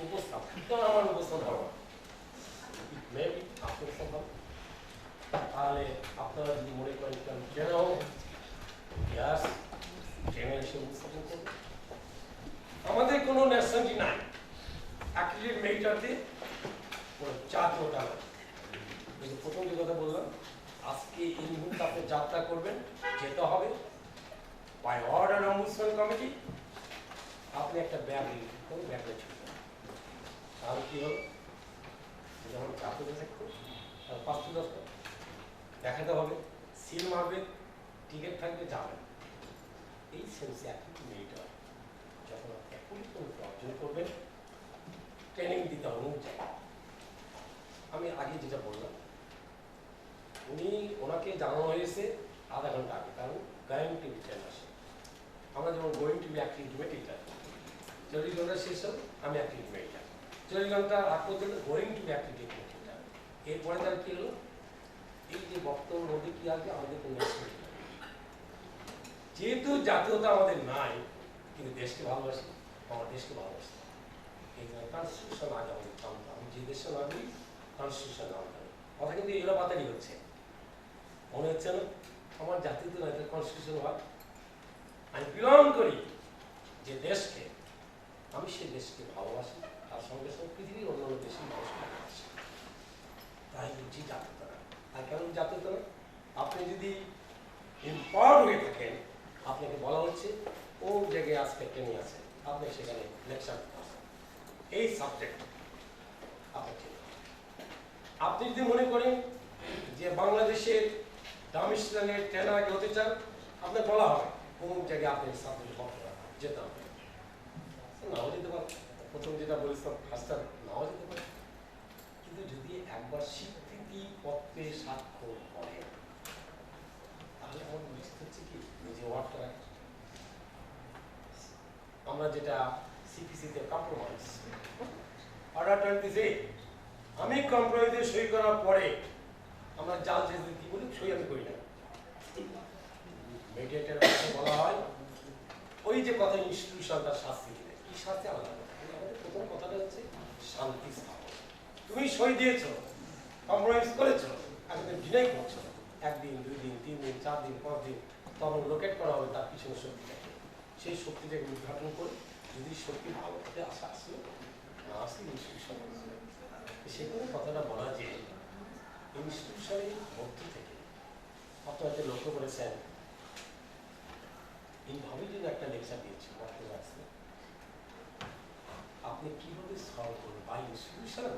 উপস্থাপন। আমার উপস্থাপন হবে মেবি আপনার সম্ভব। তাহলে আপনারা যদি মনে করেন কেন গ্যাস ট্রেনে এসে উপস্থাপন করবে, আমাদের কোনো ন্যাশনালিটি নাই, অ্যাক্রিলিক মেটারতে কোনো জাতীয়তা নাই। কিন্তু প্রথম যে কথা বললাম, আজকে এই মুহূর্তে আপনি যাত্রা করবেন, যেতে হবে বাই অর্ডার অম্বুডসম্যান কমিটি। আপনি একটা ব্যাগ কোনো ব্যাগটা ছিল, তাহলে কি হল? যখন জাতীয় থাকতো তার 5-10টা দেখাতে হবে, সিল মারবে, টিকিট থাকবে, যাবেন। এই সেন্সে অ্যাক্টিভিটি মেটার যখন আপনি অর্জন করবেন, ট্রেনিং দিতে হবে অনুযায়ী। আমি আগে যেটা বললাম, ওনাকে জানানো হয়েছে আধা ঘন্টা আগে, কারণ গোয়িং টু বি ট্রেন আসে। আমরা যেমন গোয়িং টু বি অ্যাক্টিভিটি মেটার, 40 ঘন্টা শেষ হবে আমি অ্যাক্টিভিটি মেটার, 40 ঘন্টা আগ পর্যন্ত গোয়িং টু বি অ্যাক্টিভিটি মেটার। এরপরে তার কি হলো? এই যে বক্তব্যের মধ্যে কি আসবে? আমাদের কোনো যেহেতু জাতীয়তা আমাদের নাই, কিন্তু দেশকে ভালোবাসি, আমার দেশকে ভালোবাসি, এই জন্য কনস্টিটিউশন আগে আমাদের জানতে হবে। যে দেশে নাগরিক কনস্টিটিউশন জানতে হবে। কথা কিন্তু এগুলো বাতারি হচ্ছে, মনে হচ্ছে না আমার জাতীয়তা নয়, কনস্টিটিউশন হয়। আমি বিলং করি যে দেশকে, আমি সেই দেশকে ভালোবাসি, তার সঙ্গে সঙ্গে পৃথিবীর অন্যান্য দেশের মানুষকে ভালোবাসি, তাই বুঝছি জাতীয়তা না। আর কেন জাতীয়তা না? আপনি যদি ইম্পাওয়ার্ড হয়ে থাকেন, আপনাকে বলা হচ্ছে ও জায়গায় আজকে ট্রেনিং আছে, আপনি সেখানে লেকচার এই সাবজেক্ট আপনি ঠিক। আপনি যদি মনে করেন যে বাংলাদেশের দামিস্তানের ট্রেনার হতে চান, আপনার বলা হবে কোন জায়গায় আপনি সাবজেক্ট যেতে হবে, নাও যেতে পারেন। প্রথম যেটা বলেছিলাম ফার্স্টার নাও যেতে পারে, কিন্তু যদি একবার স্বীকৃতি পত্রে স্বাক্ষর করেন, তাহলে আমার উচিত হচ্ছে কি নিজে ওয়ার্ডটা। আমরা যেটা সিপিসিতে কম্প্রোমাইজ অর্ডার 28, আমি কম্প্রোমাইজে সই করার পরে আমরা জাল যে কি বলি, সই আমি করি না। মেডিয়েটার বলা হয় ওই যে কথা ইনস্টিটিউশনটা শাস্তি দিলে, কি শাস্তি আলাদা। আমাদের প্রথম কথাটা হচ্ছে শান্তি স্থাপন। তুমি সই দিয়েছো, কম্প্রোমাইজ করেছো, এখন তুমি ডিনাই করছো, 1 দিন 2 দিন 3 দিন 4 দিন 5 দিন, তখন লোকেট করা হবে তার পিছনে শক্তিটাকে। সেই শক্তিটাকে উদ্ঘাটন করে যদি শক্তি ভালো হতে আশা আসলো না আসলে ইনস্টিটিউশন, সেখানে কথাটা বলা যে ইনস্টিটিউশনের মধ্য থেকে আপনারা যে লক্ষ্য করেছেন, এইভাবে যদি একটা লেকচার দিয়েছি বক্তব্য আছে, আপনি কিভাবে সলভ করবেন বাই ইনস্টিটিউশন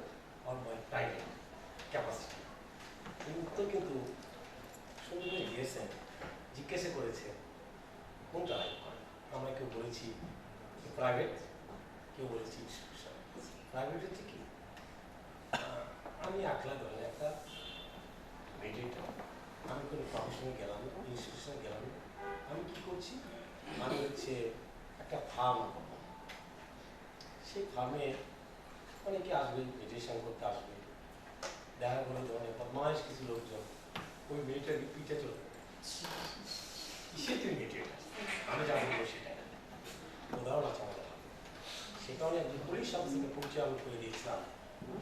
আর বাই প্রাইভেট ক্যাপাসিটি। উত্তর কিন্তু সুন্দর দিয়েছেন, জিজ্ঞাসা করেছে কোনটা আমরা কেউ বলেছি প্রাইভেট, কেউ বলেছে ইনস্টিটিউশন। প্রাইভেট হচ্ছে কি, আমি একলা ধরেন একটা মেডিয়েটর, আমি কোনো প্রফেশনে গেলাম না, ইনস্টিটিউশনে গেলাম না, আমি কি করছি, আমি হচ্ছে একটা ফার্ম, সেই ফার্মে অনেকে আসবে, মেডিটেশন করতে আসবে, দেখা গেলো ধরনের বদমাইশ কিছু লোকজন ওই মেয়েটার পিঠে চলে কিসের তুমি মেডিটেটার, আমি যা বলবো সেটা উদাহরণ আছে আমাদের। সে কারণে একজন পুলিশ অফিসারকে পরিচয় আমি করে দিয়েছিলাম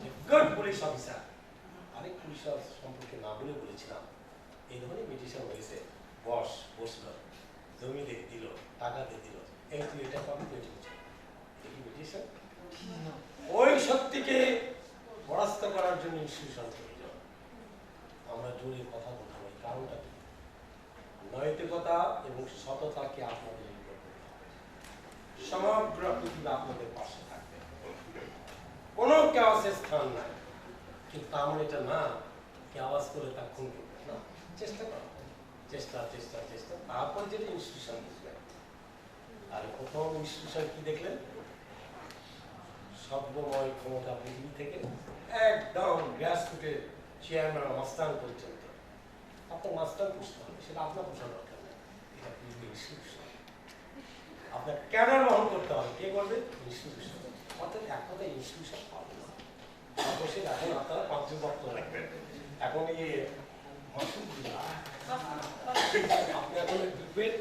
যে গুড পুলিশ অফিসার, আরেক পুলিশ অফিসার সম্পর্কে না বলে বলেছিলাম এই ধরনের মেডিটেশন হয়েছে, বসলো, জমি দিয়ে দিল, টাকা দিয়ে দিল, এই তুই এটা পাবি, তুই এই মেডিটেশন। ওই শক্তিকে পরাস্ত করার জন্য ইনস্টিটিউশন প্রয়োজন। আমরা জোরে কথা বলতে পারি, কারণটা কি, নৈতিকতা এবং সততাকে আপনাদের সমগ্র পৃথিবী আপনাদের পাশে থাকবে, কোনো কেওয়াসের স্থান নাই। কিন্তু তার মানে এটা না কেওয়াস করে তা খুন করবে না, চেষ্টা করা, চেষ্টা চেষ্টা চেষ্টা, তারপর যেটা ইনস্টিটিউশন বুঝবেন। আর প্রথম ইনস্টিটিউশন কি দেখলেন, সর্বময় ক্ষমতা পৃথিবী থেকে একদম গ্যাস ফুটে চেয়ারম্যান মাস্তান পর্যন্ত আপনার মাস্টার পুষতে হবে, সেটা আপনার পোষার দরকার নেই, এটা পৃথিবীর ইনস্টিটিউশন। আপনার ক্যাডার বহন করতে হবে, কে করবে, ইনস্টিটিউশন। অর্থাৎ এক কথা ইনস্টিটিউশন পাবে না, অবশ্যই এখন আপনারা 5 বক্তব্য রাখবেন। এখন আপনি এখন দেখবেন